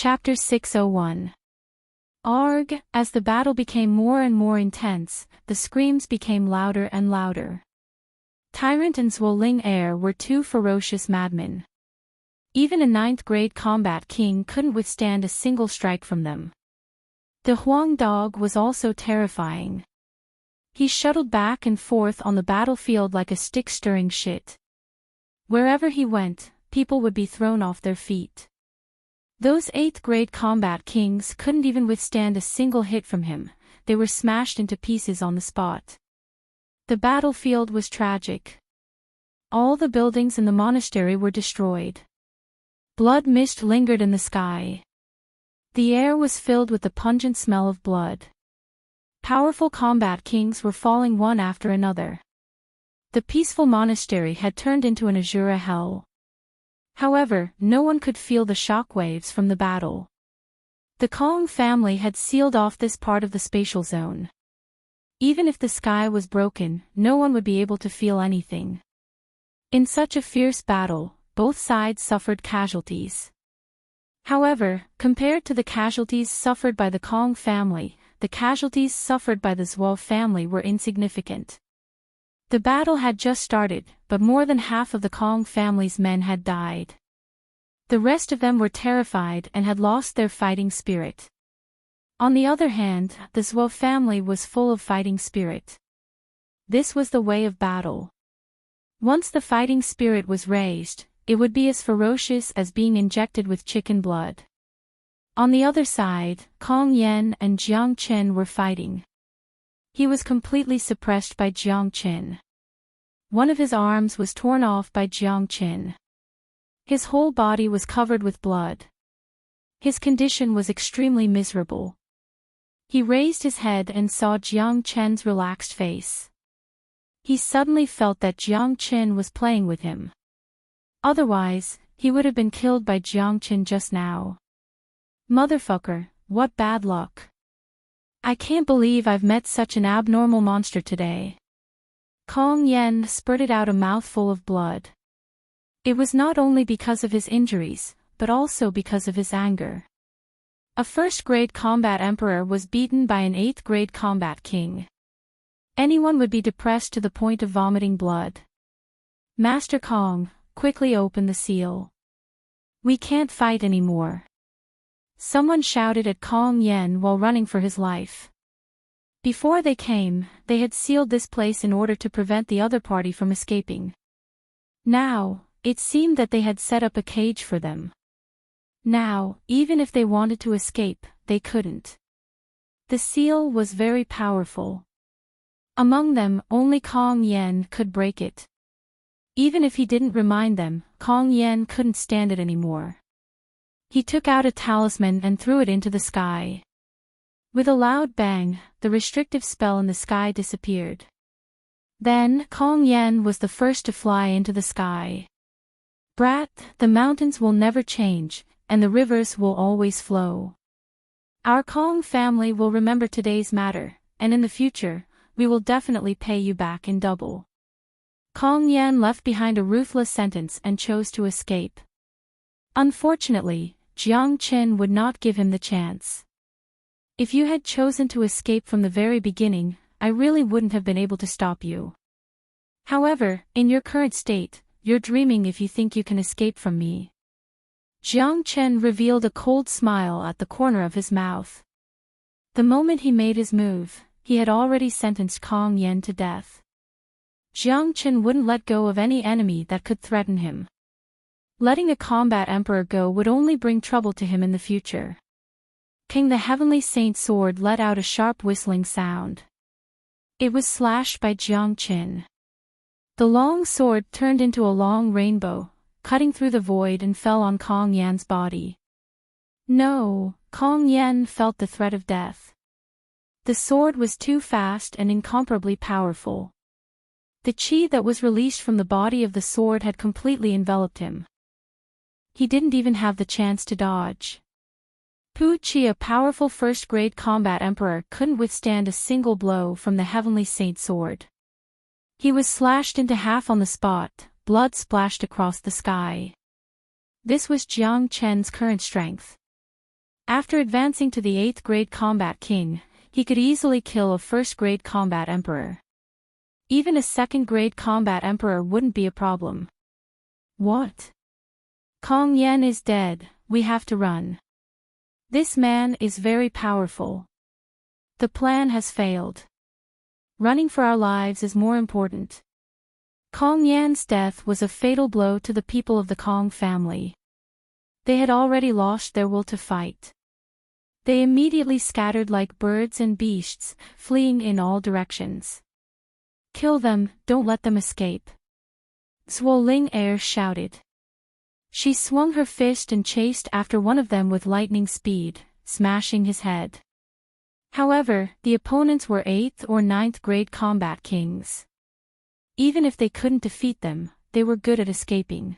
Chapter 601. Arg, as the battle became more and more intense, the screams became louder and louder. Tyrant and Zhuoling Heir were two ferocious madmen. Even a ninth-grade combat king couldn't withstand a single strike from them. The Huang dog was also terrifying. He shuttled back and forth on the battlefield like a stick-stirring shit. Wherever he went, people would be thrown off their feet. Those 8th-grade combat kings couldn't even withstand a single hit from him, they were smashed into pieces on the spot. The battlefield was tragic. All the buildings in the monastery were destroyed. Blood mist lingered in the sky. The air was filled with the pungent smell of blood. Powerful combat kings were falling one after another. The peaceful monastery had turned into an Azura hell. However, no one could feel the shockwaves from the battle. The Kong family had sealed off this part of the spatial zone. Even if the sky was broken, no one would be able to feel anything. In such a fierce battle, both sides suffered casualties. However, compared to the casualties suffered by the Kong family, the casualties suffered by the Zhuo family were insignificant. The battle had just started, but more than half of the Kong family's men had died. The rest of them were terrified and had lost their fighting spirit. On the other hand, the Zhuo family was full of fighting spirit. This was the way of battle. Once the fighting spirit was raised, it would be as ferocious as being injected with chicken blood. On the other side, Kong Yan and Jiang Qin were fighting. He was completely suppressed by Jiang Qin. One of his arms was torn off by Jiang Qin. His whole body was covered with blood. His condition was extremely miserable. He raised his head and saw Jiang Qin's relaxed face. He suddenly felt that Jiang Qin was playing with him. Otherwise, he would have been killed by Jiang Qin just now. Motherfucker, what bad luck. I can't believe I've met such an abnormal monster today. Kong Yan spurted out a mouthful of blood. It was not only because of his injuries, but also because of his anger. A first-grade combat emperor was beaten by an 8th-grade combat king. Anyone would be depressed to the point of vomiting blood. Master Kong, quickly open the seal. We can't fight anymore. Someone shouted at Kong Yan while running for his life. Before they came, they had sealed this place in order to prevent the other party from escaping. Now, it seemed that they had set up a cage for them. Now, even if they wanted to escape, they couldn't. The seal was very powerful. Among them, only Kong Yan could break it. Even if he didn't remind them, Kong Yan couldn't stand it anymore. He took out a talisman and threw it into the sky. With a loud bang, the restrictive spell in the sky disappeared. Then, Kong Yan was the first to fly into the sky. Brat, the mountains will never change, and the rivers will always flow. Our Kong family will remember today's matter, and in the future, we will definitely pay you back in double. Kong Yan left behind a ruthless sentence and chose to escape. Unfortunately, Jiang Qin would not give him the chance. If you had chosen to escape from the very beginning, I really wouldn't have been able to stop you. However, in your current state, you're dreaming if you think you can escape from me. Jiang Qin revealed a cold smile at the corner of his mouth. The moment he made his move, he had already sentenced Kong Yan to death. Jiang Qin wouldn't let go of any enemy that could threaten him. Letting a combat emperor go would only bring trouble to him in the future. King the Heavenly Saint sword let out a sharp whistling sound. It was slashed by Jiang Qin. The long sword turned into a long rainbow, cutting through the void and fell on Kong Yan's body. No, Kong Yan felt the threat of death. The sword was too fast and incomparably powerful. The chi that was released from the body of the sword had completely enveloped him. He didn't even have the chance to dodge. Pu Qi, a powerful first-grade combat emperor, couldn't withstand a single blow from the Heavenly Saint sword. He was slashed into half on the spot, blood splashed across the sky. This was Jiang Qin's current strength. After advancing to the 8th grade combat king, he could easily kill a 1st grade combat emperor. Even a 2nd grade combat emperor wouldn't be a problem. What? Kong Yen is dead, we have to run. This man is very powerful. The plan has failed. Running for our lives is more important. Kong Yan's death was a fatal blow to the people of the Kong family. They had already lost their will to fight. They immediately scattered like birds and beasts, fleeing in all directions. Kill them, don't let them escape. Zhuo Ling shouted. She swung her fist and chased after one of them with lightning speed, smashing his head. However, the opponents were 8th or 9th grade combat kings. Even if they couldn't defeat them, they were good at escaping.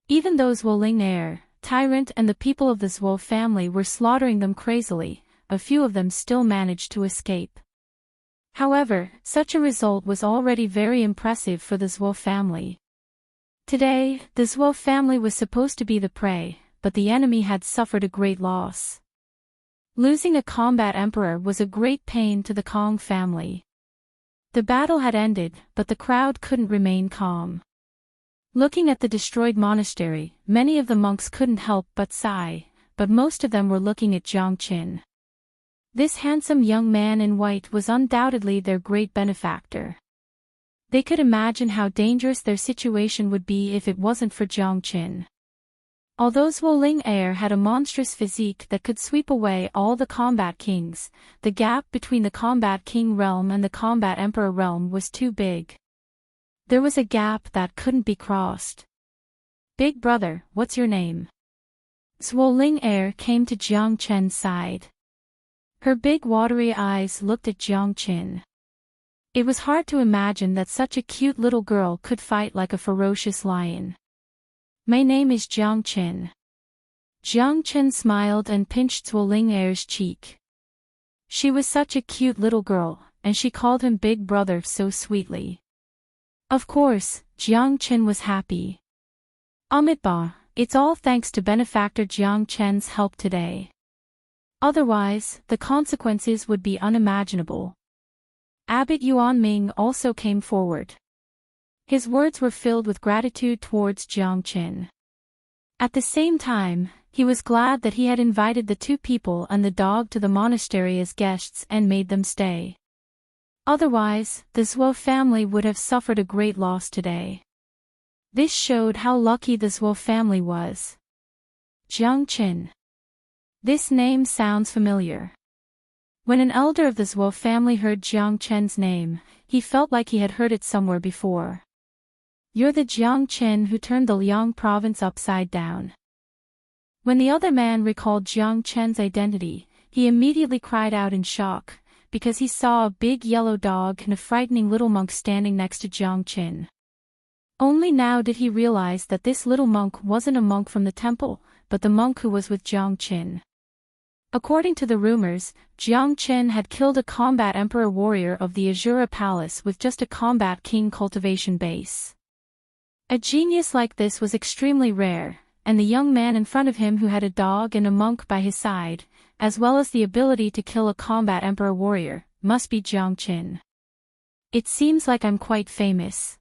Even though Zhuo Ling Tyrant and the people of the Zhuo family were slaughtering them crazily, a few of them still managed to escape. However, such a result was already very impressive for the Zhuo family. Today, the Zhuo family was supposed to be the prey, but the enemy had suffered a great loss. Losing a combat emperor was a great pain to the Kong family. The battle had ended, but the crowd couldn't remain calm. Looking at the destroyed monastery, many of the monks couldn't help but sigh, but most of them were looking at Jiang Qin. This handsome young man in white was undoubtedly their great benefactor. They could imagine how dangerous their situation would be if it wasn't for Jiang Qin. Although Zhuo Ling had a monstrous physique that could sweep away all the combat kings, the gap between the combat king realm and the combat emperor realm was too big. There was a gap that couldn't be crossed. Big brother, what's your name? Zhuo Ling came to Jiang Qin's side. Her big watery eyes looked at Jiang Qin. It was hard to imagine that such a cute little girl could fight like a ferocious lion. My name is Jiang Qin. Jiang Qin smiled and pinched Zhuo Ling cheek. She was such a cute little girl, and she called him big brother so sweetly. Of course, Jiang Qin was happy. Amitabha, it's all thanks to benefactor Jiang Qin's help today. Otherwise, the consequences would be unimaginable. Abbot Yuan Ming also came forward. His words were filled with gratitude towards Jiang Qin. At the same time, he was glad that he had invited the 2 people and the dog to the monastery as guests and made them stay. Otherwise, the Zhuo family would have suffered a great loss today. This showed how lucky the Zhuo family was. Jiang Qin. This name sounds familiar. When an elder of the Zhuo family heard Jiang Qin's name, he felt like he had heard it somewhere before. You're the Jiang Qin who turned the Liang province upside down. When the other man recalled Jiang Qin's identity, he immediately cried out in shock, because he saw a big yellow dog and a frightening little monk standing next to Jiang Qin. Only now did he realize that this little monk wasn't a monk from the temple, but the monk who was with Jiang Qin. According to the rumors, Jiang Qin had killed a combat emperor warrior of the Azura Palace with just a combat king cultivation base. A genius like this was extremely rare, and the young man in front of him who had a dog and a monk by his side, as well as the ability to kill a combat emperor warrior, must be Jiang Qin. It seems like I'm quite famous.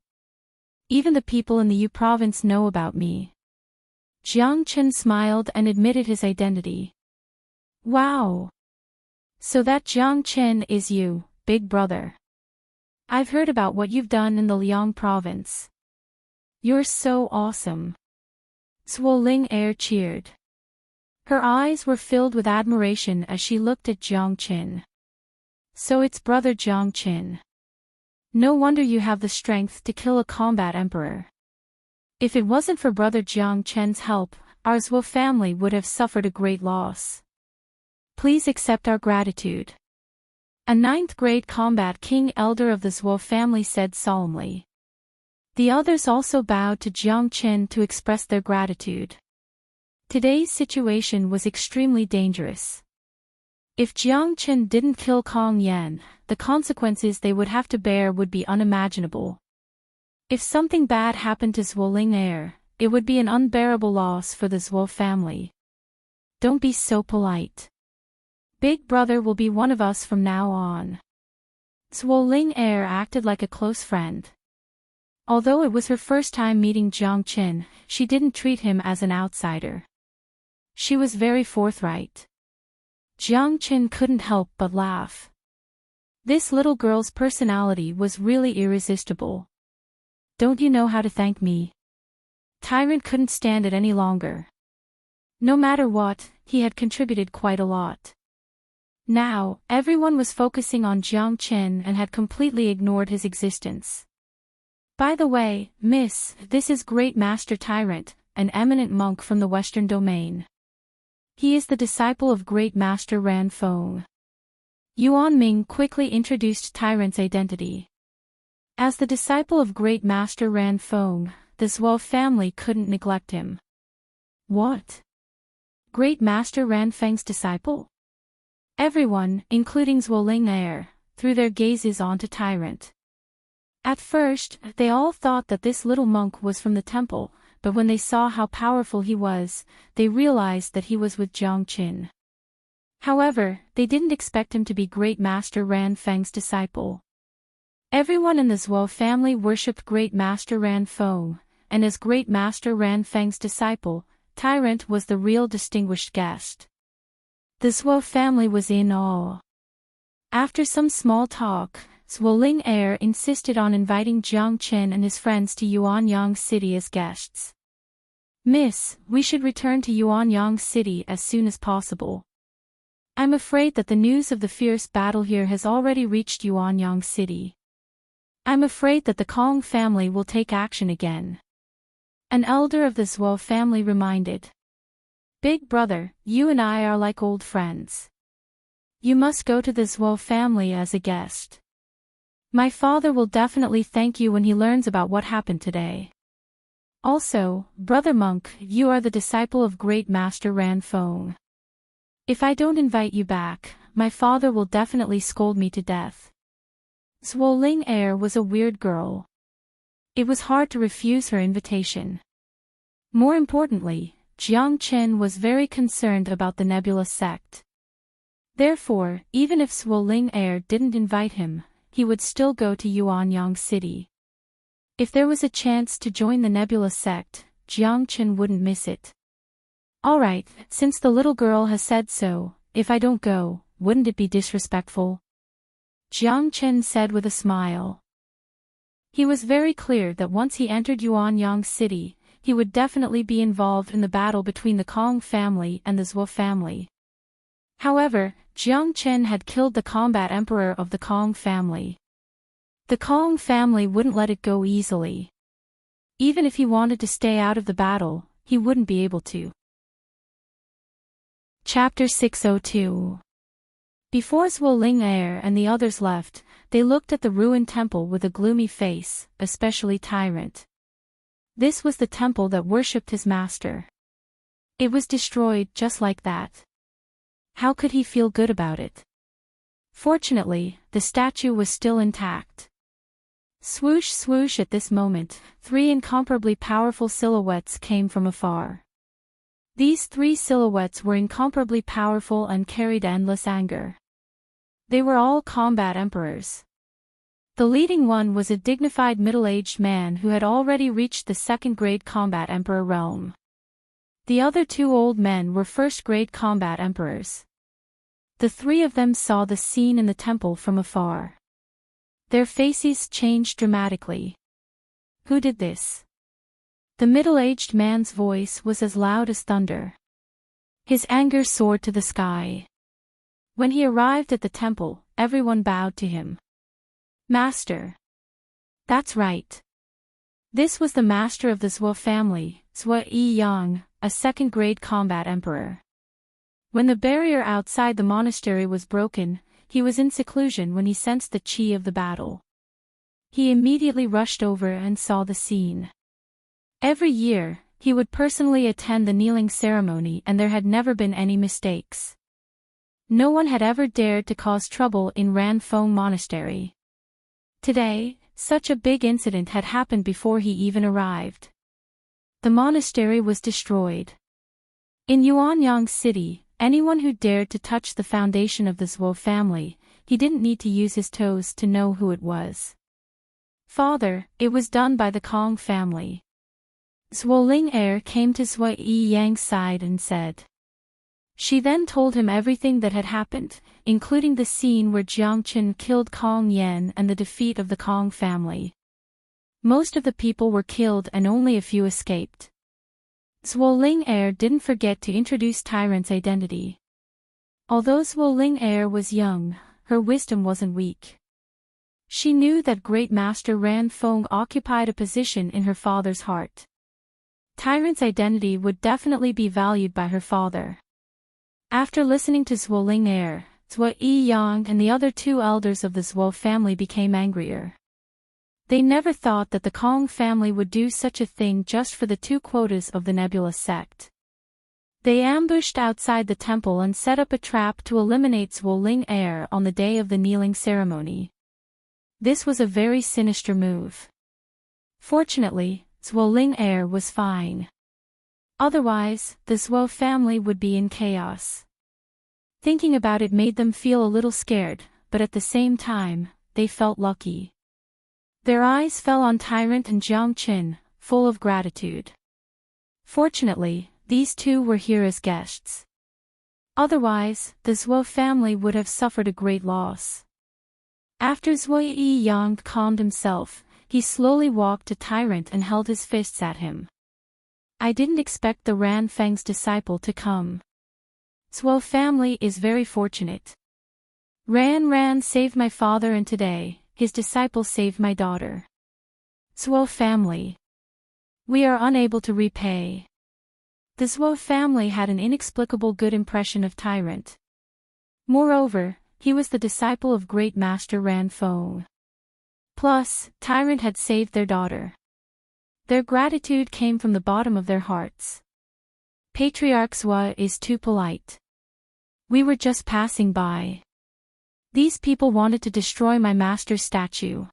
Even the people in the Yu province know about me. Jiang Qin smiled and admitted his identity. Wow! So that Jiang Qin is you, big brother. I've heard about what you've done in the Liang province. You're so awesome. Zhuo Ling cheered. Her eyes were filled with admiration as she looked at Jiang Qin. So it's brother Jiang Qin. No wonder you have the strength to kill a combat emperor. If it wasn't for brother Jiang Qin's help, our Zhuo family would have suffered a great loss. Please accept our gratitude. A 9th grade combat king elder of the Zhuo family said solemnly. The others also bowed to Jiang Qin to express their gratitude. Today's situation was extremely dangerous. If Jiang Qin didn't kill Kong Yan, the consequences they would have to bear would be unimaginable. If something bad happened to Zhuo Ling it would be an unbearable loss for the Zhuo family. don't be so polite. Big brother will be one of us from now on. Zhuo Ling Er acted like a close friend. Although it was her first time meeting Jiang Qin, she didn't treat him as an outsider. She was very forthright. Jiang Qin couldn't help but laugh. This little girl's personality was really irresistible. Don't you know how to thank me? Tyrant couldn't stand it any longer. No matter what, he had contributed quite a lot. Now, everyone was focusing on Jiang Qin and had completely ignored his existence. By the way, miss, this is Great Master Tyrant, an eminent monk from the Western Domain. He is the disciple of Great Master Ran Feng. Yuan Ming quickly introduced Tyrant's identity. As the disciple of Great Master Ran Feng, the Zhuo family couldn't neglect him. What? Great Master Ran Feng's disciple? Everyone, including Zhuo Ling Er, threw their gazes onto Tyrant. At first, they all thought that this little monk was from the temple, but when they saw how powerful he was, they realized that he was with Jiang Qin. However, they didn't expect him to be Great Master Ran Feng's disciple. Everyone in the Zhuo family worshipped Great Master Ran Feng, and as Great Master Ran Feng's disciple, Tyrant was the real distinguished guest. The Zhuo family was in awe. After some small talk, Zhuo Ling Er insisted on inviting Jiang Qin and his friends to Yuanyang City as guests. Miss, we should return to Yuanyang City as soon as possible. I'm afraid that the news of the fierce battle here has already reached Yuanyang City. I'm afraid that the Kong family will take action again. An elder of the Zhuo family reminded. Big brother, you and I are like old friends. You must go to the Zhuo family as a guest. My father will definitely thank you when he learns about what happened today. Also, Brother Monk, you are the disciple of Great Master Ran Feng. If I don't invite you back, my father will definitely scold me to death. Zhuo Ling Er was a weird girl. It was hard to refuse her invitation. More importantly, Jiang Qin was very concerned about the Nebula sect. Therefore, even if Zhuo Ling Er didn't invite him, he would still go to Yuanyang City. If there was a chance to join the Nebula sect, Jiang Qin wouldn't miss it. Alright, since the little girl has said so, if I don't go, wouldn't it be disrespectful? Jiang Qin said with a smile. He was very clear that once he entered Yuanyang City, he would definitely be involved in the battle between the Kong family and the Zhuo family. However, Jiang Qin had killed the combat emperor of the Kong family. The Kong family wouldn't let it go easily. Even if he wanted to stay out of the battle, he wouldn't be able to. Chapter 602. Before Zhuo Ling Er and the others left, they looked at the ruined temple with a gloomy face, especially Tyrant. This was the temple that worshipped his master. It was destroyed just like that. How could he feel good about it? Fortunately, the statue was still intact. Swoosh swoosh at this moment, 3 incomparably powerful silhouettes came from afar. These 3 silhouettes were incomparably powerful and carried endless anger. They were all combat emperors. The leading one was a dignified middle-aged man who had already reached the 2nd-grade combat emperor realm. The other 2 old men were 1st-grade combat emperors. The 3 of them saw the scene in the temple from afar. Their faces changed dramatically. Who did this? The middle-aged man's voice was as loud as thunder. His anger soared to the sky. When he arrived at the temple, everyone bowed to him. Master. That's right. This was the master of the Zhuo family, Zhuo Yiyang, a 2nd-grade combat emperor. When the barrier outside the monastery was broken, he was in seclusion when he sensed the qi of the battle. He immediately rushed over and saw the scene. Every year, he would personally attend the kneeling ceremony and there had never been any mistakes. No one had ever dared to cause trouble in Ran Feng Monastery. Today, such a big incident had happened before he even arrived. The monastery was destroyed. In Yuanyang City, anyone who dared to touch the foundation of the Zhuo family, he didn't need to use his toes to know who it was. Father, it was done by the Kong family. Zhuo Ling came to Zhuo Yiyang's side and said. She then told him everything that had happened, including the scene where Jiang Qin killed Kong Yan and the defeat of the Kong family. Most of the people were killed and only a few escaped. Zhuo Ling didn't forget to introduce Tyrant's identity. Although Zhuo Ling was young, her wisdom wasn't weak. She knew that Great Master Ran Feng occupied a position in her father's heart. Tyrant's identity would definitely be valued by her father. After listening to Zhuo Ling Zhuo Yiyang and the other two elders of the Zhuo family became angrier. They never thought that the Kong family would do such a thing just for the two quotas of the nebulous sect. They ambushed outside the temple and set up a trap to eliminate Zhuo Ling on the day of the kneeling ceremony. This was a very sinister move. Fortunately, Zhuo Ling was fine. Otherwise, the Zhuo family would be in chaos. Thinking about it made them feel a little scared, but at the same time, they felt lucky. Their eyes fell on Tyrant and Jiang Qin, full of gratitude. Fortunately, these two were here as guests. Otherwise, the Zhuo family would have suffered a great loss. After Zhuo Yiyang calmed himself, he slowly walked to Tyrant and held his fists at him. I didn't expect the Ran Feng's disciple to come. Zhuo family is very fortunate. Ran saved my father and today, his disciple saved my daughter. Zhuo family. We are unable to repay. The Zhuo family had an inexplicable good impression of Tyrant. Moreover, he was the disciple of Great Master Ran Feng. Plus, Tyrant had saved their daughter. Their gratitude came from the bottom of their hearts. Patriarch Zhuo is too polite. We were just passing by. These people wanted to destroy my master's statue.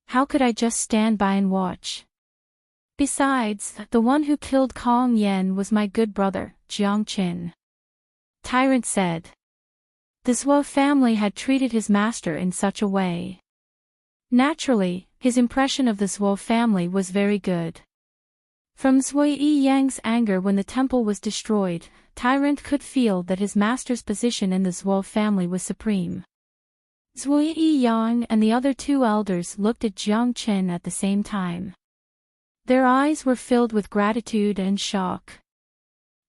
How could I just stand by and watch? Besides, the one who killed Kong Yan was my good brother, Jiang Qin. Tyrant said. The Zhuo family had treated his master in such a way. Naturally, his impression of the Zhuo family was very good. From Zhuo Yiyang's anger when the temple was destroyed, Tyrant could feel that his master's position in the Zhuo family was supreme. Zhuo Yiyang and the other two elders looked at Jiang Qin at the same time. Their eyes were filled with gratitude and shock.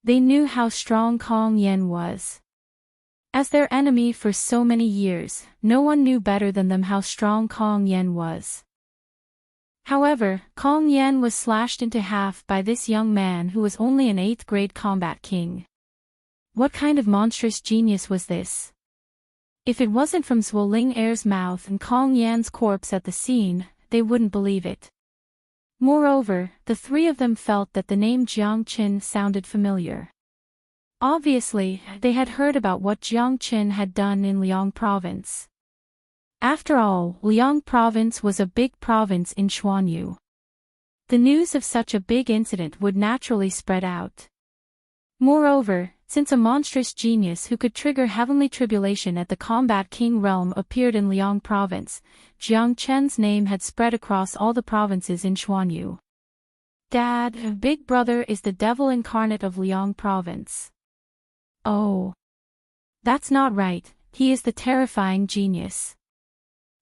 They knew how strong Kong Yan was. As their enemy for so many years, no one knew better than them how strong Kong Yan was. However, Kong Yan was slashed into half by this young man who was only an 8th grade combat king. What kind of monstrous genius was this? If it wasn't from Zhuo Ling mouth and Kong Yan's corpse at the scene, they wouldn't believe it. Moreover, the three of them felt that the name Jiang Qin sounded familiar. Obviously, they had heard about what Jiang Qin had done in Liang province. After all, Liang province was a big province in Xuanyu. The news of such a big incident would naturally spread out. Moreover, since a monstrous genius who could trigger heavenly tribulation at the Combat King realm appeared in Liang province, Jiang Qin's name had spread across all the provinces in Xuanyu. Dad, Big Brother is the devil incarnate of Liang province. Oh. That's not right, he is the terrifying genius.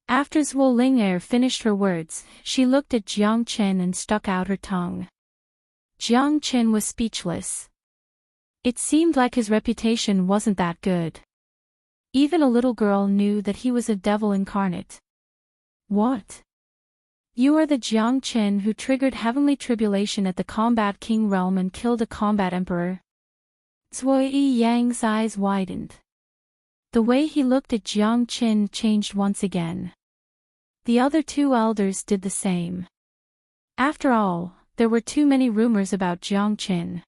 After Zhuo Ling finished her words, she looked at Jiang Qin and stuck out her tongue. Jiang Qin was speechless. It seemed like his reputation wasn't that good. Even a little girl knew that he was a devil incarnate. What? You are the Jiang Qin who triggered heavenly tribulation at the Combat King realm and killed a combat emperor? Zhuo Yiyang's eyes widened. The way he looked at Jiang Qin changed once again. The other two elders did the same. After all, there were too many rumors about Jiang Qin.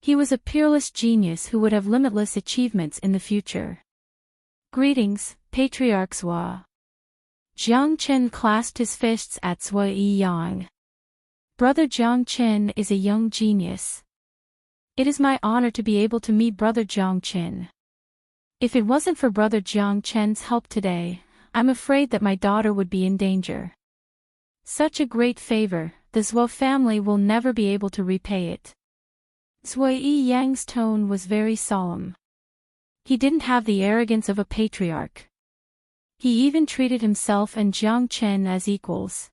He was a peerless genius who would have limitless achievements in the future. Greetings, Patriarch Zhuo. Jiang Qin clasped his fists at Zhuo Yiyang. Brother Jiang Qin is a young genius. It is my honor to be able to meet Brother Jiang Qin. If it wasn't for Brother Jiang Chen's help today, I'm afraid that my daughter would be in danger. Such a great favor, the Zhuo family will never be able to repay it. Zhuo Yiyang's tone was very solemn. He didn't have the arrogance of a patriarch. He even treated himself and Jiang Chen as equals.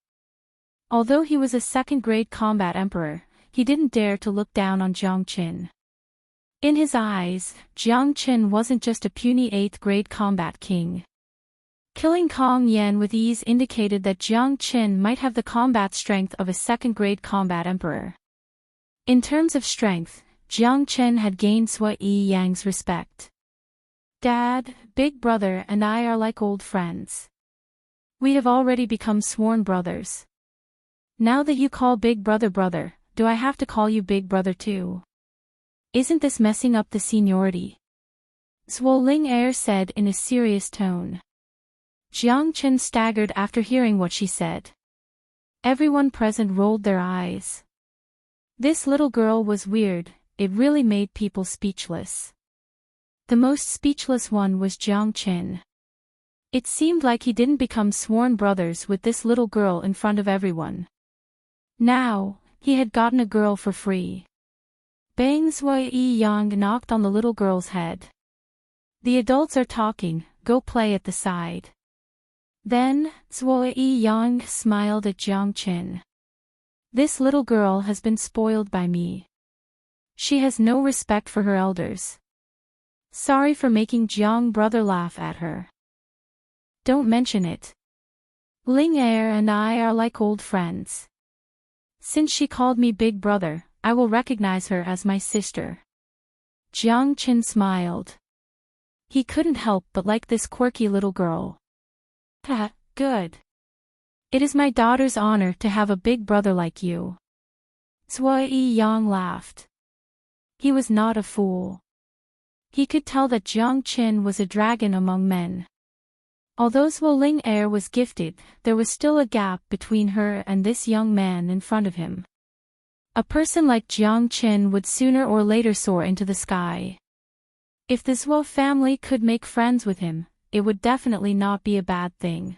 Although he was a second-grade combat emperor, he didn't dare to look down on Jiang Qin. In his eyes, Jiang Qin wasn't just a puny 8th-grade combat king. Killing Kong Yan with ease indicated that Jiang Qin might have the combat strength of a second-grade combat emperor. In terms of strength, Jiang Qin had gained Zhuo Yiyang's respect. Dad, Big Brother and I are like old friends. We have already become sworn brothers. Now that you call Big Brother brother, do I have to call you Big Brother too? Isn't this messing up the seniority? Zhuo Ling said in a serious tone. Jiang Qin staggered after hearing what she said. Everyone present rolled their eyes. This little girl was weird, it really made people speechless. The most speechless one was Jiang Qin. It seemed like he didn't become sworn brothers with this little girl in front of everyone. Now, he had gotten a girl for free. Bang! Zhuo Yiyang knocked on the little girl's head. The adults are talking, go play at the side. Then, Zhuo Yiyang smiled at Jiang Qin. This little girl has been spoiled by me. She has no respect for her elders. Sorry for making Jiang brother laugh at her. Don't mention it. Ling and I are like old friends. Since she called me Big Brother, I will recognize her as my sister. Jiang Qin smiled. He couldn't help but like this quirky little girl. Ha, good. It is my daughter's honor to have a big brother like you. Zhuo Yiyang laughed. He was not a fool. He could tell that Jiang Qin was a dragon among men. Although Zhuo Ling was gifted, there was still a gap between her and this young man in front of him. A person like Jiang Qin would sooner or later soar into the sky. If the Zhuo family could make friends with him, it would definitely not be a bad thing.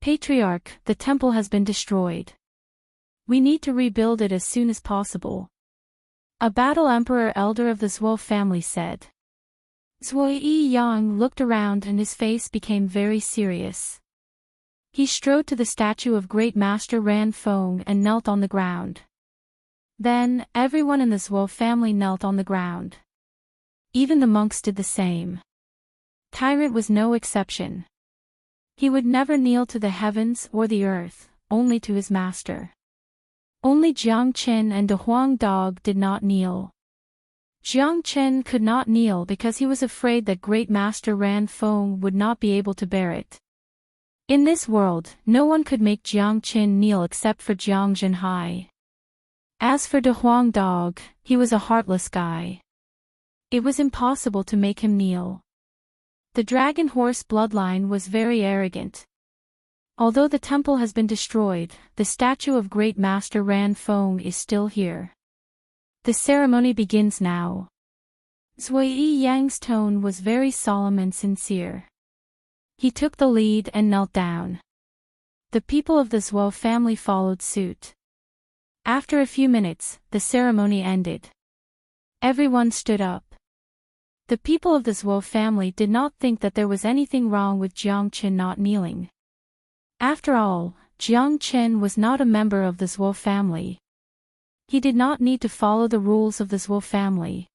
Patriarch, the temple has been destroyed. We need to rebuild it as soon as possible. A battle emperor elder of the Zhuo family said. Zhuo Yiyang looked around and his face became very serious. He strode to the statue of Great Master Ran Feng and knelt on the ground. Then, everyone in the Zhuo family knelt on the ground. Even the monks did the same. Tyrant was no exception. He would never kneel to the heavens or the earth, only to his master. Only Jiang Qin and De Huang Dog did not kneel. Jiang Qin could not kneel because he was afraid that Great Master Ran Feng would not be able to bear it. In this world, no one could make Jiang Qin kneel except for Jiang Zhenhai. As for De Huang Dog, he was a heartless guy. It was impossible to make him kneel. The dragon horse bloodline was very arrogant. Although the temple has been destroyed, the statue of Great Master Ran Feng is still here. The ceremony begins now. Zhuo Yiyang's tone was very solemn and sincere. He took the lead and knelt down. The people of the Zhuo family followed suit. After a few minutes, the ceremony ended. Everyone stood up. The people of the Zhuo family did not think that there was anything wrong with Jiang Qin not kneeling. After all, Jiang Qin was not a member of the Zhuo family. He did not need to follow the rules of the Zhuo family.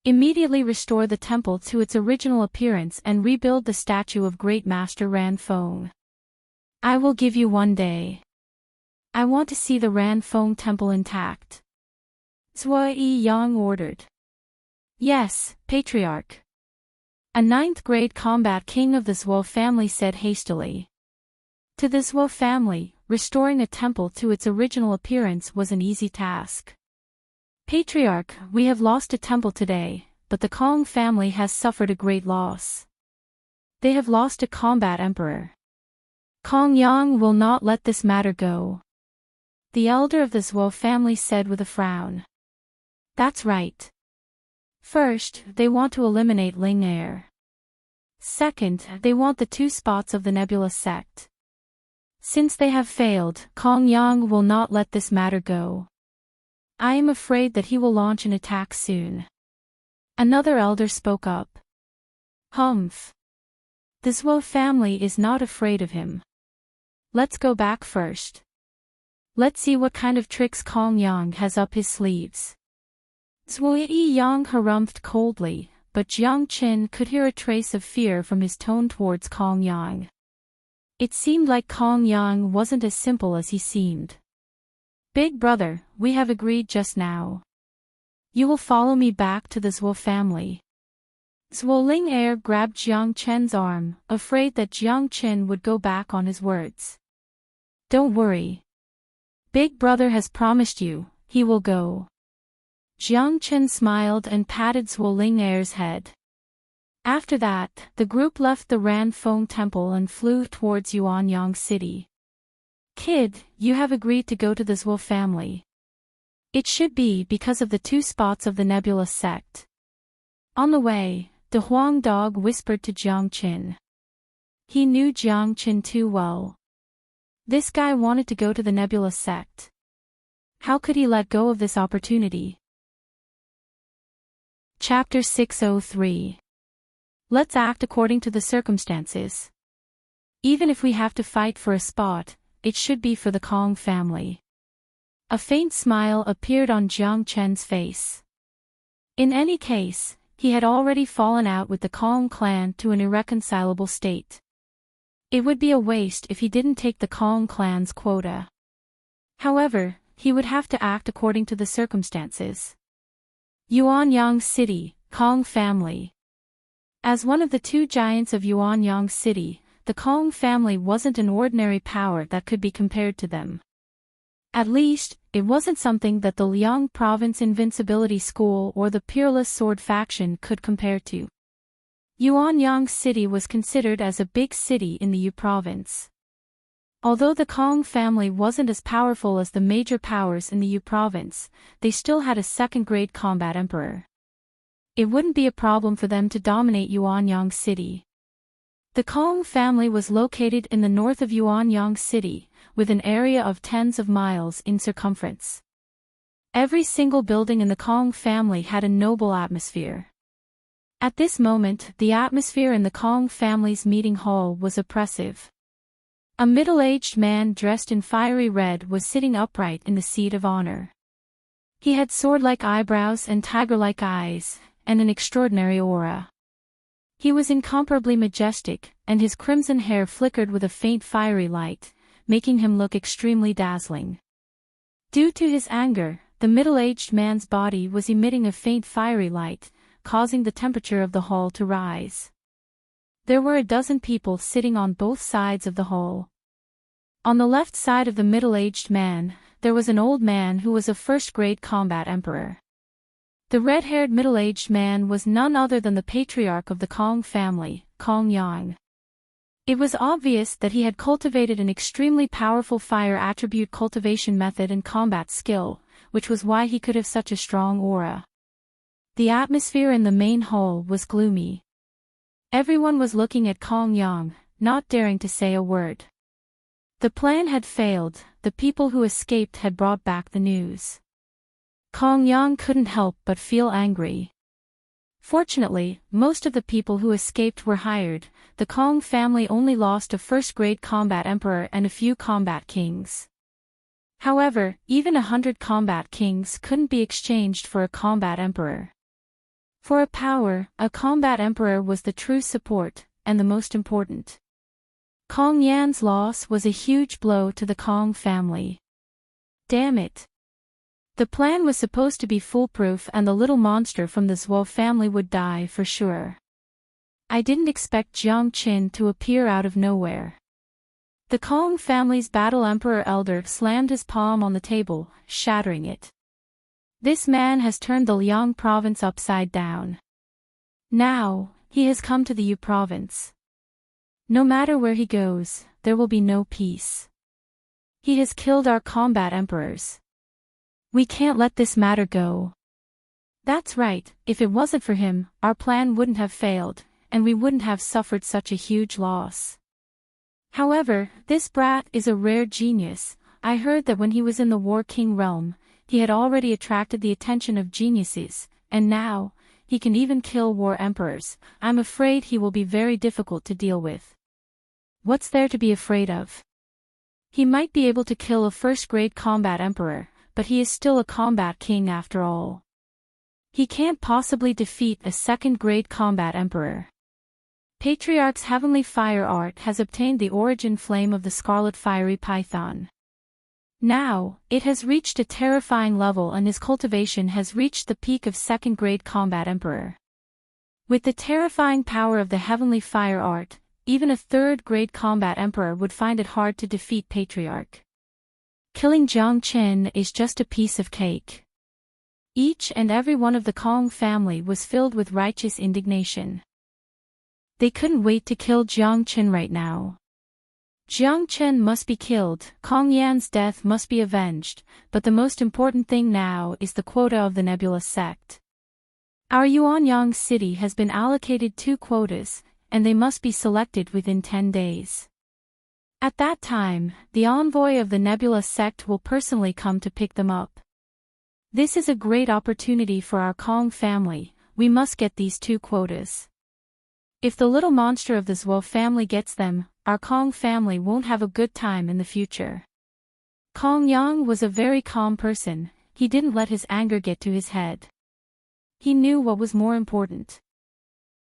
Immediately restore the temple to its original appearance and rebuild the statue of Great Master Ran Feng. I will give you 1 day. I want to see the Ran Feng temple intact. Zhuo Yiyang ordered. Yes, Patriarch. A 9th-grade combat king of the Zhuo family said hastily. To the Zhuo family, restoring a temple to its original appearance was an easy task. Patriarch, we have lost a temple today, but the Kong family has suffered a great loss. They have lost a combat emperor. Kong Yang will not let this matter go. The elder of the Zhuo family said with a frown. That's right. First, they want to eliminate Ling Air. Second, they want the 2 spots of the Nebula sect. Since they have failed, Kong Yang will not let this matter go. I am afraid that he will launch an attack soon. Another elder spoke up. Humph. The Zhuo family is not afraid of him. Let's go back first. Let's see what kind of tricks Kong Yang has up his sleeves. Zhuo Yang harumphed coldly, but Jiang Qin could hear a trace of fear from his tone towards Kong Yang. It seemed like Kong Yang wasn't as simple as he seemed. Big brother, we have agreed just now. You will follow me back to the Zhuo family. Zhuo Ling Air grabbed Jiang Chen's arm, afraid that Jiang Qin would go back on his words. Don't worry. Big brother has promised you, he will go. Jiang Chen smiled and patted Zhuo Ling Air's head. After that, the group left the Ran Feng Temple and flew towards Yuanyang City. Kid, you have agreed to go to the Zhuo family. It should be because of the 2 spots of the Nebula sect. On the way, the Huang dog whispered to Jiang Qin. He knew Jiang Qin too well. This guy wanted to go to the Nebula sect. How could he let go of this opportunity? Chapter 603. Let's act according to the circumstances. Even if we have to fight for a spot, it should be for the Kong family. A faint smile appeared on Jiang Chen's face. In any case, he had already fallen out with the Kong clan to an irreconcilable state. It would be a waste if he didn't take the Kong clan's quota. However, he would have to act according to the circumstances. Yuanyang City, Kong family. As one of the 2 giants of Yuanyang City, the Kong family wasn't an ordinary power that could be compared to them. At least, it wasn't something that the Liang Province Invincibility School or the Peerless Sword faction could compare to. Yuanyang City was considered as a big city in the Yu Province. Although the Kong family wasn't as powerful as the major powers in the Yu Province, they still had a second-grade combat emperor. It wouldn't be a problem for them to dominate Yuanyang City. The Kong family was located in the north of Yuanyang City, with an area of tens of miles in circumference. Every single building in the Kong family had a noble atmosphere. At this moment, the atmosphere in the Kong family's meeting hall was oppressive. A middle-aged man dressed in fiery red was sitting upright in the seat of honor. He had sword-like eyebrows and tiger-like eyes, and an extraordinary aura. He was incomparably majestic, and his crimson hair flickered with a faint fiery light, making him look extremely dazzling. Due to his anger, the middle-aged man's body was emitting a faint fiery light, causing the temperature of the hall to rise. There were a dozen people sitting on both sides of the hall. On the left side of the middle-aged man, there was an old man who was a first-grade combat emperor. The red-haired middle-aged man was none other than the patriarch of the Kong family, Kong Yang. It was obvious that he had cultivated an extremely powerful fire attribute cultivation method and combat skill, which was why he could have such a strong aura. The atmosphere in the main hall was gloomy. Everyone was looking at Kong Yang, not daring to say a word. The plan had failed, the people who escaped had brought back the news. Kong Yang couldn't help but feel angry. Fortunately, most of the people who escaped were hired. The Kong family only lost a first-grade combat emperor and a few combat kings. However, even 100 combat kings couldn't be exchanged for a combat emperor. For a power, a combat emperor was the true support, and the most important. Kong Yan's loss was a huge blow to the Kong family. Damn it. The plan was supposed to be foolproof and the little monster from the Zhuo family would die for sure. I didn't expect Jiang Qin to appear out of nowhere. The Kong family's battle emperor elder slammed his palm on the table, shattering it. This man has turned the Liang province upside down. Now, he has come to the Yu province. No matter where he goes, there will be no peace. He has killed our combat emperors. We can't let this matter go. That's right, if it wasn't for him, our plan wouldn't have failed, and we wouldn't have suffered such a huge loss. However, this brat is a rare genius. I heard that when he was in the War King realm, he had already attracted the attention of geniuses, and now, he can even kill war emperors. I'm afraid he will be very difficult to deal with. What's there to be afraid of? He might be able to kill a first-grade combat emperor, but he is still a combat king after all. He can't possibly defeat a second-grade combat emperor. Patriarch's heavenly fire art has obtained the origin flame of the scarlet fiery python. Now, it has reached a terrifying level and his cultivation has reached the peak of second-grade combat emperor. With the terrifying power of the heavenly fire art, even a third-grade combat emperor would find it hard to defeat Patriarch. Killing Jiang Qin is just a piece of cake. Each and every one of the Kong family was filled with righteous indignation. They couldn't wait to kill Jiang Qin right now. Jiang Qin must be killed, Kong Yan's death must be avenged, but the most important thing now is the quota of the Nebula sect. Our Yuanyang city has been allocated 2 quotas, and they must be selected within 10 days. At that time, the envoy of the Nebula sect will personally come to pick them up. This is a great opportunity for our Kong family. We must get these 2 quotas. If the little monster of the Zhuo family gets them, our Kong family won't have a good time in the future. Kong Yang was a very calm person. He didn't let his anger get to his head. He knew what was more important.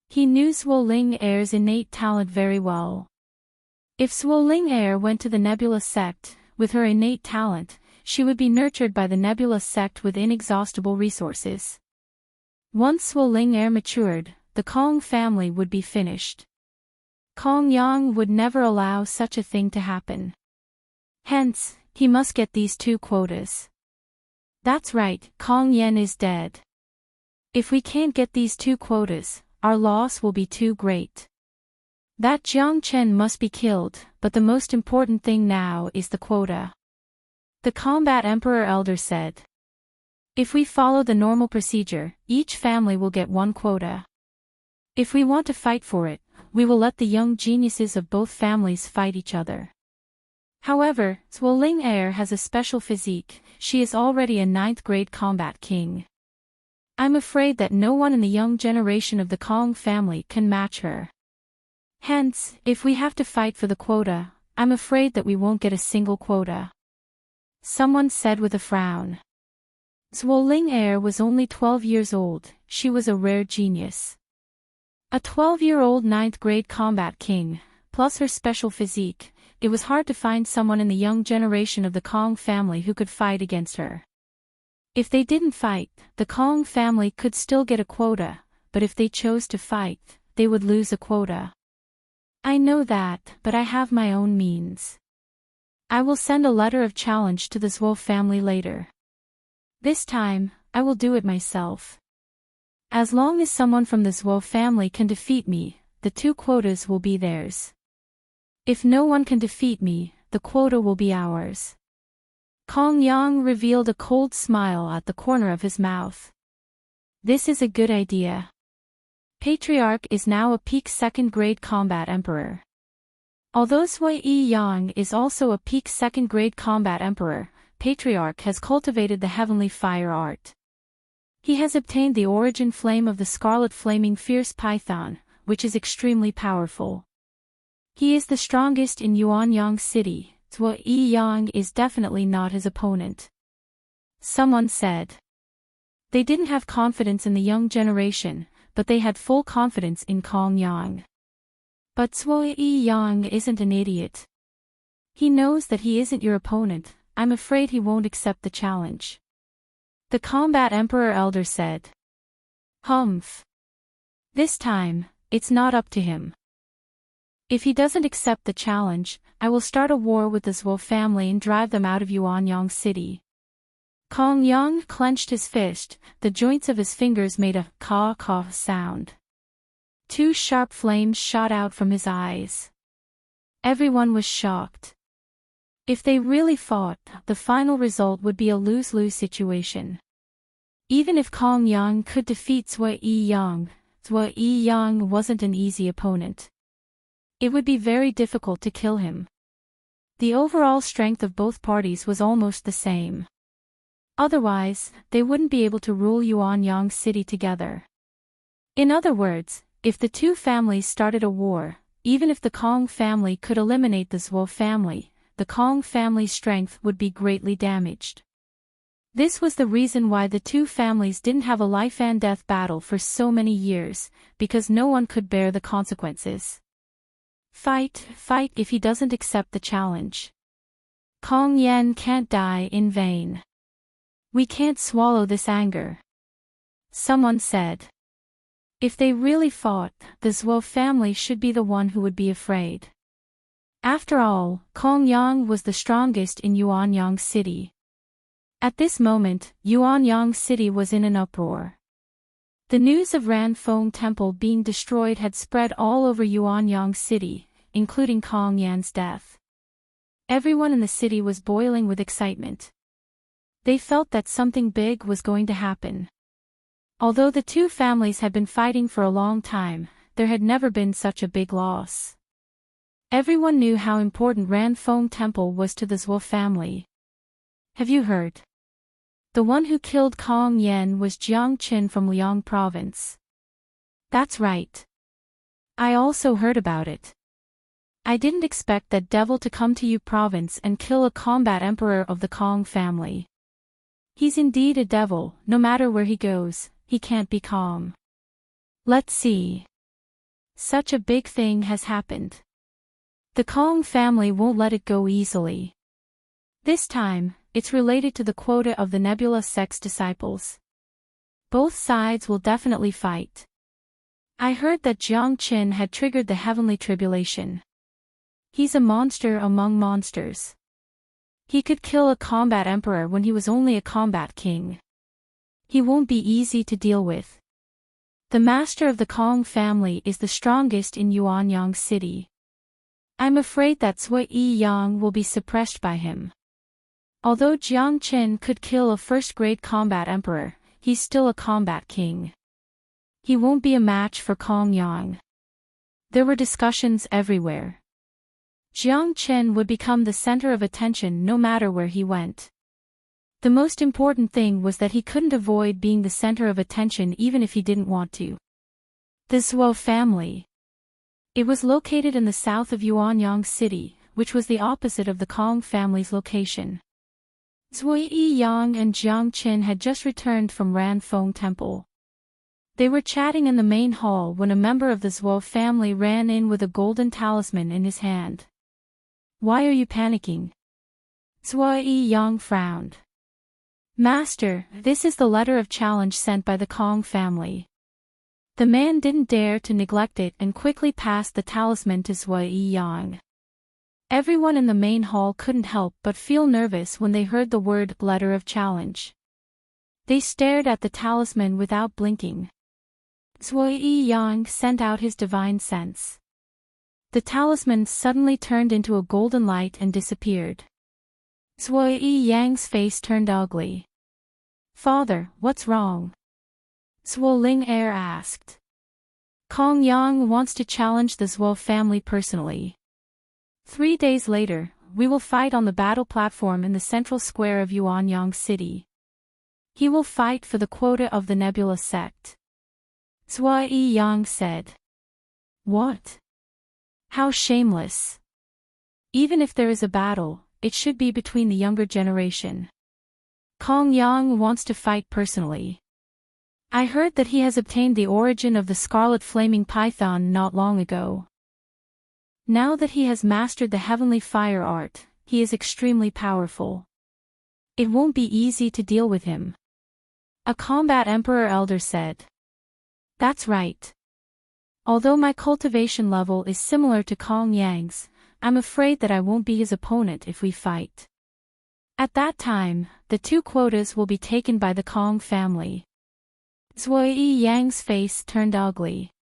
He knew Zhuo Ling Heir's innate talent very well. If Zhuo Ling Heir went to the Nebula sect, with her innate talent, she would be nurtured by the Nebula sect with inexhaustible resources. Once Zhuo Ling Heir matured, the Kong family would be finished. Kong Yang would never allow such a thing to happen. Hence, he must get these 2 quotas. That's right, Kong Yan is dead. If we can't get these 2 quotas, our loss will be too great. That Jiang Chen must be killed, but the most important thing now is the quota. The combat emperor elder said. If we follow the normal procedure, each family will get 1 quota. If we want to fight for it, we will let the young geniuses of both families fight each other. However, Zhuo Ling Heir has a special physique. She is already a 9th-grade combat king. I'm afraid that no one in the young generation of the Kong family can match her. Hence, if we have to fight for the quota, I'm afraid that we won't get a single quota. Someone said with a frown. Zhuo Ling Heir was only 12 years old. She was a rare genius. A 12-year-old 9th-grade combat king, plus her special physique, it was hard to find someone in the young generation of the Kong family who could fight against her. If they didn't fight, the Kong family could still get a quota, but if they chose to fight, they would lose a quota. I know that, but I have my own means. I will send a letter of challenge to the Zhuo family later. This time, I will do it myself. As long as someone from the Zhuo family can defeat me, the 2 quotas will be theirs. If no one can defeat me, the quota will be ours. Kong Yang revealed a cold smile at the corner of his mouth. This is a good idea. Patriarch is now a peak 2nd-grade combat emperor. Although Sui Yang is also a peak 2nd-grade combat emperor, Patriarch has cultivated the heavenly fire art. He has obtained the origin flame of the scarlet flaming fierce python, which is extremely powerful. He is the strongest in Yuanyang city. Zhuo Yang is definitely not his opponent. Someone said. They didn't have confidence in the young generation, but they had full confidence in Kong Yang. But Zhuo Yang isn't an idiot. He knows that he isn't your opponent. I'm afraid he won't accept the challenge. The combat emperor elder said. Humph. This time, it's not up to him. If he doesn't accept the challenge, I will start a war with the Zhuo family and drive them out of Yuanyang city. Kong Yang clenched his fist, the joints of his fingers made a caw-caw sound. 2 sharp flames shot out from his eyes. Everyone was shocked. If they really fought, the final result would be a lose-lose situation. Even if Kong Yang could defeat Zhuo Yang wasn't an easy opponent. It would be very difficult to kill him. The overall strength of both parties was almost the same. Otherwise, they wouldn't be able to rule Yuanyang City together. In other words, if the two families started a war, even if the Kong family could eliminate the Zhuo family, the Kong family's strength would be greatly damaged. This was the reason why the two families didn't have a life-and-death battle for so many years, because no one could bear the consequences. Fight if he doesn't accept the challenge. Kong Yan can't die in vain. We can't swallow this anger. Someone said. If they really fought, the Zhuo family should be the one who would be afraid. After all, Kong Yang was the strongest in Yuanyang City. At this moment, Yuanyang City was in an uproar. The news of Ranfeng Temple being destroyed had spread all over Yuanyang City, including Kong Yan's death. Everyone in the city was boiling with excitement. They felt that something big was going to happen. Although the two families had been fighting for a long time, there had never been such a big loss. Everyone knew how important Ranfeng Temple was to the Zhuo family. Have you heard? The one who killed Kong Yan was Jiang Qin from Liang Province. That's right. I also heard about it. I didn't expect that devil to come to Yu Province and kill a combat emperor of the Kong family. He's indeed a devil, no matter where he goes, he can't be calm. Let's see. Such a big thing has happened. The Kong family won't let it go easily. This time, it's related to the quota of the Nebula sect's disciples. Both sides will definitely fight. I heard that Jiang Qin had triggered the heavenly tribulation. He's a monster among monsters. He could kill a combat emperor when he was only a combat king. He won't be easy to deal with. The master of the Kong family is the strongest in Yuanyang City. I'm afraid that Zhuo Yang will be suppressed by him. Although Jiang Qin could kill a first-grade combat emperor, he's still a combat king. He won't be a match for Kong Yang. There were discussions everywhere. Jiang Qin would become the center of attention no matter where he went. The most important thing was that he couldn't avoid being the center of attention even if he didn't want to. The Zhuo family. It was located in the south of Yuanyang City, which was the opposite of the Kong family's location. Zhuo Yang and Jiang Qin had just returned from Ranfeng Temple. They were chatting in the main hall when a member of the Zhuo family ran in with a golden talisman in his hand. Why are you panicking? Zhuo Yang frowned. Master, this is the letter of challenge sent by the Kong family. The man didn't dare to neglect it and quickly passed the talisman to Zhuo Yang. Everyone in the main hall couldn't help but feel nervous when they heard the word letter of challenge. They stared at the talisman without blinking. Zhuo Yang sent out his divine sense. The talisman suddenly turned into a golden light and disappeared. Zhuo Yang's face turned ugly. Father, what's wrong? Zhuo Ling'er asked. Kong Yang wants to challenge the Zhuo family personally. 3 days later, we will fight on the battle platform in the central square of Yuanyang City. He will fight for the quota of the Nebula sect. Zhuo Yang said. What? How shameless. Even if there is a battle, it should be between the younger generation. Kong Yang wants to fight personally. I heard that he has obtained the origin of the Scarlet Flaming Python not long ago. Now that he has mastered the heavenly fire art, he is extremely powerful. It won't be easy to deal with him. A combat emperor elder said. That's right. Although my cultivation level is similar to Kong Yang's, I'm afraid that I won't be his opponent if we fight. At that time, the 2 quotas will be taken by the Kong family. Zhuo Yang's face turned ugly.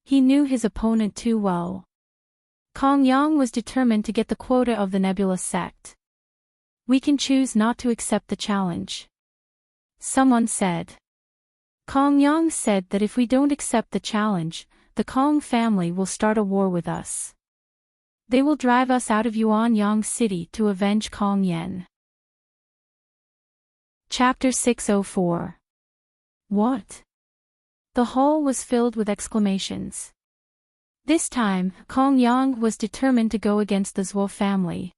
He knew his opponent too well. Kong Yang was determined to get the quota of the Nebula sect. We can choose not to accept the challenge. Someone said. Kong Yang said that if we don't accept the challenge, the Kong family will start a war with us. They will drive us out of Yuanyang City to avenge Kong Yen. Chapter 604. What? The hall was filled with exclamations. This time, Kong Yang was determined to go against the Zhuo family.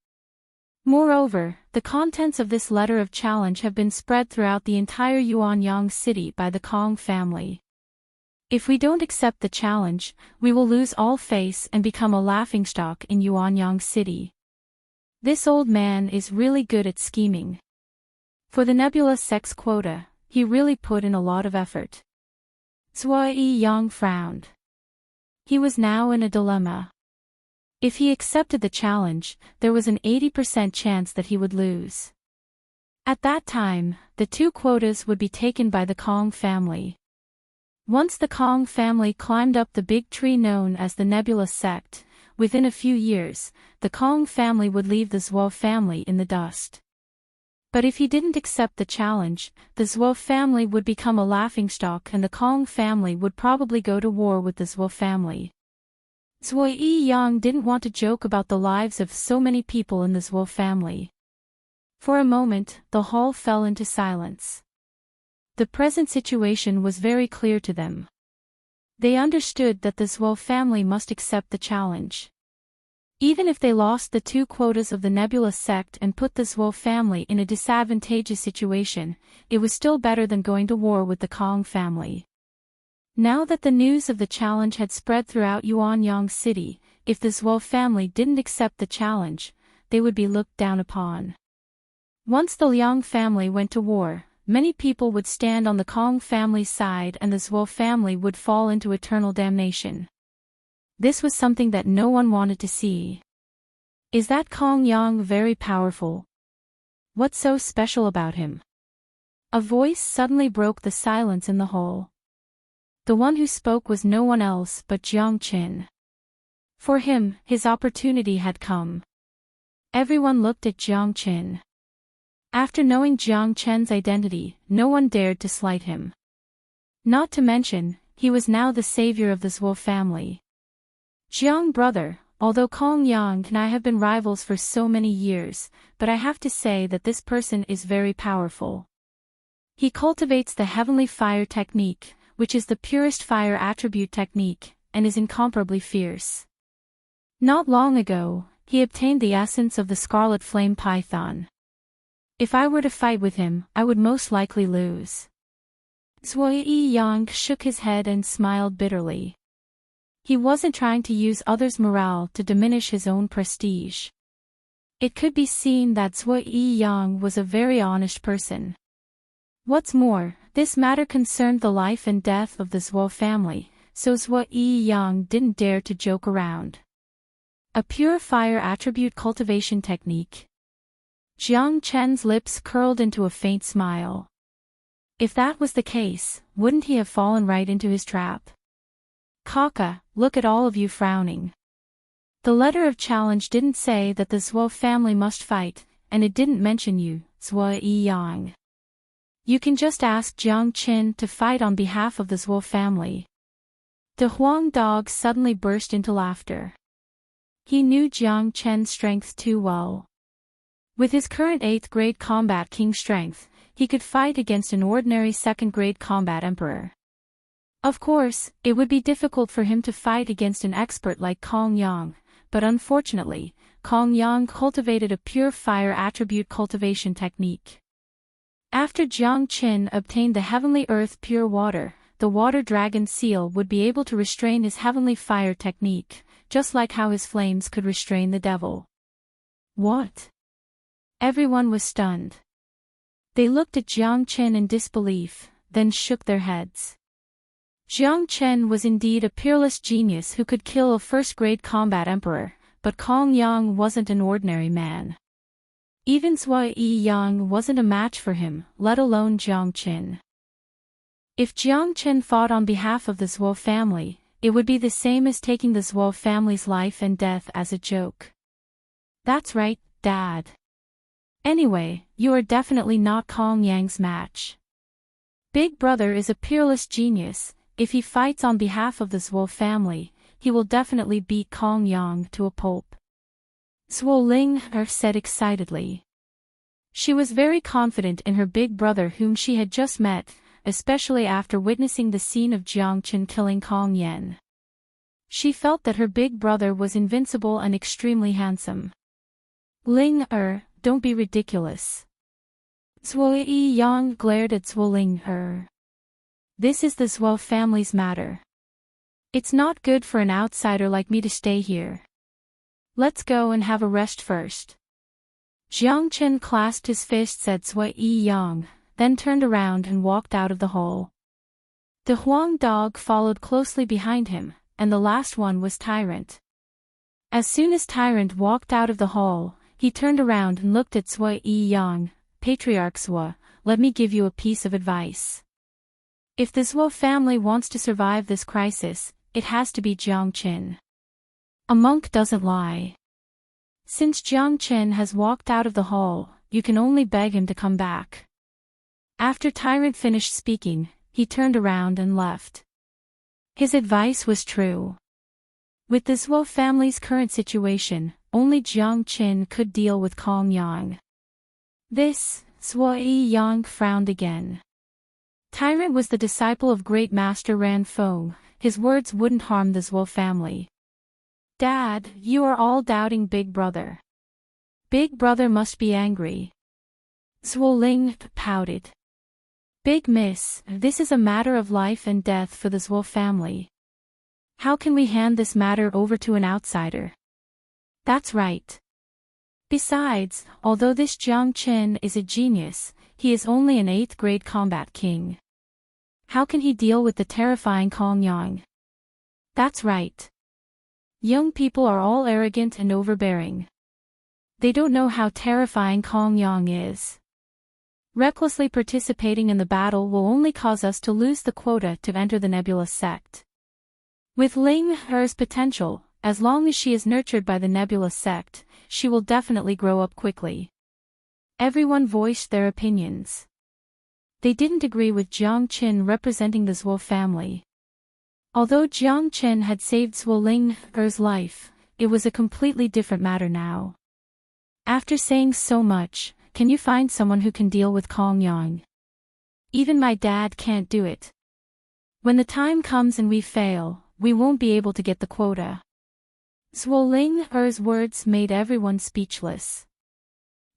Moreover, the contents of this letter of challenge have been spread throughout the entire Yuanyang city by the Kong family. If we don't accept the challenge, we will lose all face and become a laughingstock in Yuanyang city. This old man is really good at scheming. For the nebula sex quota, he really put in a lot of effort. Zhuo Yang frowned. He was now in a dilemma. If he accepted the challenge, there was an 80% chance that he would lose. At that time, the 2 quotas would be taken by the Kong family. Once the Kong family climbed up the big tree known as the Nebula Sect, within a few years, the Kong family would leave the Zhuo family in the dust. But if he didn't accept the challenge, the Zhuo family would become a laughingstock and the Kong family would probably go to war with the Zhuo family. Zhuo Yang didn't want to joke about the lives of so many people in the Zhuo family. For a moment, the hall fell into silence. The present situation was very clear to them. They understood that the Zhuo family must accept the challenge. Even if they lost the 2 quotas of the Nebula sect and put the Zhuo family in a disadvantageous situation, it was still better than going to war with the Kong family. Now that the news of the challenge had spread throughout Yuanyang City, if the Zhuo family didn't accept the challenge, they would be looked down upon. Once the Liang family went to war, many people would stand on the Kong family's side and the Zhuo family would fall into eternal damnation. This was something that no one wanted to see. Is that Kong Yang very powerful? What's so special about him? A voice suddenly broke the silence in the hall. The one who spoke was no one else but Jiang Qin. For him, his opportunity had come. Everyone looked at Jiang Qin. After knowing Jiang Qin's identity, no one dared to slight him. Not to mention, he was now the savior of the Zhuo family. Jiang brother, although Kong Yang and I have been rivals for so many years, but I have to say that this person is very powerful. He cultivates the heavenly fire technique, which is the purest fire attribute technique, and is incomparably fierce. Not long ago, he obtained the essence of the Scarlet Flame Python. If I were to fight with him, I would most likely lose. Zhuo Yang shook his head and smiled bitterly. He wasn't trying to use others' morale to diminish his own prestige. It could be seen that Zhuo Yang was a very honest person. What's more, this matter concerned the life and death of the Zhuo family, so Zhuo Yang didn't dare to joke around. A pure fire attribute cultivation technique. Jiang Chen's lips curled into a faint smile. If that was the case, wouldn't he have fallen right into his trap? Kaka, look at all of you frowning. The letter of challenge didn't say that the Zhuo family must fight, and it didn't mention you, Zhuo Yang. You can just ask Jiang Qin to fight on behalf of the Zhuo family. The Huang dog suddenly burst into laughter. He knew Jiang Chen's strength too well. With his current 8th grade combat king strength, he could fight against an ordinary 2nd grade combat emperor. Of course, it would be difficult for him to fight against an expert like Kong Yang, but unfortunately, Kong Yang cultivated a pure fire attribute cultivation technique. After Jiang Qin obtained the heavenly earth pure water, the water dragon seal would be able to restrain his heavenly fire technique, just like how his flames could restrain the devil. What? Everyone was stunned. They looked at Jiang Qin in disbelief, then shook their heads. Jiang Qin was indeed a peerless genius who could kill a 1st-grade combat emperor, but Kong Yang wasn't an ordinary man. Even Zhuo Yang wasn't a match for him, let alone Jiang Qin. If Jiang Qin fought on behalf of the Zhuo family, it would be the same as taking the Zhuo family's life and death as a joke. That's right, Dad. Anyway, you are definitely not Kong Yang's match. Big Brother is a peerless genius. If he fights on behalf of the Zhuo family, he will definitely beat Kong Yang to a pulp. Zhuo Ling said excitedly. She was very confident in her big brother whom she had just met, especially after witnessing the scene of Jiang Chen killing Kong Yan. She felt that her big brother was invincible and extremely handsome. Ling don't be ridiculous. Zhuo Yang glared at Zhuo Ling This is the Zhuo family's matter. It's not good for an outsider like me to stay here. Let's go and have a rest first. Jiang Chen clasped his fists at Zhuo Yang, then turned around and walked out of the hall. The Huang dog followed closely behind him, and the last one was Tyrant. As soon as Tyrant walked out of the hall, he turned around and looked at Zhuo Yang. Patriarch Zhuo, let me give you a piece of advice. If the Zhuo family wants to survive this crisis, it has to be Jiang Chen. A monk doesn't lie. Since Jiang Chen has walked out of the hall, you can only beg him to come back. After Tyrant finished speaking, he turned around and left. His advice was true. With the Zhuo family's current situation, only Jiang Chen could deal with Kong Yang. This, Zhuo Yang frowned again. Tyrant was the disciple of great master Ran Feng. His words wouldn't harm the Zhuo family. Dad, you are all doubting Big Brother. Big Brother must be angry. Zhuo Ling pouted. Big Miss, this is a matter of life and death for the Zhuo family. How can we hand this matter over to an outsider? That's right. Besides, although this Jiang Chen is a genius, he is only an 8th grade combat king. How can he deal with the terrifying Kong Yang? That's right. Young people are all arrogant and overbearing. They don't know how terrifying Kong Yang is. Recklessly participating in the battle will only cause us to lose the quota to enter the Nebulous sect. With Ling Er's potential, as long as she is nurtured by the Nebulous sect, she will definitely grow up quickly. Everyone voiced their opinions. They didn't agree with Jiang Chen representing the Zhuo family. Although Jiang Chen had saved Zhuo Ling Er's life, it was a completely different matter now. After saying so much, can you find someone who can deal with Kong Yang? Even my dad can't do it. When the time comes and we fail, we won't be able to get the quota. Zhuo Ling Er's words made everyone speechless.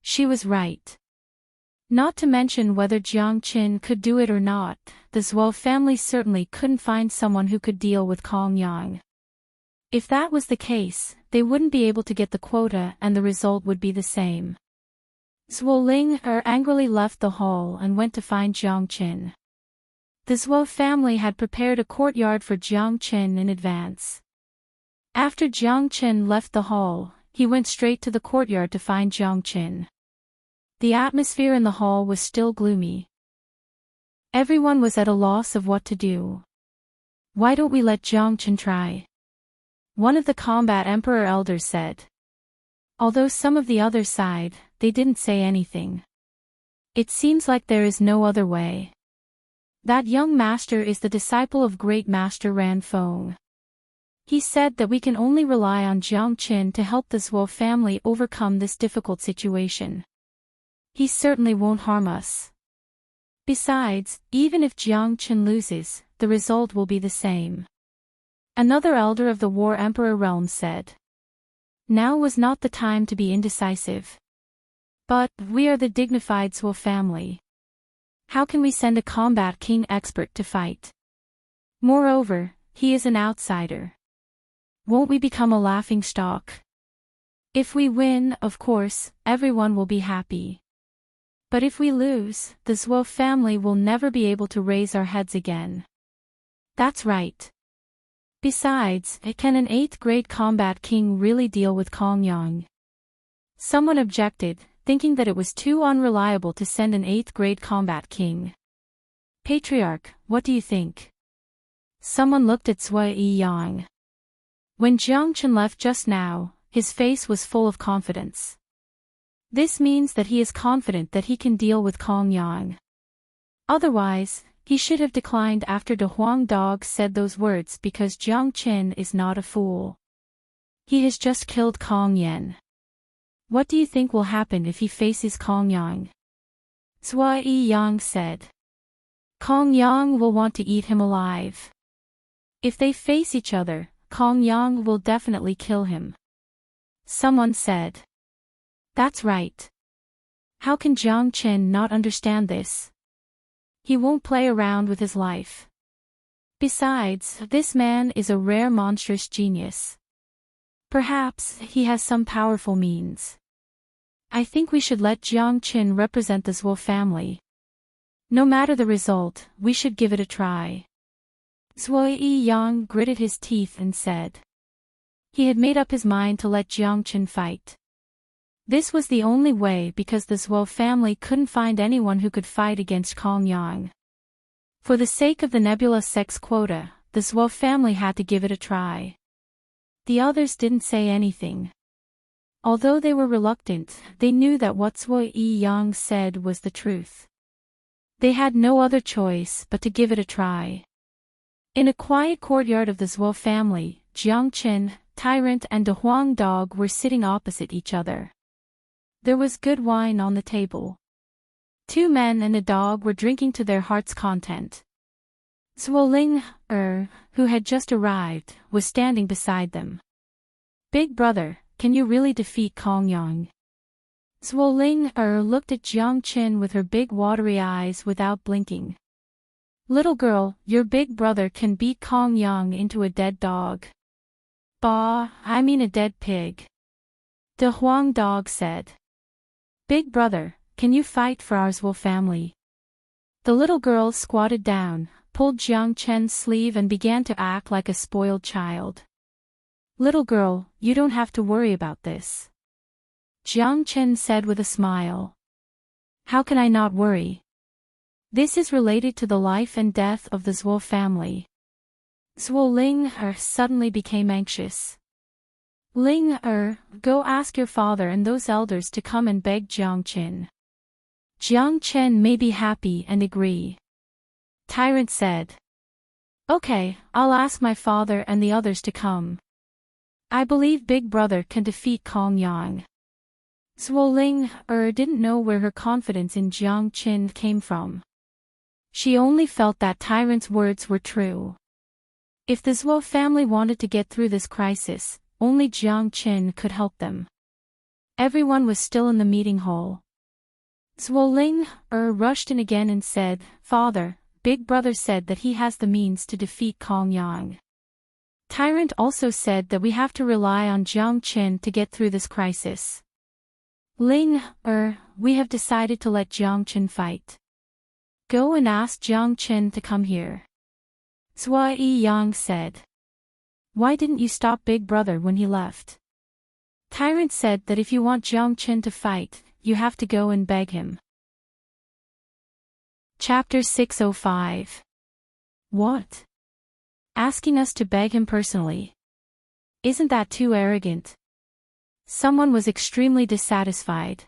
She was right. Not to mention whether Jiang Chen could do it or not, the Zhuo family certainly couldn't find someone who could deal with Kong Yang. If that was the case, they wouldn't be able to get the quota and the result would be the same. Zhuo Ling angrily left the hall and went to find Jiang Chen. The Zhuo family had prepared a courtyard for Jiang Chen in advance. After Jiang Chen left the hall, he went straight to the courtyard to find Jiang Chen. The atmosphere in the hall was still gloomy. Everyone was at a loss of what to do. Why don't we let Jiang Chen try? One of the combat emperor elders said. Although some of the other sighed, they didn't say anything. It seems like there is no other way. That young master is the disciple of great master Ran Feng. He said that we can only rely on Jiang Chen to help the Zhuo family overcome this difficult situation. He certainly won't harm us. Besides, even if Jiang Chen loses, the result will be the same. Another elder of the War Emperor realm said. Now was not the time to be indecisive. But, we are the dignified Zhuo family. How can we send a combat king expert to fight? Moreover, he is an outsider. Won't we become a laughingstock? If we win, of course, everyone will be happy. But if we lose, the Zhuo family will never be able to raise our heads again. That's right. Besides, can an 8th grade combat king really deal with Kong Yang? Someone objected, thinking that it was too unreliable to send an 8th grade combat king. Patriarch, what do you think? Someone looked at Zhuo Yang. When Jiang Chen left just now, his face was full of confidence. This means that he is confident that he can deal with Kong Yang. Otherwise, He should have declined after De Huang Dog said those words because Jiang Qin is not a fool. He has just killed Kong Yan. What do you think will happen if he faces Kong Yang? Zhuo Yang said. Kong Yang will want to eat him alive. If they face each other, Kong Yang will definitely kill him. Someone said. That's right. How can Jiang Qin not understand this? He won't play around with his life. Besides, this man is a rare monstrous genius. Perhaps he has some powerful means. I think we should let Jiang Qin represent the Zhuo family. No matter the result, we should give it a try. Zhuo Yang gritted his teeth and said. He had made up his mind to let Jiang Qin fight. This was the only way because the Zhuo family couldn't find anyone who could fight against Kong Yang. For the sake of the nebula sex quota, the Zhuo family had to give it a try. The others didn't say anything. Although they were reluctant, they knew that what Zhuo Yang said was the truth. They had no other choice but to give it a try. In a quiet courtyard of the Zhuo family, Jiang Qin, Tyrant and De Huang Dog were sitting opposite each other. There was good wine on the table. 2 men and a dog were drinking to their heart's content. Zhuo Ling, who had just arrived, was standing beside them. Big brother, can you really defeat Kong Yang? Zhuo Ling, looked at Jiang Qin with her big watery eyes without blinking. Little girl, your big brother can beat Kong Yang into a dead dog. Bah, I mean a dead pig. De Huang Dog said. Big brother, can you fight for our Zhuo family? The little girl squatted down, pulled Jiang Qin's sleeve and began to act like a spoiled child. Little girl, you don't have to worry about this. Jiang Qin said with a smile. How can I not worry? This is related to the life and death of the Zhuo family. Zhuo Ling suddenly became anxious. Ling go ask your father and those elders to come and beg Jiang Qin. Jiang Qin may be happy and agree. Tyrant said. Okay, I'll ask my father and the others to come. I believe Big Brother can defeat Kong Yang. Zhuo Ling didn't know where her confidence in Jiang Qin came from. She only felt that Tyrant's words were true. If the Zhuo family wanted to get through this crisis, only Jiang Qin could help them. Everyone was still in the meeting hall. Zhuo Ling rushed in again and said, Father, Big Brother said that he has the means to defeat Kong Yang. Tyrant also said that we have to rely on Jiang Qin to get through this crisis. Ling, we have decided to let Jiang Qin fight. Go and ask Jiang Qin to come here. Zhuo Yang said. Why didn't you stop Big Brother when he left? Tyrant said that if you want Jiang Qin to fight, you have to go and beg him. Chapter 605. What? Asking us to beg him personally. Isn't that too arrogant? Someone was extremely dissatisfied.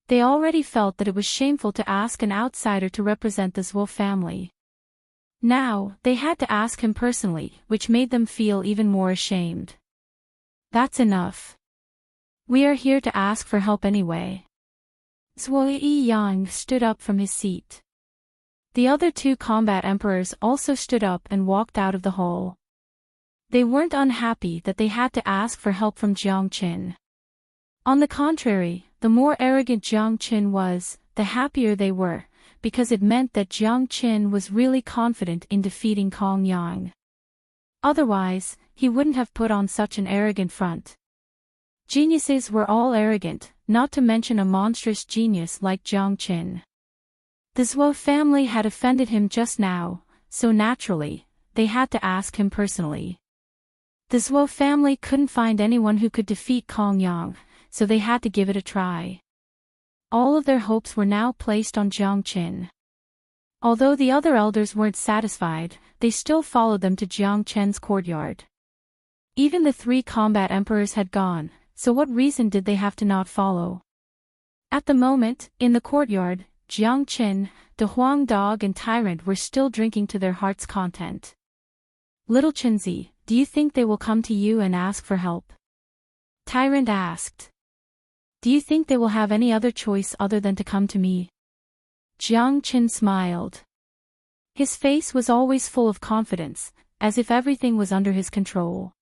They already felt that it was shameful to ask an outsider to represent the Zhuo family. Now, they had to ask him personally, which made them feel even more ashamed. That's enough. We are here to ask for help anyway. Zhuo Yang stood up from his seat. The other 2 combat emperors also stood up and walked out of the hall. They weren't unhappy that they had to ask for help from Jiang Qin. On the contrary, the more arrogant Jiang Qin was, the happier they were, because it meant that Jiang Qin was really confident in defeating Kong Yang. Otherwise, he wouldn't have put on such an arrogant front. Geniuses were all arrogant, not to mention a monstrous genius like Jiang Qin. The Zhuo family had offended him just now, so naturally, they had to ask him personally. The Zhuo family couldn't find anyone who could defeat Kong Yang, so they had to give it a try. All of their hopes were now placed on Jiang Qin. Although the other elders weren't satisfied, they still followed them to Jiang Qin's courtyard. Even the 3 combat emperors had gone, so what reason did they have to not follow? At the moment, in the courtyard, Jiang Qin, the Huang Dog and Tyrant were still drinking to their heart's content. Little Qinzi, do you think they will come to you and ask for help? Tyrant asked. Do you think they will have any other choice other than to come to me? Jiang Qin smiled. His face was always full of confidence, as if everything was under his control.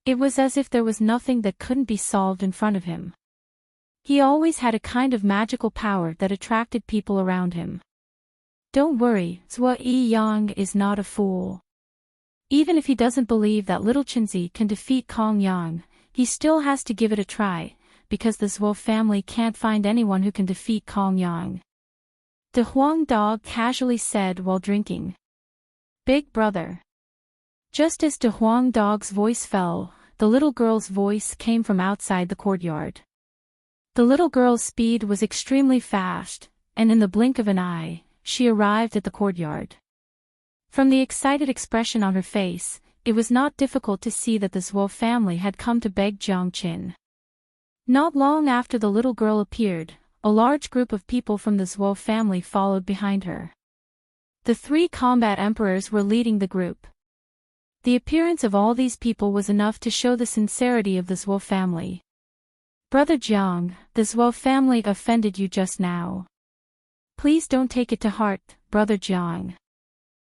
It was as if there was nothing that couldn't be solved in front of him. He always had a kind of magical power that attracted people around him. Don't worry, Zhuo Yiyang is not a fool. Even if he doesn't believe that little Qinzi can defeat Kong Yang, he still has to give it a try, because the Zhuo family can't find anyone who can defeat Kong Yang. The Huang Dog casually said while drinking. Big brother. Just as the Huang Dog's voice fell, the little girl's voice came from outside the courtyard. The little girl's speed was extremely fast, and in the blink of an eye, she arrived at the courtyard. From the excited expression on her face, it was not difficult to see that the Zhuo family had come to beg Jiang Qin. Not long after the little girl appeared, a large group of people from the Zhuo family followed behind her. The 3 combat emperors were leading the group. The appearance of all these people was enough to show the sincerity of the Zhuo family. Brother Jiang, the Zhuo family offended you just now. Please don't take it to heart, Brother Jiang.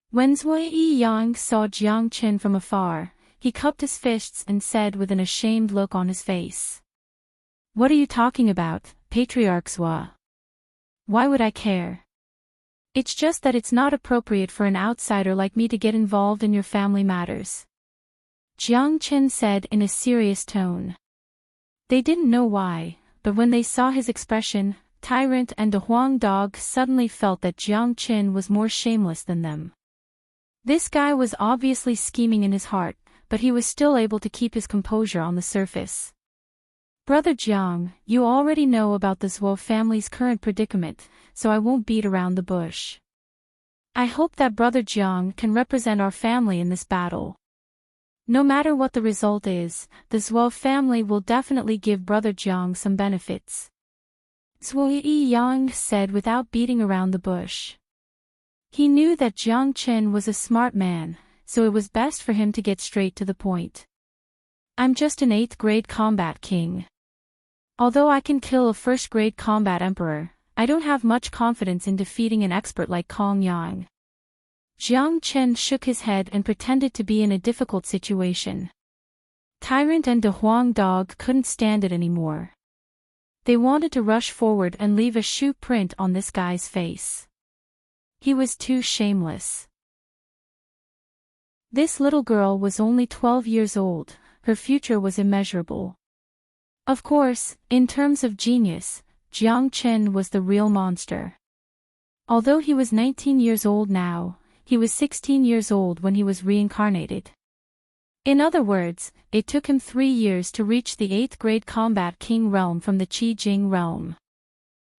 When Zhuo Yiyang saw Jiang Qin from afar, he cupped his fists and said with an ashamed look on his face. What are you talking about, Patriarch Zhuo? Why would I care? It's just that it's not appropriate for an outsider like me to get involved in your family matters. Jiang Qin said in a serious tone. They didn't know why, but when they saw his expression, Tyrant and the Huang Dog suddenly felt that Jiang Qin was more shameless than them. This guy was obviously scheming in his heart, but he was still able to keep his composure on the surface. Brother Jiang, you already know about the Zhuo family's current predicament, so I won't beat around the bush. I hope that Brother Jiang can represent our family in this battle. No matter what the result is, the Zhuo family will definitely give Brother Jiang some benefits. Zhuo Yiyang said without beating around the bush. He knew that Jiang Qin was a smart man, so it was best for him to get straight to the point. I'm just an 8th grade combat king. Although I can kill a 1st grade combat emperor, I don't have much confidence in defeating an expert like Kong Yang. Jiang Qin shook his head and pretended to be in a difficult situation. Tyrant and the Huang Dog couldn't stand it anymore. They wanted to rush forward and leave a shoe print on this guy's face. He was too shameless. This little girl was only 12 years old, her future was immeasurable. Of course, in terms of genius, Jiang Qin was the real monster. Although he was 19 years old now, he was 16 years old when he was reincarnated. In other words, it took him 3 years to reach the 8th grade combat king realm from the Qi Jing realm.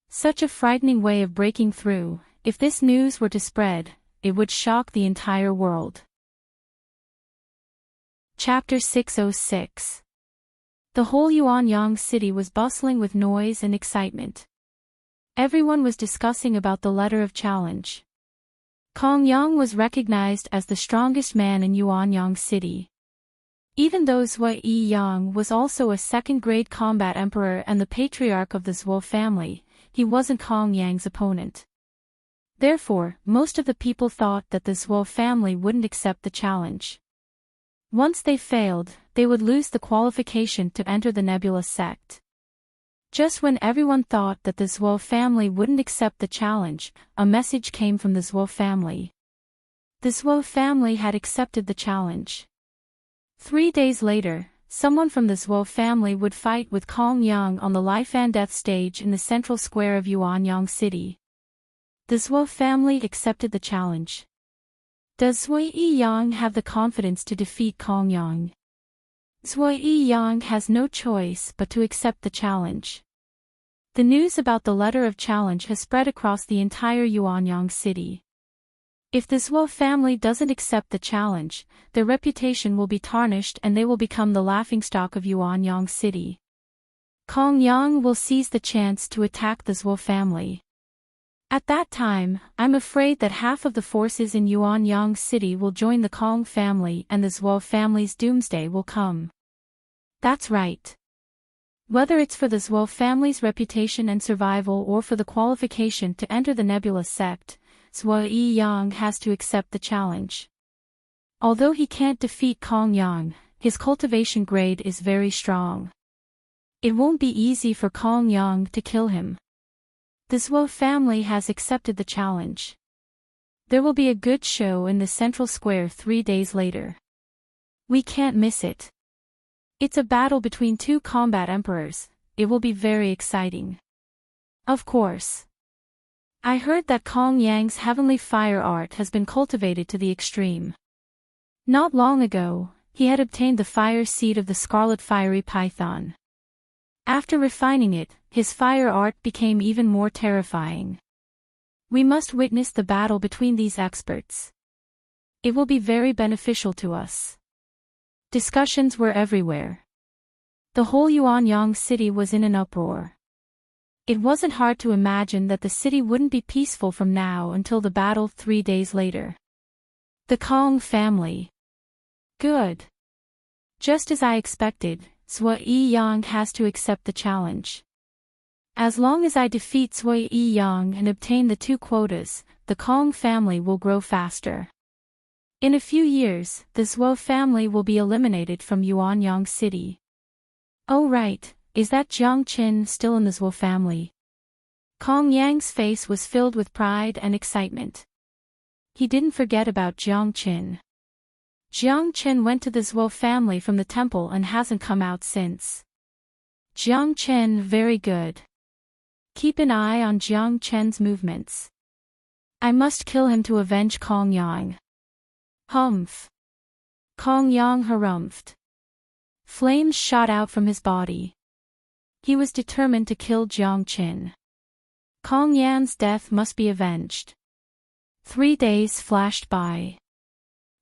Such a frightening way of breaking through. If this news were to spread, it would shock the entire world. Chapter 606. The whole Yuanyang city was bustling with noise and excitement. Everyone was discussing about the letter of challenge. Kong Yang was recognized as the strongest man in Yuanyang city. Even though Zhuo Yiyang was also a 2nd grade combat emperor and the patriarch of the Zhuo family, he wasn't Kong Yang's opponent. Therefore, most of the people thought that the Zhuo family wouldn't accept the challenge. Once they failed, they would lose the qualification to enter the Nebula sect. Just when everyone thought that the Zhuo family wouldn't accept the challenge, a message came from the Zhuo family. The Zhuo family had accepted the challenge. 3 days later, someone from the Zhuo family would fight with Kong Yang on the life and death stage in the central square of Yuanyang City. The Zhuo family accepted the challenge. Does Zhuo Yiyang have the confidence to defeat Kong Yang? Zhuo Yiyang has no choice but to accept the challenge. The news about the letter of challenge has spread across the entire Yuanyang city. If the Zhuo family doesn't accept the challenge, their reputation will be tarnished and they will become the laughingstock of Yuanyang city. Kong Yang will seize the chance to attack the Zhuo family. At that time, I'm afraid that half of the forces in Yuanyang City will join the Kong family and the Zhuo family's doomsday will come. That's right. Whether it's for the Zhuo family's reputation and survival or for the qualification to enter the Nebula sect, Zhuo Yiyang has to accept the challenge. Although he can't defeat Kong Yang, his cultivation grade is very strong. It won't be easy for Kong Yang to kill him. The Zhuo family has accepted the challenge. There will be a good show in the central square 3 days later. We can't miss it. It's a battle between two combat emperors. It will be very exciting. Of course. I heard that Kong Yang's heavenly fire art has been cultivated to the extreme. Not long ago, he had obtained the fire seed of the scarlet fiery python. After refining it, his fire art became even more terrifying. We must witness the battle between these experts. It will be very beneficial to us. Discussions were everywhere. The whole Yuanyang city was in an uproar. It wasn't hard to imagine that the city wouldn't be peaceful from now until the battle 3 days later. The Kong family. Good. Just as I expected, Zhuo Yiyang has to accept the challenge. As long as I defeat Zhuo Yiyang and obtain the 2 quotas, the Kong family will grow faster. In a few years, the Zhuo family will be eliminated from Yuanyang City. Oh right, is that Jiang Qin still in the Zhuo family? Kong Yang's face was filled with pride and excitement. He didn't forget about Jiang Qin. Jiang Qin went to the Zhuo family from the temple and hasn't come out since. Jiang Qin, very good. Keep an eye on Jiang Qin's movements. I must kill him to avenge Kong Yang. Humph. Kong Yang harumphed. Flames shot out from his body. He was determined to kill Jiang Qin. Kong Yan's death must be avenged. 3 days flashed by.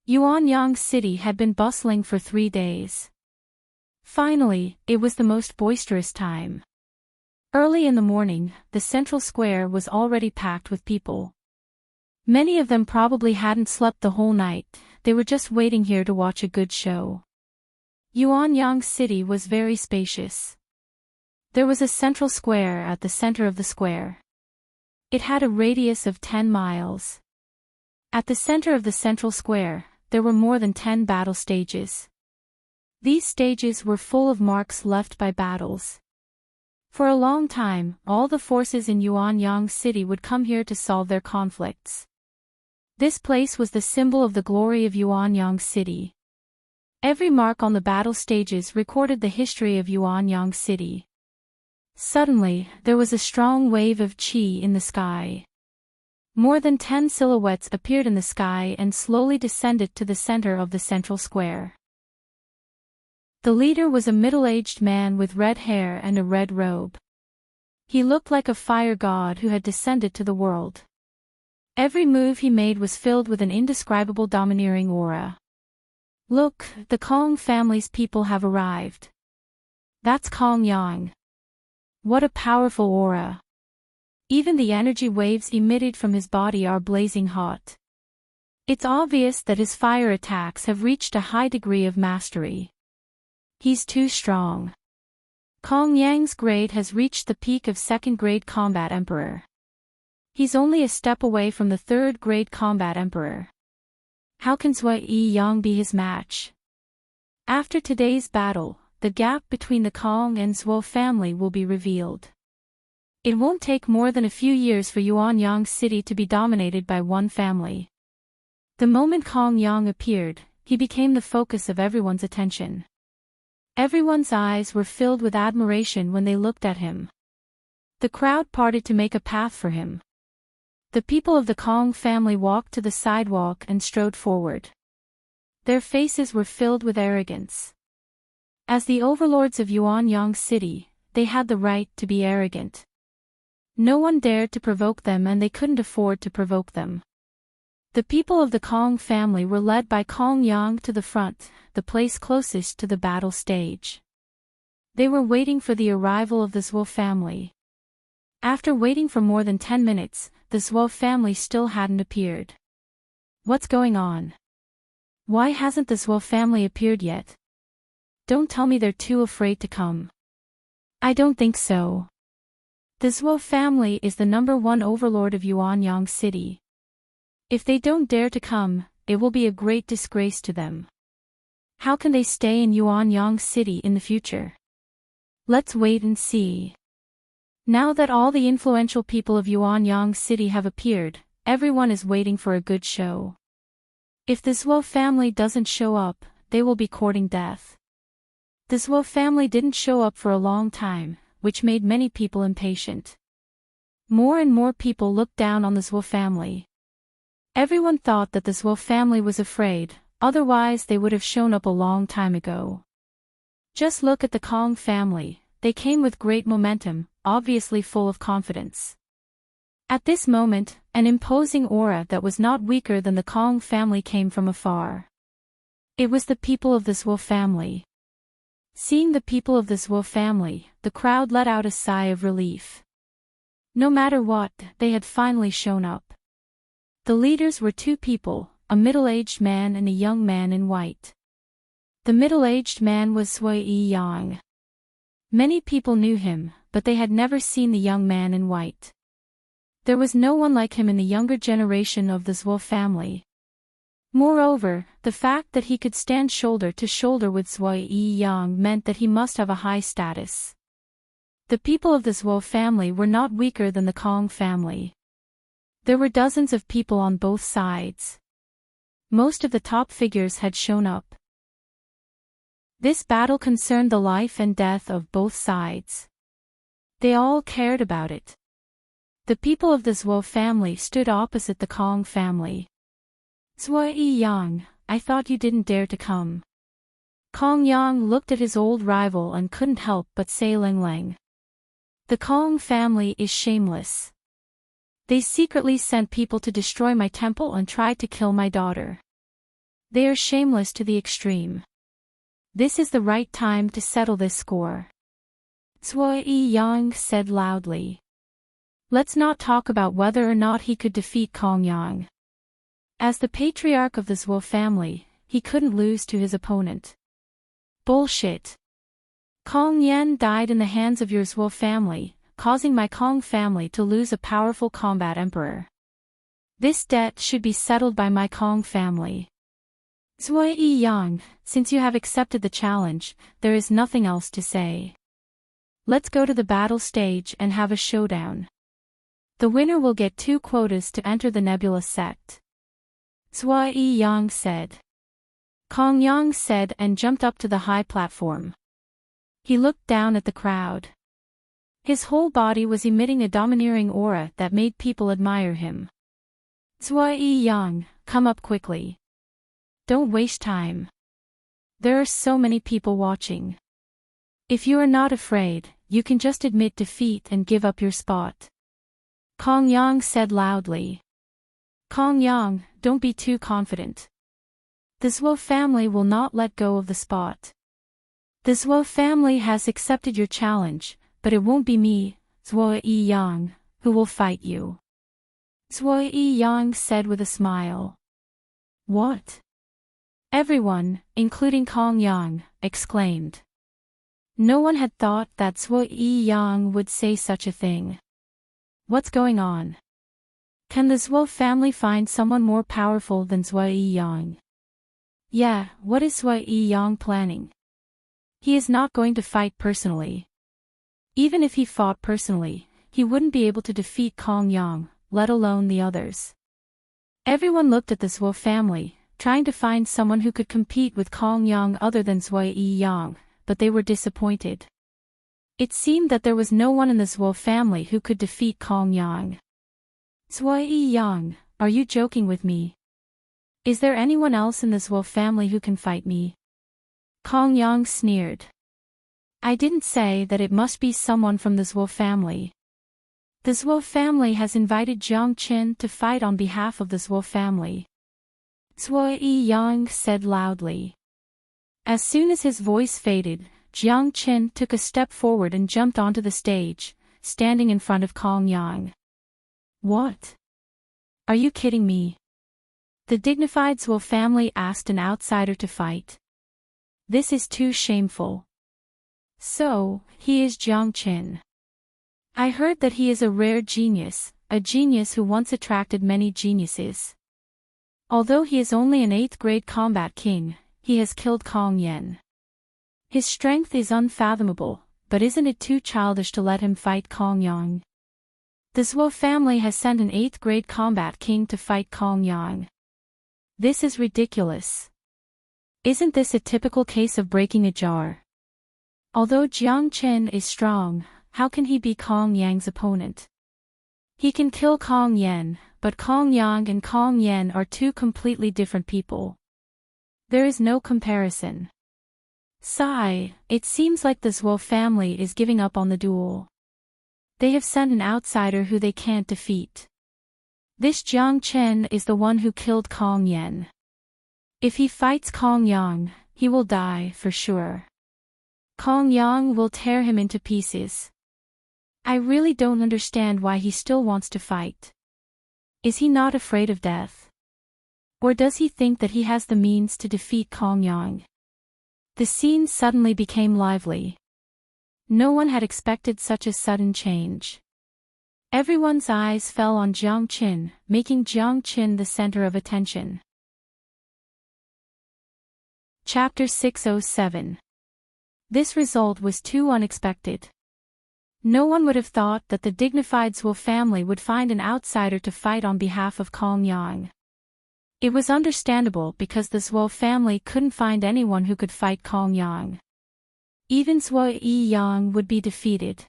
Yuanyang City had been bustling for 3 days. Finally, it was the most boisterous time. Early in the morning, the central square was already packed with people. Many of them probably hadn't slept the whole night, they were just waiting here to watch a good show. Yuanyang City was very spacious. There was a central square at the center of the square. It had a radius of 10 miles. At the center of the central square, there were more than 10 battle stages. These stages were full of marks left by battles. For a long time, all the forces in Yuanyang City would come here to solve their conflicts. This place was the symbol of the glory of Yuanyang City. Every mark on the battle stages recorded the history of Yuanyang City. Suddenly, there was a strong wave of qi in the sky. More than 10 silhouettes appeared in the sky and slowly descended to the center of the central square. The leader was a middle-aged man with red hair and a red robe. He looked like a fire god who had descended to the world. Every move he made was filled with an indescribable domineering aura. Look, the Kong family's people have arrived. That's Kong Yang. What a powerful aura. Even the energy waves emitted from his body are blazing hot. It's obvious that his fire attacks have reached a high degree of mastery. He's too strong. Kong Yang's grade has reached the peak of 2nd grade combat emperor. He's only a step away from the 3rd grade combat emperor. How can Zhuo Yiyang be his match? After today's battle, the gap between the Kong and Zhuo family will be revealed. It won't take more than a few years for Yuanyang City to be dominated by one family. The moment Kong Yang appeared, he became the focus of everyone's attention. Everyone's eyes were filled with admiration when they looked at him. The crowd parted to make a path for him. The people of the Kong family walked to the sidewalk and strode forward. Their faces were filled with arrogance. As the overlords of Yuanyang City, they had the right to be arrogant. No one dared to provoke them and they couldn't afford to provoke them. The people of the Kong family were led by Kong Yang to the front, the place closest to the battle stage. They were waiting for the arrival of the Zhuo family. After waiting for more than 10 minutes, the Zhuo family still hadn't appeared. What's going on? Why hasn't the Zhuo family appeared yet? Don't tell me they're too afraid to come. I don't think so. The Zhuo family is the #1 overlord of Yuanyang City. If they don't dare to come, it will be a great disgrace to them. How can they stay in Yuanyang City in the future? Let's wait and see. Now that all the influential people of Yuanyang City have appeared, everyone is waiting for a good show. If the Zhuo family doesn't show up, they will be courting death. The Zhuo family didn't show up for a long time, which made many people impatient. More and more people looked down on the Zhuo family. Everyone thought that the Zhuo family was afraid, otherwise they would have shown up a long time ago. Just look at the Kong family, they came with great momentum, obviously full of confidence. At this moment, an imposing aura that was not weaker than the Kong family came from afar. It was the people of the Zhuo family. Seeing the people of the Zhuo family, the crowd let out a sigh of relief. No matter what, they had finally shown up. The leaders were two people, a middle-aged man and a young man in white. The middle-aged man was Zhuo Yiyang. Many people knew him, but they had never seen the young man in white. There was no one like him in the younger generation of the Zhuo family. Moreover, the fact that he could stand shoulder to shoulder with Zhuo Yiyang meant that he must have a high status. The people of the Zhuo family were not weaker than the Kong family. There were dozens of people on both sides. Most of the top figures had shown up. This battle concerned the life and death of both sides. They all cared about it. The people of the Zhuo family stood opposite the Kong family. Zhuo Yiyang, I thought you didn't dare to come. Kong Yang looked at his old rival and couldn't help but say Ling Ling. The Kong family is shameless. They secretly sent people to destroy my temple and tried to kill my daughter. They are shameless to the extreme. This is the right time to settle this score. Zhuo Yiyang said loudly. Let's not talk about whether or not he could defeat Kong Yang. As the patriarch of the Zhuo family, he couldn't lose to his opponent. Bullshit. Kong Yan died in the hands of your Zhuo family, causing my Kong family to lose a powerful combat emperor. This debt should be settled by my Kong family. Zhuo Yiyang, since you have accepted the challenge, there is nothing else to say. Let's go to the battle stage and have a showdown. The winner will get 2 quotas to enter the Nebula sect. Zhuo Yiyang said. Kong Yang said and jumped up to the high platform. He looked down at the crowd. His whole body was emitting a domineering aura that made people admire him. Zhuo Yiyang, come up quickly. Don't waste time. There are so many people watching. If you are not afraid, you can just admit defeat and give up your spot. Kong Yang said loudly. Kong Yang, don't be too confident. The Zhuo family will not let go of the spot. The Zhuo family has accepted your challenge, but it won't be me, Zhuo Yiyang, who will fight you. Zhuo Yiyang said with a smile. What? Everyone, including Kong Yang, exclaimed. No one had thought that Zhuo Yiyang would say such a thing. What's going on? Can the Zhuo family find someone more powerful than Zhuo Yiyang? Yeah, what is Zhuo Yiyang planning? He is not going to fight personally. Even if he fought personally, he wouldn't be able to defeat Kong Yang, let alone the others. Everyone looked at the Zhuo family, trying to find someone who could compete with Kong Yang other than Zhuo Yiyang, but they were disappointed. It seemed that there was no one in the Zhuo family who could defeat Kong Yang. Zhuo Yiyang, are you joking with me? Is there anyone else in the Zhuo family who can fight me? Kong Yang sneered. I didn't say that it must be someone from the Zhuo family. The Zhuo family has invited Jiang Qin to fight on behalf of the Zhuo family. Zhuo Yiyang said loudly. As soon as his voice faded, Jiang Qin took a step forward and jumped onto the stage, standing in front of Kong Yang. What? Are you kidding me? The dignified Zhuo family asked an outsider to fight. This is too shameful. So, he is Jiang Qin. I heard that he is a rare genius, a genius who once attracted many geniuses. Although he is only an 8th grade combat king, he has killed Kong Yan. His strength is unfathomable, but isn't it too childish to let him fight Kong Yang? The Zhuo family has sent an 8th grade combat king to fight Kong Yang. This is ridiculous. Isn't this a typical case of breaking a jar? Although Jiang Qin is strong, how can he be Kong Yang's opponent? He can kill Kong Yan, but Kong Yang and Kong Yan are two completely different people. There is no comparison. Sigh, it seems like the Zhuo family is giving up on the duel. They have sent an outsider who they can't defeat. This Jiang Qin is the one who killed Kong Yan. If he fights Kong Yang, he will die for sure. Kong Yang will tear him into pieces. I really don't understand why he still wants to fight. Is he not afraid of death? Or does he think that he has the means to defeat Kong Yang? The scene suddenly became lively. No one had expected such a sudden change. Everyone's eyes fell on Jiang Qin, making Jiang Qin the center of attention. Chapter 607. This result was too unexpected. No one would have thought that the dignified Zhuo family would find an outsider to fight on behalf of Kong Yang. It was understandable because the Zhuo family couldn't find anyone who could fight Kong Yang. Even Zhuo Yiyang would be defeated.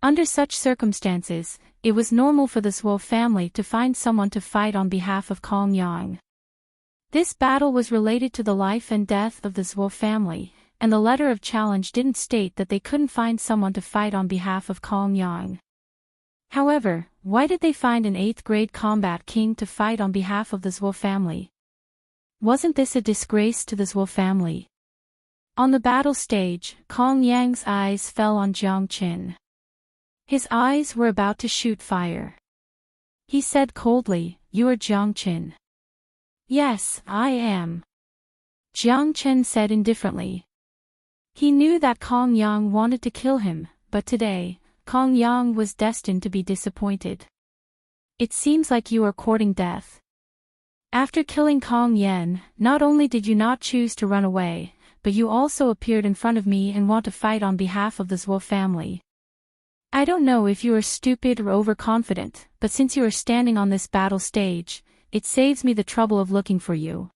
Under such circumstances, it was normal for the Zhuo family to find someone to fight on behalf of Kong Yang. This battle was related to the life and death of the Zhuo family, and the letter of challenge didn't state that they couldn't find someone to fight on behalf of Kong Yang. However, why did they find an 8th grade combat king to fight on behalf of the Zhuo family? Wasn't this a disgrace to the Zhuo family? On the battle stage, Kong Yang's eyes fell on Jiang Qin. His eyes were about to shoot fire. He said coldly, "You are Jiang Qin." "Yes, I am," Jiang Qin said indifferently. He knew that Kong Yang wanted to kill him, but today, Kong Yang was destined to be disappointed. "It seems like you are courting death. After killing Kong Yan, not only did you not choose to run away, but you also appeared in front of me and want to fight on behalf of the Zhuo family. I don't know if you are stupid or overconfident, but since you are standing on this battle stage, it saves me the trouble of looking for you.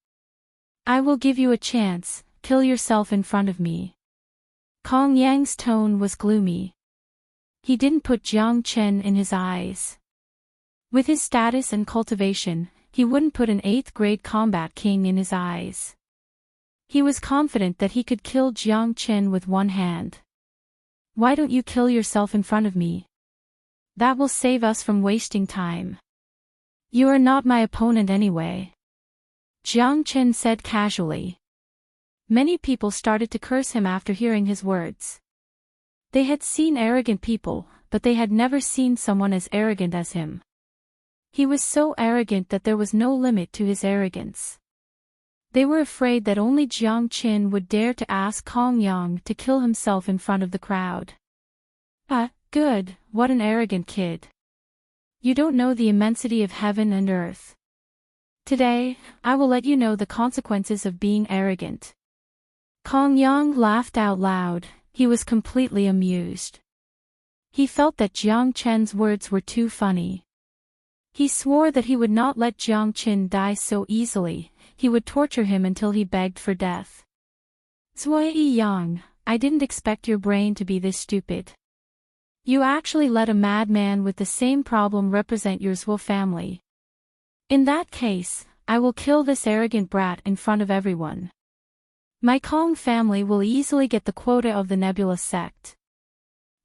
I will give you a chance, kill yourself in front of me." Kong Yang's tone was gloomy. He didn't put Jiang Qin in his eyes. With his status and cultivation, he wouldn't put an 8th grade combat king in his eyes. He was confident that he could kill Jiang Qin with one hand. "Why don't you kill yourself in front of me? That will save us from wasting time. You are not my opponent anyway," Jiang Qin said casually. Many people started to curse him after hearing his words. They had seen arrogant people, but they had never seen someone as arrogant as him. He was so arrogant that there was no limit to his arrogance. They were afraid that only Jiang Qin would dare to ask Kong Yang to kill himself in front of the crowd. Good, what an arrogant kid. You don't know the immensity of heaven and earth. Today, I will let you know the consequences of being arrogant. Kong Yang laughed out loud. He was completely amused. He felt that Jiang Qin's words were too funny. He swore that he would not let Jiang Qin die so easily. He would torture him until he begged for death. "Zhuo Yiyang, I didn't expect your brain to be this stupid. You actually let a madman with the same problem represent your Zhuo family. In that case, I will kill this arrogant brat in front of everyone. My Kong family will easily get the quota of the Nebula sect.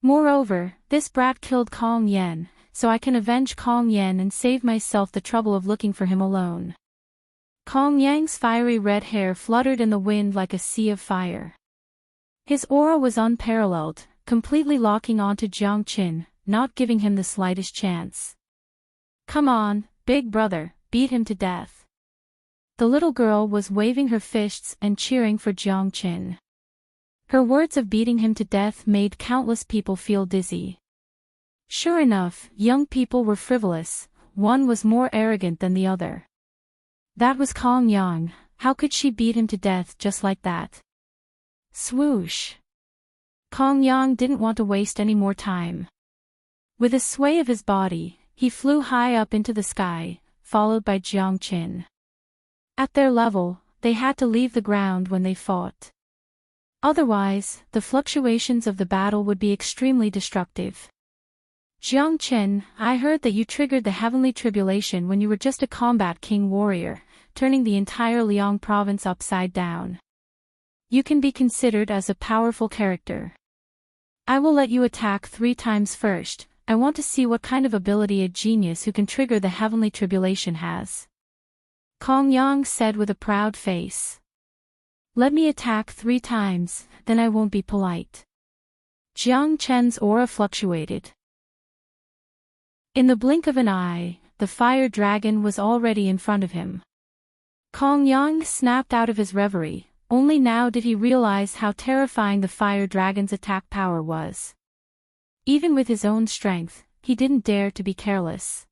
Moreover, this brat killed Kong Yan, so I can avenge Kong Yan and save myself the trouble of looking for him alone." Kong Yang's fiery red hair fluttered in the wind like a sea of fire. His aura was unparalleled, completely locking onto Jiang Qin, not giving him the slightest chance. "Come on, big brother, beat him to death. The little girl was waving her fists and cheering for Jiang Qin. Her words of beating him to death made countless people feel dizzy. Sure enough, young people were frivolous, one was more arrogant than the other. That was Kong Yang. How could she beat him to death just like that? Swoosh! Kong Yang didn't want to waste any more time. With a sway of his body, he flew high up into the sky, followed by Jiang Qin. At their level, they had to leave the ground when they fought. Otherwise, the fluctuations of the battle would be extremely destructive. Jiang Qin, I heard that you triggered the heavenly tribulation when you were just a combat king warrior, turning the entire Liang province upside down. You can be considered as a powerful character. I will let you attack 3 times first. I want to see what kind of ability a genius who can trigger the heavenly tribulation has. Kong Yang said with a proud face. Let me attack 3 times, then I won't be polite. Jiang Qin's aura fluctuated. In the blink of an eye, the fire dragon was already in front of him. Kong Yang snapped out of his reverie, only now did he realize how terrifying the fire dragon's attack power was. Even with his own strength, he didn't dare to be careless.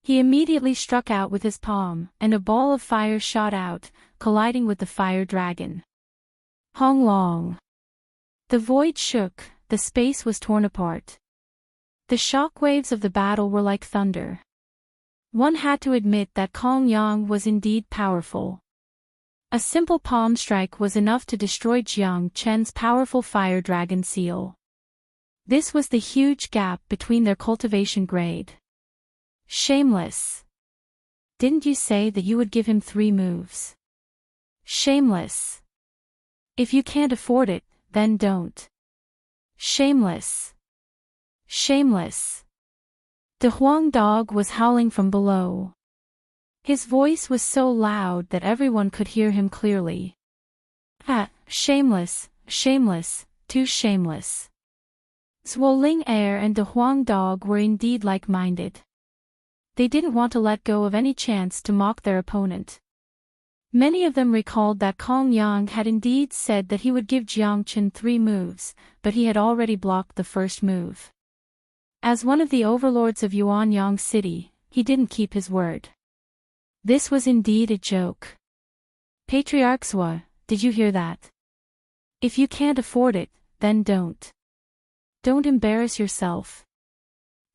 He immediately struck out with his palm, and a ball of fire shot out, colliding with the fire dragon. Hong Long. The void shook, the space was torn apart. The shock waves of the battle were like thunder. One had to admit that Kong Yang was indeed powerful. A simple palm strike was enough to destroy Jiang Qin's powerful fire dragon seal. This was the huge gap between their cultivation grade. Shameless. Didn't you say that you would give him 3 moves? Shameless. If you can't afford it, then don't. Shameless. Shameless. The Huang dog was howling from below. His voice was so loud that everyone could hear him clearly. Ah, shameless, shameless, too shameless. Zhuo Ling Air and the Huang dog were indeed like-minded. They didn't want to let go of any chance to mock their opponent. Many of them recalled that Kong Yang had indeed said that he would give Jiang Qin 3 moves, but he had already blocked the first move. As one of the overlords of Yuanyang City, he didn't keep his word. This was indeed a joke. Patriarch Zhua, did you hear that? If you can't afford it, then don't. Don't embarrass yourself.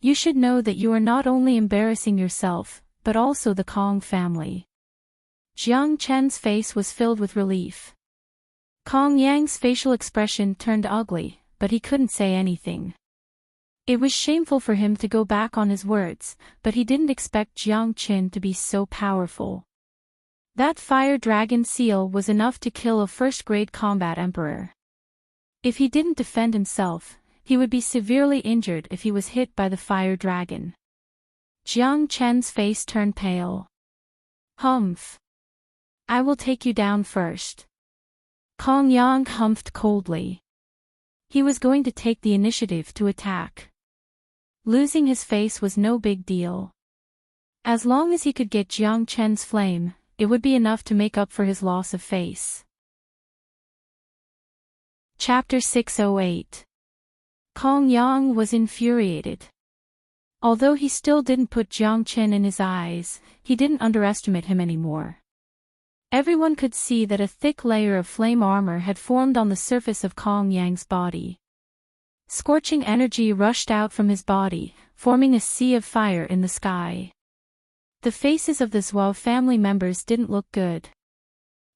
You should know that you are not only embarrassing yourself, but also the Kong family. Jiang Qin's face was filled with relief. Kong Yang's facial expression turned ugly, but he couldn't say anything. It was shameful for him to go back on his words, but he didn't expect Jiang Qin to be so powerful. That fire dragon seal was enough to kill a first-grade combat emperor. If he didn't defend himself, he would be severely injured if he was hit by the fire dragon. Jiang Qin's face turned pale. Humph. I will take you down first. Kong Yang humphed coldly. He was going to take the initiative to attack. Losing his face was no big deal. As long as he could get Jiang Qin's flame, it would be enough to make up for his loss of face. Chapter 608. Kong Yang was infuriated. Although he still didn't put Jiang Qin in his eyes, he didn't underestimate him anymore. Everyone could see that a thick layer of flame armor had formed on the surface of Kong Yang's body. Scorching energy rushed out from his body, forming a sea of fire in the sky. The faces of the Zhuo family members didn't look good.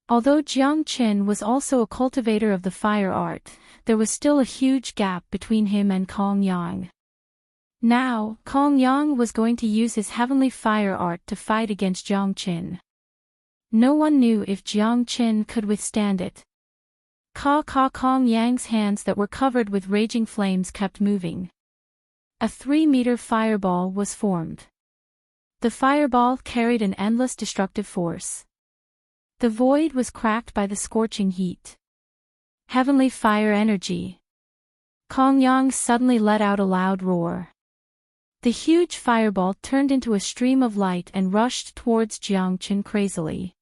Although Jiang Qin was also a cultivator of the fire art, there was still a huge gap between him and Kong Yang. Now, Kong Yang was going to use his heavenly fire art to fight against Jiang Qin. No one knew if Jiang Qin could withstand it. Kong Yang's hands that were covered with raging flames kept moving. A 3-meter fireball was formed. The fireball carried an endless destructive force. The void was cracked by the scorching heat. Heavenly fire energy. Kong Yang suddenly let out a loud roar. The huge fireball turned into a stream of light and rushed towards Jiang Chen crazily.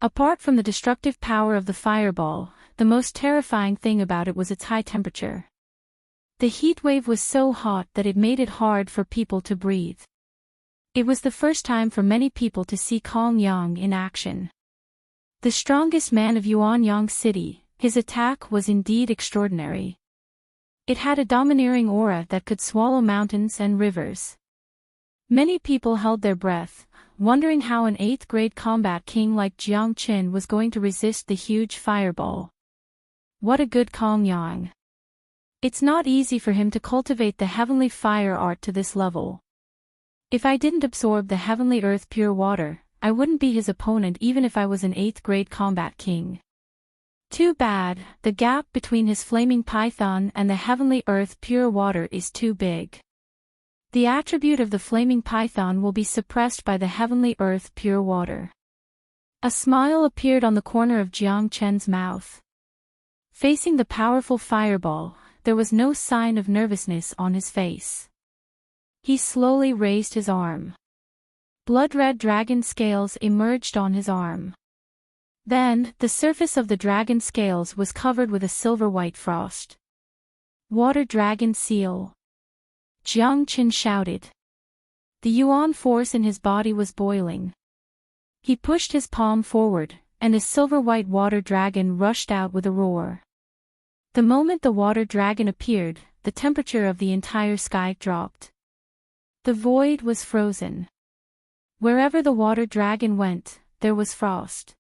Apart from the destructive power of the fireball, the most terrifying thing about it was its high temperature. The heat wave was so hot that it made it hard for people to breathe. It was the first time for many people to see Kong Yang in action. The strongest man of Yuanyang City, his attack was indeed extraordinary. It had a domineering aura that could swallow mountains and rivers. Many people held their breath, wondering how an 8th-grade combat king like Jiang Chen was going to resist the huge fireball. What a good Kong Yang! It's not easy for him to cultivate the heavenly fire art to this level. If I didn't absorb the heavenly earth pure water, I wouldn't be his opponent even if I was an 8th-grade combat king. Too bad, the gap between his flaming python and the heavenly earth pure water is too big. The attribute of the flaming python will be suppressed by the heavenly earth pure water. A smile appeared on the corner of Jiang Chen's mouth. Facing the powerful fireball, there was no sign of nervousness on his face. He slowly raised his arm. Blood-red dragon scales emerged on his arm. Then, the surface of the dragon scales was covered with a silver-white frost. Water dragon seal. Jiang Chen shouted. The yuan force in his body was boiling. He pushed his palm forward, and the silver-white water dragon rushed out with a roar. The moment the water dragon appeared, the temperature of the entire sky dropped. The void was frozen. Wherever the water dragon went, there was frost.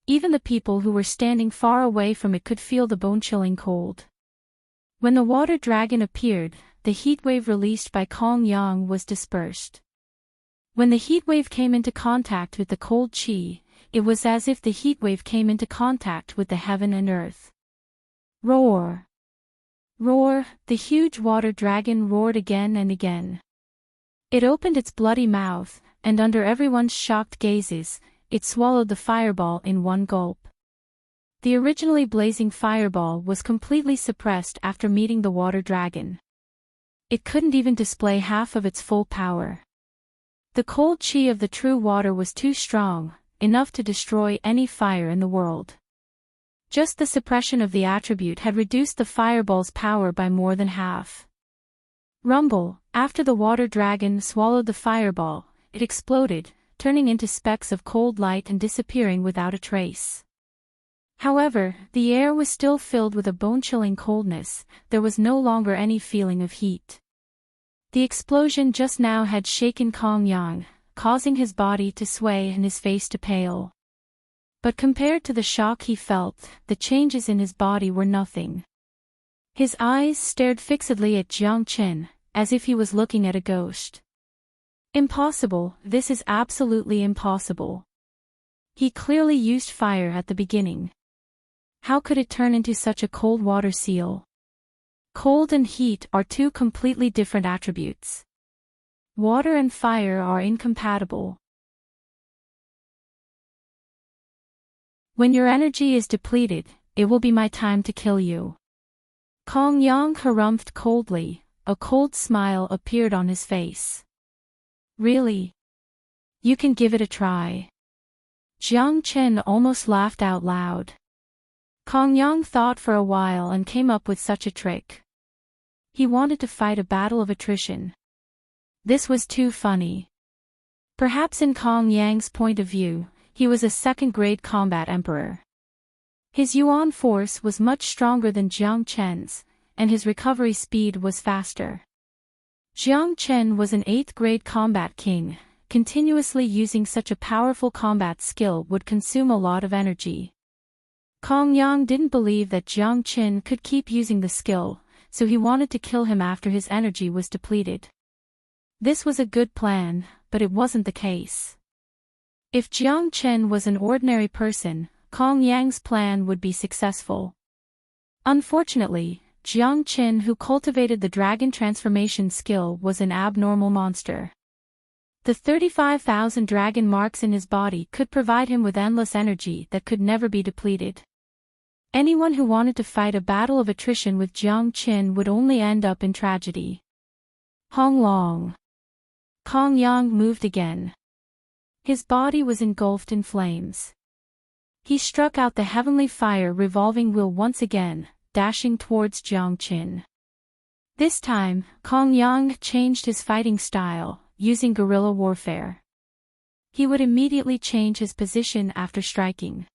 Even the people who were standing far away from it could feel the bone-chilling cold. When the water dragon appeared, the heat wave released by Kong Yang was dispersed. When the heat wave came into contact with the cold qi, it was as if the heat wave came into contact with the heaven and earth. Roar! Roar! The huge water dragon roared again and again. It opened its bloody mouth, and under everyone's shocked gazes, it swallowed the fireball in one gulp. The originally blazing fireball was completely suppressed after meeting the water dragon. It couldn't even display half of its full power. The cold qi of the true water was too strong, enough to destroy any fire in the world. Just the suppression of the attribute had reduced the fireball's power by more than half. Rumble! After the water dragon swallowed the fireball, it exploded, turning into specks of cold light and disappearing without a trace. However, the air was still filled with a bone-chilling coldness, there was no longer any feeling of heat. The explosion just now had shaken Kong Yang, causing his body to sway and his face to pale. But compared to the shock he felt, the changes in his body were nothing. His eyes stared fixedly at Jiang Chen, as if he was looking at a ghost. Impossible, this is absolutely impossible. He clearly used fire at the beginning. How could it turn into such a cold water seal? Cold and heat are two completely different attributes. Water and fire are incompatible. When your energy is depleted, it will be my time to kill you. Kong Yang harumphed coldly, a cold smile appeared on his face. Really? You can give it a try. Jiang Chen almost laughed out loud. Kong Yang thought for a while and came up with such a trick. He wanted to fight a battle of attrition. This was too funny. Perhaps in Kong Yang's point of view, he was a second-grade combat emperor. His yuan force was much stronger than Jiang Chen's, and his recovery speed was faster. Jiang Chen was an 8th-grade combat king. Continuously using such a powerful combat skill would consume a lot of energy. Kong Yang didn't believe that Jiang Chen could keep using the skill, so he wanted to kill him after his energy was depleted. This was a good plan, but it wasn't the case. If Jiang Chen was an ordinary person, Kong Yang's plan would be successful. Unfortunately, Jiang Chen, who cultivated the dragon transformation skill, was an abnormal monster. The 35,000 dragon marks in his body could provide him with endless energy that could never be depleted. Anyone who wanted to fight a battle of attrition with Jiang Chen would only end up in tragedy. Hong Long. Kong Yang moved again. His body was engulfed in flames. He struck out the heavenly fire revolving wheel once again, dashing towards Jiang Qin. This time, Kong Yang changed his fighting style, using guerrilla warfare. He would immediately change his position after striking.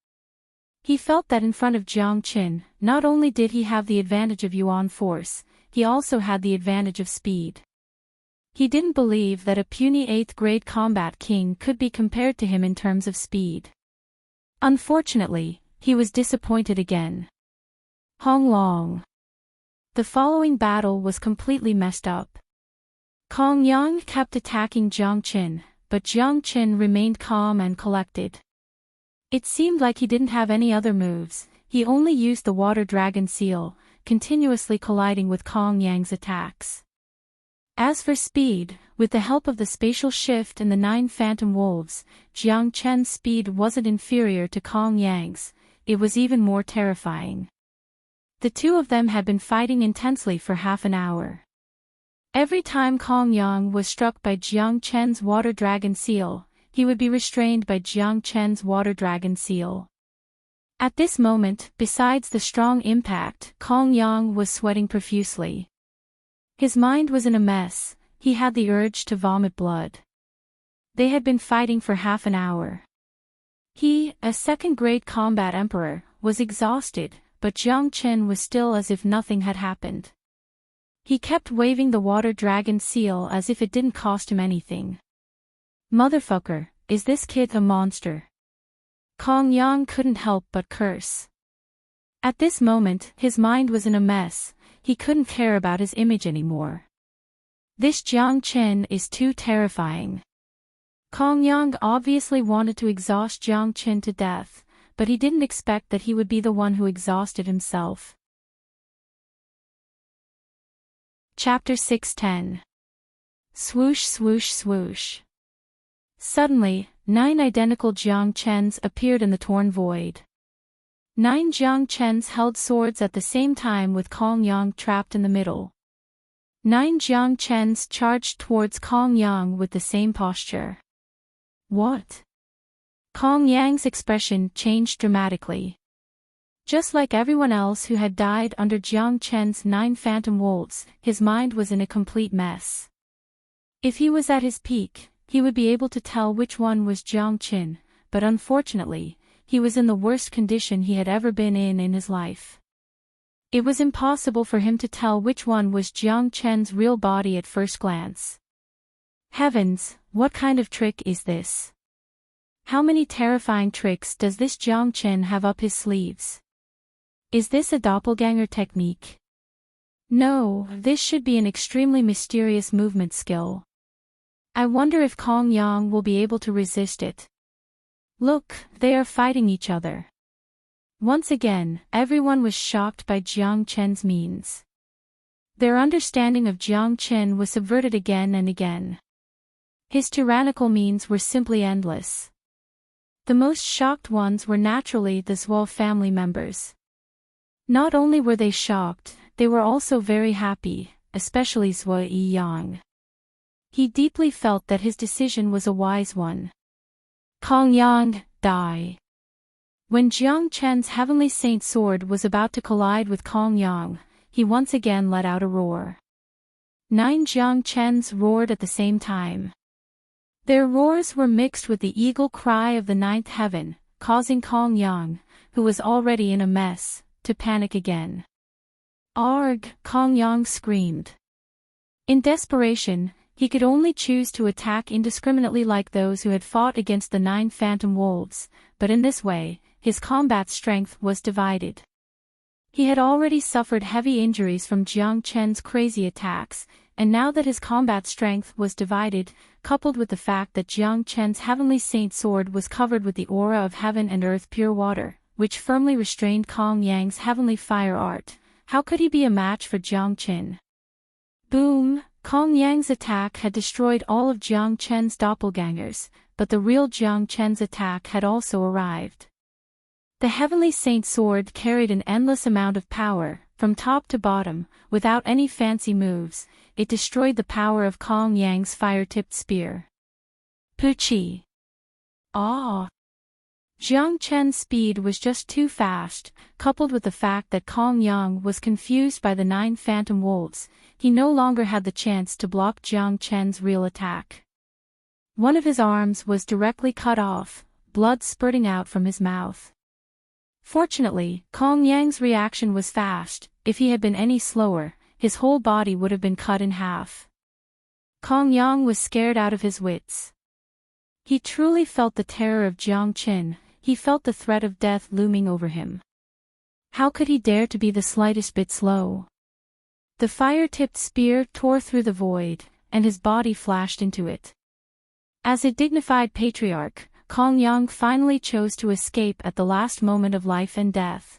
He felt that in front of Jiang Qin, not only did he have the advantage of Yuan force, he also had the advantage of speed. He didn't believe that a puny 8th-grade combat king could be compared to him in terms of speed. Unfortunately, he was disappointed again. Hong Long. The following battle was completely messed up. Kong Yang kept attacking Jiang Qin, but Jiang Qin remained calm and collected. It seemed like he didn't have any other moves, he only used the water dragon seal, continuously colliding with Kong Yang's attacks. As for speed, with the help of the spatial shift and the 9 phantom wolves, Jiang Qin's speed wasn't inferior to Kong Yang's, it was even more terrifying. The two of them had been fighting intensely for half an hour. Every time Kong Yang was struck by Jiang Qin's water dragon seal, he would be restrained by Jiang Qin's water dragon seal. At this moment, besides the strong impact, Kong Yang was sweating profusely. His mind was in a mess, he had the urge to vomit blood. They had been fighting for half an hour. He, a second-grade combat emperor, was exhausted, but Jiang Qin was still as if nothing had happened. He kept waving the water dragon seal as if it didn't cost him anything. Motherfucker, is this kid a monster? Kong Yang couldn't help but curse. At this moment, his mind was in a mess, he couldn't care about his image anymore. This Jiang Qin is too terrifying. Kong Yang obviously wanted to exhaust Jiang Qin to death, but he didn't expect that he would be the one who exhausted himself. Chapter 610. Swoosh swoosh swoosh. Suddenly, 9 identical Jiang Qins appeared in the torn void. 9 Jiang Qins held swords at the same time with Kong Yang trapped in the middle. 9 Jiang Qins charged towards Kong Yang with the same posture. What? Kong Yang's expression changed dramatically. Just like everyone else who had died under Jiang Qin's 9 phantom wolves, his mind was in a complete mess. If he was at his peak, he would be able to tell which one was Jiang Qin, but unfortunately, he was in the worst condition he had ever been in his life. It was impossible for him to tell which one was Jiang Qin's real body at first glance. Heavens, what kind of trick is this? How many terrifying tricks does this Jiang Qin have up his sleeves? Is this a doppelganger technique? No, this should be an extremely mysterious movement skill. I wonder if Kong Yang will be able to resist it. Look, they are fighting each other. Once again, everyone was shocked by Jiang Qin's means. Their understanding of Jiang Qin was subverted again and again. His tyrannical means were simply endless. The most shocked ones were naturally the Zhuo family members. Not only were they shocked, they were also very happy, especially Zhuo Yiyang. He deeply felt that his decision was a wise one. Kong Yang, die. When Jiang Qin's heavenly saint sword was about to collide with Kong Yang, he once again let out a roar. 9 Jiang Qins roared at the same time. Their roars were mixed with the eagle cry of the 9th heaven, causing Kong Yang, who was already in a mess, to panic again. Arg! Kong Yang screamed. In desperation, he could only choose to attack indiscriminately like those who had fought against the 9 phantom wolves, but in this way, his combat strength was divided. He had already suffered heavy injuries from Jiang Qin's crazy attacks, and now that his combat strength was divided, coupled with the fact that Jiang Qin's heavenly saint sword was covered with the aura of heaven and earth pure water, which firmly restrained Kong Yang's heavenly fire art, how could he be a match for Jiang Qin? Boom! Kong Yang's attack had destroyed all of Jiang Qin's doppelgangers, but the real Jiang Qin's attack had also arrived. The heavenly saint sword carried an endless amount of power, from top to bottom, without any fancy moves. it destroyed the power of Kong Yang's fire-tipped spear. Puchi! Ah! Jiang Chen's speed was just too fast, coupled with the fact that Kong Yang was confused by the 9 phantom wolves. He no longer had the chance to block Jiang Chen's real attack. One of his arms was directly cut off, blood spurting out from his mouth. Fortunately, Kong Yang's reaction was fast. If he had been any slower, his whole body would have been cut in half. Kong Yang was scared out of his wits. He truly felt the terror of Jiang Chen. He felt the threat of death looming over him. How could he dare to be the slightest bit slow? The fire-tipped spear tore through the void, and his body flashed into it. As a dignified patriarch, Kong Yang finally chose to escape at the last moment of life and death.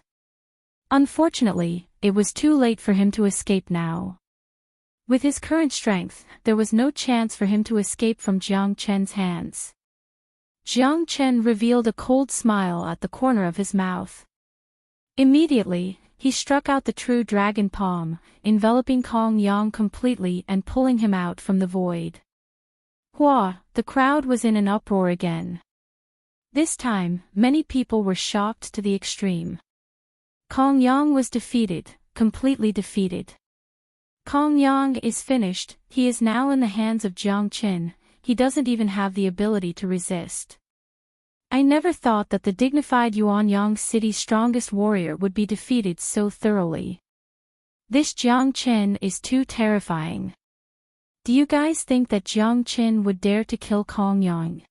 Unfortunately, it was too late for him to escape now. With his current strength, there was no chance for him to escape from Jiang Chen's hands. Jiang Chen revealed a cold smile at the corner of his mouth. Immediately, he struck out the true dragon palm, enveloping Kong Yang completely and pulling him out from the void. Hua! The crowd was in an uproar again. This time, many people were shocked to the extreme. Kong Yang was defeated, completely defeated. Kong Yang is finished. He is now in the hands of Jiang Chen. He doesn't even have the ability to resist. I never thought that the dignified Yuanyang city's strongest warrior would be defeated so thoroughly. This Jiang Chen is too terrifying. Do you guys think that Jiang Chen would dare to kill Kong Yang?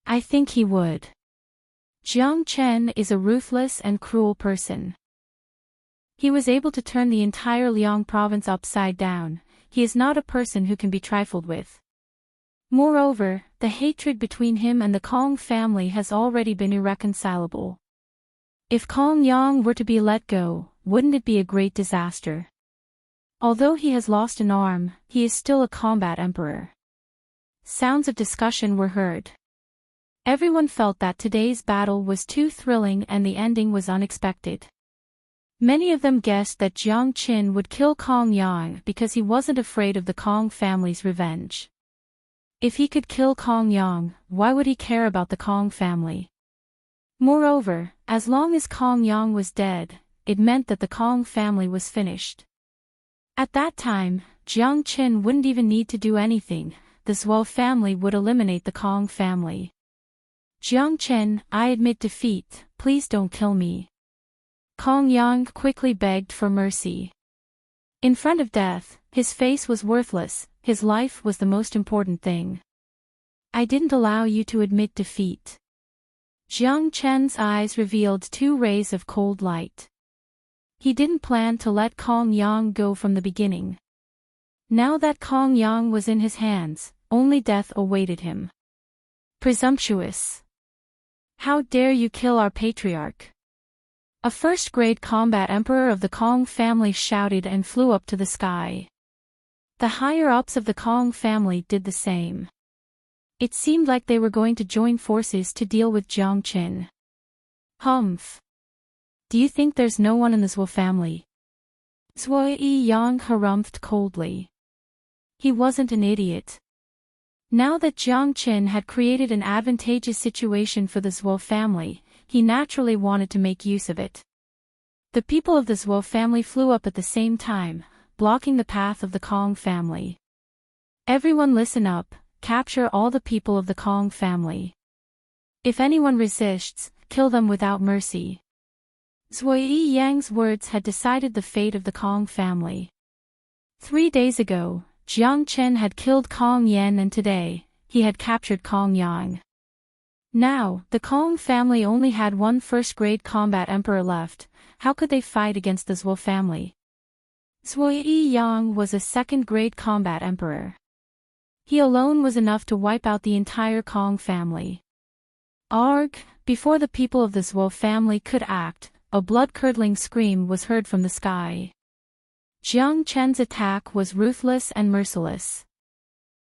I think he would. Jiang Chen is a ruthless and cruel person. He was able to turn the entire Liang province upside down. He is not a person who can be trifled with. Moreover, the hatred between him and the Kong family has already been irreconcilable. If Kong Yang were to be let go, wouldn't it be a great disaster? Although he has lost an arm, he is still a combat emperor. Sounds of discussion were heard. Everyone felt that today's battle was too thrilling and the ending was unexpected. Many of them guessed that Jiang Chen would kill Kong Yang because he wasn't afraid of the Kong family's revenge. If he could kill Kong Yang, why would he care about the Kong family? Moreover, as long as Kong Yang was dead, it meant that the Kong family was finished. At that time, Jiang Chen wouldn't even need to do anything. The Zhuo family would eliminate the Kong family. Jiang Chen, I admit defeat, please don't kill me. Kong Yang quickly begged for mercy. In front of death, his face was worthless, his life was the most important thing. I didn't allow you to admit defeat. Jiang Chen's eyes revealed 2 rays of cold light. He didn't plan to let Kong Yang go from the beginning. Now that Kong Yang was in his hands, only death awaited him. Presumptuous! How dare you kill our patriarch? A first-grade combat emperor of the Kong family shouted and flew up to the sky. The higher-ups of the Kong family did the same. It seemed like they were going to join forces to deal with Jiang Chen. Humph! Do you think there's no one in the Zhuo family? Zhuo Yang harumphed coldly. He wasn't an idiot. Now that Jiang Chen had created an advantageous situation for the Zhuo family, he naturally wanted to make use of it. The people of the Zhuo family flew up at the same time, blocking the path of the Kong family. Everyone listen up, capture all the people of the Kong family. If anyone resists, kill them without mercy. Zhuo Yang's words had decided the fate of the Kong family. 3 days ago, Jiang Chen had killed Kong Yan and today, he had captured Kong Yang. Now, the Kong family only had 1 first-grade combat emperor left. How could they fight against the Zhuo family? Zhuo Yang was a 2nd-grade combat emperor. He alone was enough to wipe out the entire Kong family. Arg! Before the people of the Zhuo family could act, a blood-curdling scream was heard from the sky. Jiang Chen's attack was ruthless and merciless.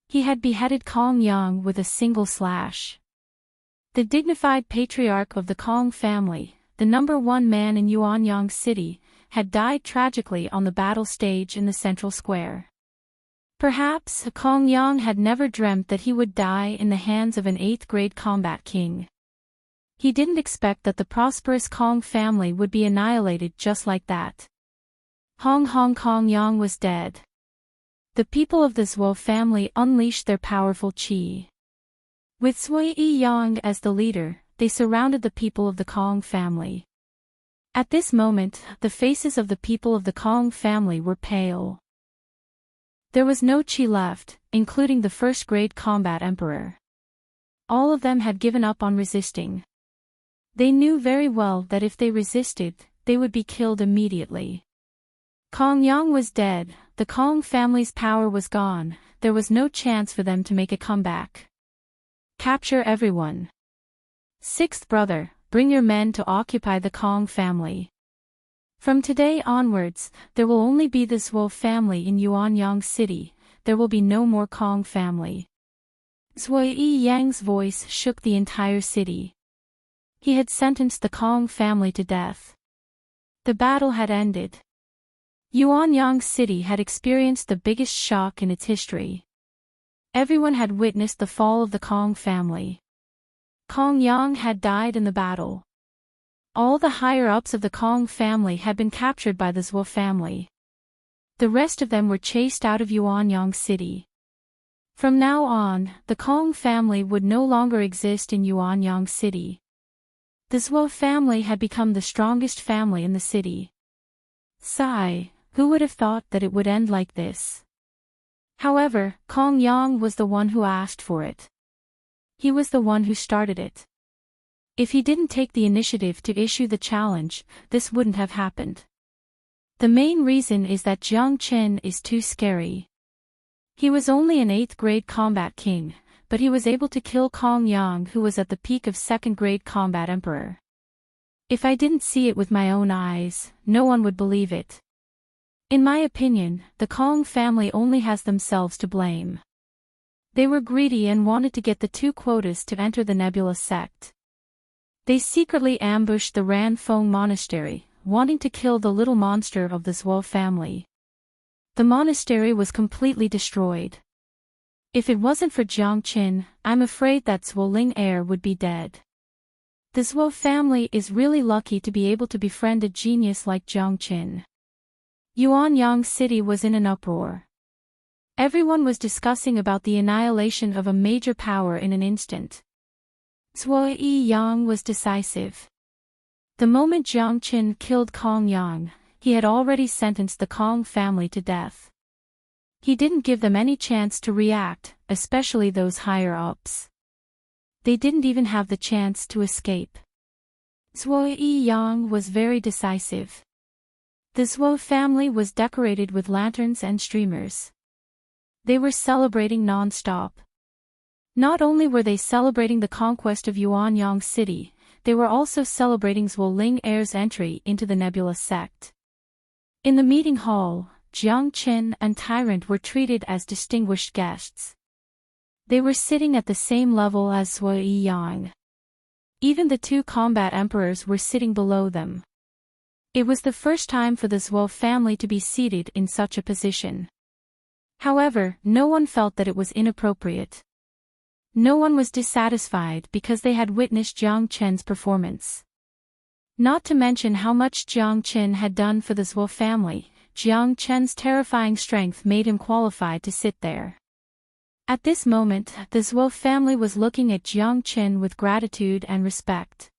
He had beheaded Kong Yang with a single slash. The dignified patriarch of the Kong family, the #1 man in Yuanyang City, had died tragically on the battle stage in the central square. Perhaps Kong Yang had never dreamt that he would die in the hands of an 8th-grade combat king. He didn't expect that the prosperous Kong family would be annihilated just like that. Kong Yang was dead. The people of the Zhuo family unleashed their powerful qi. With Zhuo Yang as the leader, they surrounded the people of the Kong family. At this moment, the faces of the people of the Kong family were pale. There was no qi left, including the 1st-grade combat emperor. All of them had given up on resisting. They knew very well that if they resisted, they would be killed immediately. Kong Yang was dead, the Kong family's power was gone, there was no chance for them to make a comeback. Capture everyone. 6th brother, bring your men to occupy the Kong family. From today onwards, there will only be the Zhuo family in Yuanyang City, there will be no more Kong family. Zhuo Yang's voice shook the entire city. He had sentenced the Kong family to death. The battle had ended. Yuanyang City had experienced the biggest shock in its history. Everyone had witnessed the fall of the Kong family. Kong Yang had died in the battle. All the higher-ups of the Kong family had been captured by the Zhuo family. The rest of them were chased out of Yuanyang City. From now on, the Kong family would no longer exist in Yuanyang City. The Zhuo family had become the strongest family in the city. Sigh, who would have thought that it would end like this? However, Kong Yang was the one who asked for it. He was the one who started it. If he didn't take the initiative to issue the challenge, this wouldn't have happened. The main reason is that Jiang Qin is too scary. He was only an 8th-grade combat king, but he was able to kill Kong Yang, who was at the peak of 2nd-grade combat emperor. If I didn't see it with my own eyes, no one would believe it. In my opinion, the Kong family only has themselves to blame. They were greedy and wanted to get the 2 quotas to enter the Nebula sect. They secretly ambushed the Ranfeng monastery, wanting to kill the little monster of the Zhuo family. The monastery was completely destroyed. If it wasn't for Jiang Qin, I'm afraid that Zhuo Ling heir would be dead. The Zhuo family is really lucky to be able to befriend a genius like Jiang Qin. Yuanyang City was in an uproar. Everyone was discussing about the annihilation of a major power in an instant. Zhuo Yang was decisive. The moment Jiang Qin killed Kong Yang, he had already sentenced the Kong family to death. He didn't give them any chance to react, especially those higher-ups. They didn't even have the chance to escape. Zhuo Yang was very decisive. The Zhuo family was decorated with lanterns and streamers. They were celebrating non-stop. Not only were they celebrating the conquest of Yuanyang City, they were also celebrating Zhuo Ling heir's entry into the Nebula sect. In the meeting hall, Jiang Qin and Tyrant were treated as distinguished guests. They were sitting at the same level as Zhuo Yang. Even the 2 combat emperors were sitting below them. It was the first time for the Zhuo family to be seated in such a position. However, no one felt that it was inappropriate. No one was dissatisfied because they had witnessed Jiang Qin's performance. Not to mention how much Jiang Qin had done for the Zhuo family, Jiang Qin's terrifying strength made him qualified to sit there. At this moment, the Zhuo family was looking at Jiang Qin with gratitude and respect.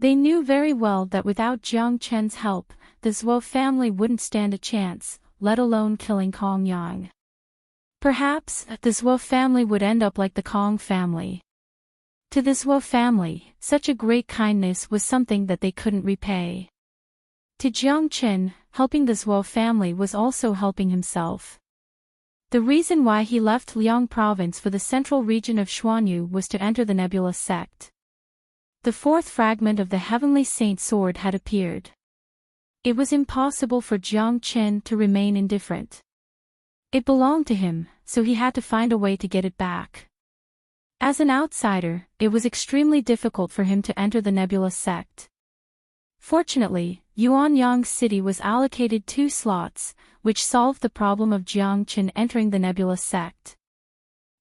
They knew very well that without Jiang Qin's help, the Zhuo family wouldn't stand a chance, let alone killing Kong Yang. Perhaps, the Zhuo family would end up like the Kong family. To the Zhuo family, such a great kindness was something that they couldn't repay. To Jiang Qin, helping the Zhuo family was also helping himself. The reason why he left Liang province for the central region of Xuanyu was to enter the Nebula sect. The 4th fragment of the Heavenly Saint Sword had appeared. It was impossible for Jiang Qin to remain indifferent. It belonged to him, so he had to find a way to get it back. As an outsider, it was extremely difficult for him to enter the Nebula sect. Fortunately, Yuanyang City was allocated 2 slots, which solved the problem of Jiang Chen entering the Nebula sect.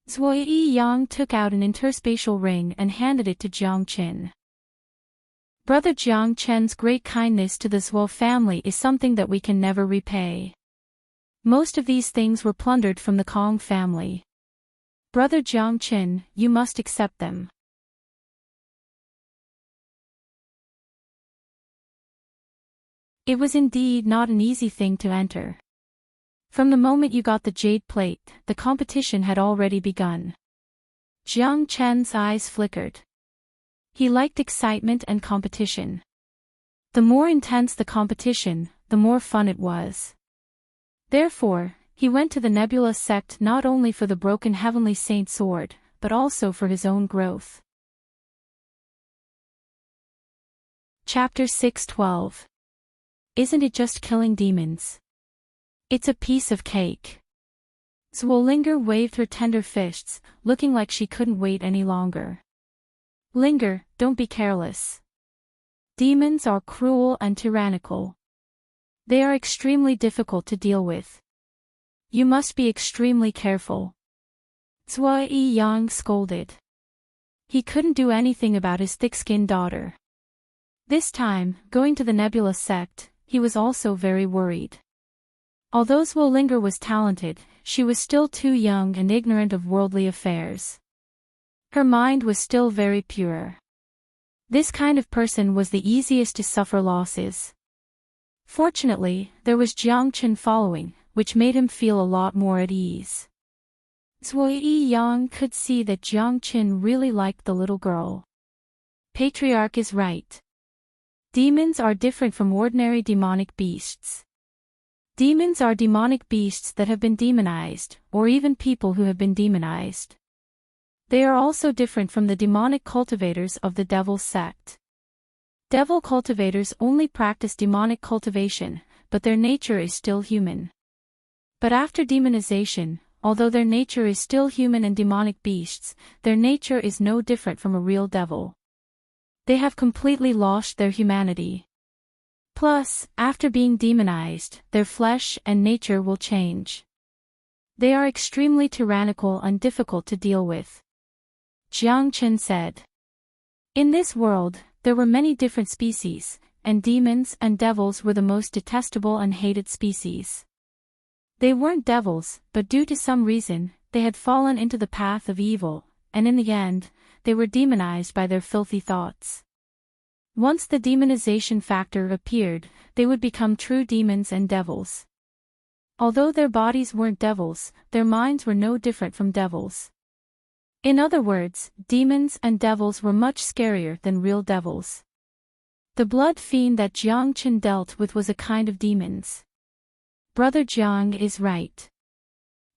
Zhuo Yang took out an interspatial ring and handed it to Jiang Chen. Brother Jiang Chen's great kindness to the Zhuo family is something that we can never repay. Most of these things were plundered from the Kong family. Brother Jiang Chen, you must accept them. It was indeed not an easy thing to enter. From the moment you got the jade plate, the competition had already begun. Jiang Chen's eyes flickered. He liked excitement and competition. The more intense the competition, the more fun it was. Therefore, he went to the Nebula sect not only for the broken Heavenly Saint sword, but also for his own growth. Chapter 6:12. Isn't it just killing demons? It's a piece of cake. Zhuo waved her tender fists, looking like she couldn't wait any longer. Linger, don't be careless. Demons are cruel and tyrannical. They are extremely difficult to deal with. You must be extremely careful. Zhuo Yang scolded. He couldn't do anything about his thick-skinned daughter. This time, going to the Nebula sect, he was also very worried. Although Zhuo was talented, she was still too young and ignorant of worldly affairs. Her mind was still very pure. This kind of person was the easiest to suffer losses. Fortunately, there was Jiang Chen following, which made him feel a lot more at ease. Zhuo Yang could see that Jiang Chen really liked the little girl. Patriarch is right. Demons are different from ordinary demonic beasts. Demons are demonic beasts that have been demonized, or even people who have been demonized. They are also different from the demonic cultivators of the devil sect. Devil cultivators only practice demonic cultivation, but their nature is still human. But after demonization, although their nature is still human and demonic beasts, their nature is no different from a real devil. They have completely lost their humanity. Plus, after being demonized, their flesh and nature will change. They are extremely tyrannical and difficult to deal with. Jiang Chen said. In this world, there were many different species, and demons and devils were the most detestable and hated species. They weren't devils, but due to some reason, they had fallen into the path of evil, and in the end, they were demonized by their filthy thoughts. Once the demonization factor appeared, they would become true demons and devils. Although their bodies weren't devils, their minds were no different from devils. In other words, demons and devils were much scarier than real devils. The blood fiend that Jiang Chen dealt with was a kind of demons. Brother Jiang is right.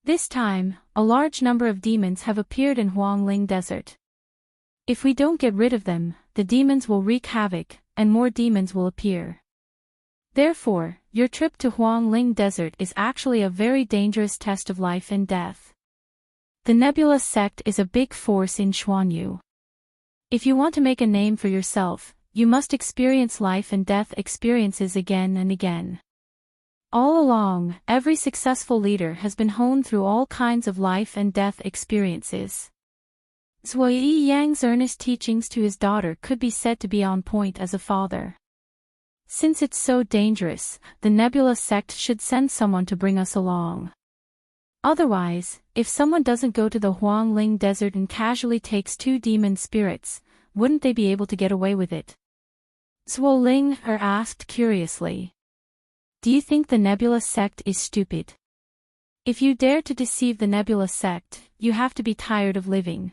This time, a large number of demons have appeared in Huangling Desert. If we don't get rid of them, the demons will wreak havoc, and more demons will appear. Therefore, your trip to Huangling Desert is actually a very dangerous test of life and death. The Nebula sect is a big force in Xuanyu. If you want to make a name for yourself, you must experience life and death experiences again and again. All along, every successful leader has been honed through all kinds of life and death experiences. Zhuo Yang's earnest teachings to his daughter could be said to be on point as a father. Since it's so dangerous, the Nebula sect should send someone to bring us along. Otherwise, if someone doesn't go to the Huangling Desert and casually takes 2 demon spirits, wouldn't they be able to get away with it? Zhuo Ling asked curiously. Do you think the Nebula sect is stupid? If you dare to deceive the Nebula sect, you have to be tired of living.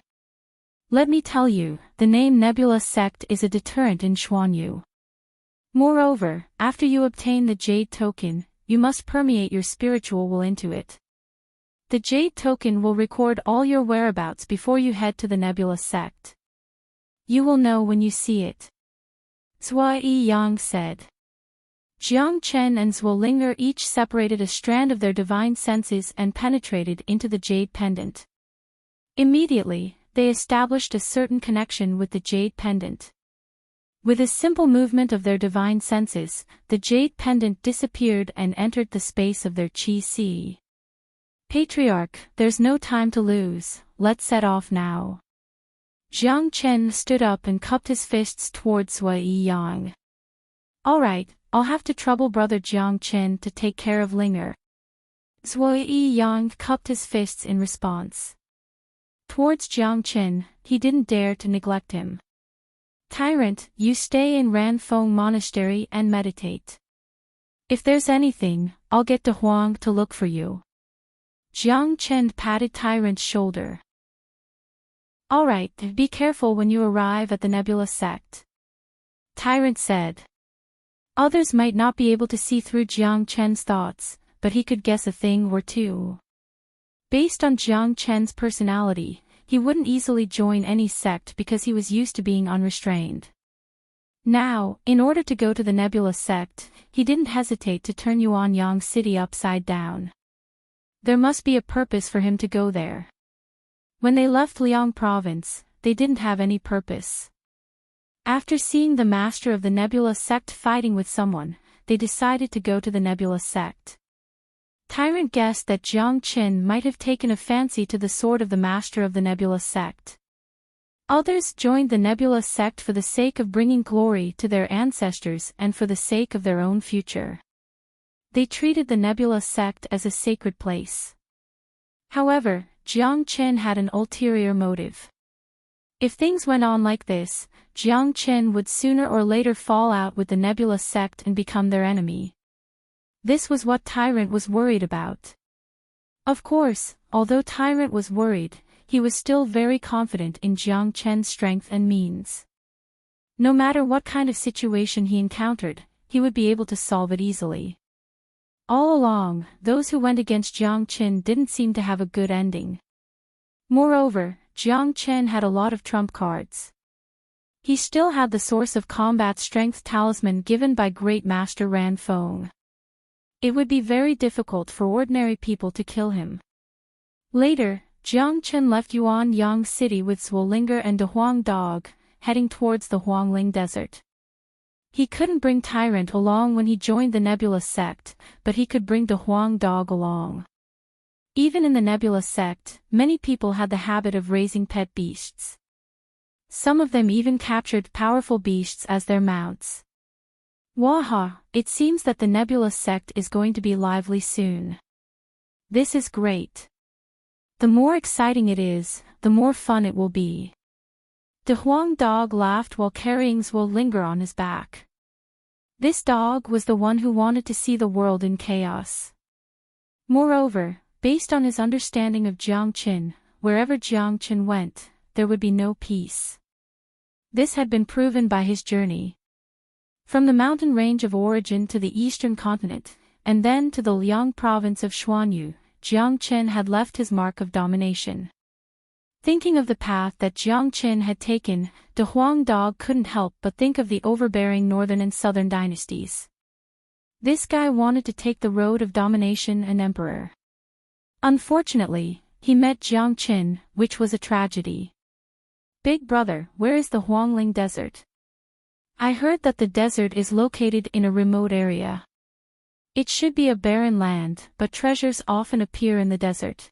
Let me tell you, the name Nebula sect is a deterrent in Xuanyu. Moreover, after you obtain the Jade token, you must permeate your spiritual will into it. The Jade token will record all your whereabouts before you head to the Nebula sect. You will know when you see it. Zhuo Yang said. Jiang Chen and Zhuo each separated a strand of their divine senses and penetrated into the jade pendant. Immediately, they established a certain connection with the jade pendant. With a simple movement of their divine senses, the jade pendant disappeared and entered the space of their chi si. Patriarch, there's no time to lose, let's set off now. Jiang Chen stood up and cupped his fists towards Sui Yang. Alright, I'll have to trouble brother Jiang Chen to take care of Linger. Sui Yang cupped his fists in response. Towards Jiang Chen, he didn't dare to neglect him. Tyrant, you stay in Ranfeng Monastery and meditate. If there's anything, I'll get De Huang to look for you. Jiang Chen patted Tyrant's shoulder. Alright, be careful when you arrive at the Nebula sect. Tyrant said. Others might not be able to see through Jiang Chen's thoughts, but he could guess a thing or two. Based on Jiang Chen's personality, he wouldn't easily join any sect because he was used to being unrestrained. Now, in order to go to the Nebula sect, he didn't hesitate to turn Yuanyang City upside down. There must be a purpose for him to go there. When they left Liang province, they didn't have any purpose. After seeing the master of the Nebula sect fighting with someone, they decided to go to the Nebula sect. Tyrant guessed that Jiang Chen might have taken a fancy to the sword of the master of the Nebula sect. Others joined the Nebula sect for the sake of bringing glory to their ancestors and for the sake of their own future. They treated the Nebula sect as a sacred place. However, Jiang Chen had an ulterior motive. If things went on like this, Jiang Chen would sooner or later fall out with the Nebula sect and become their enemy. This was what Tyrant was worried about. Of course, although Tyrant was worried, he was still very confident in Jiang Chen's strength and means. No matter what kind of situation he encountered, he would be able to solve it easily. All along, those who went against Jiang Chen didn't seem to have a good ending. Moreover, Jiang Chen had a lot of trump cards. He still had the source of combat strength talisman given by Great Master Ran Feng. It would be very difficult for ordinary people to kill him. Later, Jiang Chen left Yuanyang City with Zwolinger and De Huang Dog, heading towards the Huangling Desert. He couldn't bring Tyrant along when he joined the Nebula sect, but he could bring De Huang Dog along. Even in the Nebula sect, many people had the habit of raising pet beasts. Some of them even captured powerful beasts as their mounts. Waha, it seems that the Nebula sect is going to be lively soon. This is great. The more exciting it is, the more fun it will be. De Huang Dog laughed while carrying Zwolinger on his back. This dog was the one who wanted to see the world in chaos. Moreover, based on his understanding of Jiang Chen, wherever Jiang Chen went, there would be no peace. This had been proven by his journey. From the mountain range of origin to the eastern continent, and then to the Liang province of Xuanyu, Jiang Chen had left his mark of domination. Thinking of the path that Jiang Chen had taken, De Huang Dog couldn't help but think of the overbearing northern and southern dynasties. This guy wanted to take the road of domination and emperor. Unfortunately, he met Jiang Chen, which was a tragedy. Big brother, where is the Huangling Desert? I heard that the desert is located in a remote area. It should be a barren land, but treasures often appear in the desert.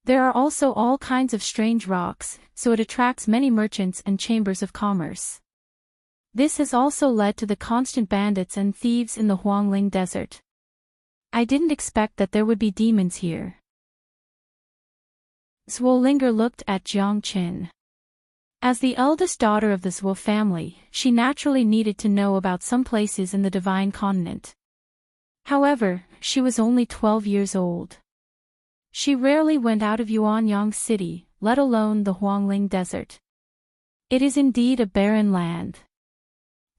There are also all kinds of strange rocks, so it attracts many merchants and chambers of commerce. This has also led to the constant bandits and thieves in the Huangling Desert. I didn't expect that there would be demons here. Zwolinger looked at Jiang Chen. As the eldest daughter of the Zhuo family, she naturally needed to know about some places in the Divine Continent. However, she was only 12 years old. She rarely went out of Yuanyang City, let alone the Huangling Desert. It is indeed a barren land.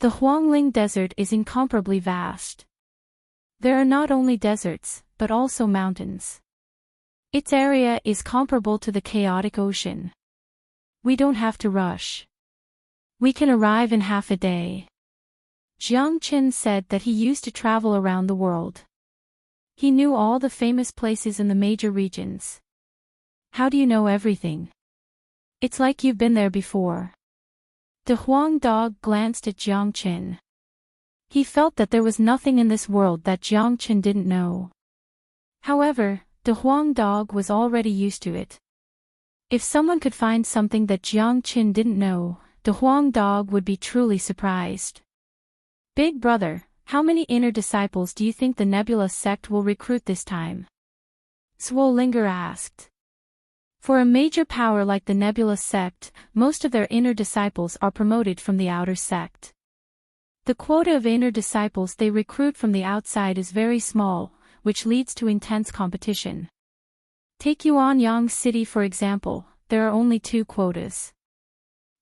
The Huangling Desert is incomparably vast. There are not only deserts, but also mountains. Its area is comparable to the chaotic ocean. We don't have to rush. We can arrive in half a day. Jiang Chen said that he used to travel around the world. He knew all the famous places in the major regions. How do you know everything? It's like you've been there before. The Huang dog glanced at Jiang Qin. He felt that there was nothing in this world that Jiang Qin didn't know. However, the Huang dog was already used to it. If someone could find something that Jiang Qin didn't know, the Huang dog would be truly surprised. Big brother, how many inner disciples do you think the Nebula sect will recruit this time? Zwollinger asked. For a major power like the Nebula sect, most of their inner disciples are promoted from the outer sect. The quota of inner disciples they recruit from the outside is very small, which leads to intense competition. Take Yuanyang City for example, there are only 2 quotas.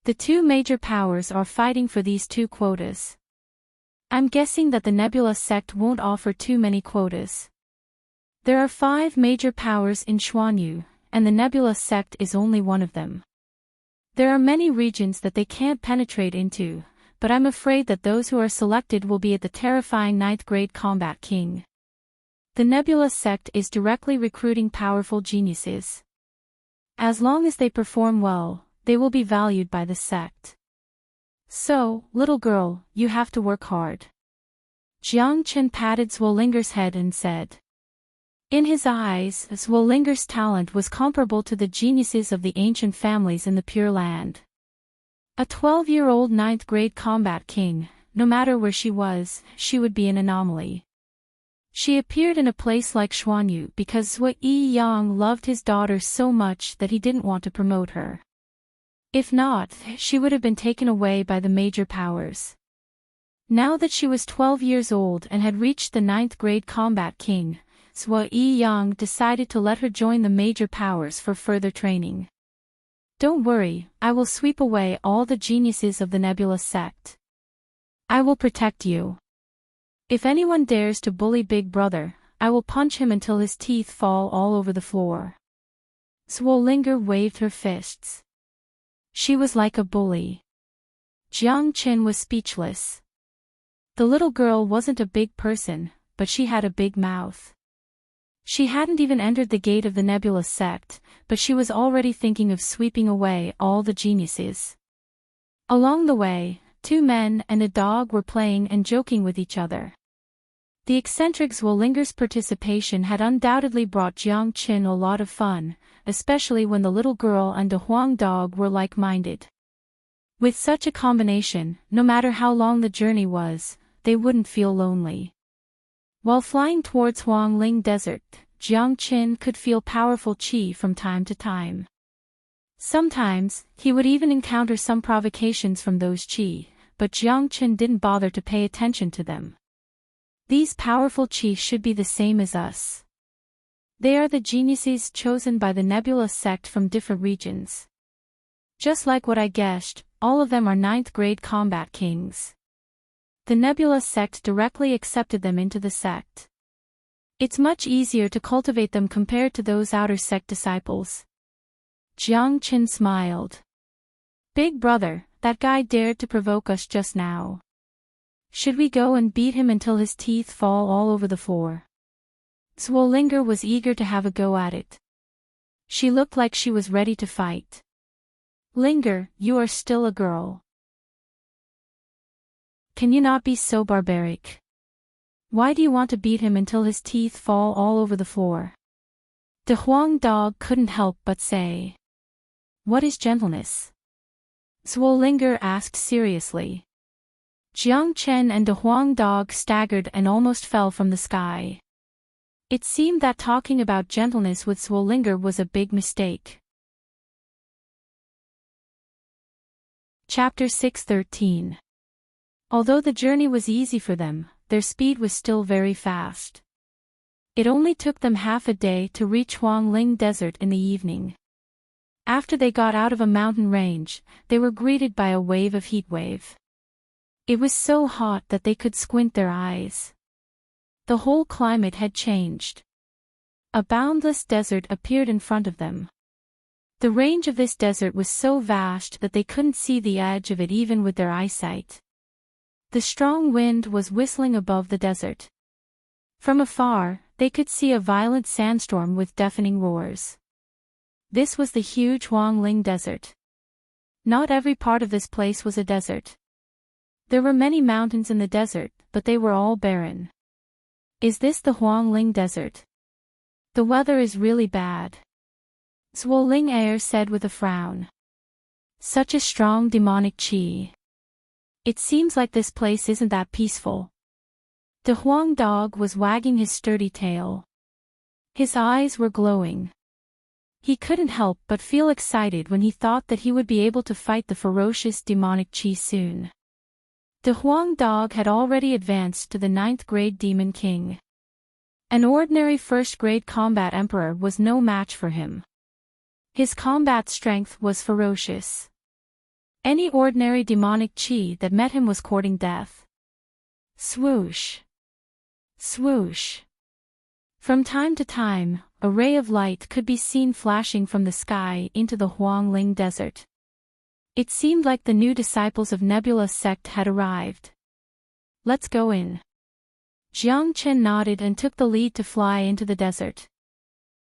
The 2 major powers are fighting for these 2 quotas. I'm guessing that the Nebula sect won't offer too many quotas. There are 5 major powers in Xuanyu, and the Nebula sect is only one of them. There are many regions that they can't penetrate into, but I'm afraid that those who are selected will be at the terrifying 9th grade Combat King. The Nebula sect is directly recruiting powerful geniuses. As long as they perform well, they will be valued by the sect. So, little girl, you have to work hard. Jiang Qin patted Zwollinger's head and said. In his eyes, Zwollinger's talent was comparable to the geniuses of the ancient families in the Pure Land. A 12-year-old 9th grade combat king, no matter where she was, she would be an anomaly. She appeared in a place like Xuanyu because Zui Yang loved his daughter so much that he didn't want to promote her. If not, she would have been taken away by the major powers. Now that she was 12 years old and had reached the 9th grade combat king, Zui Yang decided to let her join the major powers for further training. Don't worry, I will sweep away all the geniuses of the Nebula sect. I will protect you. If anyone dares to bully Big Brother, I will punch him until his teeth fall all over the floor. Zwollinger waved her fists. She was like a bully. Jiang Qin was speechless. The little girl wasn't a big person, but she had a big mouth. She hadn't even entered the gate of the Nebula sect, but she was already thinking of sweeping away all the geniuses. Along the way, 2 men and a dog were playing and joking with each other. The eccentric Zwollinger's participation had undoubtedly brought Jiang Qin a lot of fun, especially when the little girl and a Huang dog were like-minded. With such a combination, no matter how long the journey was, they wouldn't feel lonely. While flying towards Huangling Desert, Jiang Qin could feel powerful qi from time to time. Sometimes, he would even encounter some provocations from those qi, but Jiang Qin didn't bother to pay attention to them. These powerful qi should be the same as us. They are the geniuses chosen by the Nebula sect from different regions. Just like what I guessed, all of them are 9th grade combat kings. The Nebula sect directly accepted them into the sect. It's much easier to cultivate them compared to those outer sect disciples. Jiang Qin smiled. Big brother, that guy dared to provoke us just now. Should we go and beat him until his teeth fall all over the floor? Zwollinger was eager to have a go at it. She looked like she was ready to fight. Linger, you are still a girl. Can you not be so barbaric? Why do you want to beat him until his teeth fall all over the floor? The Huang dog couldn't help but say. What is gentleness? Zwollinger asked seriously. Jiang Qin and the Huang dog staggered and almost fell from the sky. It seemed that talking about gentleness with Zwollinger was a big mistake. Chapter 6:13. Although the journey was easy for them, their speed was still very fast. It only took them half a day to reach Huangling Desert in the evening. After they got out of a mountain range, they were greeted by a wave of heat wave. It was so hot that they could squint their eyes. The whole climate had changed. A boundless desert appeared in front of them. The range of this desert was so vast that they couldn't see the edge of it even with their eyesight. The strong wind was whistling above the desert. From afar, they could see a violent sandstorm with deafening roars. This was the huge Huangling Desert. Not every part of this place was a desert. There were many mountains in the desert, but they were all barren. Is this the Huangling Desert? The weather is really bad. Zhuo Ling said with a frown. Such a strong demonic qi. It seems like this place isn't that peaceful. The Huang dog was wagging his sturdy tail. His eyes were glowing. He couldn't help but feel excited when he thought that he would be able to fight the ferocious demonic qi soon. The Huang dog had already advanced to the 9th grade demon king. An ordinary 1st grade combat emperor was no match for him. His combat strength was ferocious. Any ordinary demonic qi that met him was courting death. Swoosh! Swoosh! From time to time, a ray of light could be seen flashing from the sky into the Huangling Desert. It seemed like the new disciples of Nebula sect had arrived. Let's go in. Jiang Chen nodded and took the lead to fly into the desert.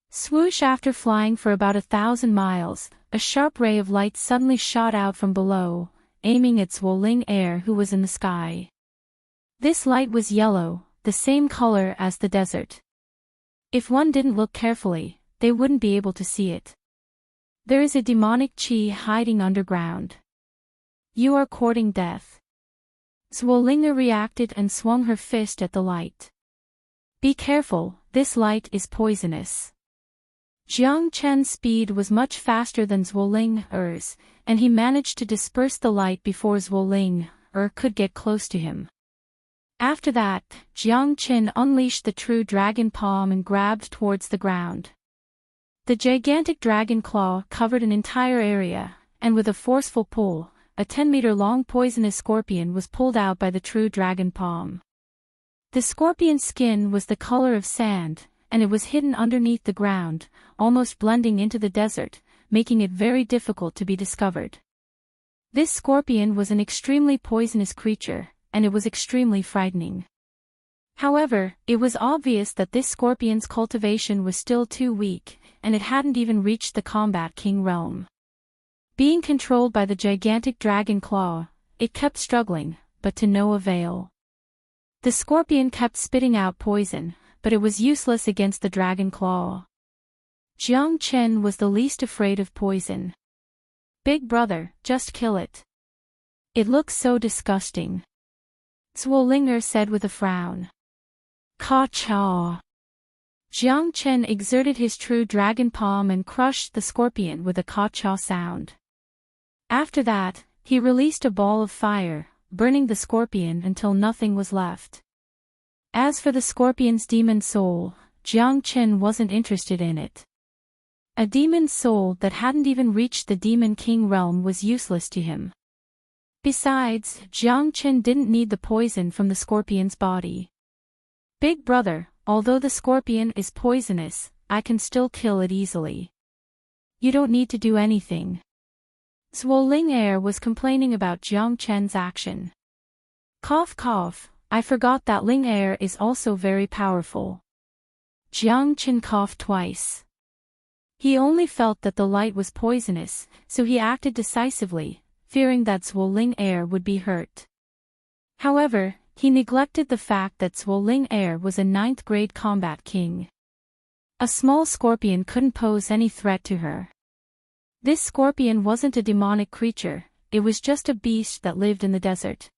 Swoosh! After flying for about 1,000 miles, a sharp ray of light suddenly shot out from below, aiming at Zhuo Ling who was in the sky. This light was yellow, the same color as the desert. If one didn't look carefully, they wouldn't be able to see it. There is a demonic qi hiding underground. You are courting death. Zhuo Ling reacted and swung her fist at the light. Be careful, this light is poisonous. Jiang Chen's speed was much faster than Zhuo Ling's, and he managed to disperse the light before Zhuo Ling could get close to him. After that, Jiang Chen unleashed the true dragon palm and grabbed towards the ground. The gigantic dragon claw covered an entire area, and with a forceful pull, a 10-meter-long poisonous scorpion was pulled out by the true dragon palm. The scorpion's skin was the color of sand, and it was hidden underneath the ground, almost blending into the desert, making it very difficult to be discovered. This scorpion was an extremely poisonous creature, and it was extremely frightening. However, it was obvious that this scorpion's cultivation was still too weak, and it hadn't even reached the combat king realm. Being controlled by the gigantic dragon claw, it kept struggling, but to no avail. The scorpion kept spitting out poison, but it was useless against the dragon claw. Jiang Chen was the least afraid of poison. Big brother, just kill it. It looks so disgusting. Zhuo Ling said with a frown. Ka-cha! Jiang Chen exerted his true dragon palm and crushed the scorpion with a ka-cha sound. After that, he released a ball of fire, burning the scorpion until nothing was left. As for the scorpion's demon soul, Jiang Chen wasn't interested in it. A demon soul that hadn't even reached the demon king realm was useless to him. Besides, Jiang Chen didn't need the poison from the scorpion's body. Big brother, although the scorpion is poisonous, I can still kill it easily. You don't need to do anything. Zhuo Ling was complaining about Jiang Chen's action. Cough cough, I forgot that Ling is also very powerful. Jiang Chen coughed twice. He only felt that the light was poisonous, so he acted decisively, fearing that Zhuo Ling would be hurt. However, he neglected the fact that Zhuo Ling was a 9th grade combat king. A small scorpion couldn't pose any threat to her. This scorpion wasn't a demonic creature, it was just a beast that lived in the desert.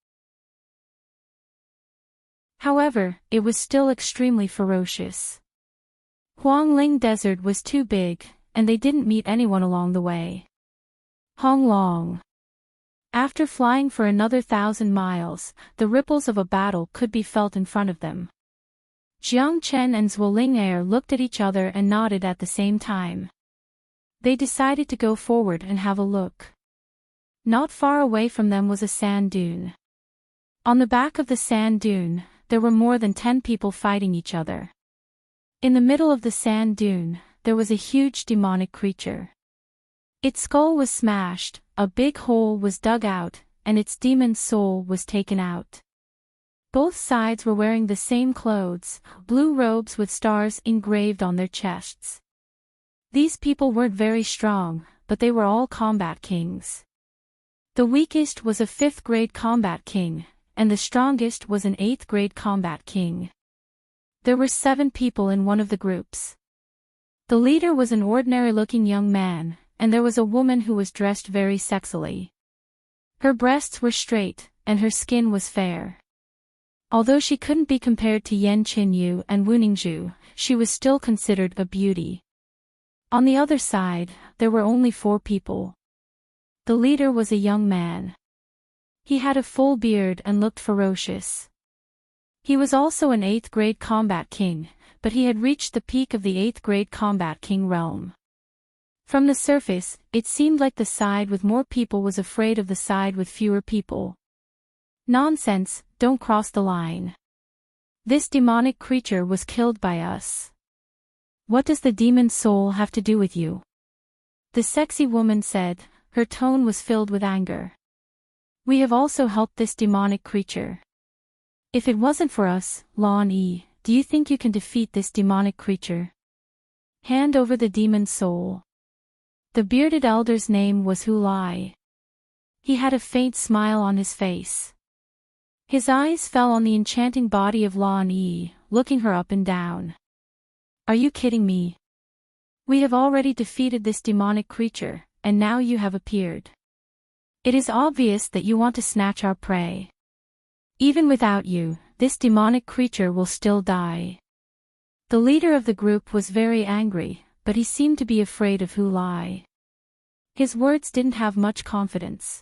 However, it was still extremely ferocious. Huangling Desert was too big, and they didn't meet anyone along the way. Honglong. After flying for another 1,000 miles, the ripples of a battle could be felt in front of them. Jiang Chen and Zhuo Ling looked at each other and nodded at the same time. They decided to go forward and have a look. Not far away from them was a sand dune. On the back of the sand dune, there were more than 10 people fighting each other. In the middle of the sand dune, there was a huge demonic creature. Its skull was smashed, a big hole was dug out, and its demon soul was taken out. Both sides were wearing the same clothes, blue robes with stars engraved on their chests. These people weren't very strong, but they were all combat kings. The weakest was a 5th grade combat king, and the strongest was an 8th grade combat king. There were 7 people in one of the groups. The leader was an ordinary-looking young man, and there was a woman who was dressed very sexily. Her breasts were straight, and her skin was fair. Although she couldn't be compared to Yan Qinyu and Wu Ningzhu, she was still considered a beauty. On the other side, there were only 4 people. The leader was a young man. He had a full beard and looked ferocious. He was also an 8th grade combat king, but he had reached the peak of the 8th grade combat king realm. From the surface, it seemed like the side with more people was afraid of the side with fewer people. Nonsense, don't cross the line. This demonic creature was killed by us. What does the demon soul have to do with you? The sexy woman said, her tone was filled with anger. We have also helped this demonic creature. If it wasn't for us, Lan Yi, do you think you can defeat this demonic creature? Hand over the demon soul. The bearded elder's name was Hu Lai. He had a faint smile on his face. His eyes fell on the enchanting body of Lan Yi, looking her up and down. Are you kidding me? We have already defeated this demonic creature, and now you have appeared. It is obvious that you want to snatch our prey. Even without you, this demonic creature will still die. The leader of the group was very angry, but he seemed to be afraid of Hu Lai. His words didn't have much confidence.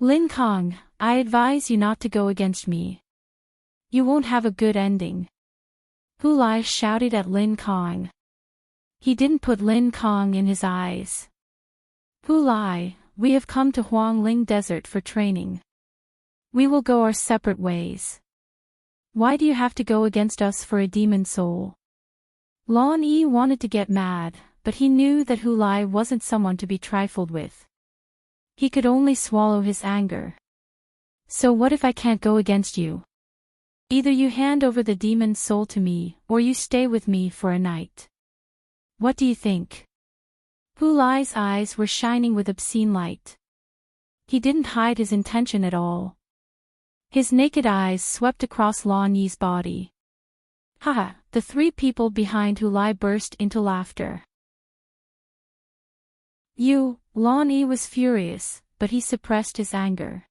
Lin Kong, I advise you not to go against me. You won't have a good ending. Hu Lai shouted at Lin Kong. He didn't put Lin Kong in his eyes. Hu Lai, we have come to Huangling Desert for training. We will go our separate ways. Why do you have to go against us for a demon soul? Lan Yi wanted to get mad, but he knew that Hu Lai wasn't someone to be trifled with. He could only swallow his anger. So what if I can't go against you? Either you hand over the demon soul to me, or you stay with me for a night. What do you think? Hu Lai's eyes were shining with obscene light. He didn't hide his intention at all. His naked eyes swept across Lan Yi's body. Haha, the 3 people behind Hu Lai burst into laughter. Lan Yi was furious, but he suppressed his anger.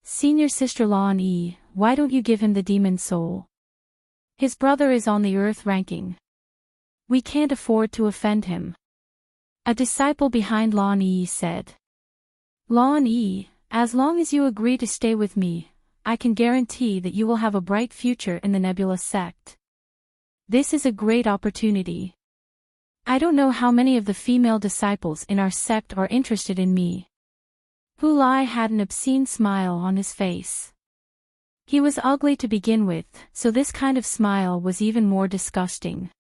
Senior sister Lan Yi, why don't you give him the demon soul? His brother is on the earth ranking. We can't afford to offend him. A disciple behind Lan Yi said. Lan Yi, as long as you agree to stay with me, I can guarantee that you will have a bright future in the Nebula sect. This is a great opportunity. I don't know how many of the female disciples in our sect are interested in me. Hu Lai had an obscene smile on his face. He was ugly to begin with, so this kind of smile was even more disgusting.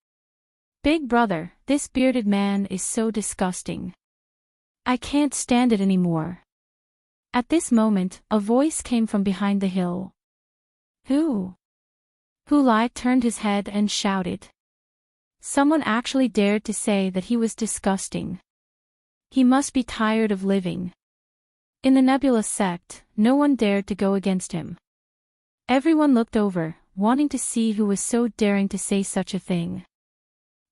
Big brother, this bearded man is so disgusting. I can't stand it anymore. At this moment, a voice came from behind the hill. Who? Hu Lai turned his head and shouted. Someone actually dared to say that he was disgusting. He must be tired of living. In the Nebula sect, no one dared to go against him. Everyone looked over, wanting to see who was so daring to say such a thing.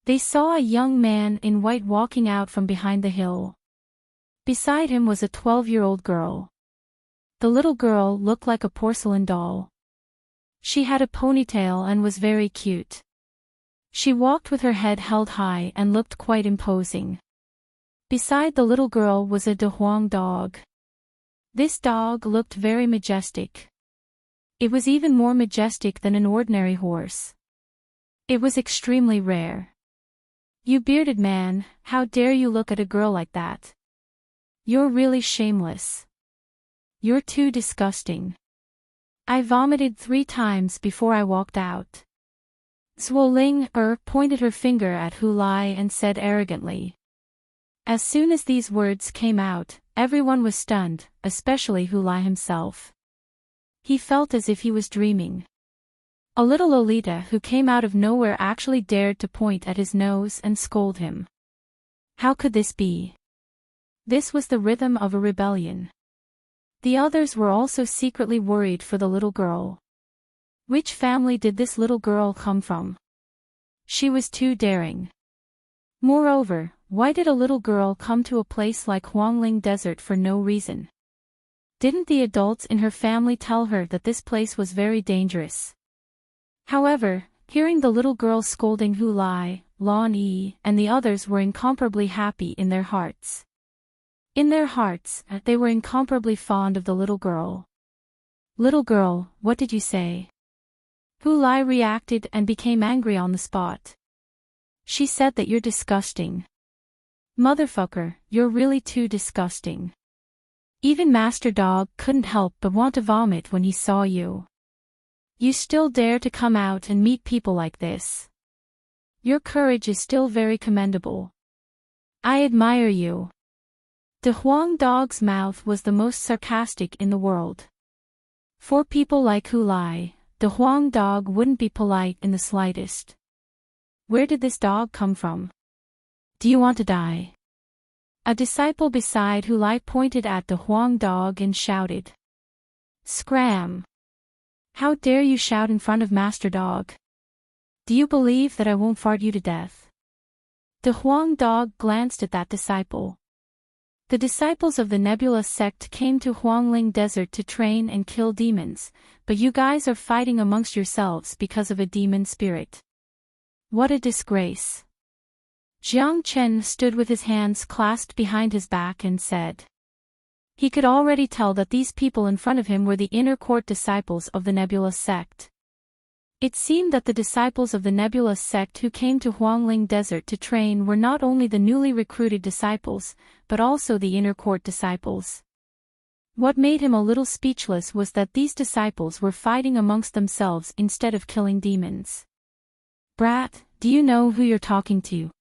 They saw a young man in white walking out from behind the hill. Beside him was a 12-year-old girl. The little girl looked like a porcelain doll. She had a ponytail and was very cute. She walked with her head held high and looked quite imposing. Beside the little girl was a Dehuang dog. This dog looked very majestic. It was even more majestic than an ordinary horse. It was extremely rare. You bearded man, how dare you look at a girl like that? You're really shameless. You're too disgusting. I vomited 3 times before I walked out. Zhuoling pointed her finger at Hu Lai and said arrogantly. As soon as these words came out, everyone was stunned, especially Hu Lai himself. He felt as if he was dreaming. A little Lolita who came out of nowhere actually dared to point at his nose and scold him. How could this be? This was the rhythm of a rebellion. The others were also secretly worried for the little girl. Which family did this little girl come from? She was too daring. Moreover, why did a little girl come to a place like Huangling Desert for no reason? Didn't the adults in her family tell her that this place was very dangerous? However, hearing the little girl scolding Hu Lai, Lan Yi, and the others were incomparably happy in their hearts. In their hearts, they were incomparably fond of the little girl. Little girl, what did you say? Hu Lai reacted and became angry on the spot. She said that you're disgusting. Motherfucker, you're really too disgusting. Even Master Dog couldn't help but want to vomit when he saw you. You still dare to come out and meet people like this. Your courage is still very commendable. I admire you. The Huang Dog's mouth was the most sarcastic in the world. For people like Hu Lai, the Huang Dog wouldn't be polite in the slightest. Where did this dog come from? Do you want to die? A disciple beside Hu Lai pointed at the Huang Dog and shouted. Scram! How dare you shout in front of Master Dog? Do you believe that I won't fart you to death? The Huang Dog glanced at that disciple. The disciples of the Nebula sect came to Huangling Desert to train and kill demons, but you guys are fighting amongst yourselves because of a demon spirit. What a disgrace. Jiang Chen stood with his hands clasped behind his back and said. He could already tell that these people in front of him were the inner court disciples of the Nebula sect. It seemed that the disciples of the Nebula sect who came to Huangling Desert to train were not only the newly recruited disciples, but also the inner court disciples. What made him a little speechless was that these disciples were fighting amongst themselves instead of killing demons. Brat, do you know who you're talking to?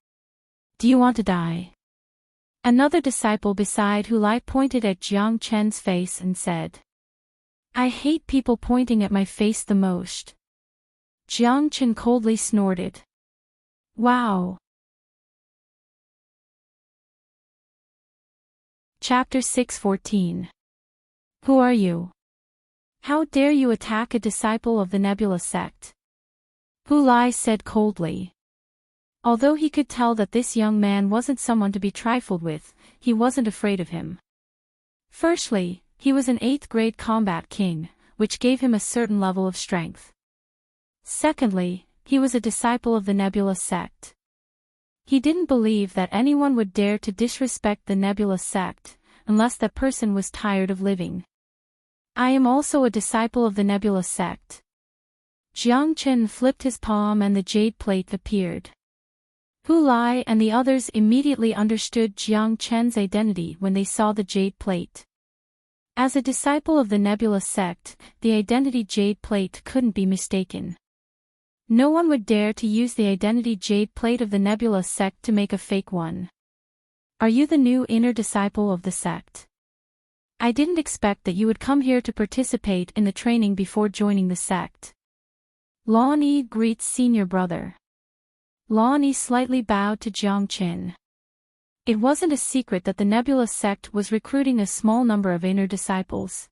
Do you want to die? Another disciple beside Hu Lai pointed at Jiang Chen's face and said. I hate people pointing at my face the most. Jiang Chen coldly snorted. Wow. Chapter 6:14. Who are you? How dare you attack a disciple of the Nebula sect? Hu Lai said coldly. Although he could tell that this young man wasn't someone to be trifled with, he wasn't afraid of him. Firstly, he was an 8th grade combat king, which gave him a certain level of strength. Secondly, he was a disciple of the Nebula sect. He didn't believe that anyone would dare to disrespect the Nebula sect, unless that person was tired of living. I am also a disciple of the Nebula sect. Jiang Chen flipped his palm and the jade plate appeared. Hu Lai and the others immediately understood Jiang Chen's identity when they saw the jade plate. As a disciple of the Nebula sect, the identity jade plate couldn't be mistaken. No one would dare to use the identity jade plate of the Nebula sect to make a fake one. Are you the new inner disciple of the sect? I didn't expect that you would come here to participate in the training before joining the sect. Lan Yi greets senior brother. Lan Yi slightly bowed to Jiang Chen. It wasn't a secret that the Nebula sect was recruiting a small number of inner disciples.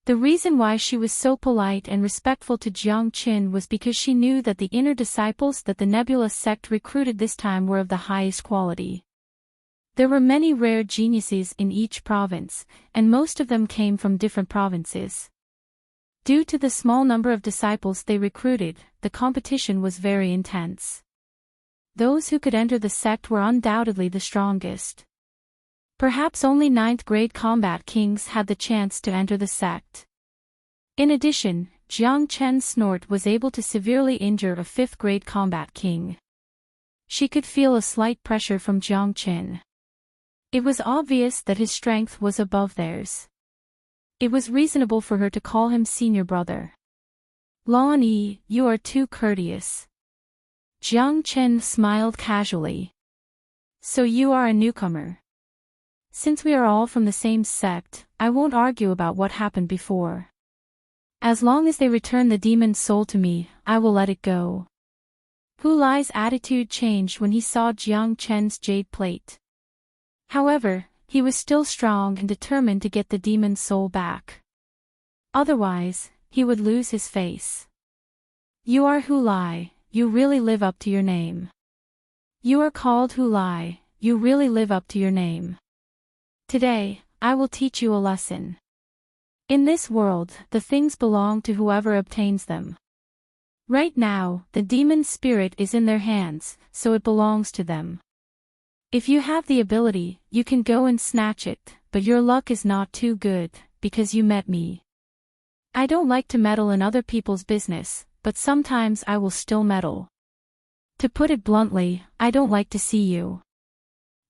The reason why she was so polite and respectful to Jiang Chen was because she knew that the inner disciples that the Nebula sect recruited this time were of the highest quality. There were many rare geniuses in each province, and most of them came from different provinces. Due to the small number of disciples they recruited, the competition was very intense. Those who could enter the sect were undoubtedly the strongest. Perhaps only 9th grade combat kings had the chance to enter the sect. In addition, Jiang Chen's snort was able to severely injure a 5th grade combat king. She could feel a slight pressure from Jiang Chen. It was obvious that his strength was above theirs. It was reasonable for her to call him senior brother. Lan Yi, you are too courteous. Jiang Chen smiled casually. So you are a newcomer. Since we are all from the same sect, I won't argue about what happened before. As long as they return the demon's soul to me, I will let it go. Hu Lai's attitude changed when he saw Jiang Chen's jade plate. However, he was still strong and determined to get the demon's soul back. Otherwise, he would lose his face. You are Hulai, you really live up to your name. You are called Hulai, you really live up to your name. Today, I will teach you a lesson. In this world, the things belong to whoever obtains them. Right now, the demon's spirit is in their hands, so it belongs to them. If you have the ability, you can go and snatch it, but your luck is not too good, because you met me. I don't like to meddle in other people's business, but sometimes I will still meddle. To put it bluntly, I don't like to see you.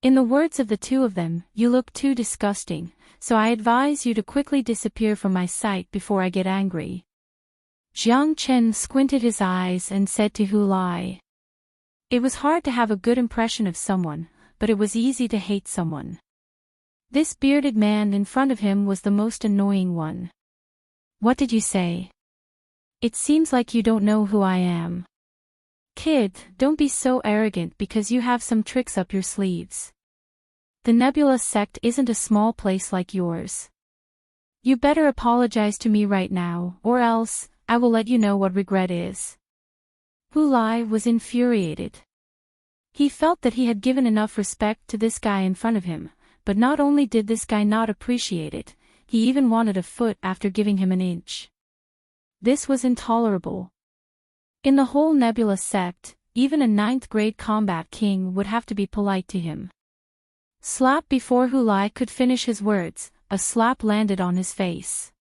In the words of the two of them, you look too disgusting, so I advise you to quickly disappear from my sight before I get angry. Jiang Chen squinted his eyes and said to Hulai. It was hard to have a good impression of someone, but it was easy to hate someone. This bearded man in front of him was the most annoying one. What did you say? It seems like you don't know who I am. Kid, don't be so arrogant because you have some tricks up your sleeves. The Nebula sect isn't a small place like yours. You better apologize to me right now, or else, I will let you know what regret is. Hulai was infuriated. He felt that he had given enough respect to this guy in front of him, but not only did this guy not appreciate it, he even wanted a foot after giving him an inch. This was intolerable. In the whole Nebula sect, even a 9th grade combat king would have to be polite to him. Slap! Before Hulai could finish his words, a slap landed on his face.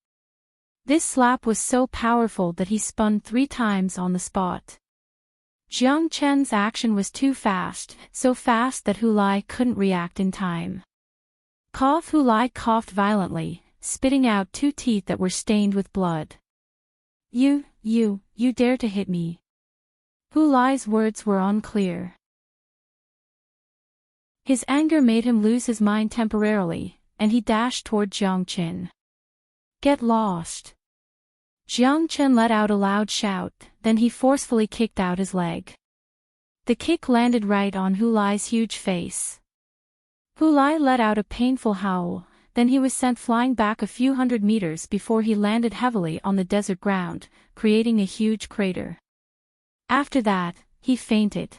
This slap was so powerful that he spun 3 times on the spot. Jiang Chen's action was too fast, so fast that Hulai couldn't react in time. Cough! Hulai coughed violently, spitting out 2 teeth that were stained with blood. You dare to hit me. Hulai's words were unclear. His anger made him lose his mind temporarily, and he dashed toward Jiang Chen. Get lost. Jiang Chen let out a loud shout, then he forcefully kicked out his leg. The kick landed right on Hulai's huge face. Hulai let out a painful howl, then he was sent flying back a few hundred meters before he landed heavily on the desert ground, creating a huge crater. After that, he fainted.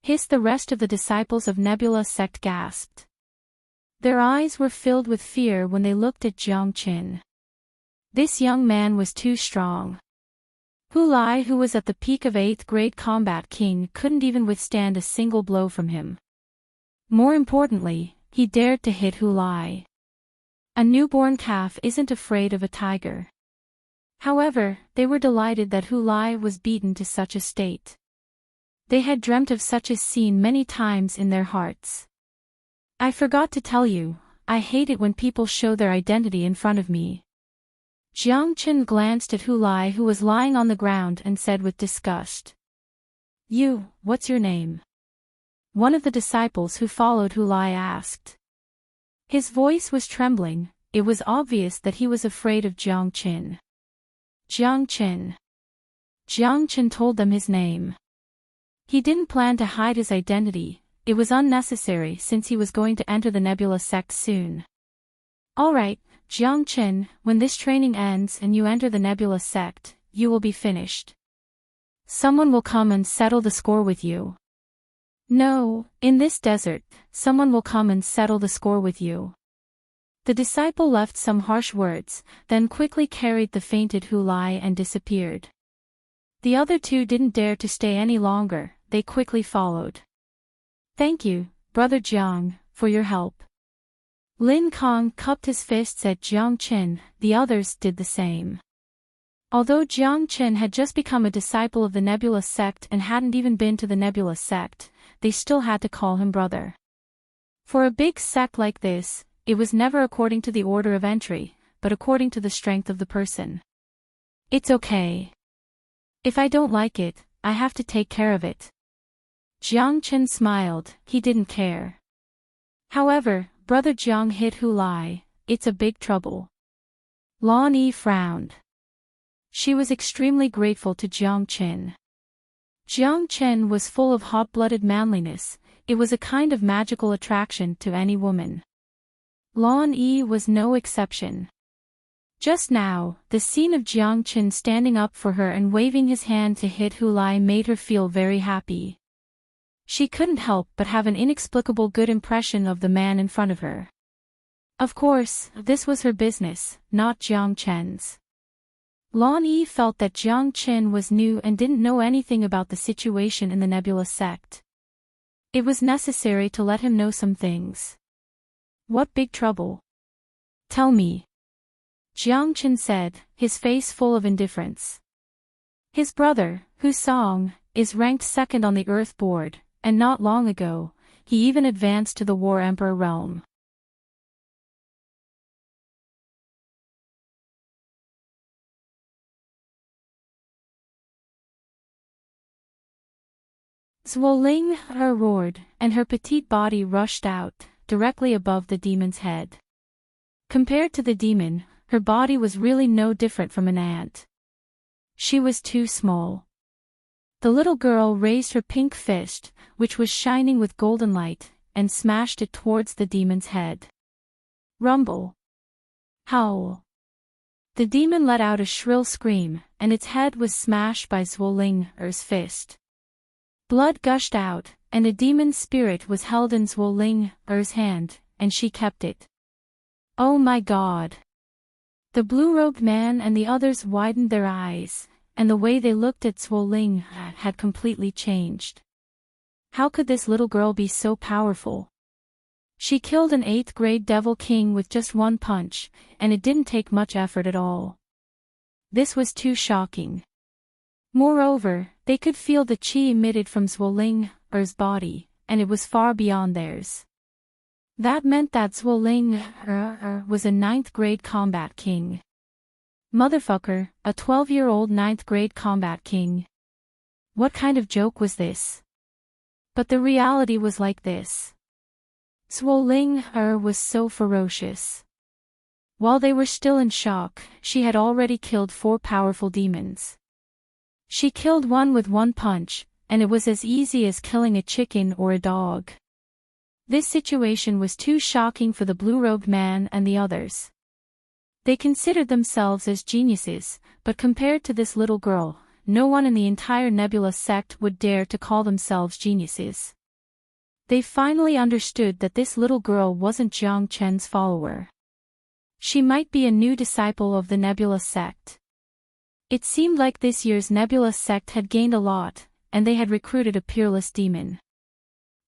Hiss! The rest of the disciples of Nebula sect gasped. Their eyes were filled with fear when they looked at Jiang Chen. This young man was too strong. Hulai, who was at the peak of 8th grade combat king, couldn't even withstand a single blow from him. More importantly, he dared to hit Hulai. A newborn calf isn't afraid of a tiger. However, they were delighted that Hulai was beaten to such a state. They had dreamt of such a scene many times in their hearts. I forgot to tell you, I hate it when people show their identity in front of me. Jiang Chen glanced at Hulai, who was lying on the ground, and said with disgust. What's your name? One of the disciples who followed Hulai asked. His voice was trembling, it was obvious that he was afraid of Jiang Chen. Jiang Chen. Jiang Chen told them his name. He didn't plan to hide his identity, it was unnecessary since he was going to enter the Nebula sect soon. Alright, Jiang Chen, when this training ends and you enter the Nebula sect, you will be finished. Someone will come and settle the score with you. No, in this desert, someone will come and settle the score with you. The disciple left some harsh words, then quickly carried the fainted Hulai and disappeared. The other 2 didn't dare to stay any longer, they quickly followed. Thank you, Brother Jiang, for your help. Lin Kong cupped his fists at Jiang Chen, the others did the same. Although Jiang Chen had just become a disciple of the Nebula sect and hadn't even been to the Nebula sect, they still had to call him brother. For a big sect like this, it was never according to the order of entry, but according to the strength of the person. It's okay. If I don't like it, I have to take care of it. Jiang Chen smiled, he didn't care. However, Brother Jiang hit Hulai, it's a big trouble. Lan Yi frowned. She was extremely grateful to Jiang Chen. Jiang Chen was full of hot-blooded manliness, it was a kind of magical attraction to any woman. Lan Yi was no exception. Just now, the scene of Jiang Chen standing up for her and waving his hand to hit Hu Lai made her feel very happy. She couldn't help but have an inexplicable good impression of the man in front of her. Of course, this was her business, not Jiang Chen's. Lan Yi felt that Jiang Chen was new and didn't know anything about the situation in the Nebula sect. It was necessary to let him know some things. What big trouble? Tell me. Jiang Chen said, his face full of indifference. His brother, Hu Song, is ranked second on the Earth board, and not long ago, he even advanced to the War Emperor realm. Zhuo Ling roared, and her petite body rushed out, directly above the demon's head. Compared to the demon, her body was really no different from an ant. She was too small. The little girl raised her pink fist, which was shining with golden light, and smashed it towards the demon's head. Rumble. Howl. The demon let out a shrill scream, and its head was smashed by Zhuo Ling's fist. Blood gushed out, and a demon's spirit was held in Zhuo Ling's hand, and she kept it. Oh my God! The blue-robed man and the others widened their eyes, and the way they looked at Zhuo Ling had completely changed. How could this little girl be so powerful? She killed an 8th-grade devil king with just one punch, and it didn't take much effort at all. This was too shocking. Moreover, they could feel the qi emitted from Zhuo Ling's body, and it was far beyond theirs. That meant that Zhuo Ling was a 9th-grade combat king. Motherfucker, a 12-year-old 9th-grade combat king. What kind of joke was this? But the reality was like this. Zhuo Ling was so ferocious. While they were still in shock, she had already killed 4 powerful demons. She killed one with one punch, and it was as easy as killing a chicken or a dog. This situation was too shocking for the blue-robed man and the others. They considered themselves as geniuses, but compared to this little girl, no one in the entire Nebula sect would dare to call themselves geniuses. They finally understood that this little girl wasn't Jiang Chen's follower. She might be a new disciple of the Nebula sect. It seemed like this year's Nebula sect had gained a lot, and they had recruited a peerless demon.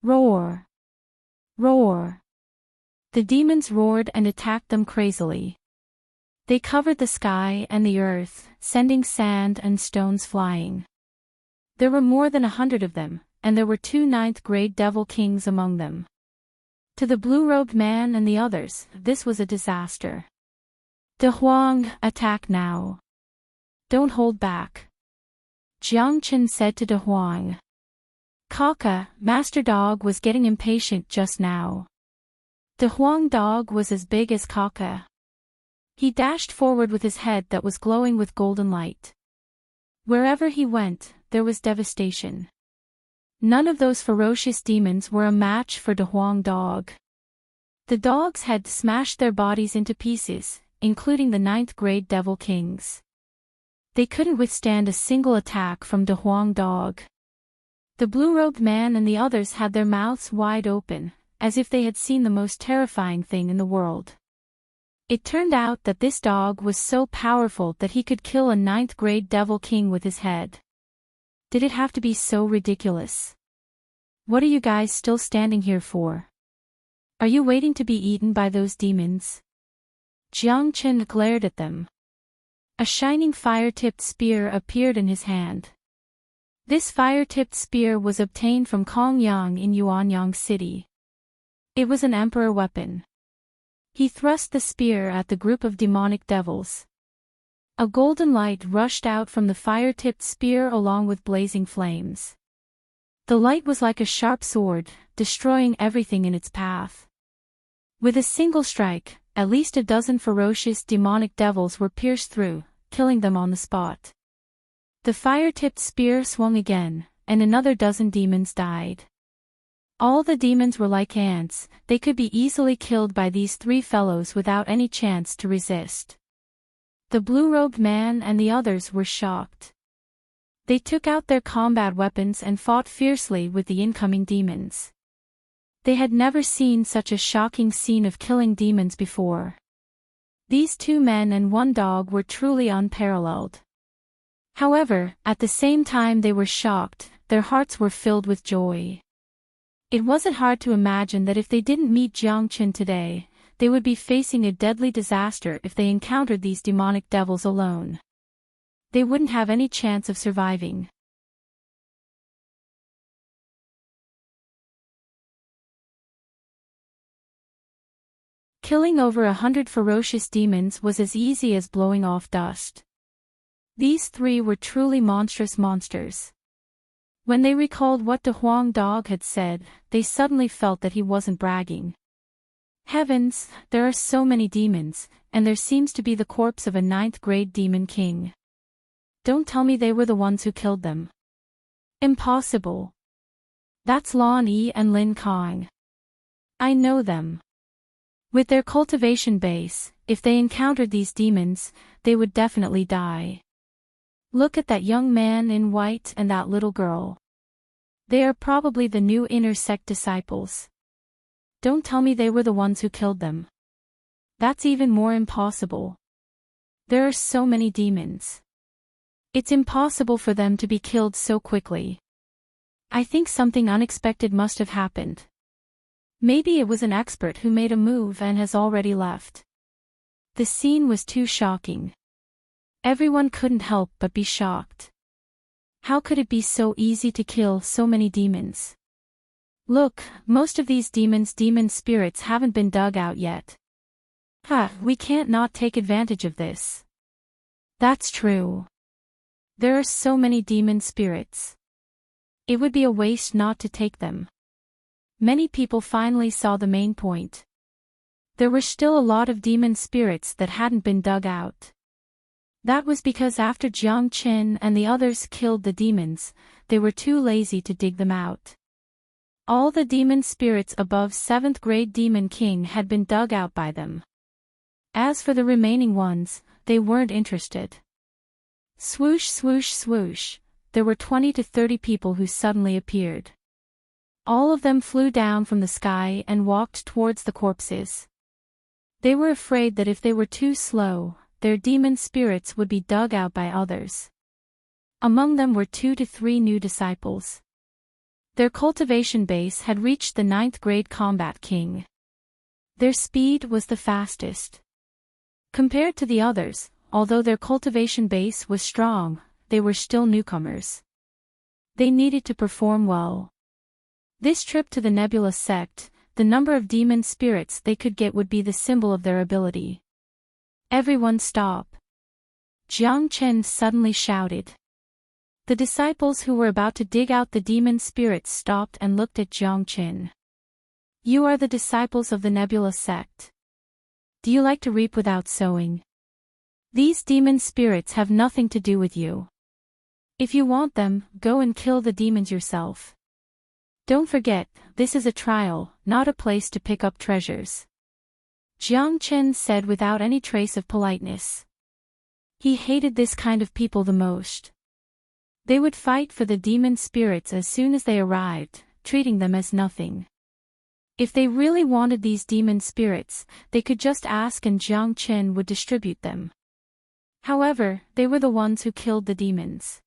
Roar! Roar! The demons roared and attacked them crazily. They covered the sky and the earth, sending sand and stones flying. There were more than 100 of them, and there were 2 9th-grade devil kings among them. To the blue-robed man and the others, this was a disaster. De Huang, attack now. Don't hold back. Jiang Chen said to De Huang. Kaka, Master Dog was getting impatient just now. De Huang Dog was as big as Kaka. He dashed forward with his head that was glowing with golden light. Wherever he went, there was devastation. None of those ferocious demons were a match for De Huang Dog. The dogs had smashed their bodies into pieces, including the 9th-grade devil kings. They couldn't withstand a single attack from De Huang Dog. The blue-robed man and the others had their mouths wide open, as if they had seen the most terrifying thing in the world. It turned out that this dog was so powerful that he could kill a 9th-grade devil king with his head. Did it have to be so ridiculous? What are you guys still standing here for? Are you waiting to be eaten by those demons? Jiang Chen glared at them. A shining fire-tipped spear appeared in his hand. This fire-tipped spear was obtained from Kongyang in Yuanyang City. It was an emperor weapon. He thrust the spear at the group of demonic devils. A golden light rushed out from the fire-tipped spear along with blazing flames. The light was like a sharp sword, destroying everything in its path. With a single strike, at least a dozen ferocious demonic devils were pierced through, killing them on the spot. The fire-tipped spear swung again, and another dozen demons died. All the demons were like ants, they could be easily killed by these three fellows without any chance to resist. The blue-robed man and the others were shocked. They took out their combat weapons and fought fiercely with the incoming demons. They had never seen such a shocking scene of killing demons before. These 2 men and 1 dog were truly unparalleled. However, at the same time they were shocked, their hearts were filled with joy. It wasn't hard to imagine that if they didn't meet Jiang Qin today, they would be facing a deadly disaster if they encountered these demonic devils alone. They wouldn't have any chance of surviving. Killing over 100 ferocious demons was as easy as blowing off dust. These 3 were truly monstrous monsters. When they recalled what the Huang dog had said, they suddenly felt that he wasn't bragging. Heavens, there are so many demons, and there seems to be the corpse of a 9th-grade demon king. Don't tell me they were the ones who killed them. Impossible. That's Lan Yi and Lin Kong. I know them. With their cultivation base, if they encountered these demons, they would definitely die. Look at that young man in white and that little girl. They are probably the new inner sect disciples. Don't tell me they were the ones who killed them. That's even more impossible. There are so many demons. It's impossible for them to be killed so quickly. I think something unexpected must have happened. Maybe it was an expert who made a move and has already left. The scene was too shocking. Everyone couldn't help but be shocked. How could it be so easy to kill so many demons? Look, most of these demon spirits haven't been dug out yet. We can't not take advantage of this. That's true. There are so many demon spirits. It would be a waste not to take them. Many people finally saw the main point. There were still a lot of demon spirits that hadn't been dug out. That was because after Jiang Qin and the others killed the demons, they were too lazy to dig them out. All the demon spirits above 7th grade Demon King had been dug out by them. As for the remaining ones, they weren't interested. Swoosh swoosh swoosh, there were 20 to 30 people who suddenly appeared. All of them flew down from the sky and walked towards the corpses. They were afraid that if they were too slow, their demon spirits would be dug out by others. Among them were 2 to 3 new disciples. Their cultivation base had reached the 9th grade combat king. Their speed was the fastest. Compared to the others, although their cultivation base was strong, they were still newcomers. They needed to perform well. This trip to the Nebula sect, the number of demon spirits they could get would be the symbol of their ability. Everyone stop. Jiang Chen suddenly shouted. The disciples who were about to dig out the demon spirits stopped and looked at Jiang Chen. You are the disciples of the Nebula sect. Do you like to reap without sowing? These demon spirits have nothing to do with you. If you want them, go and kill the demons yourself. Don't forget, this is a trial, not a place to pick up treasures. Jiang Chen said without any trace of politeness. He hated this kind of people the most. They would fight for the demon spirits as soon as they arrived, treating them as nothing. If they really wanted these demon spirits, they could just ask and Jiang Chen would distribute them. However, they were the ones who killed the demons.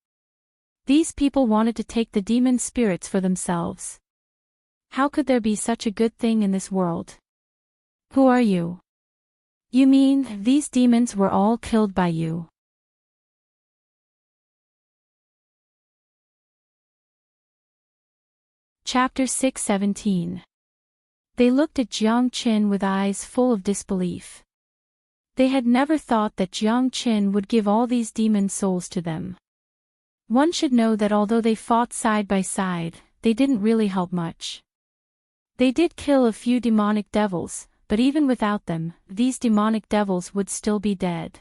These people wanted to take the demon spirits for themselves. How could there be such a good thing in this world? Who are you? You mean, these demons were all killed by you? Chapter 6:17. They looked at Jiang Qin with eyes full of disbelief. They had never thought that Jiang Qin would give all these demon souls to them. One should know that although they fought side by side, they didn't really help much. They did kill a few demonic devils, but even without them, these demonic devils would still be dead.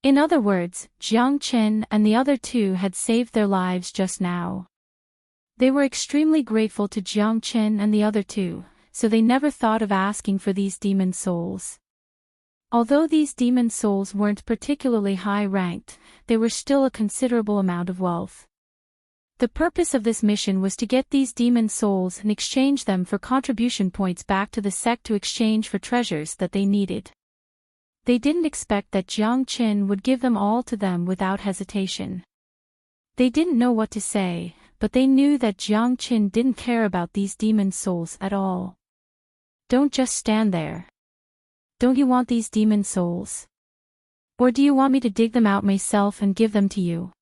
In other words, Jiang Qin and the other 2 had saved their lives just now. They were extremely grateful to Jiang Chen and the other two, so they never thought of asking for these demon souls. Although these demon souls weren't particularly high-ranked, they were still a considerable amount of wealth. The purpose of this mission was to get these demon souls and exchange them for contribution points back to the sect to exchange for treasures that they needed. They didn't expect that Jiang Chen would give them all to them without hesitation. They didn't know what to say, but they knew that Jiang Chen didn't care about these demon souls at all. Don't just stand there. Don't you want these demon souls? Or do you want me to dig them out myself and give them to you?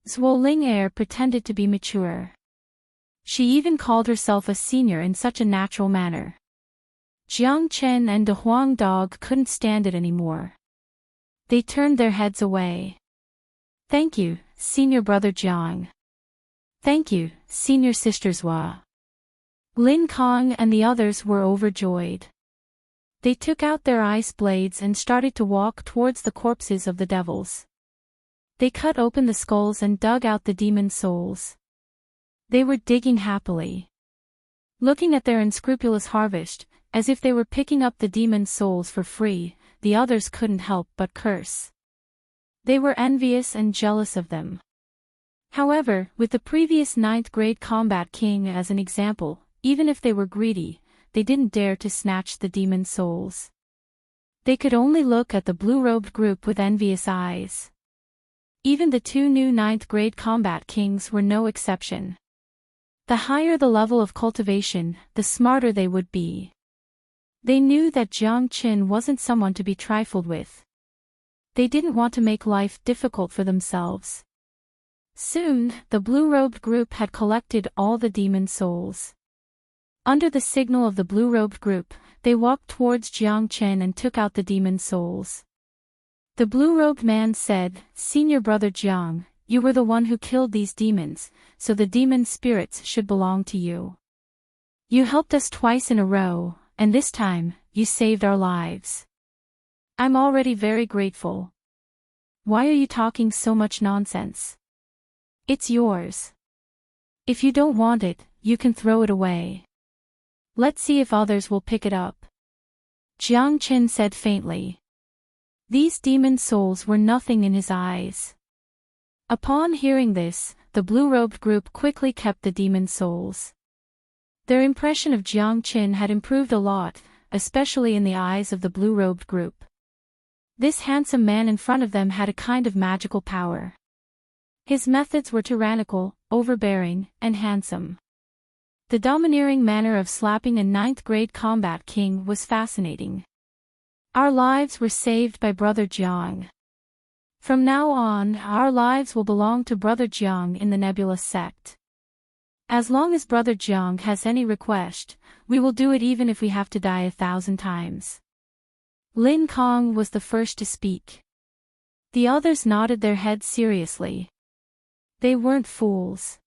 Zhuo Ling pretended to be mature. She even called herself a senior in such a natural manner. Jiang Chen and De Huang Dog couldn't stand it anymore. They turned their heads away. Thank you, senior brother Jiang. Thank you, senior sister Zhua. Lin Kong and the others were overjoyed. They took out their ice blades and started to walk towards the corpses of the devils. They cut open the skulls and dug out the demon souls. They were digging happily, looking at their unscrupulous harvest, as if they were picking up the demon souls for free. The others couldn't help but curse. They were envious and jealous of them. However, with the previous 9th grade combat king as an example, even if they were greedy, they didn't dare to snatch the demon souls. They could only look at the blue-robed group with envious eyes. Even the 2 new 9th grade combat kings were no exception. The higher the level of cultivation, the smarter they would be. They knew that Jiang Chen wasn't someone to be trifled with. They didn't want to make life difficult for themselves. Soon, the blue-robed group had collected all the demon souls. Under the signal of the blue-robed group, they walked towards Jiang Chen and took out the demon souls. The blue-robed man said, "Senior brother Jiang, you were the one who killed these demons, so the demon spirits should belong to you. You helped us twice in a row, and this time, you saved our lives. I'm already very grateful. Why are you talking so much nonsense? It's yours. If you don't want it, you can throw it away. Let's see if others will pick it up." Jiang Chen said faintly. These demon souls were nothing in his eyes. Upon hearing this, the blue-robed group quickly kept the demon souls. Their impression of Jiang Chen had improved a lot, especially in the eyes of the blue-robed group. This handsome man in front of them had a kind of magical power. His methods were tyrannical, overbearing, and handsome. The domineering manner of slapping a 9th grade combat king was fascinating. Our lives were saved by Brother Jiang. From now on, our lives will belong to Brother Jiang in the Nebula sect. As long as Brother Jiang has any request, we will do it even if we have to die 1,000 times. Lin Kong was the first to speak. The others nodded their heads seriously. They weren't fools.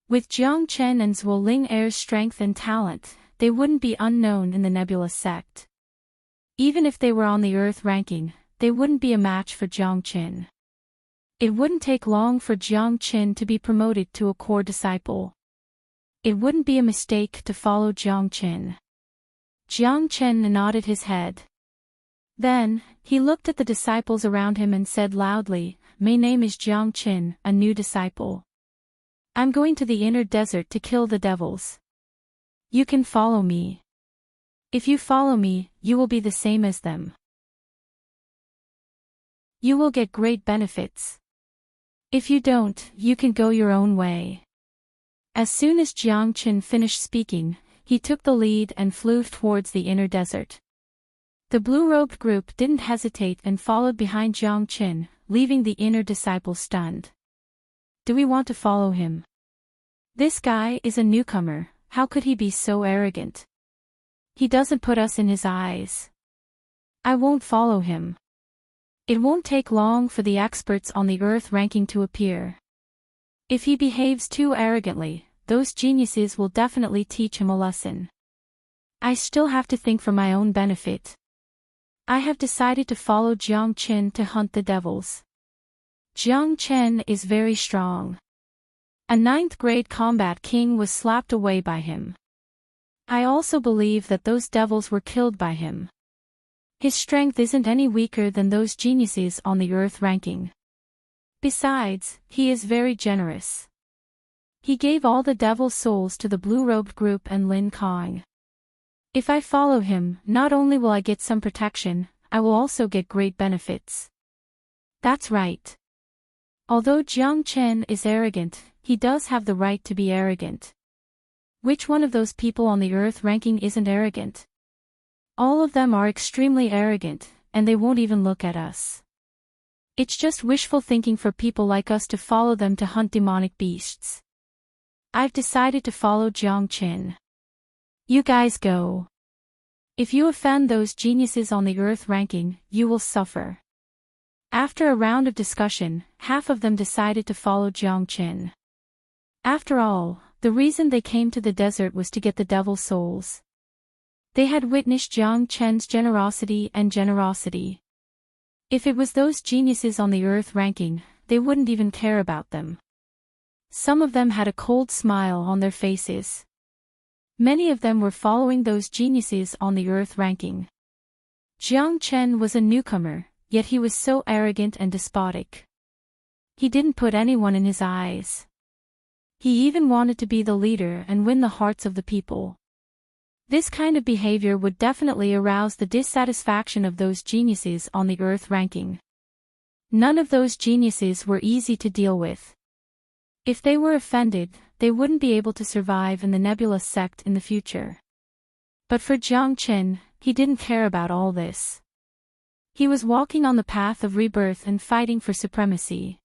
With Jiang Chen and Zhuo Ling-er's strength and talent, they wouldn't be unknown in the Nebula sect. Even if they were on the Earth ranking, they wouldn't be a match for Jiang Chen. It wouldn't take long for Jiang Chen to be promoted to a core disciple. It wouldn't be a mistake to follow Jiang Chen. Jiang Chen nodded his head. Then, he looked at the disciples around him and said loudly, "My name is Jiang Chen, a new disciple. I'm going to the inner desert to kill the devils. You can follow me. If you follow me, you will be the same as them. You will get great benefits. If you don't, you can go your own way." As soon as Jiang Chen finished speaking, he took the lead and flew towards the inner desert. The blue-robed group didn't hesitate and followed behind Jiang Chen, leaving the inner disciple stunned. Do we want to follow him? This guy is a newcomer, how could he be so arrogant? He doesn't put us in his eyes. I won't follow him. It won't take long for the experts on the Earth ranking to appear. If he behaves too arrogantly, those geniuses will definitely teach him a lesson. I still have to think for my own benefit. I have decided to follow Jiang Chen to hunt the devils. Jiang Chen is very strong. A ninth-grade combat king was slapped away by him. I also believe that those devils were killed by him. His strength isn't any weaker than those geniuses on the Earth ranking. Besides, he is very generous. He gave all the devil's souls to the blue-robed group and Lin Kong. If I follow him, not only will I get some protection, I will also get great benefits. That's right. Although Jiang Chen is arrogant, he does have the right to be arrogant. Which one of those people on the Earth ranking isn't arrogant? All of them are extremely arrogant, and they won't even look at us. It's just wishful thinking for people like us to follow them to hunt demonic beasts. I've decided to follow Jiang Chen. You guys go. If you offend those geniuses on the Earth ranking, you will suffer. After a round of discussion, half of them decided to follow Jiang Chen. After all, the reason they came to the desert was to get the devil's souls. They had witnessed Jiang Chen's generosity. If it was those geniuses on the Earth ranking, they wouldn't even care about them. Some of them had a cold smile on their faces. Many of them were following those geniuses on the Earth ranking. Jiang Chen was a newcomer, yet he was so arrogant and despotic. He didn't put anyone in his eyes. He even wanted to be the leader and win the hearts of the people. This kind of behavior would definitely arouse the dissatisfaction of those geniuses on the Earth ranking. None of those geniuses were easy to deal with. If they were offended, they wouldn't be able to survive in the nebulous sect in the future. But for Jiang Chen, he didn't care about all this. He was walking on the path of rebirth and fighting for supremacy.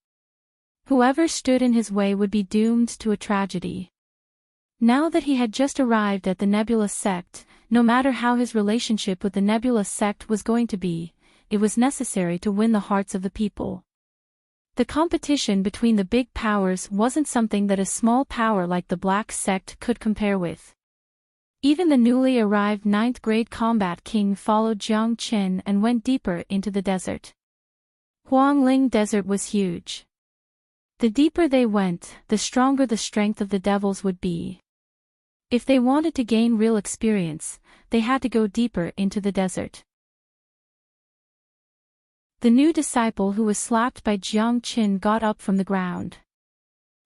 Whoever stood in his way would be doomed to a tragedy. Now that he had just arrived at the nebulous sect, no matter how his relationship with the nebulous sect was going to be, it was necessary to win the hearts of the people. The competition between the big powers wasn't something that a small power like the Black Sect could compare with. Even the newly arrived 9th grade combat king followed Jiang Chen and went deeper into the desert. Huangling Desert was huge. The deeper they went, the stronger the strength of the devils would be. If they wanted to gain real experience, they had to go deeper into the desert. The new disciple who was slapped by Jiang Chen got up from the ground.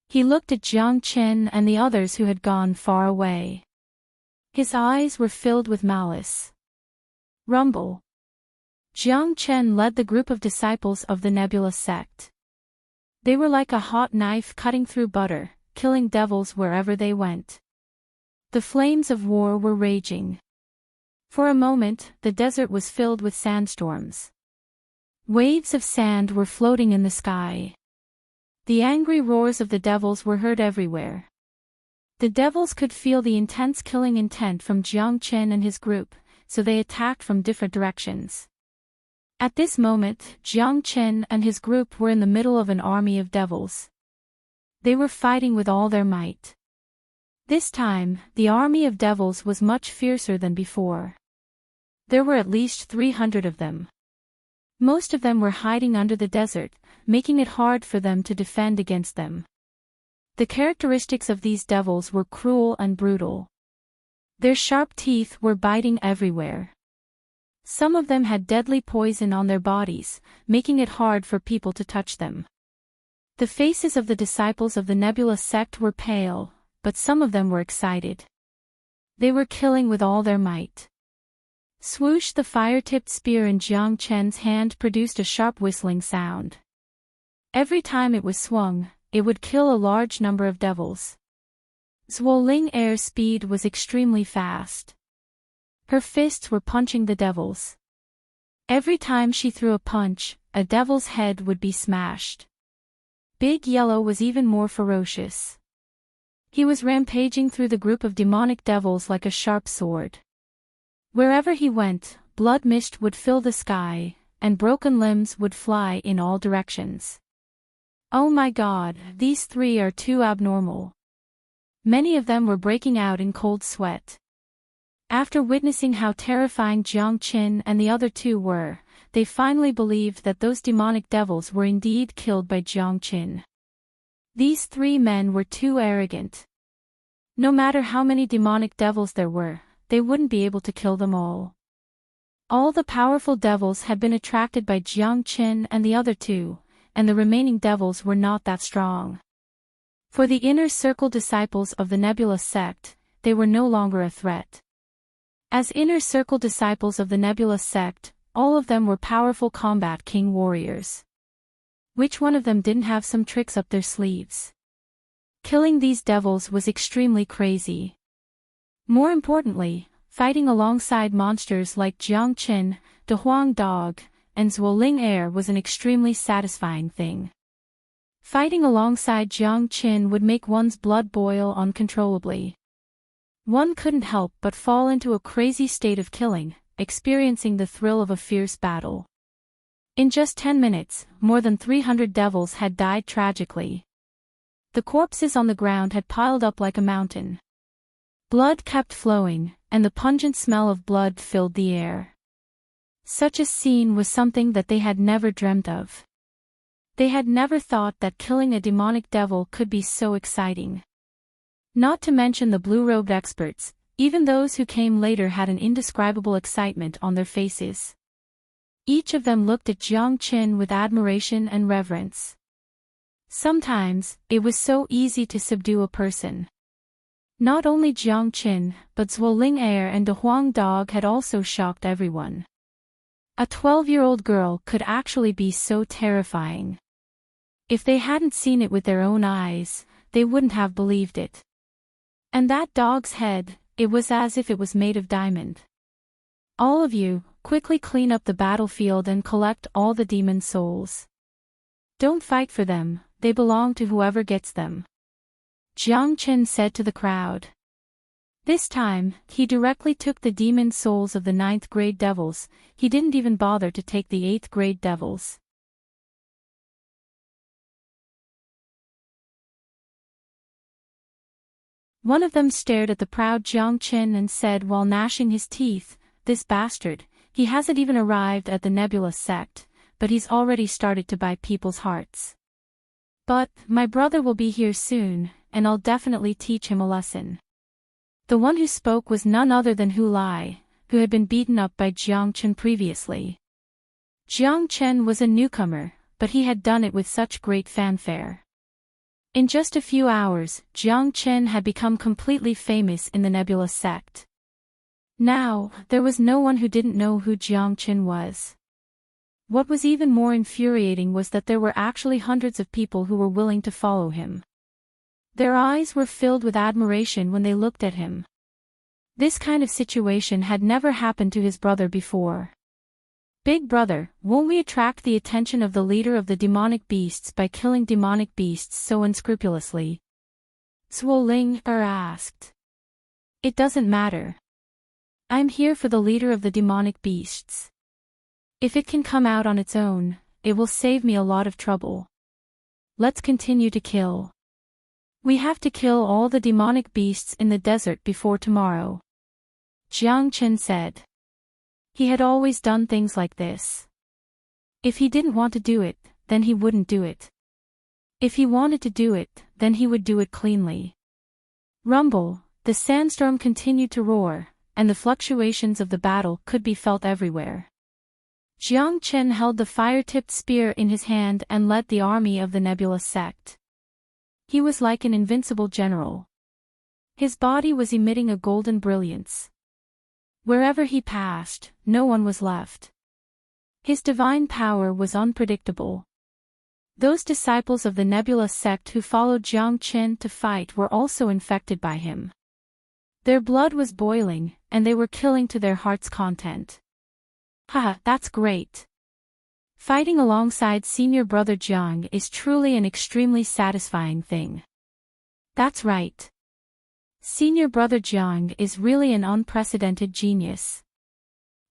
He looked at Jiang Chen and the others who had gone far away. His eyes were filled with malice. Rumble. Jiang Chen led the group of disciples of the nebulous sect. They were like a hot knife cutting through butter, killing devils wherever they went. The flames of war were raging. For a moment, the desert was filled with sandstorms. Waves of sand were floating in the sky. The angry roars of the devils were heard everywhere. The devils could feel the intense killing intent from Jiang Chen and his group, so they attacked from different directions. At this moment, Jiang Chen and his group were in the middle of an army of devils. They were fighting with all their might. This time, the army of devils was much fiercer than before. There were at least 300 of them. Most of them were hiding under the desert, making it hard for them to defend against them. The characteristics of these devils were cruel and brutal. Their sharp teeth were biting everywhere. Some of them had deadly poison on their bodies, making it hard for people to touch them. The faces of the disciples of the nebulous sect were pale, but some of them were excited. They were killing with all their might. Swoosh! The fire-tipped spear in Jiang Chen's hand produced a sharp whistling sound. Every time it was swung, it would kill a large number of devils. Zhuoling Air's speed was extremely fast. Her fists were punching the devils. Every time she threw a punch, a devil's head would be smashed. Big Yellow was even more ferocious. He was rampaging through the group of demonic devils like a sharp sword. Wherever he went, blood mist would fill the sky, and broken limbs would fly in all directions. Oh my God, these three are too abnormal. Many of them were breaking out in cold sweat. After witnessing how terrifying Jiang Chen and the other two were, they finally believed that those demonic devils were indeed killed by Jiang Chen. These three men were too arrogant. No matter how many demonic devils there were, they wouldn't be able to kill them all. All the powerful devils had been attracted by Jiang Qin and the other two, and the remaining devils were not that strong. For the inner circle disciples of the Nebula sect, they were no longer a threat. As inner circle disciples of the Nebula sect, all of them were powerful combat king warriors. Which one of them didn't have some tricks up their sleeves? Killing these devils was extremely crazy. More importantly, fighting alongside monsters like Jiang Qin, De Huang Dog, and Zhuoling Air was an extremely satisfying thing. Fighting alongside Jiang Qin would make one's blood boil uncontrollably. One couldn't help but fall into a crazy state of killing, experiencing the thrill of a fierce battle. In just 10 minutes, more than 300 devils had died tragically. The corpses on the ground had piled up like a mountain. Blood kept flowing, and the pungent smell of blood filled the air. Such a scene was something that they had never dreamt of. They had never thought that killing a demonic devil could be so exciting. Not to mention the blue-robed experts, even those who came later had an indescribable excitement on their faces. Each of them looked at Jiang Qin with admiration and reverence. Sometimes, it was so easy to subdue a person. Not only Jiang Qin, but Zhuoling Air and De Huang Dog had also shocked everyone. A 12-year-old girl could actually be so terrifying. If they hadn't seen it with their own eyes, they wouldn't have believed it. And that dog's head, it was as if it was made of diamond. All of you, quickly clean up the battlefield and collect all the demon souls. Don't fight for them, they belong to whoever gets them. Jiang Qin said to the crowd. This time, he directly took the demon souls of the 9th grade devils, he didn't even bother to take the 8th grade devils. One of them stared at the proud Jiang Qin and said while gnashing his teeth, "This bastard, he hasn't even arrived at the Nebula sect, but he's already started to buy people's hearts. But, my brother will be here soon, and I'll definitely teach him a lesson." The one who spoke was none other than Hu Lai, who had been beaten up by Jiang Qin previously. Jiang Qin was a newcomer, but he had done it with such great fanfare. In just a few hours, Jiang Qin had become completely famous in the Nebula sect. Now, there was no one who didn't know who Jiang Qin was. What was even more infuriating was that there were actually hundreds of people who were willing to follow him. Their eyes were filled with admiration when they looked at him. This kind of situation had never happened to his brother before. "Big brother, won't we attract the attention of the leader of the demonic beasts by killing demonic beasts so unscrupulously?" Zhuoling Er asked. "It doesn't matter. I'm here for the leader of the demonic beasts. If it can come out on its own, it will save me a lot of trouble. Let's continue to kill. We have to kill all the demonic beasts in the desert before tomorrow," Jiang Qin said. He had always done things like this. If he didn't want to do it, then he wouldn't do it. If he wanted to do it, then he would do it cleanly. Rumble, the sandstorm continued to roar, and the fluctuations of the battle could be felt everywhere. Jiang Qin held the fire-tipped spear in his hand and led the army of the Nebula sect. He was like an invincible general. His body was emitting a golden brilliance. Wherever he passed, no one was left. His divine power was unpredictable. Those disciples of the Nebula sect who followed Jiang Qin to fight were also infected by him. Their blood was boiling, and they were killing to their heart's content. Haha, that's great. Fighting alongside senior brother Jiang is truly an extremely satisfying thing. That's right. Senior brother Jiang is really an unprecedented genius.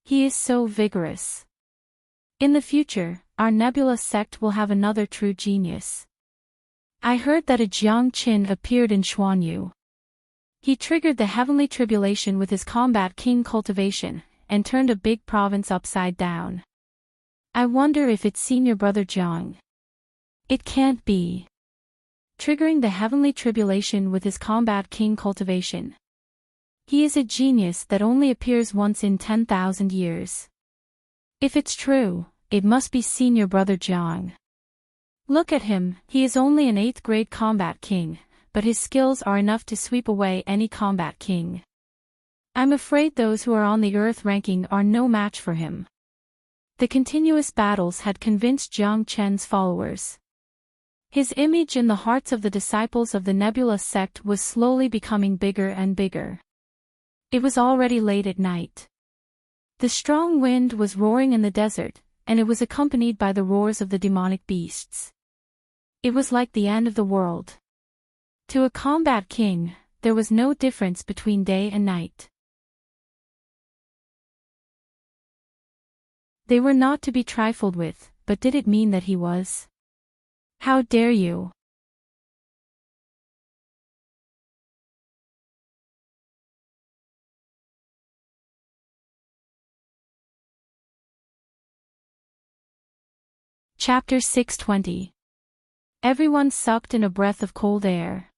He is so vigorous. In the future, our Nebula sect will have another true genius. I heard that a Jiang Qin appeared in Xuanyu. He triggered the heavenly tribulation with his combat king cultivation, and turned a big province upside down. I wonder if it's senior brother Jiang. It can't be. triggering the heavenly tribulation with his combat king cultivation. He is a genius that only appears once in 10,000 years. If it's true, it must be senior brother Jiang. Look at him, he is only an 8th grade combat king, but his skills are enough to sweep away any combat king. I'm afraid those who are on the earth ranking are no match for him. The continuous battles had convinced Jiang Chen's followers. His image in the hearts of the disciples of the Nebula sect was slowly becoming bigger and bigger. It was already late at night. The strong wind was roaring in the desert, and it was accompanied by the roars of the demonic beasts. It was like the end of the world. To a combat king, there was no difference between day and night. They were not to be trifled with, but did it mean that he was? How dare you? Chapter 620. Everyone sucked in a breath of cold air.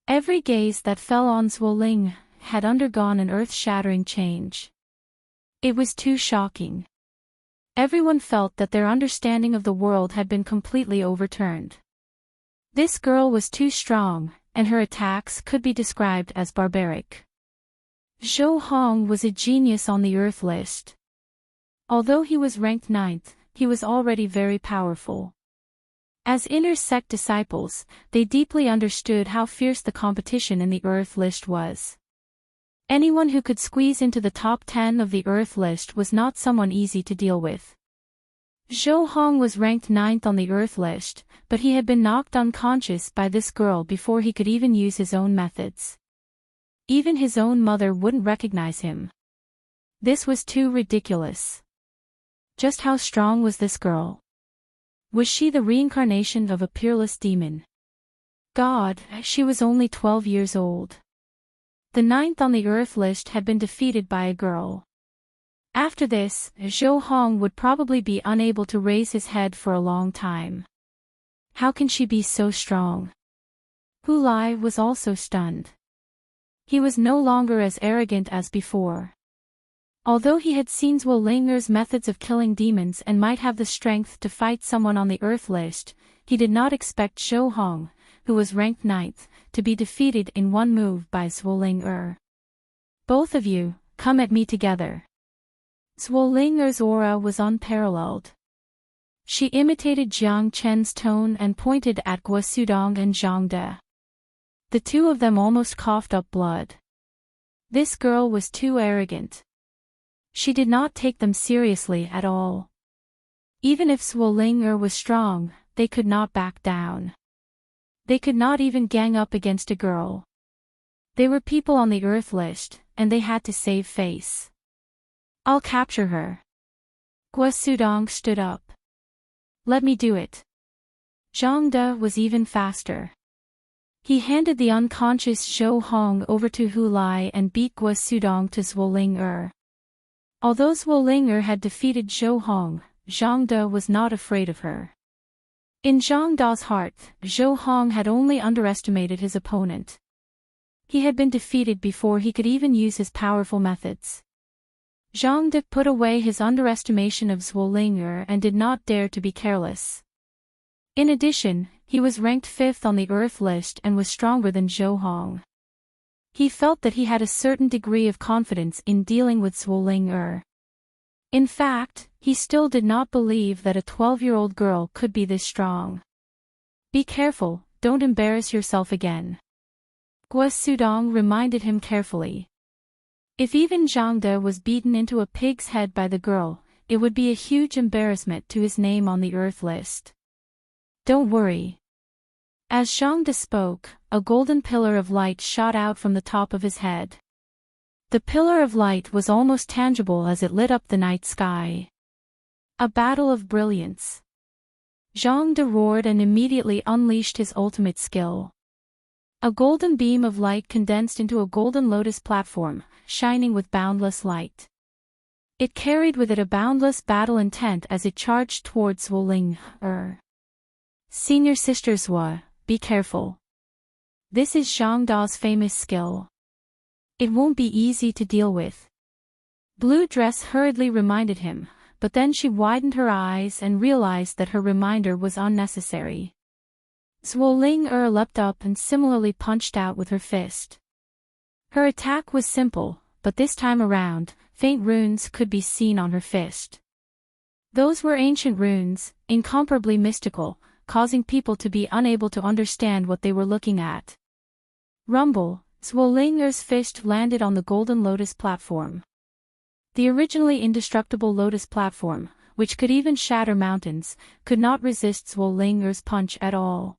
Every gaze that fell on Zhuoling had undergone an earth-shattering change. It was too shocking. Everyone felt that their understanding of the world had been completely overturned. This girl was too strong, and her attacks could be described as barbaric. Zhou Hong was a genius on the Earth list. Although he was ranked 9th, he was already very powerful. As inner sect disciples, they deeply understood how fierce the competition in the Earth list was. Anyone who could squeeze into the top 10 of the Earth list was not someone easy to deal with. Zhou Hong was ranked 9th on the Earth list, but he had been knocked unconscious by this girl before he could even use his own methods. Even his own mother wouldn't recognize him. This was too ridiculous. Just how strong was this girl? Was she the reincarnation of a peerless demon? God, she was only 12 years old. The 9th on the Earth list had been defeated by a girl. After this, Zhou Hong would probably be unable to raise his head for a long time. How can she be so strong? Hu Lai was also stunned. He was no longer as arrogant as before. Although he had seen Zhuolinger's methods of killing demons and might have the strength to fight someone on the Earth list, he did not expect Zhou Hong, who was ranked 9th, to be defeated in one move by Zhuolinger. Both of you, come at me together. Zhuolinger's aura was unparalleled. She imitated Jiang Chen's tone and pointed at Guosudong and Zhang De. The two of them almost coughed up blood. This girl was too arrogant. She did not take them seriously at all. Even if Zhuolinger was strong, they could not back down. They could not even gang up against a girl. They were people on the Earth list, and they had to save face. I'll capture her. Guosudong stood up. Let me do it. Zhang De was even faster. He handed the unconscious Zhou Hong over to Hu Lai and beat Guosudong to Zhuolinger. Although Zhuolinger had defeated Zhou Hong, Zhang De was not afraid of her. In Zhang Da's heart, Zhou Hong had only underestimated his opponent. He had been defeated before he could even use his powerful methods. Zhang De put away his underestimation of Zhuolinger and did not dare to be careless. In addition, he was ranked 5th on the Earth list and was stronger than Zhou Hong. He felt that he had a certain degree of confidence in dealing with Zhuolinger. In fact, he still did not believe that a 12-year-old girl could be this strong. Be careful, don't embarrass yourself again. Guosudong reminded him carefully. If even Zhang De was beaten into a pig's head by the girl, it would be a huge embarrassment to his name on the Earth list. Don't worry. As Zhang De spoke, a golden pillar of light shot out from the top of his head. The pillar of light was almost tangible as it lit up the night sky. A battle of brilliance. Zhang De roared and immediately unleashed his ultimate skill. A golden beam of light condensed into a golden lotus platform, shining with boundless light. It carried with it a boundless battle intent as it charged towards Zhuolinger. Senior Sister Zhua, be careful. This is Zhang Da's famous skill. It won't be easy to deal with. Blue Dress hurriedly reminded him, but then she widened her eyes and realized that her reminder was unnecessary. Zhuo Ling leapt up and similarly punched out with her fist. Her attack was simple, but this time around, faint runes could be seen on her fist. Those were ancient runes, incomparably mystical, causing people to be unable to understand what they were looking at. Rumble, Zhuo Ling's fist landed on the Golden Lotus platform. The originally indestructible Lotus platform, which could even shatter mountains, could not resist Zhuo Ling's punch at all.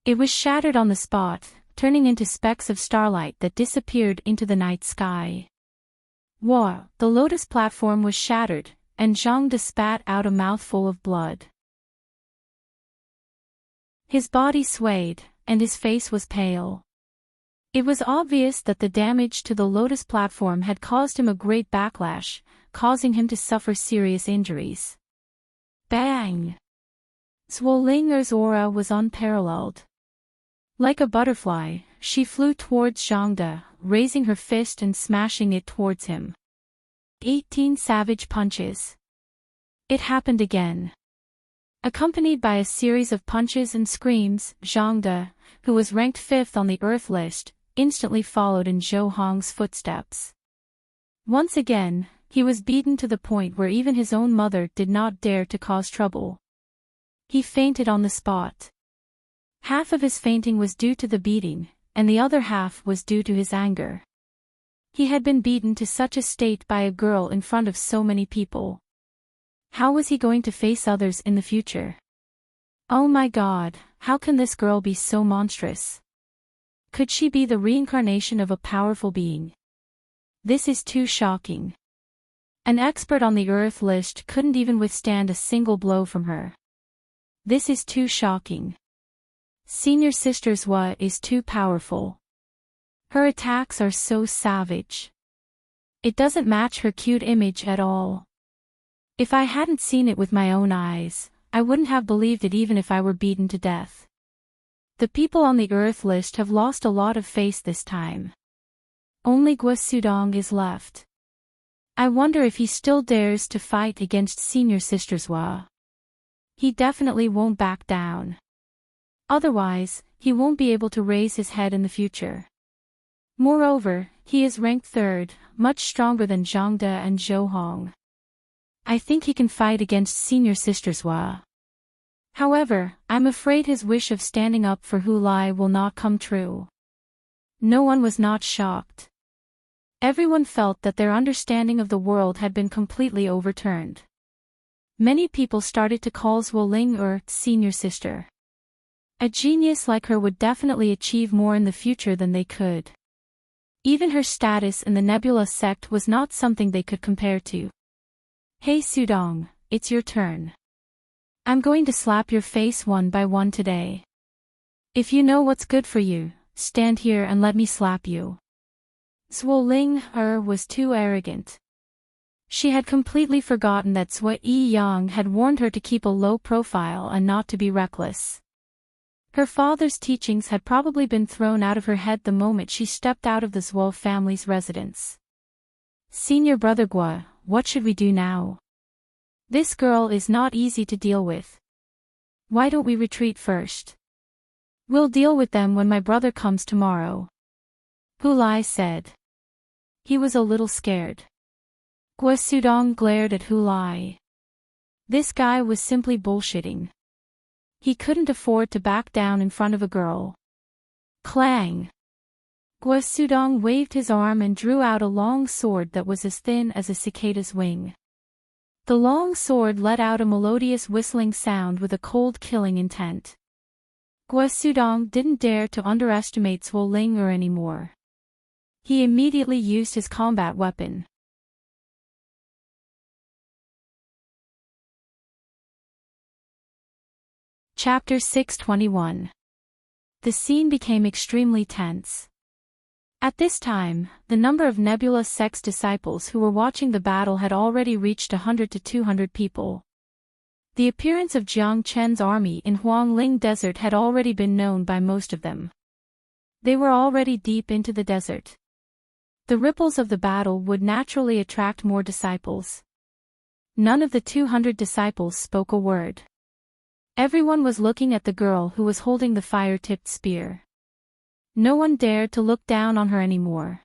It was shattered on the spot, turning into specks of starlight that disappeared into the night sky. Whoa! The Lotus platform was shattered, and Zhang De spat out a mouthful of blood. His body swayed, and his face was pale. It was obvious that the damage to the Lotus platform had caused him a great backlash, causing him to suffer serious injuries. Bang! Zhuo Ling's aura was unparalleled. Like a butterfly, she flew towards Zhang De, raising her fist and smashing it towards him. 18 savage punches. It happened again. Accompanied by a series of punches and screams, Zhang De, who was ranked 5th on the Earth list, instantly followed in Zhou Hong's footsteps. Once again, he was beaten to the point where even his own mother did not dare to cause trouble. He fainted on the spot. Half of his fainting was due to the beating, and the other half was due to his anger. He had been beaten to such a state by a girl in front of so many people. How was he going to face others in the future? Oh my God, how can this girl be so monstrous? Could she be the reincarnation of a powerful being? This is too shocking. An expert on the Earth list couldn't even withstand a single blow from her. This is too shocking. Senior Sister Zhua is too powerful. Her attacks are so savage. It doesn't match her cute image at all. If I hadn't seen it with my own eyes, I wouldn't have believed it even if I were beaten to death. The people on the Earth list have lost a lot of face this time. Only Guo Sudong is left. I wonder if he still dares to fight against Senior Sister Zhua. He definitely won't back down. Otherwise, he won't be able to raise his head in the future. Moreover, he is ranked 3rd, much stronger than Zhang De and Zhou Hong. I think he can fight against Senior Sister Zhua. However, I'm afraid his wish of standing up for Hu Lai will not come true. No one was not shocked. Everyone felt that their understanding of the world had been completely overturned. Many people started to call Zhuo Ling Senior Sister. A genius like her would definitely achieve more in the future than they could. Even her status in the Nebula sect was not something they could compare to. Hey Sudong, it's your turn. I'm going to slap your face one by one today. If you know what's good for you, stand here and let me slap you. Zhuo Ling was too arrogant. She had completely forgotten that Zhuo Yiyang had warned her to keep a low profile and not to be reckless. Her father's teachings had probably been thrown out of her head the moment she stepped out of the Zhuo family's residence. Senior brother Guo, what should we do now? This girl is not easy to deal with. Why don't we retreat first? We'll deal with them when my brother comes tomorrow. Hu Lai said. He was a little scared. Guo Sudong glared at Hu Lai. This guy was simply bullshitting. He couldn't afford to back down in front of a girl. Clang! Guo Sudong waved his arm and drew out a long sword that was as thin as a cicada's wing. The long sword let out a melodious whistling sound with a cold killing intent. Guo Sudong didn't dare to underestimate Zhuo Ling anymore. He immediately used his combat weapon. Chapter 621. The scene became extremely tense. At this time, the number of Nebula Sect's disciples who were watching the battle had already reached 100 to 200 people. The appearance of Jiang Chen's army in Huangling Desert had already been known by most of them. They were already deep into the desert. The ripples of the battle would naturally attract more disciples. None of the 200 disciples spoke a word. Everyone was looking at the girl who was holding the fire-tipped spear. No one dared to look down on her anymore.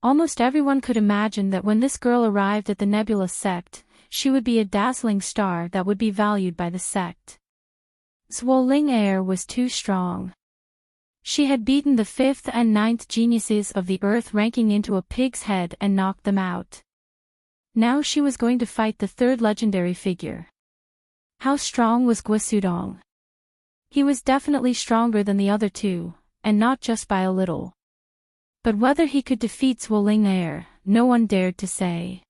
Almost everyone could imagine that when this girl arrived at the Nebulous sect, she would be a dazzling star that would be valued by the sect. Zhuo Ling Air was too strong. She had beaten the 5th and 9th geniuses of the earth ranking into a pig's head and knocked them out. Now she was going to fight the 3rd legendary figure. How strong was Guosudong? He was definitely stronger than the other two, and not just by a little. But whether he could defeat Zhuo Ling Air, no one dared to say.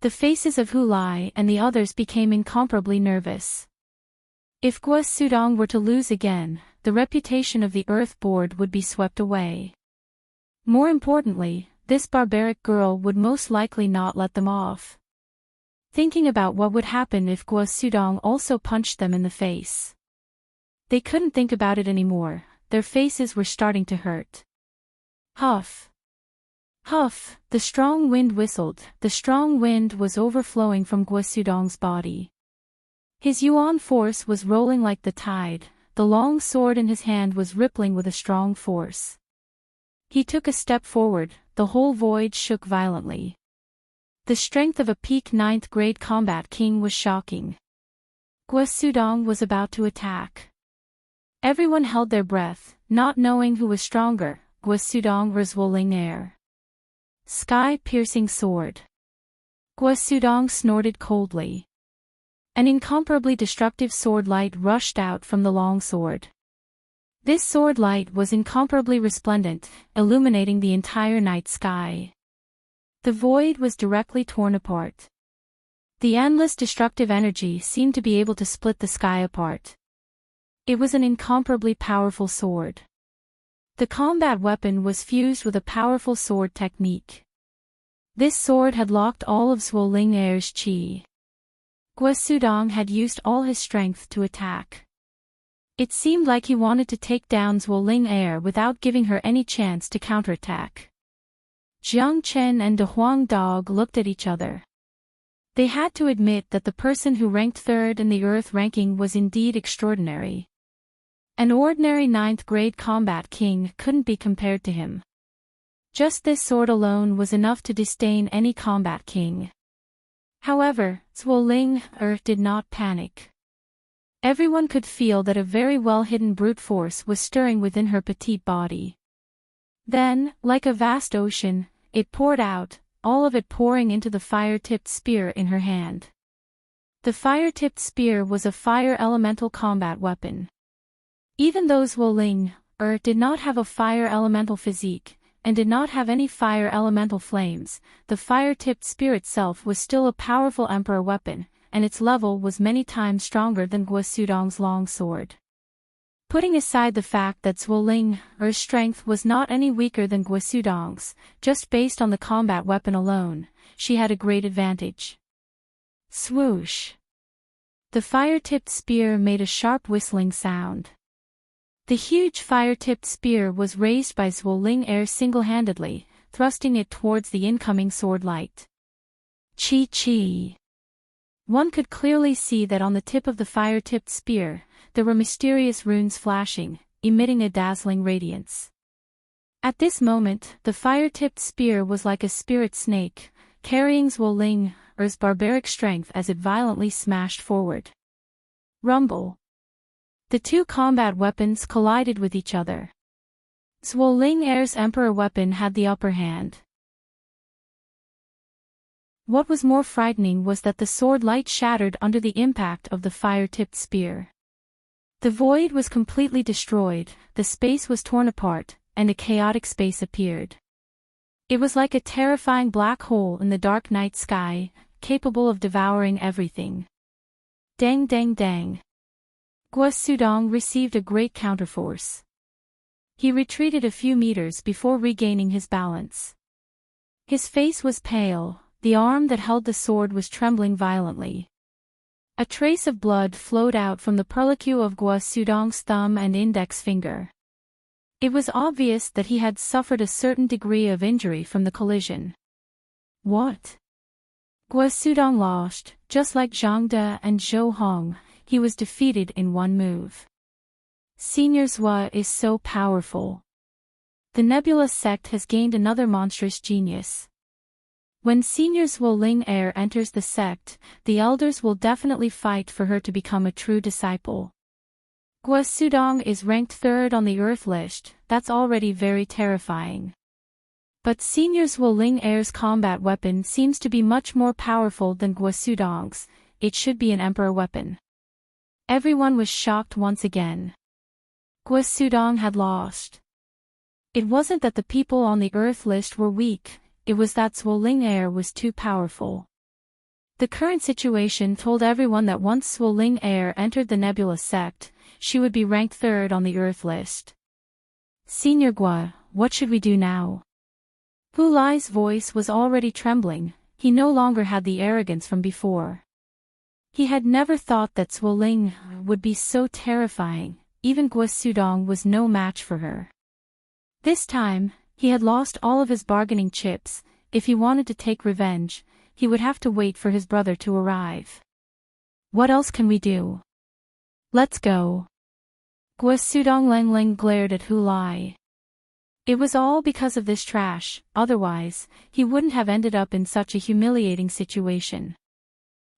The faces of Hu Lai and the others became incomparably nervous. If Guosudong were to lose again, the reputation of the Earth Board would be swept away. More importantly, this barbaric girl would most likely not let them off. Thinking about what would happen if Guosudong also punched them in the face. They couldn't think about it anymore, their faces were starting to hurt. Huff! Huff! The strong wind whistled. The strong wind was overflowing from Guosudong's body. His yuan force was rolling like the tide, the long sword in his hand was rippling with a strong force. He took a step forward, the whole void shook violently. The strength of a peak 9th grade combat king was shocking. Guosudong was about to attack. Everyone held their breath, not knowing who was stronger, Guosudong or Zhuo Ling Air. Sky-piercing sword. Guosudong snorted coldly. An incomparably destructive sword light rushed out from the long sword. This sword light was incomparably resplendent, illuminating the entire night sky. The void was directly torn apart. The endless destructive energy seemed to be able to split the sky apart. It was an incomparably powerful sword. The combat weapon was fused with a powerful sword technique. This sword had locked all of Zhuo Ling Air's chi. Guosudong had used all his strength to attack. It seemed like he wanted to take down Zhuo Ling Air without giving her any chance to counterattack. Jiang Chen and De Huang Dog looked at each other. They had to admit that the person who ranked 3rd in the Earth ranking was indeed extraordinary. An ordinary 9th grade combat king couldn't be compared to him. Just this sword alone was enough to disdain any combat king. However, Zhuo Ling Air did not panic. Everyone could feel that a very well-hidden brute force was stirring within her petite body. Then, like a vast ocean, it poured out, all of it pouring into the fire-tipped spear in her hand. The fire-tipped spear was a fire elemental combat weapon. Even though Zhuo Ling Air did not have a fire elemental physique, and did not have any fire elemental flames, the fire-tipped spear itself was still a powerful emperor weapon, and its level was many times stronger than Guosudong's long sword. Putting aside the fact that Zhuo Ling Air's strength was not any weaker than Guosudong's, just based on the combat weapon alone, she had a great advantage. Swoosh! The fire-tipped spear made a sharp whistling sound. The huge fire-tipped spear was raised by Zhuo Ling Air single-handedly, thrusting it towards the incoming sword light. Chi-chi! One could clearly see that on the tip of the fire-tipped spear, there were mysterious runes flashing, emitting a dazzling radiance. At this moment, the fire-tipped spear was like a spirit snake, carrying Zhuo Ling Air's barbaric strength as it violently smashed forward. Rumble! The two combat weapons collided with each other. Zhuo Ling Air's emperor weapon had the upper hand. What was more frightening was that the sword light shattered under the impact of the fire-tipped spear. The void was completely destroyed, the space was torn apart, and a chaotic space appeared. It was like a terrifying black hole in the dark night sky, capable of devouring everything. Dang dang dang. Guosudong received a great counterforce. He retreated a few meters before regaining his balance. His face was pale, the arm that held the sword was trembling violently. A trace of blood flowed out from the perlicue of Gua Sudong's thumb and index finger. It was obvious that he had suffered a certain degree of injury from the collision. What? Gua Sudong lost, just like Zhang De and Zhou Hong, he was defeated in one move. Senior Zhua is so powerful. The Nebula sect has gained another monstrous genius. When Senior Zhuo Ling heir enters the sect, the elders will definitely fight for her to become a true disciple. Gua Sudong is ranked 3rd on the Earth list, that's already very terrifying. But Senior Zhuo Ling heir's combat weapon seems to be much more powerful than Gua Sudong's, it should be an emperor weapon. Everyone was shocked once again. Gua Sudong had lost. It wasn't that the people on the Earth list were weak, it was that Zhuo Ling heir was too powerful. The current situation told everyone that once Zhuo Ling heir entered the Nebula sect, she would be ranked 3rd on the Earth list. Senior Gua, what should we do now? Hu Lai's voice was already trembling, he no longer had the arrogance from before. He had never thought that Zhuo Ling would be so terrifying, even Gua Sudong was no match for her. This time, he had lost all of his bargaining chips. If he wanted to take revenge, he would have to wait for his brother to arrive. What else can we do? Let's go. Gua Sudong Lengling glared at Hu Lai. It was all because of this trash, otherwise, he wouldn't have ended up in such a humiliating situation.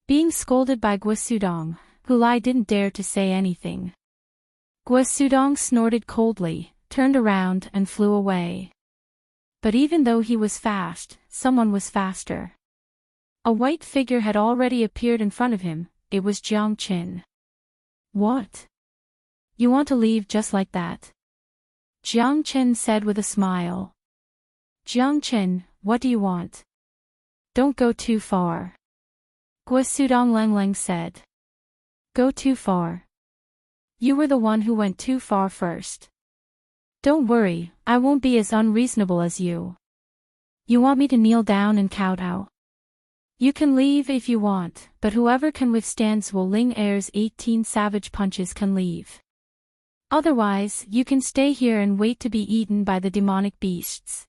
Being scolded by Gua Sudong, Hu Lai didn't dare to say anything. Gua Sudong snorted coldly, turned around and flew away. But even though he was fast, someone was faster. A white figure had already appeared in front of him, it was Jiang Qin. What? You want to leave just like that? Jiang Qin said with a smile. Jiang Qin, what do you want? Don't go too far. Gua Sudong Lengling said. Go too far. You were the one who went too far first. Don't worry, I won't be as unreasonable as you. You want me to kneel down and kowtow? You can leave if you want, but whoever can withstand Zhuo Ling heir's 18 savage punches can leave. Otherwise, you can stay here and wait to be eaten by the demonic beasts.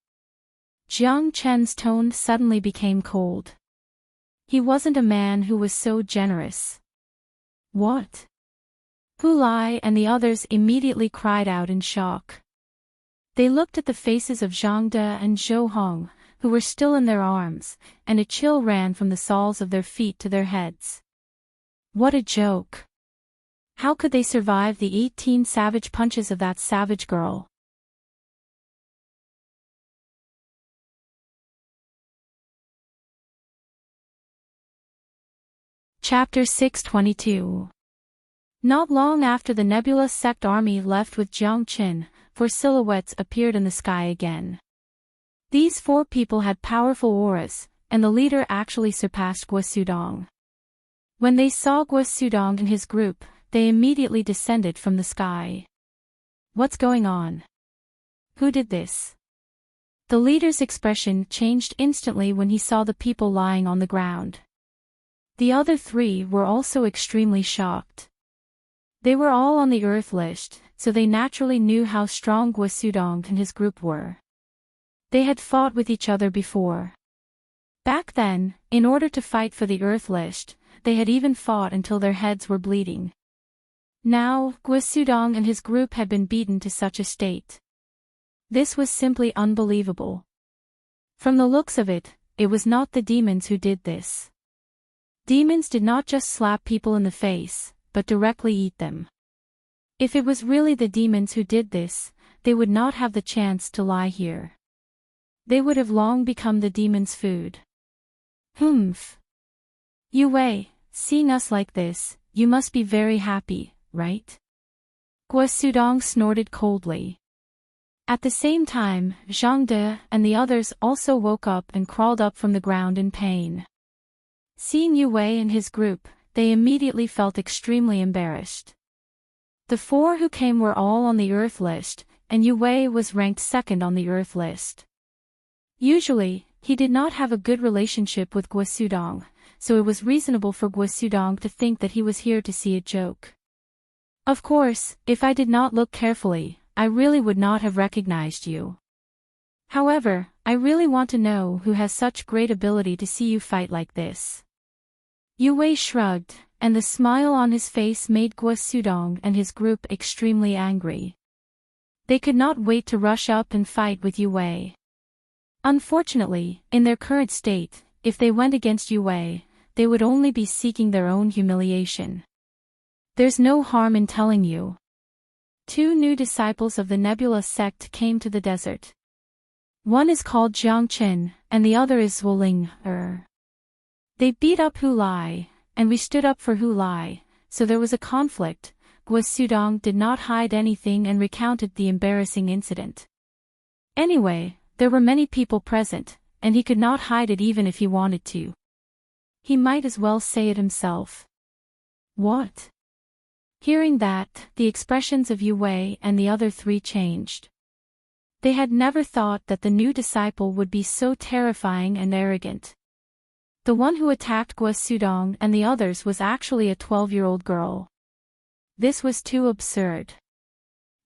Jiang Chen's tone suddenly became cold. He wasn't a man who was so generous. What? Hu Lai and the others immediately cried out in shock. They looked at the faces of Zhang De and Zhou Hong, who were still in their arms, and a chill ran from the soles of their feet to their heads. What a joke! How could they survive the 18 savage punches of that savage girl? Chapter 622. Not long after the Nebula sect army left with Jiang Qin, 4 silhouettes appeared in the sky again. These 4 people had powerful auras, and the leader actually surpassed Gua Sudong. When they saw Gua Sudong and his group, they immediately descended from the sky. What's going on? Who did this? The leader's expression changed instantly when he saw the people lying on the ground. The other 3 were also extremely shocked. They were all on the Earth list, so they naturally knew how strong Gua Sudong and his group were. They had fought with each other before. Back then, in order to fight for the Earth list, they had even fought until their heads were bleeding. Now, Gua Sudong and his group had been beaten to such a state. This was simply unbelievable. From the looks of it, it was not the demons who did this. Demons did not just slap people in the face, but directly eat them. If it was really the demons who did this, they would not have the chance to lie here. They would have long become the demons' food. Humph. Yu Wei, seeing us like this, you must be very happy, right? Gua Sudong snorted coldly. At the same time, Zhang De and the others also woke up and crawled up from the ground in pain. Seeing Yu Wei and his group, they immediately felt extremely embarrassed. The 4 who came were all on the Earth list, and Yu Wei was ranked 2nd on the Earth list. Usually, he did not have a good relationship with Gua Sudong, so it was reasonable for Guosudong to think that he was here to see a joke. Of course, if I did not look carefully, I really would not have recognized you. However, I really want to know who has such great ability to see you fight like this. Yue Wei shrugged, and the smile on his face made Guosudong and his group extremely angry. They could not wait to rush up and fight with Yue Wei. Unfortunately, in their current state, if they went against Yue Wei, they would only be seeking their own humiliation. There's no harm in telling you. 2 new disciples of the Nebula sect came to the desert. One is called Jiang Qin, and the other is Zhuoling. They beat up Hu Lai, and we stood up for Hu Lai, so there was a conflict. Guosudong did not hide anything and recounted the embarrassing incident. Anyway, there were many people present, and he could not hide it even if he wanted to. He might as well say it himself. What? Hearing that, the expressions of Yue Wei and the other 3 changed. They had never thought that the new disciple would be so terrifying and arrogant. The one who attacked Guosudong and the others was actually a 12-year-old girl. This was too absurd.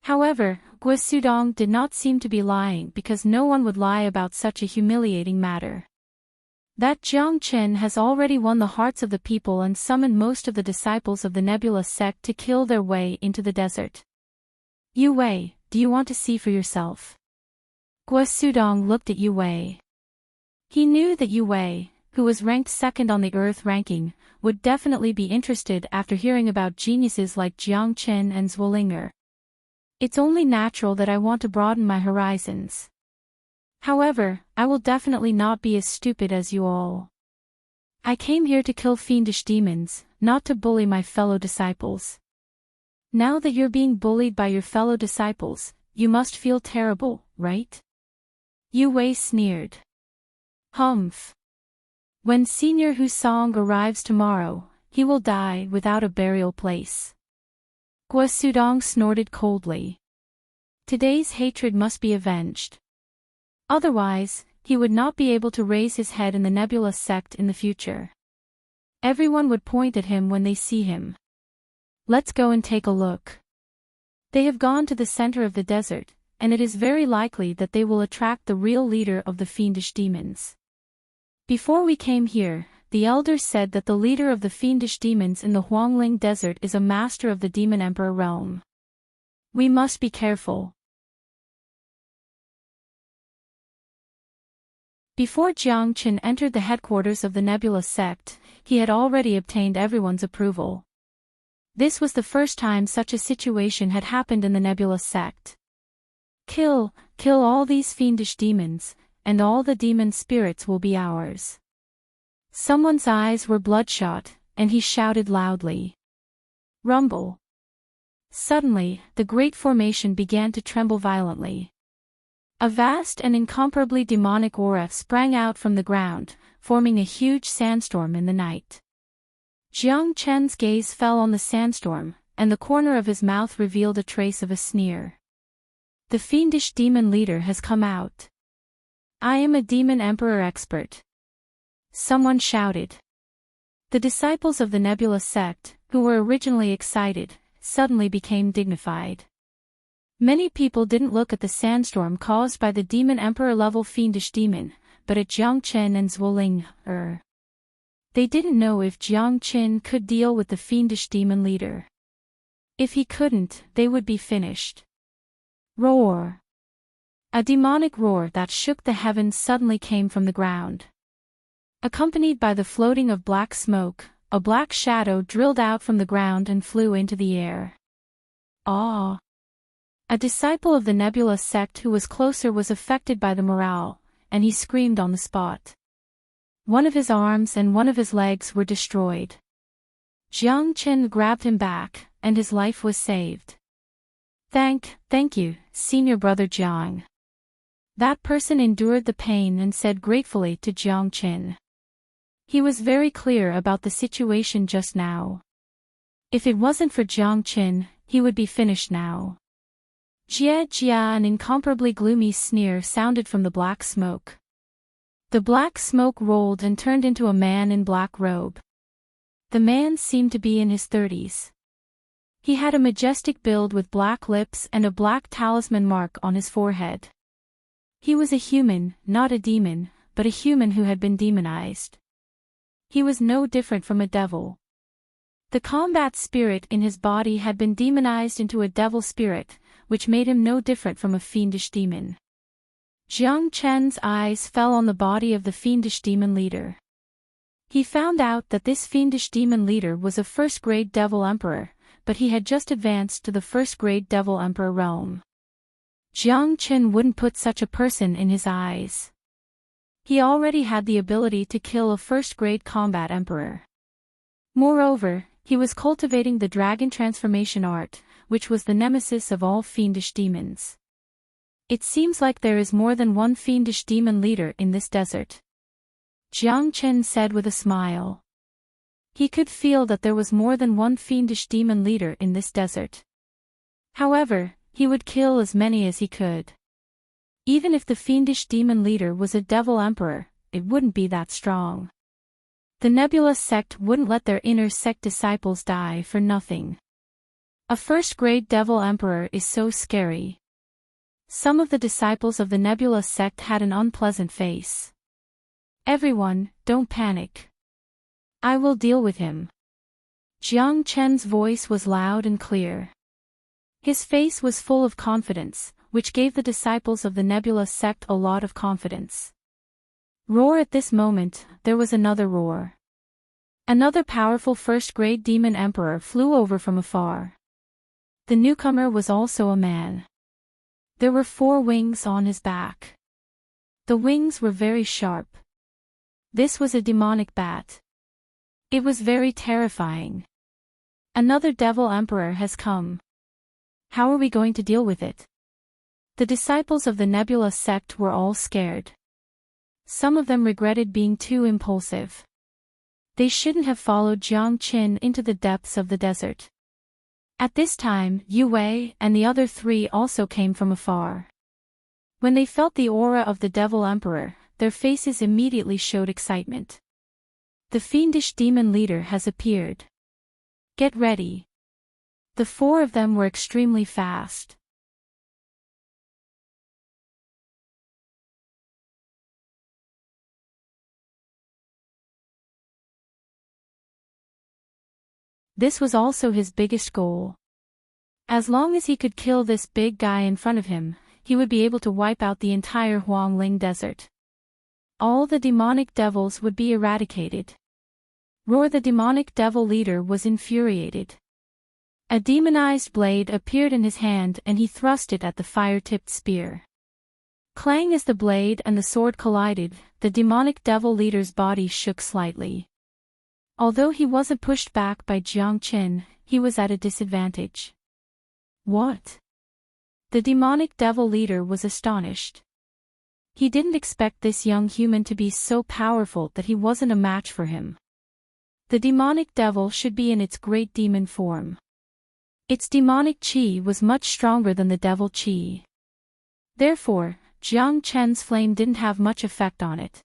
However, Guosudong did not seem to be lying because no one would lie about such a humiliating matter. That Jiang Qin has already won the hearts of the people and summoned most of the disciples of the Nebula sect to kill their way into the desert. Yue Wei, do you want to see for yourself? Guosudong looked at Yue Wei. He knew that Yue Wei, who was ranked 2nd on the Earth ranking, would definitely be interested after hearing about geniuses like Jiang Qin and Zhuoling. It's only natural that I want to broaden my horizons. However, I will definitely not be as stupid as you all. I came here to kill fiendish demons, not to bully my fellow disciples. Now that you're being bullied by your fellow disciples, you must feel terrible, right? Yue Wei sneered. Humph. When Senior Husong arrives tomorrow, he will die without a burial place. Guosudong snorted coldly. Today's hatred must be avenged. Otherwise, he would not be able to raise his head in the Nebula sect in the future. Everyone would point at him when they see him. Let's go and take a look. They have gone to the center of the desert, and it is very likely that they will attract the real leader of the fiendish demons. Before we came here, the elders said that the leader of the fiendish demons in the Huangling Desert is a master of the Demon Emperor realm. We must be careful. Before Jiang Qin entered the headquarters of the Nebula sect, he had already obtained everyone's approval. This was the first time such a situation had happened in the Nebula sect. Kill all these fiendish demons, and all the demon spirits will be ours. Someone's eyes were bloodshot, and he shouted loudly. Rumble. Suddenly, the great formation began to tremble violently. A vast and incomparably demonic aura sprang out from the ground, forming a huge sandstorm in the night. Jiang Chen's gaze fell on the sandstorm, and the corner of his mouth revealed a trace of a sneer. The fiendish demon leader has come out. I am a Demon Emperor expert. Someone shouted. The disciples of the Nebula sect, who were originally excited, suddenly became dignified. Many people didn't look at the sandstorm caused by the Demon Emperor level fiendish demon, but at Jiang Qin and Zhuoling. They didn't know if Jiang Qin could deal with the fiendish demon leader. If he couldn't, they would be finished. Roar. A demonic roar that shook the heavens suddenly came from the ground. Accompanied by the floating of black smoke, a black shadow drilled out from the ground and flew into the air. Ah! A disciple of the Nebula sect who was closer was affected by the morale, and he screamed on the spot. One of his arms and one of his legs were destroyed. Jiang Qin grabbed him back, and his life was saved. Thank you, Senior Brother Jiang. That person endured the pain and said gratefully to Jiang Qin. He was very clear about the situation just now. If it wasn't for Jiang Qin, he would be finished now. Jia, an incomparably gloomy sneer sounded from the black smoke. The black smoke rolled and turned into a man in black robe. The man seemed to be in his 30s. He had a majestic build with black lips and a black talisman mark on his forehead. He was a human, not a demon, but a human who had been demonized. He was no different from a devil. The combat spirit in his body had been demonized into a devil spirit, which made him no different from a fiendish demon. Jiang Chen's eyes fell on the body of the fiendish demon leader. He found out that this fiendish demon leader was a first-grade devil emperor, but he had just advanced to the first-grade devil emperor realm. Jiang Chen wouldn't put such a person in his eyes. He already had the ability to kill a first-grade combat emperor. Moreover, he was cultivating the dragon transformation art, which was the nemesis of all fiendish demons. It seems like there is more than one fiendish demon leader in this desert, Jiang Chen said with a smile. He could feel that there was more than one fiendish demon leader in this desert. However, he would kill as many as he could. Even if the fiendish demon leader was a devil emperor, it wouldn't be that strong. The Nebula sect wouldn't let their inner sect disciples die for nothing. A first-grade devil emperor is so scary. Some of the disciples of the Nebula sect had an unpleasant face. Everyone, don't panic. I will deal with him. Jiang Chen's voice was loud and clear. His face was full of confidence, which gave the disciples of the Nebula sect a lot of confidence. Roar! At this moment, there was another roar. Another powerful first-grade demon emperor flew over from afar. The newcomer was also a man. There were 4 wings on his back. The wings were very sharp. This was a demonic bat. It was very terrifying. Another devil emperor has come. How are we going to deal with it? The disciples of the Nebula sect were all scared. Some of them regretted being too impulsive. They shouldn't have followed Jiang Chen into the depths of the desert. At this time, Yu Wei and the other 3 also came from afar. When they felt the aura of the devil emperor, their faces immediately showed excitement. The fiendish demon leader has appeared. Get ready. The 4 of them were extremely fast. This was also his biggest goal. As long as he could kill this big guy in front of him, he would be able to wipe out the entire Huangling desert. All the demonic devils would be eradicated. Roar! The demonic devil leader was infuriated. A demonized blade appeared in his hand and he thrust it at the fire-tipped spear. Clang! As the blade and the sword collided, the demonic devil leader's body shook slightly. Although he wasn't pushed back by Jiang Chen, he was at a disadvantage. What? The demonic devil leader was astonished. He didn't expect this young human to be so powerful that he wasn't a match for him. The demonic devil should be in its great demon form. Its demonic qi was much stronger than the devil qi. Therefore, Jiang Chen's flame didn't have much effect on it.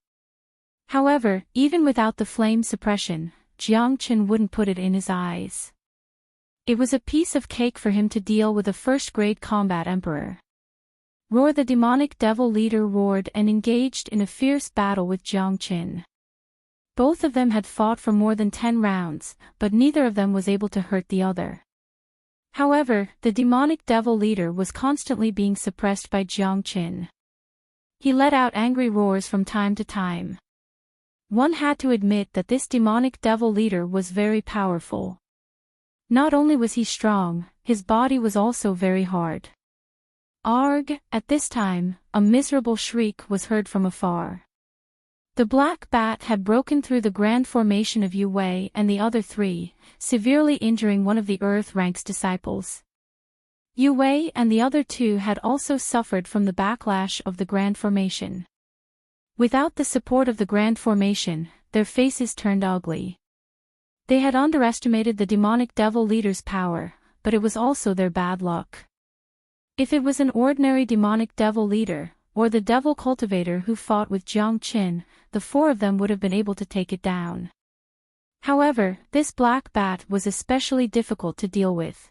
However, even without the flame suppression, Jiang Chen wouldn't put it in his eyes. It was a piece of cake for him to deal with a first-grade combat emperor. Roar! The demonic devil leader roared and engaged in a fierce battle with Jiang Chen. Both of them had fought for more than 10 rounds, but neither of them was able to hurt the other. However, the demonic devil leader was constantly being suppressed by Jiang Chen. He let out angry roars from time to time. One had to admit that this demonic devil leader was very powerful. Not only was he strong, his body was also very hard. Arg! At this time, a miserable shriek was heard from afar. The black bat had broken through the grand formation of Yu Wei and the other 3, severely injuring one of the Earth Rank's disciples. Yu Wei and the other 2 had also suffered from the backlash of the grand formation. Without the support of the grand formation, their faces turned ugly. They had underestimated the demonic devil leader's power, but it was also their bad luck. If it was an ordinary demonic devil leader, or the devil cultivator who fought with Jiang Qin, the four of them would have been able to take it down. However, this black bat was especially difficult to deal with.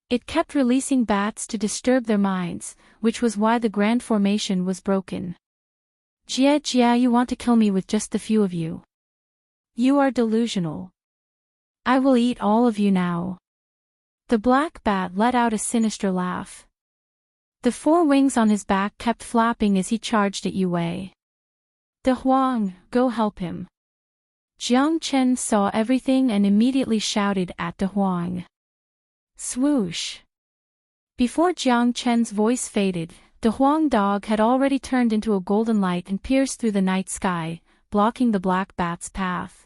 It kept releasing bats to disturb their minds, which was why the grand formation was broken. Jia, you want to kill me with just the few of you. You are delusional. I will eat all of you now. The black bat let out a sinister laugh. The four wings on his back kept flapping as he charged at Yue. De Huang, go help him. Jiang Chen saw everything and immediately shouted at De Huang. Swoosh! Before Jiang Chen's voice faded, De Huang dog had already turned into a golden light and pierced through the night sky, blocking the black bat's path.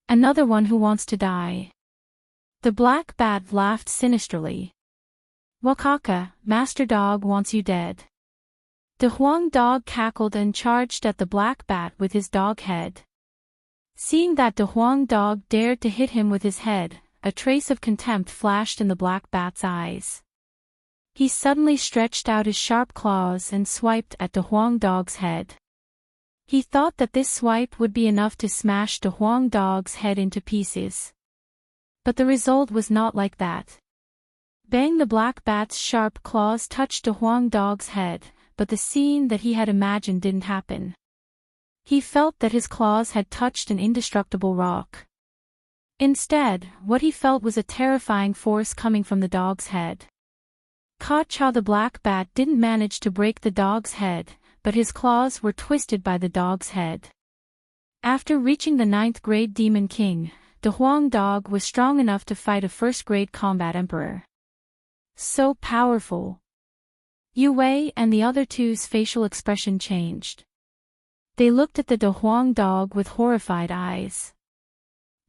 Another one who wants to die. The black bat laughed sinisterly. Wakaka, Master Dog wants you dead. De Huang dog cackled and charged at the black bat with his dog head. Seeing that De Huang dog dared to hit him with his head, a trace of contempt flashed in the black bat's eyes. He suddenly stretched out his sharp claws and swiped at De Huang dog's head. He thought that this swipe would be enough to smash De Huang dog's head into pieces. But the result was not like that. Bang! The black bat's sharp claws touched De Huang dog's head, but the scene that he had imagined didn't happen. He felt that his claws had touched an indestructible rock. Instead, what he felt was a terrifying force coming from the dog's head. Ka-cha, the black bat didn't manage to break the dog's head, but his claws were twisted by the dog's head. After reaching the 9th grade Demon King, De Huang dog was strong enough to fight a 1st grade combat emperor. So powerful. Yue and the other two's facial expression changed. They looked at the De Huang dog with horrified eyes.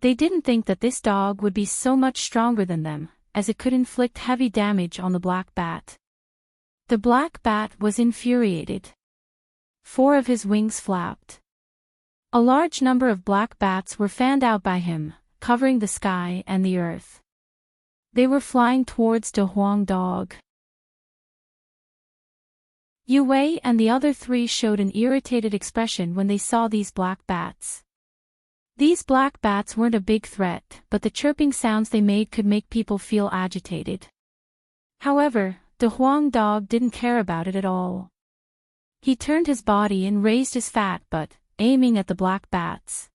They didn't think that this dog would be so much stronger than them, as it could inflict heavy damage on the black bat. The black bat was infuriated. 4 of his wings flapped. A large number of black bats were fanned out by him, covering the sky and the earth. They were flying towards De Huang dog. Yue and the other 3 showed an irritated expression when they saw these black bats. These black bats weren't a big threat, but the chirping sounds they made could make people feel agitated. However, De Huang dog didn't care about it at all. He turned his body and raised his fat butt, aiming at the black bats.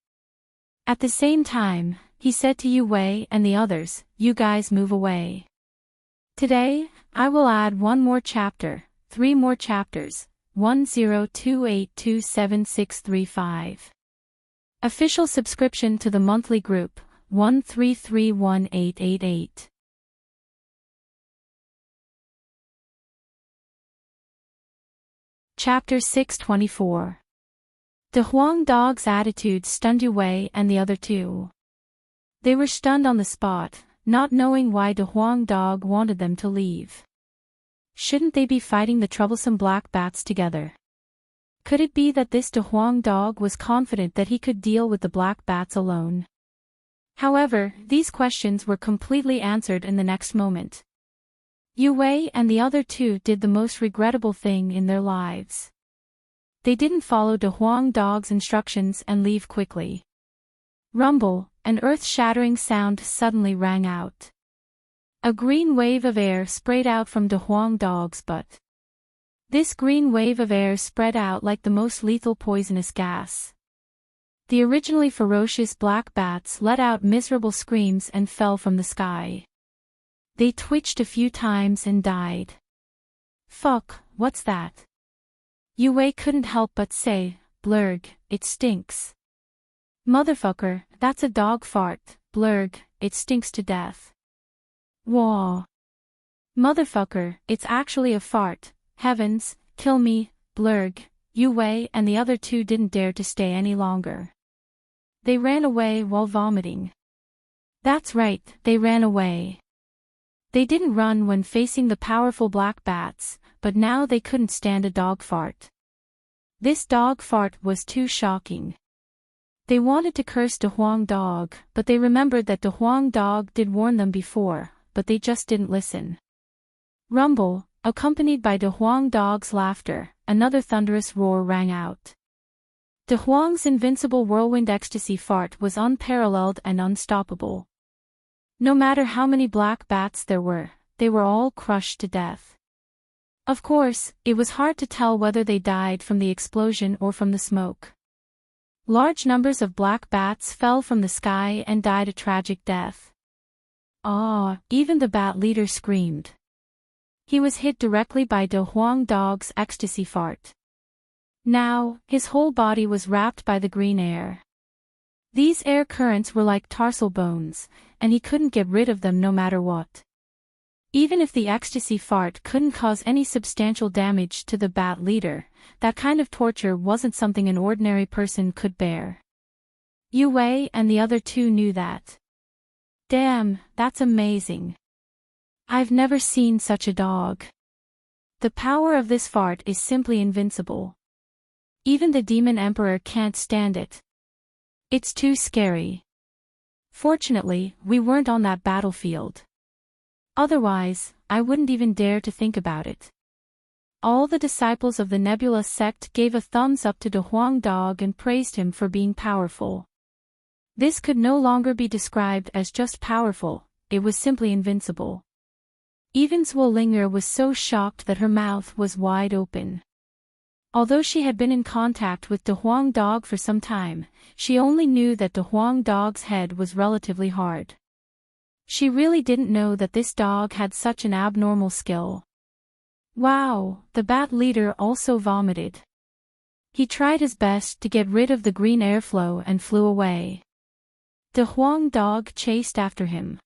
At the same time, he said to Yue and the others, "You guys move away. Today, I will add 1 more chapter, 3 more chapters, 10282765. Official subscription to the monthly group, 1331888. Chapter 624. De Huang dog's attitude stunned Yue and the other 2. They were stunned on the spot, not knowing why De Huang dog wanted them to leave. Shouldn't they be fighting the troublesome black bats together? Could it be that this De Huang dog was confident that he could deal with the black bats alone? However, these questions were completely answered in the next moment. Yue and the other 2 did the most regrettable thing in their lives. They didn't follow De Huang dog's instructions and leave quickly. Rumble, an earth-shattering sound suddenly rang out. A green wave of air sprayed out from De Huang dog's butt. This green wave of air spread out like the most lethal poisonous gas. The originally ferocious black bats let out miserable screams and fell from the sky. They twitched a few times and died. Fuck, what's that? Yue couldn't help but say, "Blurg, it stinks." Motherfucker, that's a dog fart, Blurg, it stinks to death. Whoa. Motherfucker, it's actually a fart, heavens, kill me, Blurg. Yue and the other 2 didn't dare to stay any longer. They ran away while vomiting. That's right, they ran away. They didn't run when facing the powerful black bats, but now they couldn't stand a dog fart. This dog fart was too shocking. They wanted to curse De Huang dog, but they remembered that De Huang dog did warn them before, but they just didn't listen. Rumble, Accompanied by De Huang Dog's laughter, another thunderous roar rang out. De Huang's invincible whirlwind ecstasy fart was unparalleled and unstoppable. No matter how many black bats there were, they were all crushed to death. Of course, it was hard to tell whether they died from the explosion or from the smoke. Large numbers of black bats fell from the sky and died a tragic death. Ah, even the bat leader screamed. He was hit directly by De Huang Dog's ecstasy fart. Now, his whole body was wrapped by the green air. These air currents were like tarsal bones, and he couldn't get rid of them no matter what. Even if the ecstasy fart couldn't cause any substantial damage to the bat leader, that kind of torture wasn't something an ordinary person could bear. Yu Wei and the other two knew that. Damn, that's amazing. I've never seen such a dog. The power of this fart is simply invincible. Even the Demon Emperor can't stand it. It's too scary. Fortunately, we weren't on that battlefield. Otherwise, I wouldn't even dare to think about it. All the disciples of the Nebula sect gave a thumbs up to De Huang Dog and praised him for being powerful. This could no longer be described as just powerful, it was simply invincible. Even Zhuolinger was so shocked that her mouth was wide open. Although she had been in contact with De Huang Dog for some time, she only knew that De Huang Dog's head was relatively hard. She really didn't know that this dog had such an abnormal skill. Wow, the bat leader also vomited. He tried his best to get rid of the green airflow and flew away. De Huang Dog chased after him.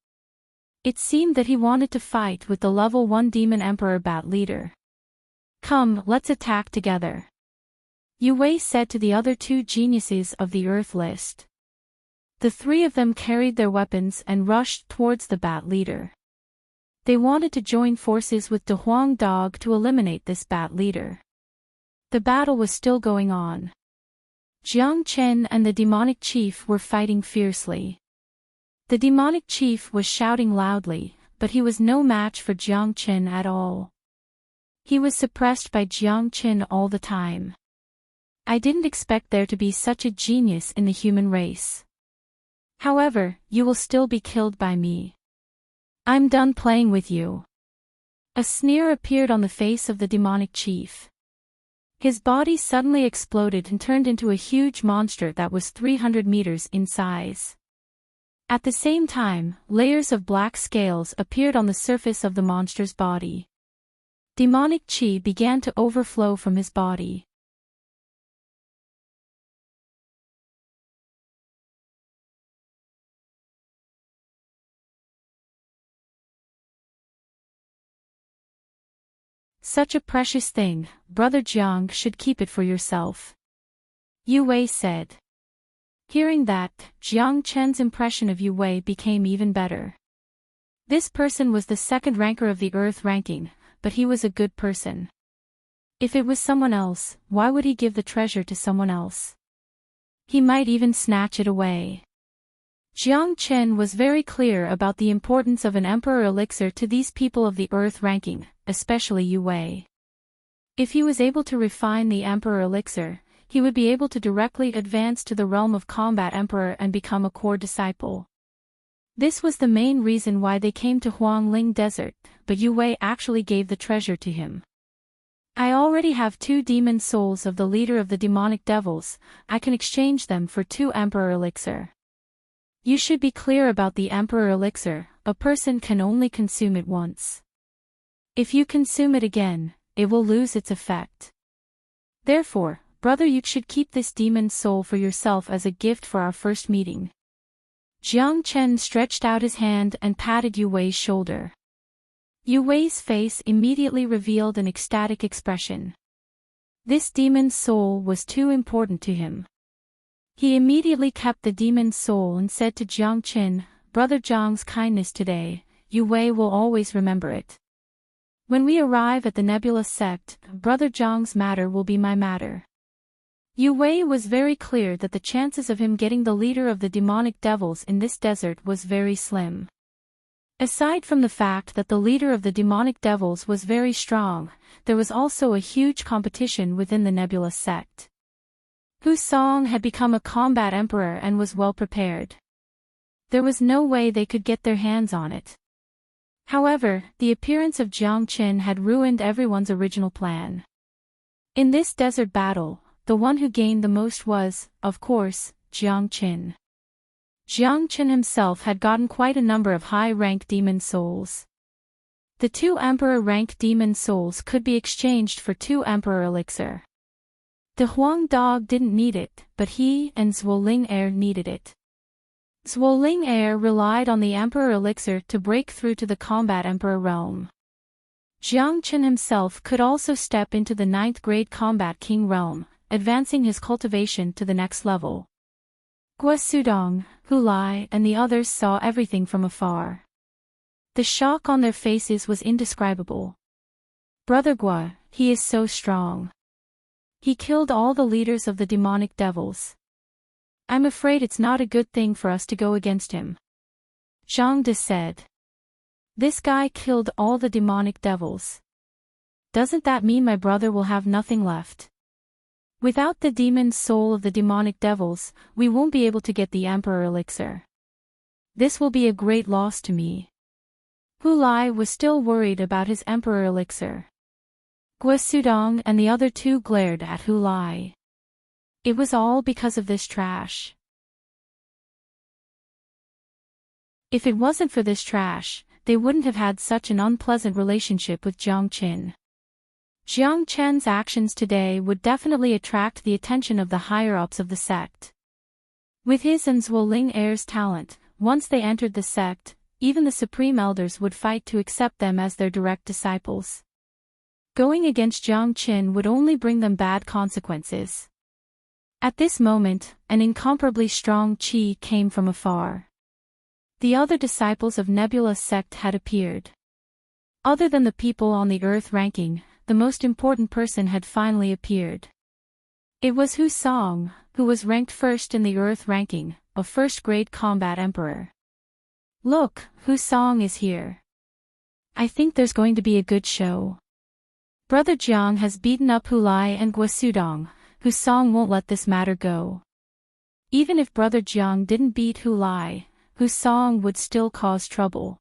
It seemed that he wanted to fight with the level 1 Demon Emperor bat leader. Come, let's attack together. Yu Wei said to the other two geniuses of the Earth list. The three of them carried their weapons and rushed towards the bat leader. They wanted to join forces with De Huang Dog to eliminate this bat leader. The battle was still going on. Jiang Chen and the demonic chief were fighting fiercely. The demonic chief was shouting loudly, but he was no match for Jiang Chen at all. He was suppressed by Jiang Chen all the time. I didn't expect there to be such a genius in the human race. However, you will still be killed by me. I'm done playing with you. A sneer appeared on the face of the demonic chief. His body suddenly exploded and turned into a huge monster that was 300 meters in size. At the same time, layers of black scales appeared on the surface of the monster's body. Demonic chi began to overflow from his body. Such a precious thing, Brother Jiang should keep it for yourself. Yu Wei said. Hearing that, Jiang Chen's impression of Yu Wei became even better. This person was the second ranker of the Earth ranking, but he was a good person. If it was someone else, why would he give the treasure to someone else? He might even snatch it away. Jiang Chen was very clear about the importance of an emperor elixir to these people of the Earth ranking, especially Yu Wei. If he was able to refine the emperor elixir, he would be able to directly advance to the realm of combat emperor and become a core disciple. This was the main reason why they came to Huangling Desert, but Yu Wei actually gave the treasure to him. I already have 2 demon souls of the leader of the demonic devils, I can exchange them for 2 emperor elixir. You should be clear about the emperor elixir, a person can only consume it once. If you consume it again, it will lose its effect. Therefore, brother, you should keep this demon soul for yourself as a gift for our first meeting. Jiang Chen stretched out his hand and patted Yu Wei's shoulder. Yu Wei's face immediately revealed an ecstatic expression. This demon's soul was too important to him. He immediately kept the demon's soul and said to Jiang Chen, Brother Jiang's kindness today, Yu Wei will always remember it. When we arrive at the Nebula sect, Brother Jiang's matter will be my matter. Yu Wei was very clear that the chances of him getting the leader of the demonic devils in this desert was very slim. Aside from the fact that the leader of the demonic devils was very strong, there was also a huge competition within the Nebula sect. Hu Song had become a combat emperor and was well prepared. There was no way they could get their hands on it. However, the appearance of Jiang Qin had ruined everyone's original plan. In this desert battle, the one who gained the most was, of course, Jiang Qin. Jiang Qin himself had gotten quite a number of high-rank demon souls. The 2 emperor-rank demon souls could be exchanged for 2 emperor elixir. The Huang dog didn't need it, but he and Zhuoling Air needed it. Zhuoling Air relied on the emperor elixir to break through to the combat emperor realm. Jiang Qin himself could also step into the 9th grade combat king realm, advancing his cultivation to the next level. Guo Sudong, Hu Lai and the others saw everything from afar. The shock on their faces was indescribable. Brother Guo, he is so strong. He killed all the leaders of the demonic devils. I'm afraid it's not a good thing for us to go against him. Zhang De said. This guy killed all the demonic devils. Doesn't that mean my brother will have nothing left? Without the demon soul of the demonic devils, we won't be able to get the emperor elixir. This will be a great loss to me. Hu Lai was still worried about his emperor elixir. Guo Sudong and the other 2 glared at Hu Lai. It was all because of this trash. If it wasn't for this trash, they wouldn't have had such an unpleasant relationship with Jiang Qin. Jiang Chen's actions today would definitely attract the attention of the higher-ups of the sect. With his and Zhuoling Air's talent, once they entered the sect, even the supreme elders would fight to accept them as their direct disciples. Going against Jiang Qin would only bring them bad consequences. At this moment, an incomparably strong qi came from afar. The other disciples of Nebula sect had appeared. Other than the people on the Earth ranking, the most important person had finally appeared. It was Hu Song, who was ranked first in the Earth ranking, a first-grade combat emperor. Look, Hu Song is here. I think there's going to be a good show. Brother Jiang has beaten up Hu Lai and Guo Sudong. Hu Song won't let this matter go. Even if Brother Jiang didn't beat Hu Lai, Hu Song would still cause trouble.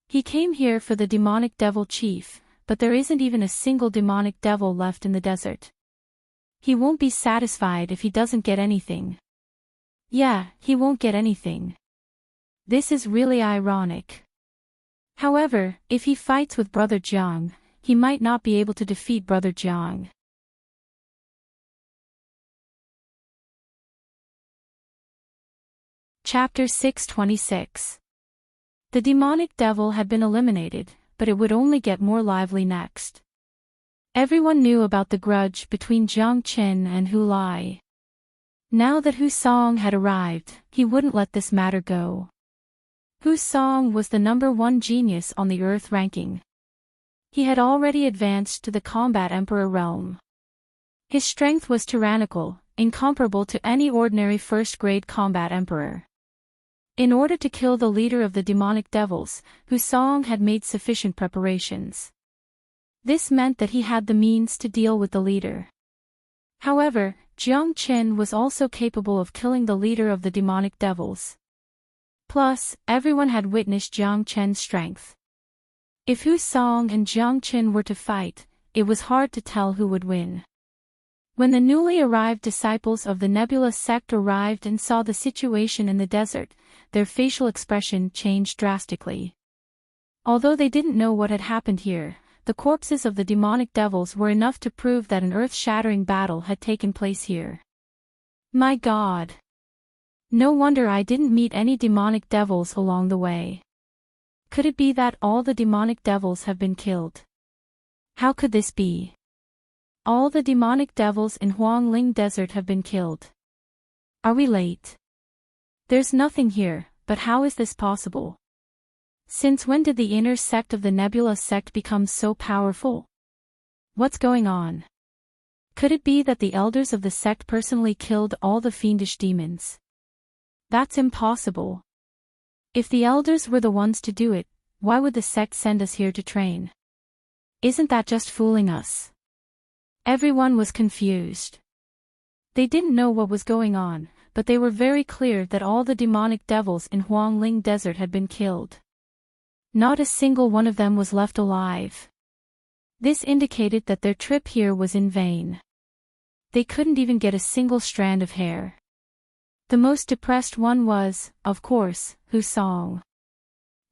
He came here for the demonic devil chief, but there isn't even a single demonic devil left in the desert. He won't be satisfied if he doesn't get anything. Yeah, he won't get anything. This is really ironic. However, if he fights with Brother Jiang, he might not be able to defeat Brother Jiang. Chapter 626. The demonic devil had been eliminated, but it would only get more lively next. Everyone knew about the grudge between Jiang Qin and Hu Lai. Now that Hu Song had arrived, he wouldn't let this matter go. Hu Song was the #1 genius on the Earth ranking. He had already advanced to the combat emperor realm. His strength was tyrannical, incomparable to any ordinary first-grade combat emperor. In order to kill the leader of the demonic devils, Hu Song had made sufficient preparations. This meant that he had the means to deal with the leader. However, Jiang Qin was also capable of killing the leader of the demonic devils. Plus, everyone had witnessed Jiang Qin's strength. If Hu Song and Jiang Qin were to fight, it was hard to tell who would win. When the newly arrived disciples of the Nebula sect arrived and saw the situation in the desert, their facial expression changed drastically. Although they didn't know what had happened here, the corpses of the demonic devils were enough to prove that an earth-shattering battle had taken place here. My God! No wonder I didn't meet any demonic devils along the way. Could it be that all the demonic devils have been killed? How could this be? All the demonic devils in Huangling Desert have been killed. Are we late? There's nothing here, but how is this possible? Since when did the inner sect of the Nebula sect become so powerful? What's going on? Could it be that the elders of the sect personally killed all the fiendish demons? That's impossible. If the elders were the ones to do it, why would the sect send us here to train? Isn't that just fooling us? Everyone was confused. They didn't know what was going on, but they were very clear that all the demonic devils in Huangling Desert had been killed. Not a single one of them was left alive. This indicated that their trip here was in vain. They couldn't even get a single strand of hair. The most depressed one was, of course, Husong.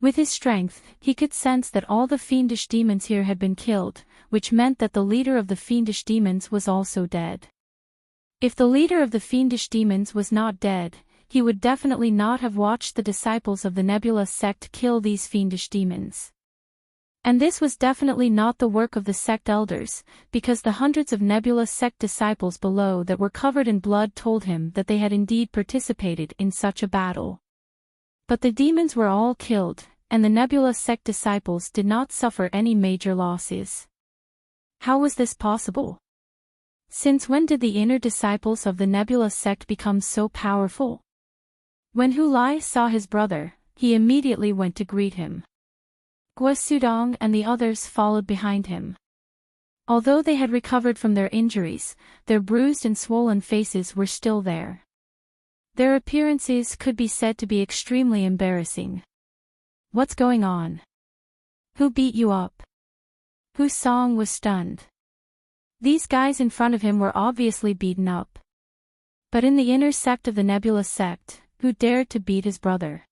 With his strength, he could sense that all the fiendish demons here had been killed, which meant that the leader of the fiendish demons was also dead. If the leader of the fiendish demons was not dead, he would definitely not have watched the disciples of the Nebula sect kill these fiendish demons. And this was definitely not the work of the sect elders, because the hundreds of Nebula sect disciples below that were covered in blood told him that they had indeed participated in such a battle. But the demons were all killed, and the Nebula sect disciples did not suffer any major losses. How was this possible? Since when did the inner disciples of the Nebula sect become so powerful? When Hu Lai saw his brother, he immediately went to greet him. Guo Sudong and the others followed behind him. Although they had recovered from their injuries, their bruised and swollen faces were still there. Their appearances could be said to be extremely embarrassing. What's going on? Who beat you up? Hu Song was stunned. These guys in front of him were obviously beaten up. But in the inner sect of the Nebula sect, who dared to beat his brother?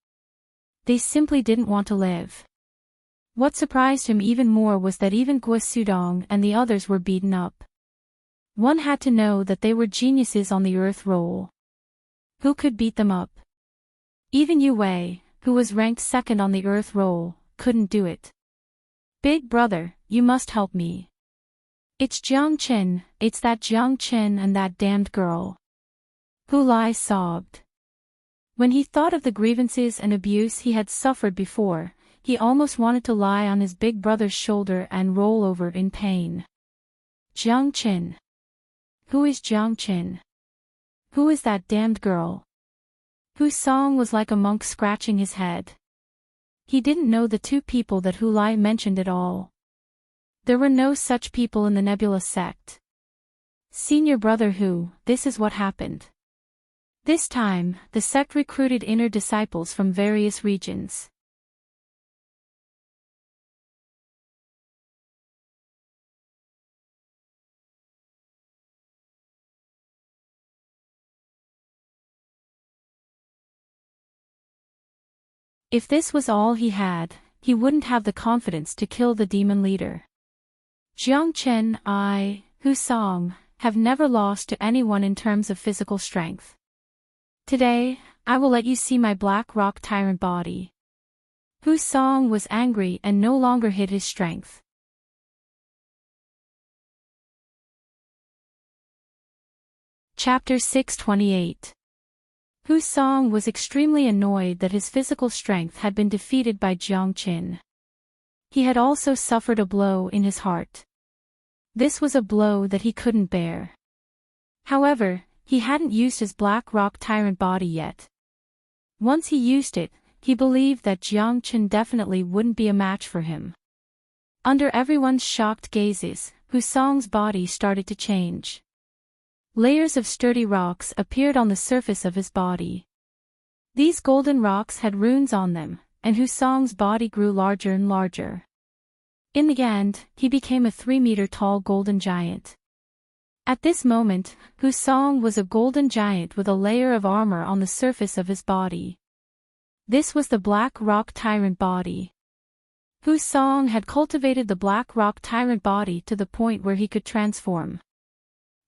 They simply didn't want to live. What surprised him even more was that even Guo Sudong and the others were beaten up. One had to know that they were geniuses on the earth roll. Who could beat them up? Even Yu Wei, who was ranked second on the earth roll, couldn't do it. Big brother, you must help me. It's Jiang Qin, it's that Jiang Qin and that damned girl. Hu Lai sobbed. When he thought of the grievances and abuse he had suffered before, he almost wanted to lie on his big brother's shoulder and roll over in pain. Jiang Qin. Who is Jiang Qin? Who is that damned girl? Hu Song was like a monk scratching his head. He didn't know the two people that Hu Lai mentioned at all. There were no such people in the Nebula sect. Senior brother Hu, this is what happened. This time, the sect recruited inner disciples from various regions. If this was all he had, he wouldn't have the confidence to kill the demon leader. Jiang Chen, Hu Song, have never lost to anyone in terms of physical strength. Today, I will let you see my Black Rock Tyrant body. Hu Song was angry and no longer hid his strength. Chapter 628. Hu Song was extremely annoyed that his physical strength had been defeated by Jiang Qin. He had also suffered a blow in his heart. This was a blow that he couldn't bear. However, he hadn't used his Black Rock Tyrant body yet. Once he used it, he believed that Jiang Qin definitely wouldn't be a match for him. Under everyone's shocked gazes, Hu Song's body started to change. Layers of sturdy rocks appeared on the surface of his body. These golden rocks had runes on them, and Hu Song's body grew larger and larger. In the end, he became a 3-meter-tall golden giant. At this moment, Hu Song was a golden giant with a layer of armor on the surface of his body. This was the Black Rock Tyrant body. Hu Song had cultivated the Black Rock Tyrant body to the point where he could transform.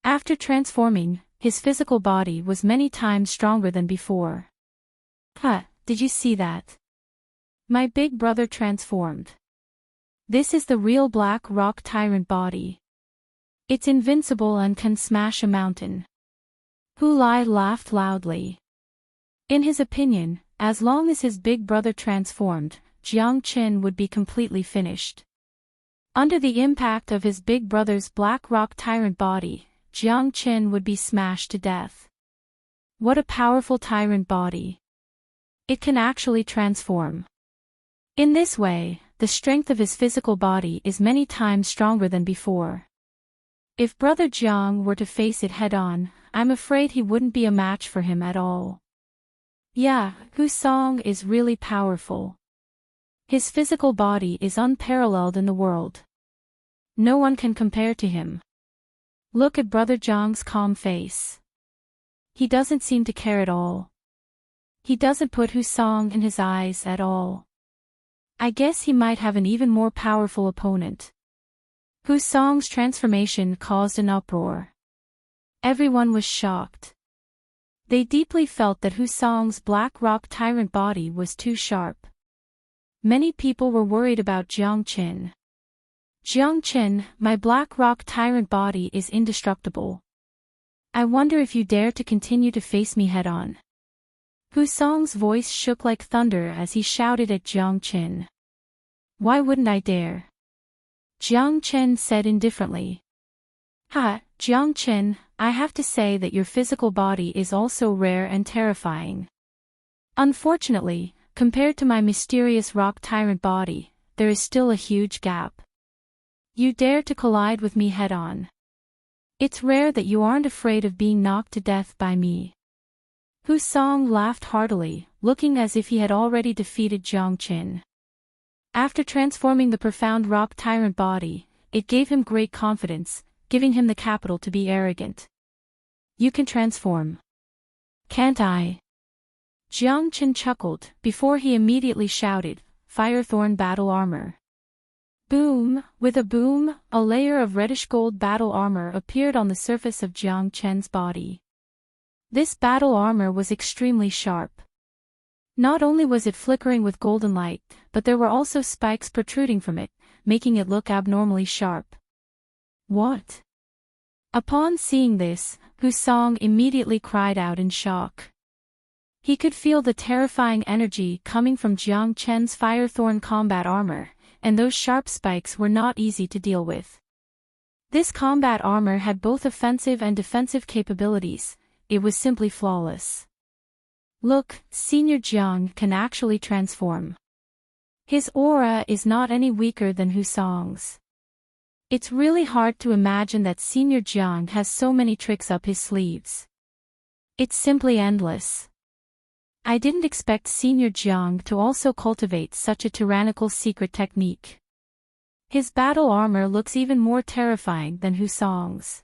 After transforming, his physical body was many times stronger than before. Did you see that? My big brother transformed. This is the real Black Rock Tyrant body. It's invincible and can smash a mountain. Hu Lai laughed loudly. In his opinion, as long as his big brother transformed, Jiang Qin would be completely finished. Under the impact of his big brother's Black Rock Tyrant body, Jiang Qin would be smashed to death. What a powerful tyrant body. It can actually transform. In this way, the strength of his physical body is many times stronger than before. If Brother Jiang were to face it head-on, I'm afraid he wouldn't be a match for him at all. Yeah, Hu Song is really powerful. His physical body is unparalleled in the world. No one can compare to him. Look at Brother Jiang's calm face. He doesn't seem to care at all. He doesn't put Hu Song in his eyes at all. I guess he might have an even more powerful opponent. Hu Song's transformation caused an uproar. Everyone was shocked. They deeply felt that Hu Song's black rock tyrant body was too sharp. Many people were worried about Jiang Qin. Jiang Qin, my black rock tyrant body is indestructible. I wonder if you dare to continue to face me head-on. Hu Song's voice shook like thunder as he shouted at Jiang Qin. Why wouldn't I dare? Jiang Qin said indifferently. Ha, Jiang Qin, I have to say that your physical body is also rare and terrifying. Unfortunately, compared to my mysterious rock tyrant body, there is still a huge gap. You dare to collide with me head-on. It's rare that you aren't afraid of being knocked to death by me. Hu Song laughed heartily, looking as if he had already defeated Jiang Qin. After transforming the profound rock tyrant body, it gave him great confidence, giving him the capital to be arrogant. You can transform. Can't I? Jiang Qin chuckled, before he immediately shouted, Firethorn battle armor. Boom! With a boom, a layer of reddish-gold battle armor appeared on the surface of Jiang Qin's body. This battle armor was extremely sharp. Not only was it flickering with golden light, but there were also spikes protruding from it, making it look abnormally sharp. What? Upon seeing this, Hu Song immediately cried out in shock. He could feel the terrifying energy coming from Jiang Qin's Firethorn combat armor, and those sharp spikes were not easy to deal with. This combat armor had both offensive and defensive capabilities. It was simply flawless. Look, Senior Jiang can actually transform. His aura is not any weaker than Hu Song's. It's really hard to imagine that Senior Jiang has so many tricks up his sleeves. It's simply endless. I didn't expect Senior Jiang to also cultivate such a tyrannical secret technique. His battle armor looks even more terrifying than Hu Song's.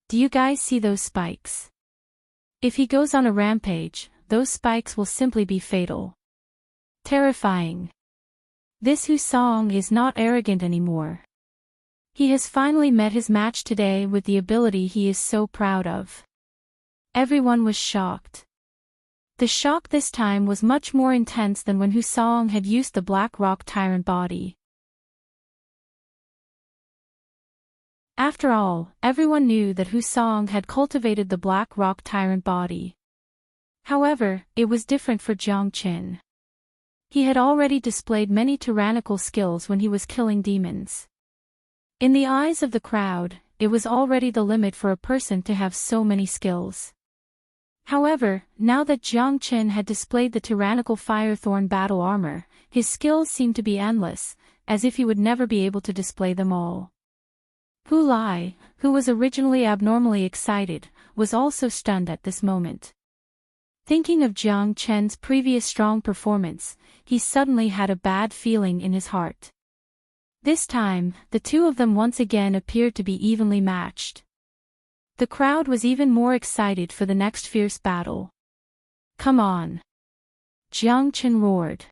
Do you guys see those spikes? If he goes on a rampage, those spikes will simply be fatal. Terrifying. This Hu Song is not arrogant anymore. He has finally met his match today with the ability he is so proud of. Everyone was shocked. The shock this time was much more intense than when Hu Song had used the Black Rock Tyrant body. After all, everyone knew that Hu Song had cultivated the Black Rock Tyrant body. However, it was different for Jiang Qin. He had already displayed many tyrannical skills when he was killing demons. In the eyes of the crowd, it was already the limit for a person to have so many skills. However, now that Jiang Qin had displayed the tyrannical Firethorn battle armor, his skills seemed to be endless, as if he would never be able to display them all. Hu Lai, who was originally abnormally excited, was also stunned at this moment. Thinking of Jiang Qin's previous strong performance, he suddenly had a bad feeling in his heart. This time, the two of them once again appeared to be evenly matched. The crowd was even more excited for the next fierce battle. Come on! Jiang Qin roared.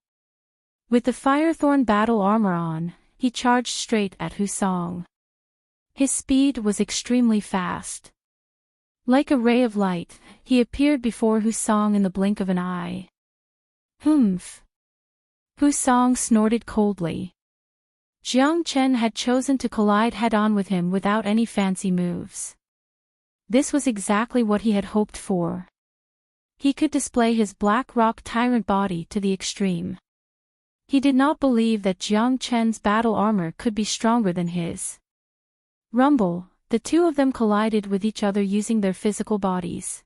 With the Firethorn battle armor on, he charged straight at Hu Song. His speed was extremely fast. Like a ray of light, he appeared before Hu Song in the blink of an eye. Humph! Hu Song snorted coldly. Jiang Qin had chosen to collide head-on with him without any fancy moves. This was exactly what he had hoped for. He could display his Black Rock Tyrant body to the extreme. He did not believe that Jiang Qin's battle armor could be stronger than his. Rumble, the two of them collided with each other using their physical bodies.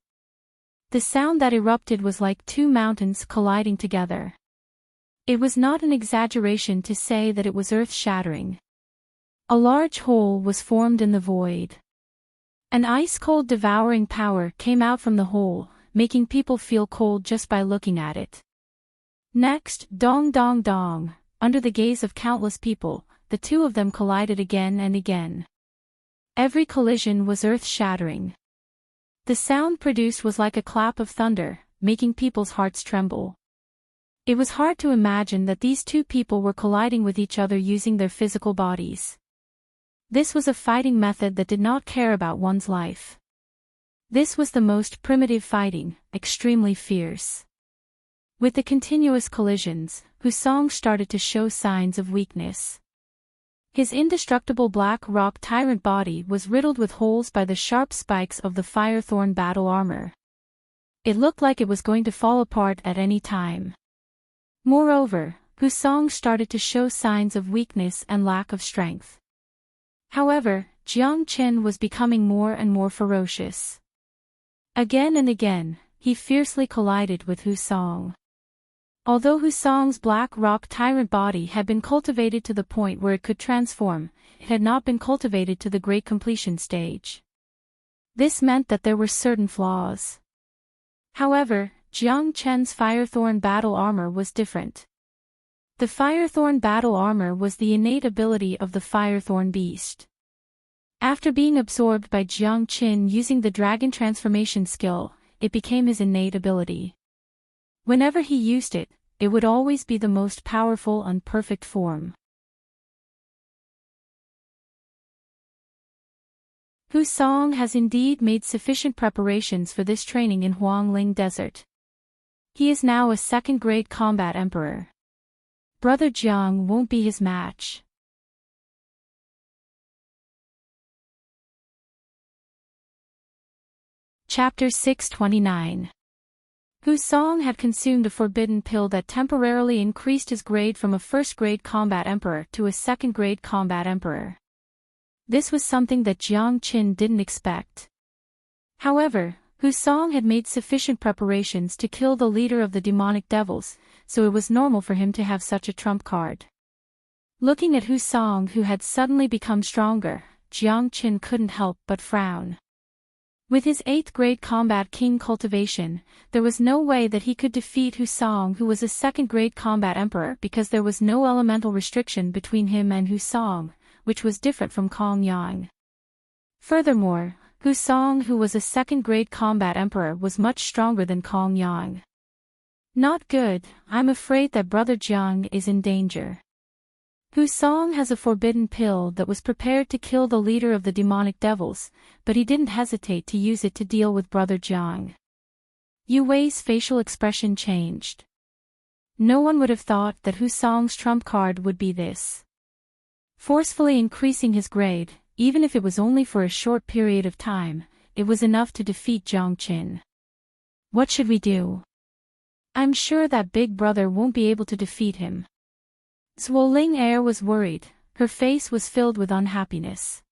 The sound that erupted was like two mountains colliding together. It was not an exaggeration to say that it was earth-shattering. A large hole was formed in the void. An ice-cold devouring power came out from the hole, making people feel cold just by looking at it. Next, dong dong dong, under the gaze of countless people, the two of them collided again and again. Every collision was earth-shattering. The sound produced was like a clap of thunder, making people's hearts tremble. It was hard to imagine that these two people were colliding with each other using their physical bodies. This was a fighting method that did not care about one's life. This was the most primitive fighting, extremely fierce. With the continuous collisions, Husong started to show signs of weakness. His indestructible black rock tyrant body was riddled with holes by the sharp spikes of the firethorn battle armor. It looked like it was going to fall apart at any time. Moreover, Husong started to show signs of weakness and lack of strength. However, Jiang Qin was becoming more and more ferocious. Again and again, he fiercely collided with Husong. Although Husong's black rock tyrant body had been cultivated to the point where it could transform, it had not been cultivated to the great completion stage. This meant that there were certain flaws. However, Jiang Chen's firethorn battle armor was different. The firethorn battle armor was the innate ability of the firethorn beast. After being absorbed by Jiang Qin using the dragon transformation skill, it became his innate ability. Whenever he used it, it would always be the most powerful and perfect form. Husong has indeed made sufficient preparations for this training in Huangling Desert. He is now a second-grade combat emperor. Brother Jiang won't be his match. Chapter 629. Husong had consumed a forbidden pill that temporarily increased his grade from a first-grade combat emperor to a second-grade combat emperor. This was something that Jiang Qin didn't expect. However, Husong had made sufficient preparations to kill the leader of the demonic devils, so it was normal for him to have such a trump card. Looking at Husong, who had suddenly become stronger, Jiang Qin couldn't help but frown. With his 8th-grade combat king cultivation, there was no way that he could defeat Husong, who was a second-grade combat emperor, because there was no elemental restriction between him and Husong, which was different from Kong Yang. Furthermore, Husong, who was a second-grade combat emperor, was much stronger than Kong Yang. Not good. I'm afraid that Brother Jiang is in danger. Husong has a forbidden pill that was prepared to kill the leader of the demonic devils, but he didn't hesitate to use it to deal with Brother Jiang. Yu Wei's facial expression changed. No one would have thought that Husong's trump card would be this. Forcefully increasing his grade, even if it was only for a short period of time, it was enough to defeat Jiang Qin. What should we do? I'm sure that big brother won't be able to defeat him. Zhuoling Air was worried, her face was filled with unhappiness.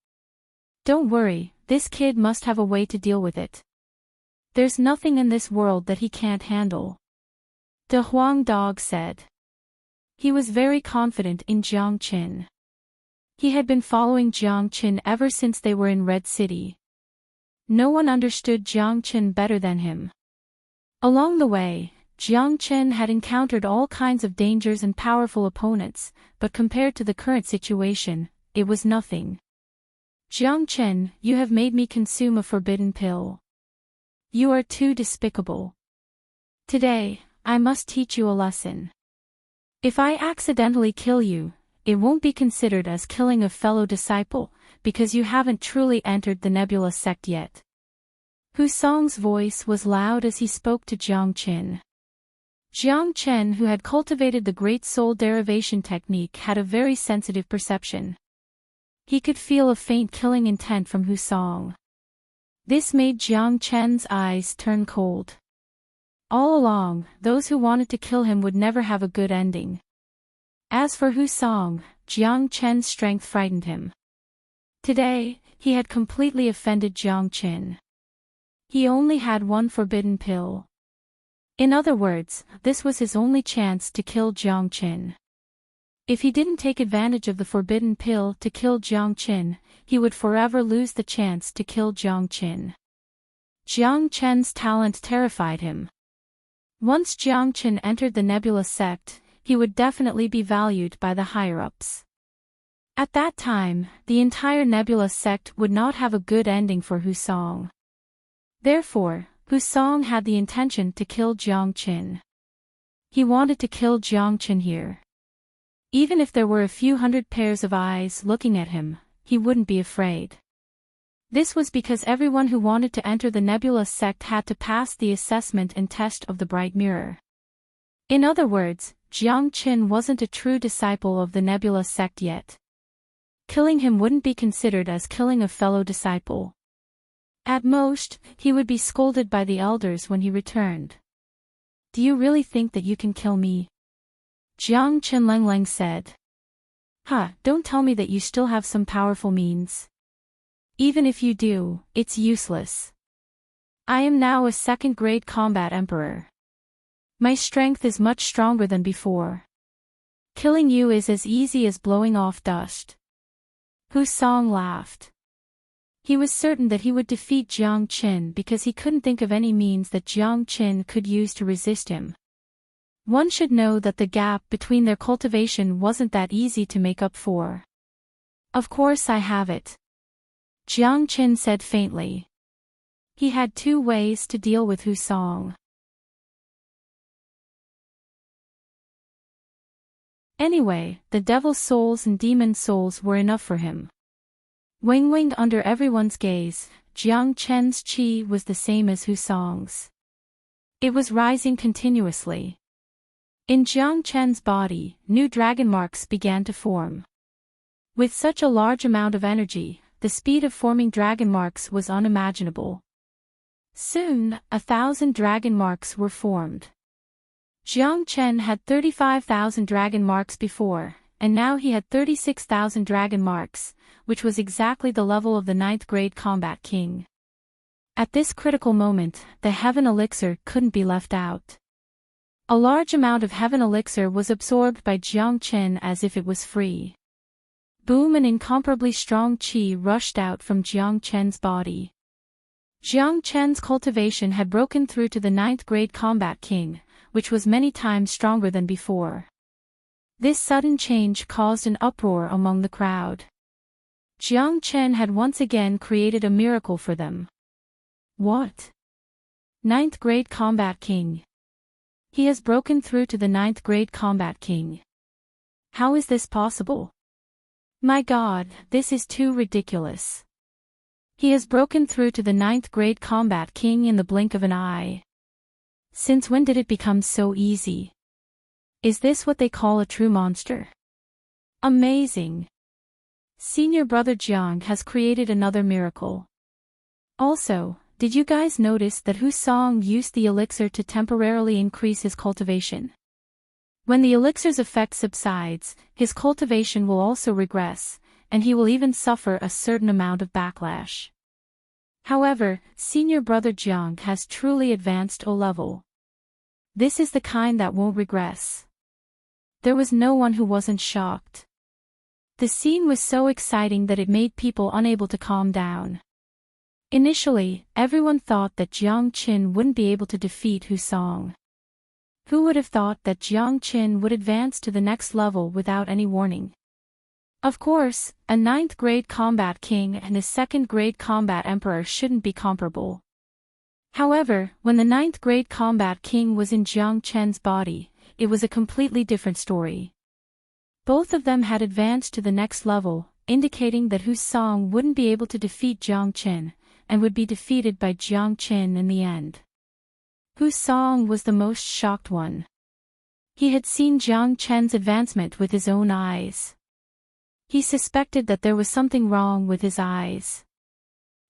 Don't worry, this kid must have a way to deal with it. There's nothing in this world that he can't handle. De Huang Dog said. He was very confident in Jiang Qin. He had been following Jiang Qin ever since they were in Red City. No one understood Jiang Qin better than him. Along the way, Jiang Qin had encountered all kinds of dangers and powerful opponents, but compared to the current situation, it was nothing. Jiang Qin, you have made me consume a forbidden pill. You are too despicable. Today, I must teach you a lesson. If I accidentally kill you, it won't be considered as killing a fellow disciple, because you haven't truly entered the Nebula sect yet. Husong's voice was loud as he spoke to Jiang Qin. Jiang Qin, who had cultivated the Great Soul Derivation technique, had a very sensitive perception. He could feel a faint killing intent from Husong. This made Jiang Qin's eyes turn cold. All along, those who wanted to kill him would never have a good ending. As for Husong, Jiang Qin's strength frightened him. Today, he had completely offended Jiang Qin. He only had one forbidden pill. In other words, this was his only chance to kill Jiang Qin. If he didn't take advantage of the forbidden pill to kill Jiang Qin, he would forever lose the chance to kill Jiang Qin. Jiang Qin's talent terrified him. Once Jiang Qin entered the Nebula sect, he would definitely be valued by the higher-ups. At that time, the entire Nebula sect would not have a good ending for Husong. Therefore, Husong had the intention to kill Jiang Qin. He wanted to kill Jiang Qin here. Even if there were a few hundred pairs of eyes looking at him, he wouldn't be afraid. This was because everyone who wanted to enter the Nebula sect had to pass the assessment and test of the Bright Mirror. In other words, Jiang Qin wasn't a true disciple of the Nebula sect yet. Killing him wouldn't be considered as killing a fellow disciple. At most, he would be scolded by the elders when he returned. "Do you really think that you can kill me?" Jiang Qin said. Don't tell me that you still have some powerful means. Even if you do, it's useless. I am now a second-grade combat emperor. My strength is much stronger than before. Killing you is as easy as blowing off dust. Husong laughed. He was certain that he would defeat Jiang Qin because he couldn't think of any means that Jiang Qin could use to resist him. One should know that the gap between their cultivation wasn't that easy to make up for. "Of course I have it," Jiang Qin said faintly. He had two ways to deal with Husong. Anyway, the devil souls and demon souls were enough for him. Winged under everyone's gaze, Jiang Qin's qi was the same as Husong's. It was rising continuously. In Jiang Qin's body, new dragon marks began to form. With such a large amount of energy, the speed of forming dragon marks was unimaginable. Soon, 1,000 dragon marks were formed. Jiang Qin had 35,000 dragon marks before, and now he had 36,000 dragon marks, which was exactly the level of the 9th grade combat king. At this critical moment, the heaven elixir couldn't be left out. A large amount of heaven elixir was absorbed by Jiang Qin as if it was free. Boom, and incomparably strong qi rushed out from Jiang Qin's body. Jiang Qin's cultivation had broken through to the 9th grade combat king, which was many times stronger than before. This sudden change caused an uproar among the crowd. Jiang Qin had once again created a miracle for them. What? 9th grade combat king. He has broken through to the 9th grade combat king. How is this possible? My God, this is too ridiculous. He has broken through to the 9th grade combat king in the blink of an eye. Since when did it become so easy? Is this what they call a true monster? Amazing. Senior brother Jiang has created another miracle. Also, did you guys notice that Husong used the elixir to temporarily increase his cultivation? When the elixir's effect subsides, his cultivation will also regress, and he will even suffer a certain amount of backlash. However, senior brother Jiang has truly advanced O level. This is the kind that won't regress. There was no one who wasn't shocked. The scene was so exciting that it made people unable to calm down. Initially, everyone thought that Jiang Qin wouldn't be able to defeat Husong. Who would have thought that Jiang Qin would advance to the next level without any warning? Of course, a 9th grade combat king and a 2nd grade combat emperor shouldn't be comparable. However, when the 9th grade combat king was in Jiang Qin's body, it was a completely different story. Both of them had advanced to the next level, indicating that Husong wouldn't be able to defeat Jiang Qin, and would be defeated by Jiang Qin in the end. Husong was the most shocked one. He had seen Jiang Qin's advancement with his own eyes. He suspected that there was something wrong with his eyes.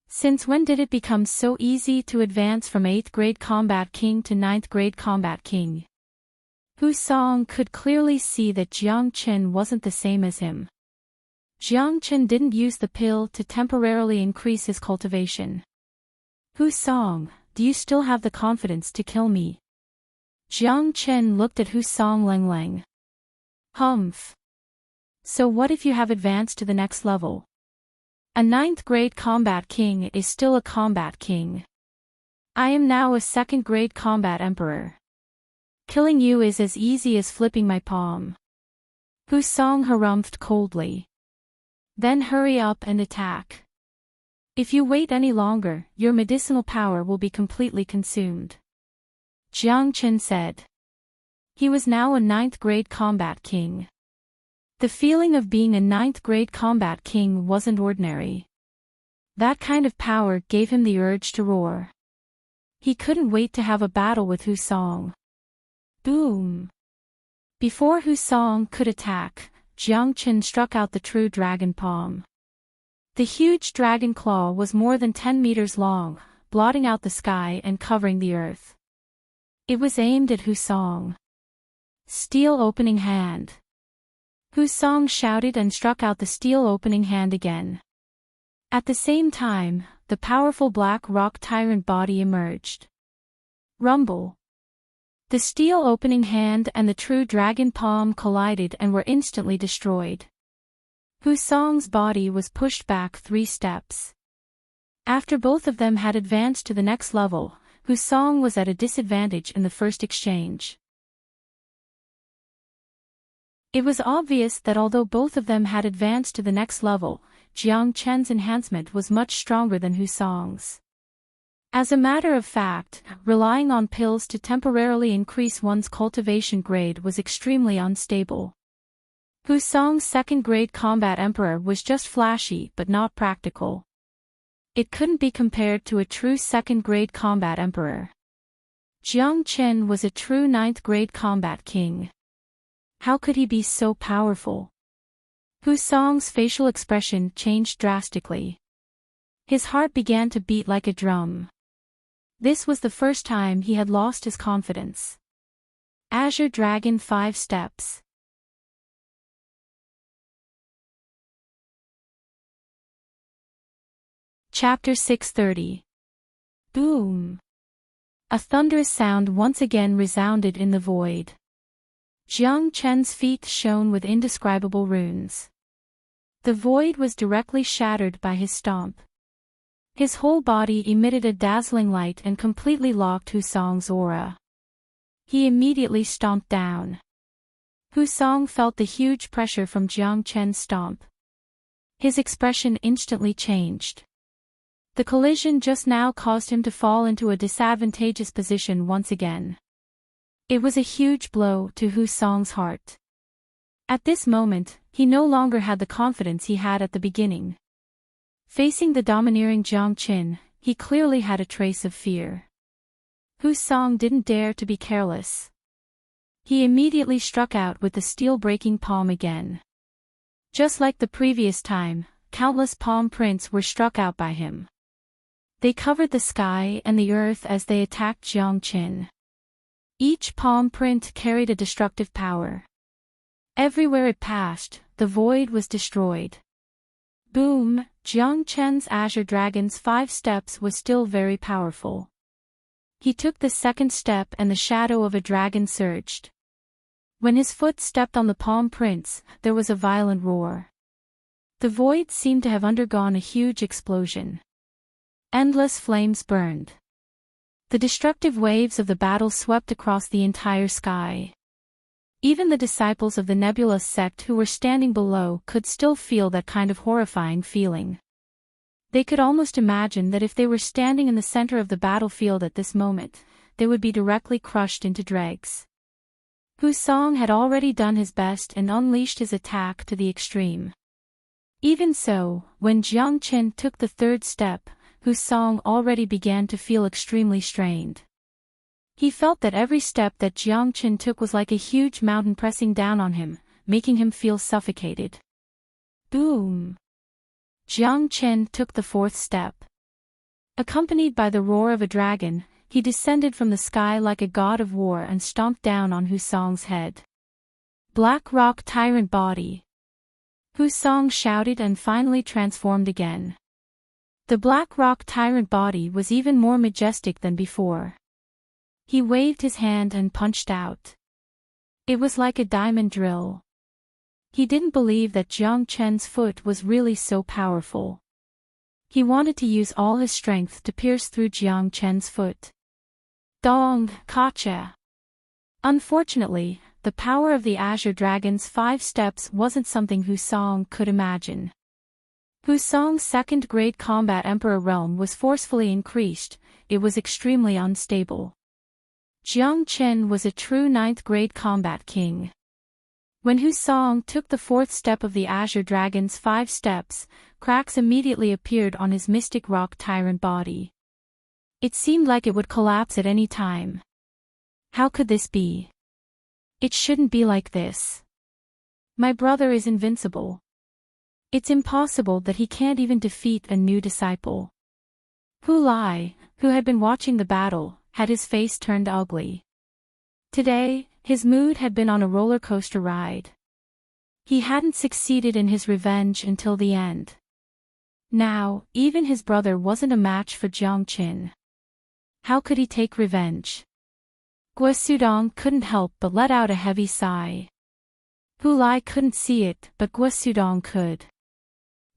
Since when did it become so easy to advance from 8th grade combat king to 9th grade combat king? Husong could clearly see that Jiang Qin wasn't the same as him. Jiang Qin didn't use the pill to temporarily increase his cultivation. Hu Song, do you still have the confidence to kill me? Jiang Chen looked at Hu Song Leng. Humph. So what if you have advanced to the next level? A 9th grade combat king is still a combat king. I am now a 2nd grade combat emperor. Killing you is as easy as flipping my palm. Hu Song harumphed coldly. Then hurry up and attack. If you wait any longer, your medicinal power will be completely consumed. Jiang Chen said. He was now a 9th grade combat king. The feeling of being a 9th grade combat king wasn't ordinary. That kind of power gave him the urge to roar. He couldn't wait to have a battle with Hu Song. Boom! Before Hu Song could attack, Jiang Chen struck out the true dragon palm. The huge dragon claw was more than 10 meters long, blotting out the sky and covering the earth. It was aimed at Hu Song. Steel opening hand. Hu Song shouted and struck out the steel opening hand again. At the same time, the powerful black rock tyrant body emerged. Rumble. The steel opening hand and the true dragon palm collided and were instantly destroyed. Hu Song's body was pushed back 3 steps. After both of them had advanced to the next level, Hu Song was at a disadvantage in the first exchange. It was obvious that although both of them had advanced to the next level, Jiang Chen's enhancement was much stronger than Hu Song's. As a matter of fact, relying on pills to temporarily increase one's cultivation grade was extremely unstable. Hu Song's 2nd grade combat emperor was just flashy but not practical. It couldn't be compared to a true 2nd grade combat emperor. Jiang Chen was a true 9th grade combat king. How could he be so powerful? Hu Song's facial expression changed drastically. His heart began to beat like a drum. This was the first time he had lost his confidence. Azure Dragon 5 steps. Chapter 630. Boom! A thunderous sound once again resounded in the void. Jiang Chen's feet shone with indescribable runes. The void was directly shattered by his stomp. His whole body emitted a dazzling light and completely locked Hu Song's aura. He immediately stomped down. Hu Song felt the huge pressure from Jiang Chen's stomp. His expression instantly changed. The collision just now caused him to fall into a disadvantageous position once again. It was a huge blow to Hu Song's heart. At this moment, he no longer had the confidence he had at the beginning. Facing the domineering Jiang Chen, he clearly had a trace of fear. Hu Song didn't dare to be careless. He immediately struck out with the steel-breaking palm again. Just like the previous time, countless palm prints were struck out by him. They covered the sky and the earth as they attacked Jiang Chen. Each palm print carried a destructive power. Everywhere it passed, the void was destroyed. Boom! Jiang Chen's Azure Dragon's 5 steps was still very powerful. He took the 2nd step and the shadow of a dragon surged. When his foot stepped on the palm prints, there was a violent roar. The void seemed to have undergone a huge explosion. Endless flames burned. The destructive waves of the battle swept across the entire sky. Even the disciples of the Nebula sect who were standing below could still feel that kind of horrifying feeling. They could almost imagine that if they were standing in the center of the battlefield at this moment, they would be directly crushed into dregs. Hu Song had already done his best and unleashed his attack to the extreme. Even so, when Jiang Chen took the 3rd step, Hu Song already began to feel extremely strained. He felt that every step that Jiang Chen took was like a huge mountain pressing down on him, making him feel suffocated. Boom! Jiang Chen took the 4th step. Accompanied by the roar of a dragon, he descended from the sky like a god of war and stomped down on Hu Song's head. Black rock tyrant body. Hu Song shouted and finally transformed again. The black rock tyrant body was even more majestic than before. He waved his hand and punched out. It was like a diamond drill. He didn't believe that Jiang Chen's foot was really so powerful. He wanted to use all his strength to pierce through Jiang Chen's foot. Dong, gotcha! Unfortunately, the power of the Azure Dragon's 5 steps wasn't something Hu Song could imagine. Hu Song's second-grade combat emperor realm was forcefully increased. It was extremely unstable. Jiang Chen was a true 9th-grade combat king. When Hu Song took the 4th step of the Azure Dragon's 5 steps, cracks immediately appeared on his mystic rock tyrant body. It seemed like it would collapse at any time. How could this be? It shouldn't be like this. My brother is invincible. It's impossible that he can't even defeat a new disciple. Hu Lai, who had been watching the battle, had his face turned ugly. Today, his mood had been on a roller coaster ride. He hadn't succeeded in his revenge until the end. Now, even his brother wasn't a match for Jiang Chen. How could he take revenge? Guo Sudong couldn't help but let out a heavy sigh. Hu Lai couldn't see it, but Guo Sudong could.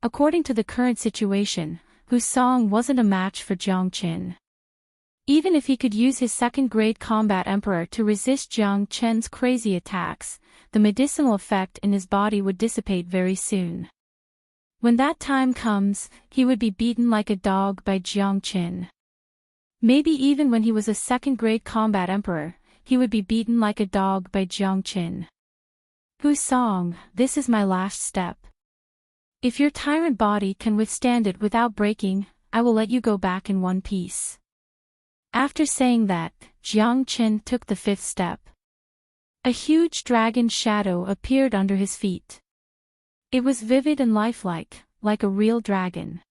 According to the current situation, Hu Song wasn't a match for Jiang Chen. Even if he could use his second-grade combat emperor to resist Jiang Chen's crazy attacks, the medicinal effect in his body would dissipate very soon. When that time comes, he would be beaten like a dog by Jiang Chen. Maybe even when he was a second-grade combat emperor, he would be beaten like a dog by Jiang Chen. Hu Song, this is my last step. If your tyrant body can withstand it without breaking, I will let you go back in one piece. After saying that, Jiang Chen took the 5th step. A huge dragon shadow appeared under his feet. It was vivid and lifelike, like a real dragon.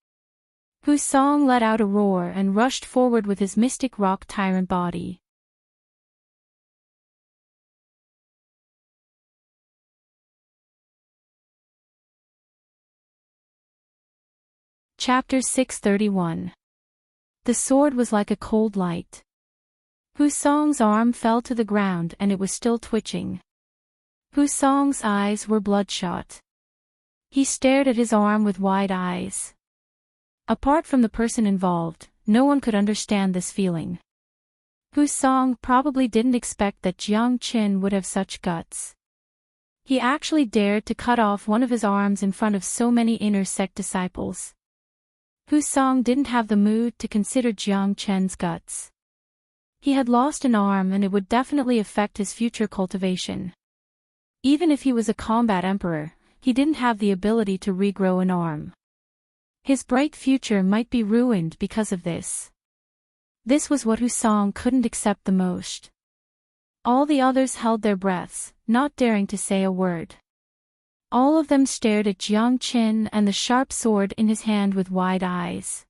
Hu Song let out a roar and rushed forward with his mystic rock tyrant body. Chapter 631. The sword was like a cold light. Hu Song's arm fell to the ground and it was still twitching. Hu Song's eyes were bloodshot. He stared at his arm with wide eyes. Apart from the person involved, no one could understand this feeling. Hu Song probably didn't expect that Jiang Chen would have such guts. He actually dared to cut off one of his arms in front of so many inner sect disciples. Hu Song didn't have the mood to consider Jiang Chen's guts. He had lost an arm and it would definitely affect his future cultivation. Even if he was a combat emperor, he didn't have the ability to regrow an arm. His bright future might be ruined because of this. This was what Hu Song couldn't accept the most. All the others held their breaths, not daring to say a word. All of them stared at Jiang Chen and the sharp sword in his hand with wide eyes.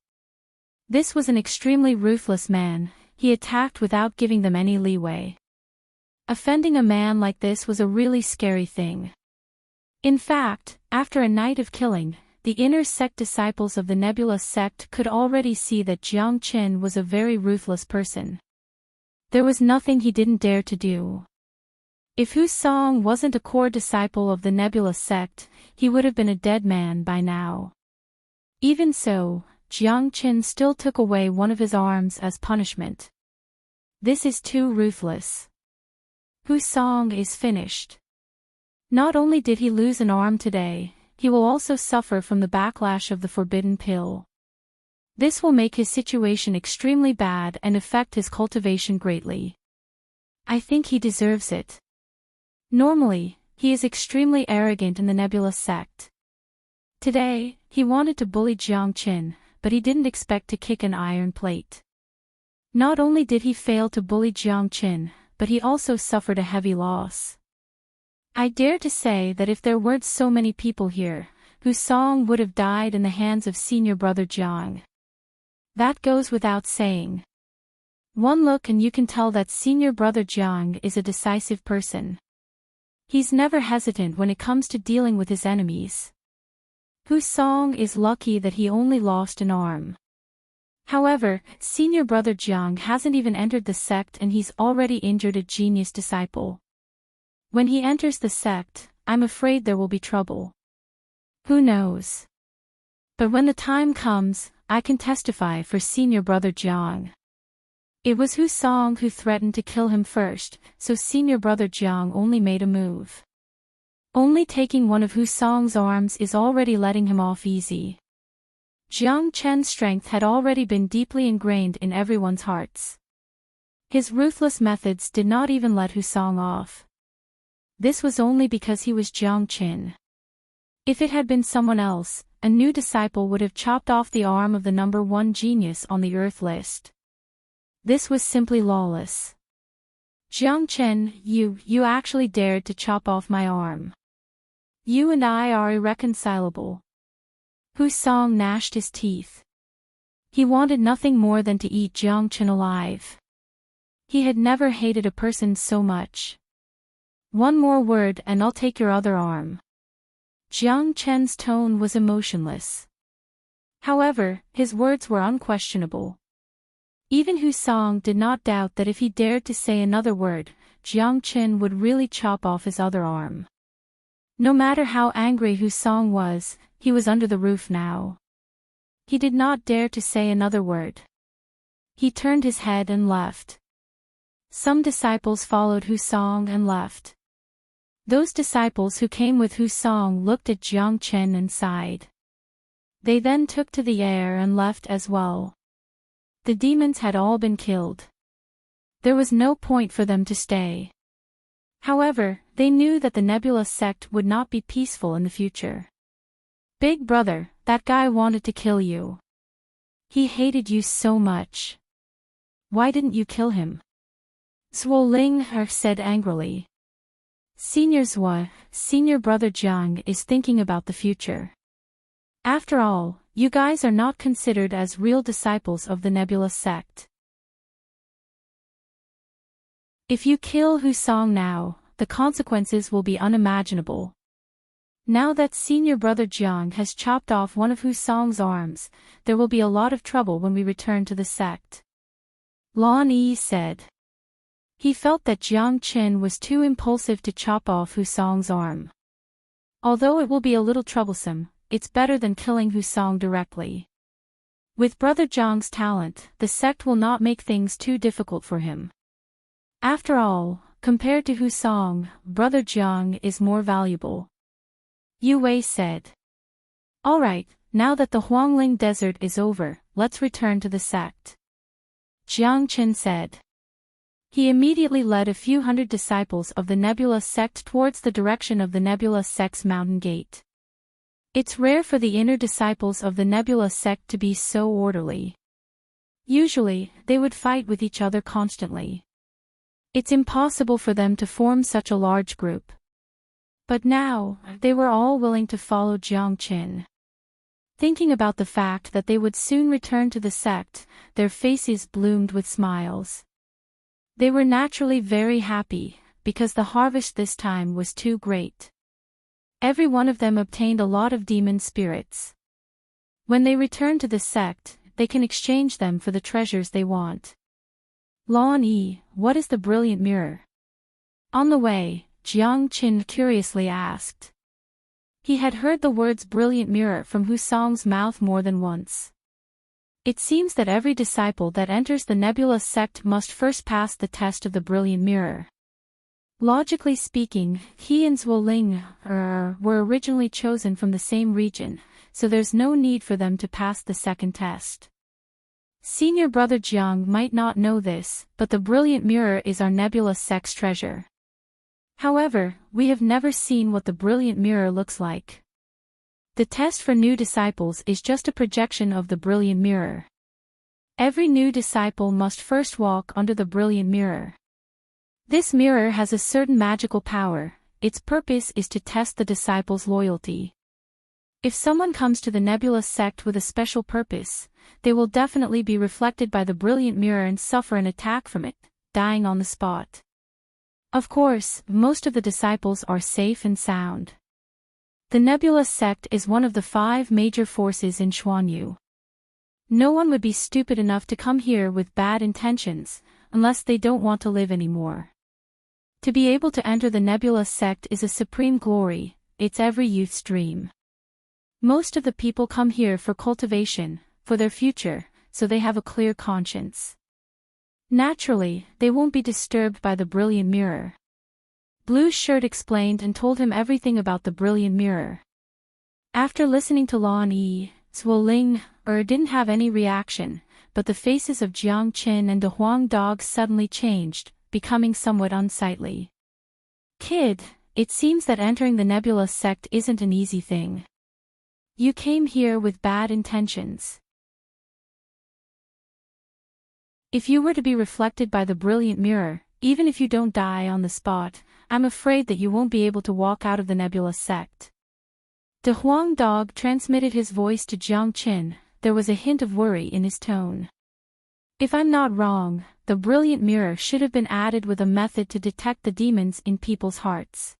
This was an extremely ruthless man. He attacked without giving them any leeway. Offending a man like this was a really scary thing. In fact, after a night of killing, the inner sect disciples of the Nebula sect could already see that Jiang Chen was a very ruthless person. There was nothing he didn't dare to do. If Hu Song wasn't a core disciple of the Nebula sect, he would have been a dead man by now. Even so, Jiang Chen still took away one of his arms as punishment. This is too ruthless. Hu Song is finished. Not only did he lose an arm today, he will also suffer from the backlash of the forbidden pill. This will make his situation extremely bad and affect his cultivation greatly. I think he deserves it. Normally, he is extremely arrogant in the Nebula sect. Today, he wanted to bully Jiang Chen, but he didn't expect to kick an iron plate. Not only did he fail to bully Jiang Chen, but he also suffered a heavy loss. I dare to say that if there weren't so many people here, Hu Song would have died in the hands of senior brother Jiang. That goes without saying. One look and you can tell that senior brother Jiang is a decisive person. He's never hesitant when it comes to dealing with his enemies. Hu Song is lucky that he only lost an arm. However, senior brother Jiang hasn't even entered the sect and he's already injured a genius disciple. When he enters the sect, I'm afraid there will be trouble. Who knows? But when the time comes, I can testify for senior brother Jiang. It was Hu Song who threatened to kill him first, so senior brother Jiang only made a move. Only taking one of Hu Song's arms is already letting him off easy. Jiang Chen's strength had already been deeply ingrained in everyone's hearts. His ruthless methods did not even let Hu Song off. This was only because he was Jiang Qin. If it had been someone else, a new disciple would have chopped off the arm of the number one genius on the Earth list. This was simply lawless. Jiang Chen, you actually dared to chop off my arm. You and I are irreconcilable. Hu Song gnashed his teeth. He wanted nothing more than to eat Jiang Chen alive. He had never hated a person so much. One more word and I'll take your other arm. Jiang Chen's tone was emotionless. However, his words were unquestionable. Even Hu Song did not doubt that if he dared to say another word, Jiang Chen would really chop off his other arm. No matter how angry Hu Song was, he was under the roof now. He did not dare to say another word. He turned his head and left. Some disciples followed Hu Song and left. Those disciples who came with Hu Song looked at Jiang Chen and sighed. They then took to the air and left as well. The demons had all been killed. There was no point for them to stay. However, they knew that the Nebula sect would not be peaceful in the future. Big brother, that guy wanted to kill you. He hated you so much. Why didn't you kill him? Zhuo Ling said angrily. Senior brother Jiang is thinking about the future. After all, you guys are not considered as real disciples of the Nebula sect. If you kill Hu Song now, the consequences will be unimaginable. Now that senior brother Jiang has chopped off one of Hu Song's arms, there will be a lot of trouble when we return to the sect. Lan Yi said. He felt that Jiang Chen was too impulsive to chop off Hu Song's arm. Although it will be a little troublesome, it's better than killing Hu Song directly. With brother Jiang's talent, the sect will not make things too difficult for him. After all, compared to Hu Song, brother Jiang is more valuable. Yu Wei said. Alright, now that the Huangling Desert is over, let's return to the sect. Jiang Chen said. He immediately led a few hundred disciples of the Nebula sect towards the direction of the Nebula sect's mountain gate. It's rare for the inner disciples of the Nebula sect to be so orderly. Usually, they would fight with each other constantly. It's impossible for them to form such a large group. But now, they were all willing to follow Jiang Chen. Thinking about the fact that they would soon return to the sect, their faces bloomed with smiles. They were naturally very happy, because the harvest this time was too great. Every one of them obtained a lot of demon spirits. When they return to the sect, they can exchange them for the treasures they want. Lan Yi, what is the brilliant mirror? On the way, Jiang Qin curiously asked. He had heard the words brilliant mirror from Hu Song's mouth more than once. It seems that every disciple that enters the Nebula sect must first pass the test of the brilliant mirror. Logically speaking, he and Zhuo Ling were originally chosen from the same region, so there's no need for them to pass the second test. Senior brother Jiang might not know this, but the brilliant mirror is our Nebula sect's treasure. However, we have never seen what the brilliant mirror looks like. The test for new disciples is just a projection of the brilliant mirror. Every new disciple must first walk under the brilliant mirror. This mirror has a certain magical power. Its purpose is to test the disciple's loyalty. If someone comes to the Nebula sect with a special purpose, they will definitely be reflected by the brilliant mirror and suffer an attack from it, dying on the spot. Of course, most of the disciples are safe and sound. The Nebula sect is one of the 5 major forces in Xuanyu. No one would be stupid enough to come here with bad intentions, unless they don't want to live anymore. To be able to enter the nebulous sect is a supreme glory, it's every youth's dream. Most of the people come here for cultivation, for their future, so they have a clear conscience. Naturally, they won't be disturbed by the brilliant mirror. Blue Shirt explained and told him everything about the brilliant mirror. After listening to Lan Yi, Zhuo Ling didn't have any reaction, but the faces of Jiang Qin and De Huang Dog suddenly changed, becoming somewhat unsightly. Kid, it seems that entering the nebulous sect isn't an easy thing. You came here with bad intentions. If you were to be reflected by the brilliant mirror, even if you don't die on the spot, I'm afraid that you won't be able to walk out of the nebulous sect. De Huang Dog transmitted his voice to Jiang Qin. There was a hint of worry in his tone. If I'm not wrong, the brilliant mirror should have been added with a method to detect the demons in people's hearts.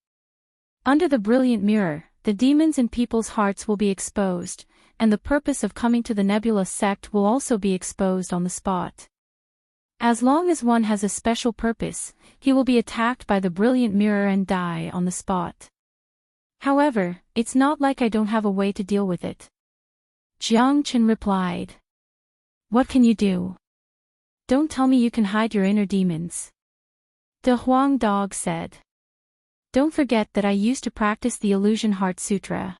Under the brilliant mirror, the demons in people's hearts will be exposed, and the purpose of coming to the nebulous sect will also be exposed on the spot. As long as one has a special purpose, he will be attacked by the brilliant mirror and die on the spot. However, it's not like I don't have a way to deal with it. Jiang Qin replied. What can you do? Don't tell me you can hide your inner demons. De Huang Dog said. Don't forget that I used to practice the Illusion Heart Sutra.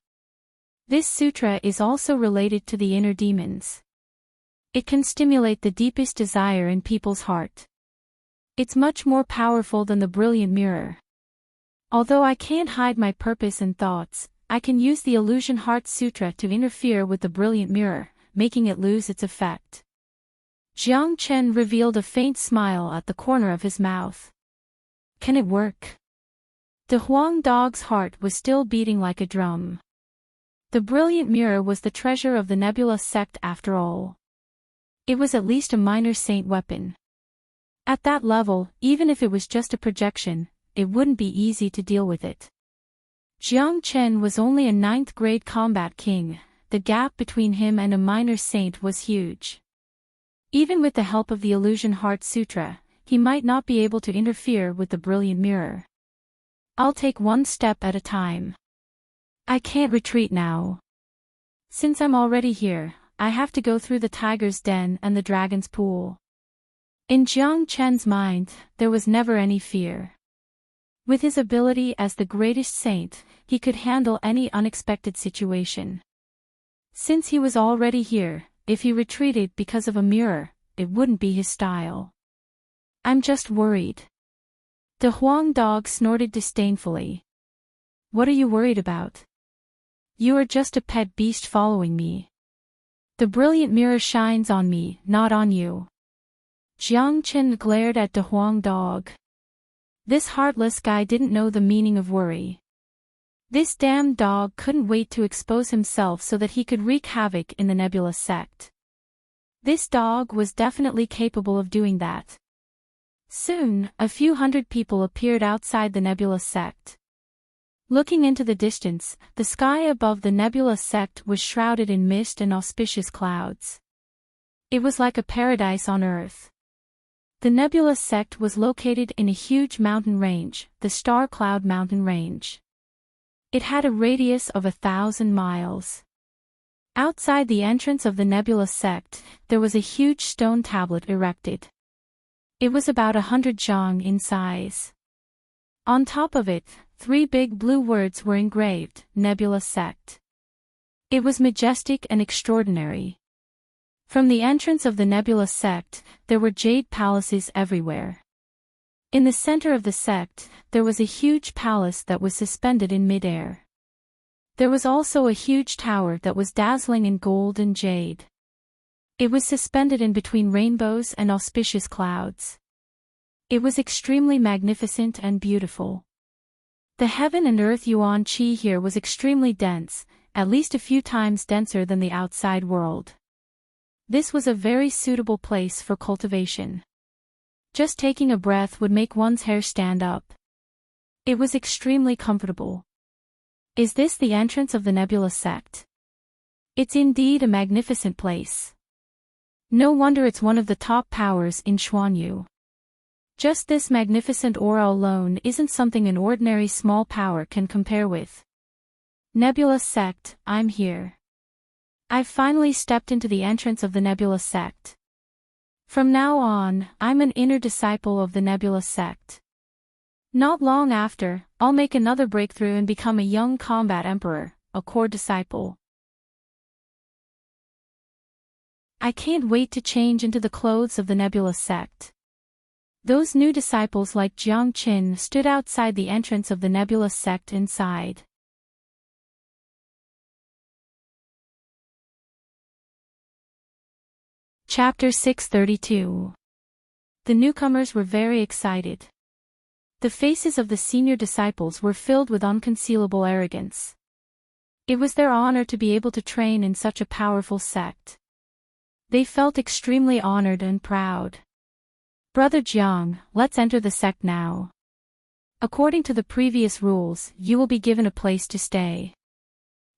This sutra is also related to the inner demons. It can stimulate the deepest desire in people's heart. It's much more powerful than the brilliant mirror. Although I can't hide my purpose and thoughts, I can use the Illusion Heart Sutra to interfere with the brilliant mirror, making it lose its effect. Jiang Chen revealed a faint smile at the corner of his mouth. Can it work? De Huang Dog's heart was still beating like a drum. The brilliant mirror was the treasure of the nebulous sect after all. It was at least a minor saint weapon. At that level, even if it was just a projection, it wouldn't be easy to deal with it. Jiang Chen was only a 9th grade combat king. The gap between him and a minor saint was huge. Even with the help of the Illusion Heart Sutra, he might not be able to interfere with the brilliant mirror. I'll take one step at a time. I can't retreat now. Since I'm already here, I have to go through the tiger's den and the dragon's pool. In Jiang Chen's mind, there was never any fear. With his ability as the greatest saint, he could handle any unexpected situation. Since he was already here, if he retreated because of a mirror, it wouldn't be his style. I'm just worried. De Huang Dog snorted disdainfully. What are you worried about? You are just a pet beast following me. The brilliant mirror shines on me, not on you. Jiang Chen glared at De Huang Dog. This heartless guy didn't know the meaning of worry. This damn dog couldn't wait to expose himself so that he could wreak havoc in the nebulous sect. This dog was definitely capable of doing that. Soon, a few hundred people appeared outside the nebulous sect. Looking into the distance, the sky above the nebulous sect was shrouded in mist and auspicious clouds. It was like a paradise on earth. The nebulous sect was located in a huge mountain range, the Star Cloud Mountain Range. It had a radius of 1,000 miles. Outside the entrance of the nebulous sect, there was a huge stone tablet erected. It was about 100 zhang in size. On top of it, 3 big blue words were engraved, Nebulous Sect. It was majestic and extraordinary. From the entrance of the nebulous sect, there were jade palaces everywhere. In the center of the sect, there was a huge palace that was suspended in midair. There was also a huge tower that was dazzling in gold and jade. It was suspended in between rainbows and auspicious clouds. It was extremely magnificent and beautiful. The heaven and earth yuan qi here was extremely dense, at least a few times denser than the outside world. This was a very suitable place for cultivation. Just taking a breath would make one's hair stand up. It was extremely comfortable. Is this the entrance of the nebulous sect? It's indeed a magnificent place. No wonder it's one of the top powers in Xuanyu. Just this magnificent aura alone isn't something an ordinary small power can compare with. Nebula Sect, I'm here. I've finally stepped into the entrance of the Nebula Sect. From now on, I'm an inner disciple of the Nebula Sect. Not long after, I'll make another breakthrough and become a young combat emperor, a core disciple. I can't wait to change into the clothes of the Nebula Sect. Those new disciples like Jiang Qin stood outside the entrance of the Nebula Sect inside. Chapter 632. The newcomers were very excited. The faces of the senior disciples were filled with unconcealable arrogance. It was their honor to be able to train in such a powerful sect. They felt extremely honored and proud. Brother Jiang, let's enter the sect now. According to the previous rules, you will be given a place to stay.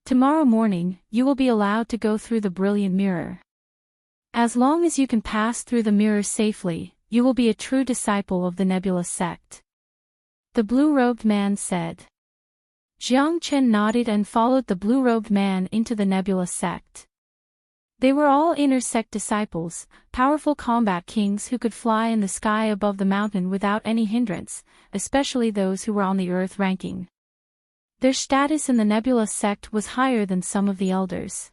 Tomorrow morning, you will be allowed to go through the brilliant mirror. As long as you can pass through the mirror safely, you will be a true disciple of the Nebula Sect. The blue-robed man said. Jiang Chen nodded and followed the blue-robed man into the Nebula Sect. They were all inner sect disciples, powerful combat kings who could fly in the sky above the mountain without any hindrance, especially those who were on the earth ranking. Their status in the Nebula Sect was higher than some of the elders.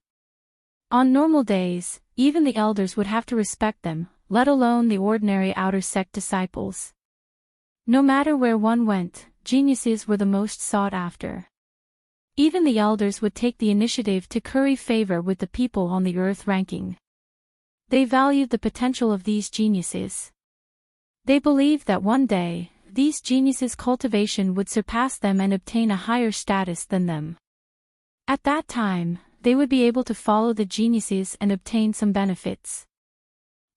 On normal days, even the elders would have to respect them, let alone the ordinary outer sect disciples. No matter where one went, geniuses were the most sought after. Even the elders would take the initiative to curry favor with the people on the earth ranking. They valued the potential of these geniuses. They believed that one day, these geniuses' cultivation would surpass them and obtain a higher status than them. At that time, they would be able to follow the geniuses and obtain some benefits.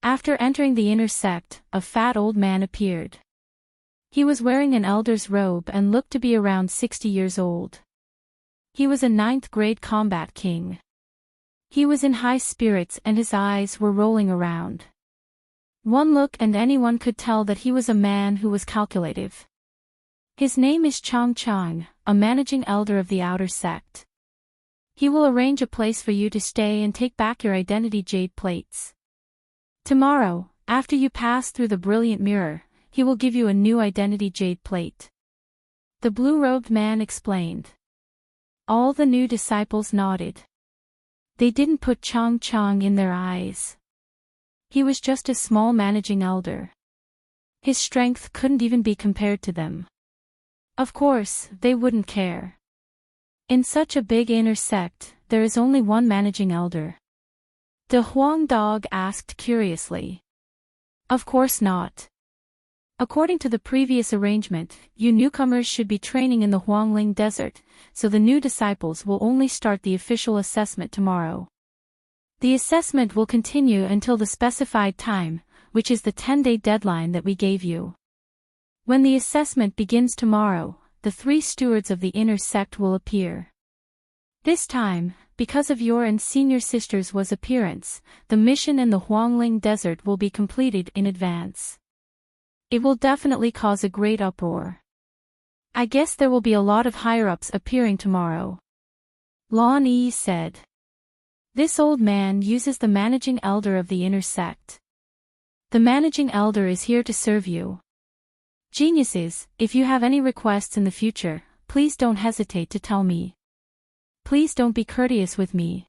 After entering the inner sect, a fat old man appeared. He was wearing an elder's robe and looked to be around 60 years old. He was a 9th-grade combat king. He was in high spirits and his eyes were rolling around. One look and anyone could tell that he was a man who was calculative. His name is Chang Chang, a managing elder of the outer sect. He will arrange a place for you to stay and take back your identity jade plates. Tomorrow, after you pass through the brilliant mirror, he will give you a new identity jade plate. The blue-robed man explained. All the new disciples nodded. They didn't put Chang Chang in their eyes. He was just a small managing elder. His strength couldn't even be compared to them. Of course, they wouldn't care. In such a big inner sect, there is only one managing elder. The Huang dog asked curiously. Of course not. According to the previous arrangement, you newcomers should be training in the Huangling Desert, so the new disciples will only start the official assessment tomorrow. The assessment will continue until the specified time, which is the 10-day deadline that we gave you. When the assessment begins tomorrow, the 3 stewards of the inner sect will appear. This time, because of your and senior sister's was appearance, the mission in the Huangling Desert will be completed in advance. It will definitely cause a great uproar. I guess there will be a lot of higher-ups appearing tomorrow. Lan Yi said. This old man uses the managing elder of the inner sect. The managing elder is here to serve you. Geniuses, if you have any requests in the future, please don't hesitate to tell me. Please don't be courteous with me.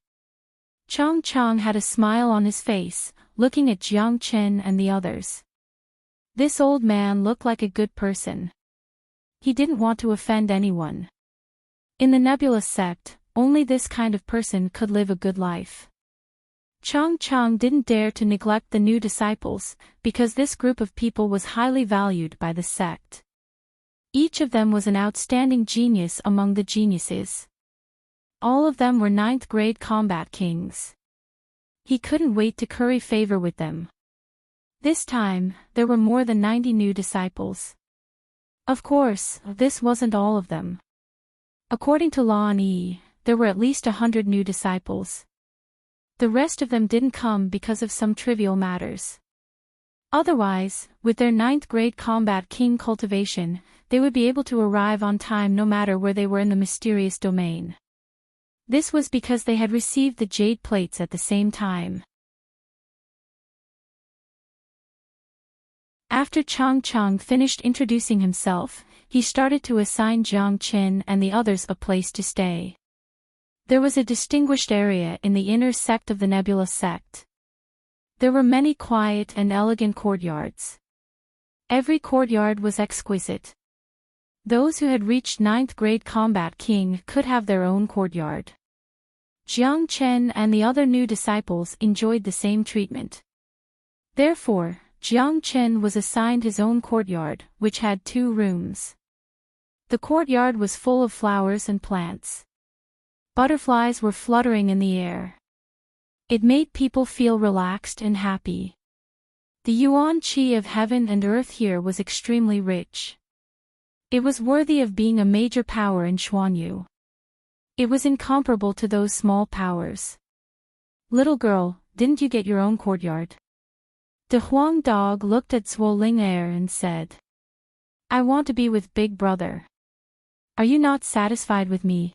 Chang Chang had a smile on his face, looking at Jiang Chen and the others. This old man looked like a good person. He didn't want to offend anyone. In the Nebula sect, only this kind of person could live a good life. Chang Chang didn't dare to neglect the new disciples, because this group of people was highly valued by the sect. Each of them was an outstanding genius among the geniuses. All of them were 9th-grade combat kings. He couldn't wait to curry favor with them. This time, there were more than 90 new disciples. Of course, this wasn't all of them. According to Lan Yi, there were at least 100 new disciples. The rest of them didn't come because of some trivial matters. Otherwise, with their 9th grade combat king cultivation, they would be able to arrive on time no matter where they were in the mysterious domain. This was because they had received the jade plates at the same time. After Chang Cheng finished introducing himself, he started to assign Jiang Qin and the others a place to stay. There was a distinguished area in the inner sect of the Nebula sect. There were many quiet and elegant courtyards. Every courtyard was exquisite. Those who had reached 9th grade combat king could have their own courtyard. Jiang Chen and the other new disciples enjoyed the same treatment. Therefore, Jiang Chen was assigned his own courtyard, which had 2 rooms. The courtyard was full of flowers and plants. Butterflies were fluttering in the air. It made people feel relaxed and happy. The yuan qi of heaven and earth here was extremely rich. It was worthy of being a major power in Xuanyu. It was incomparable to those small powers. Little girl, didn't you get your own courtyard? The Huang dog looked at Zhuo Ling'er and said, I want to be with Big Brother. Are you not satisfied with me?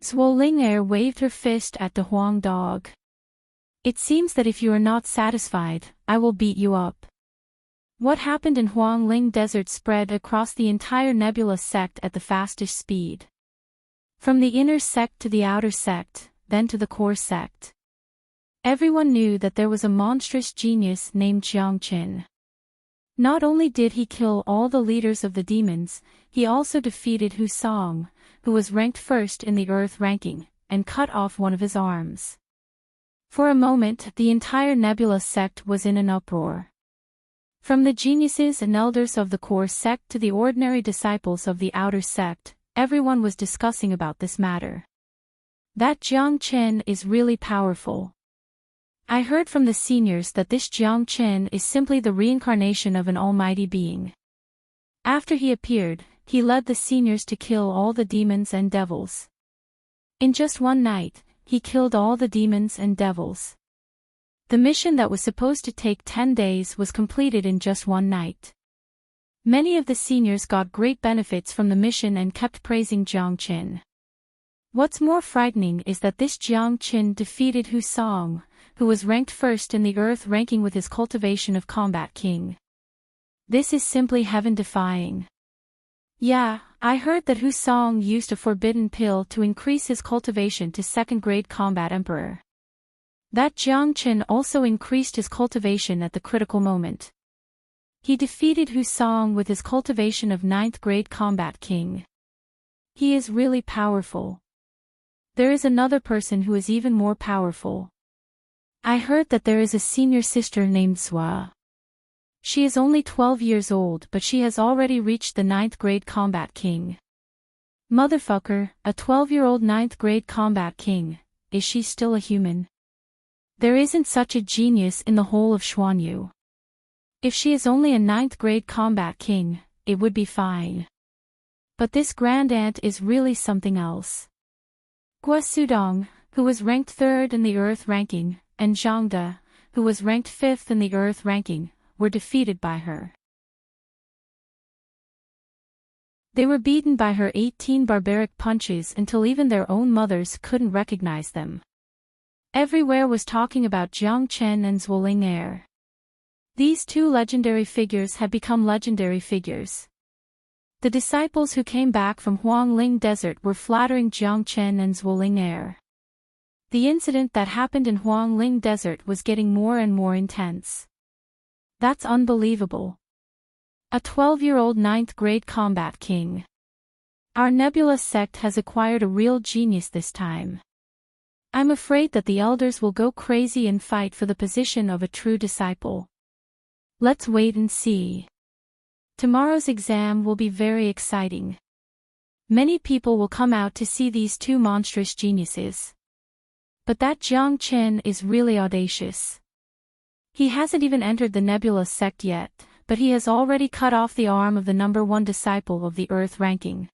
Zhuo Ling'er waved her fist at the Huang dog. It seems that if you are not satisfied, I will beat you up. What happened in Huangling Desert spread across the entire Nebula sect at the fastest speed. From the inner sect to the outer sect, then to the core sect. Everyone knew that there was a monstrous genius named Jiang Qin. Not only did he kill all the leaders of the demons, he also defeated Hu Song, who was ranked first in the Earth ranking, and cut off one of his arms. For a moment, the entire Nebula sect was in an uproar. From the geniuses and elders of the core sect to the ordinary disciples of the outer sect, everyone was discussing about this matter. That Jiang Qin is really powerful. I heard from the seniors that this Jiang Qin is simply the reincarnation of an almighty being. After he appeared, he led the seniors to kill all the demons and devils. In just one night, he killed all the demons and devils. The mission that was supposed to take 10 days was completed in just one night. Many of the seniors got great benefits from the mission and kept praising Jiang Qin. What's more frightening is that this Jiang Qin defeated Hu Song, who was ranked first in the Earth ranking with his cultivation of Combat King. This is simply heaven-defying. Yeah, I heard that Hu Song used a forbidden pill to increase his cultivation to 2nd grade Combat Emperor. That Jiang Qin also increased his cultivation at the critical moment. He defeated Hu Song with his cultivation of 9th grade Combat King. He is really powerful. There is another person who is even more powerful. I heard that there is a senior sister named Zhua. She is only 12 years old, but she has already reached the 9th grade Combat King. Motherfucker, a 12-year-old 9th grade Combat King, is she still a human? There isn't such a genius in the whole of Xuanyu. If she is only a 9th grade Combat King, it would be fine. But this grand aunt is really something else. Guo Sudong, who was ranked 3rd in the Earth ranking, and Zhang De, who was ranked 5th in the Earth ranking, were defeated by her. They were beaten by her 18 barbaric punches until even their own mothers couldn't recognize them. Everywhere was talking about Jiang Chen and Zhuo Ling'er. These 2 legendary figures had become legendary figures. The disciples who came back from Huangling Desert were flattering Jiang Chen and Zhuo Ling'er. The incident that happened in Huangling Desert was getting more and more intense. That's unbelievable. A 12-year-old 9th grade Combat King. Our Nebula sect has acquired a real genius this time. I'm afraid that the elders will go crazy and fight for the position of a true disciple. Let's wait and see. Tomorrow's exam will be very exciting. Many people will come out to see these 2 monstrous geniuses. But that Jiang Qin is really audacious. He hasn't even entered the Nebula sect yet, but he has already cut off the arm of the number 1 disciple of the Earth ranking.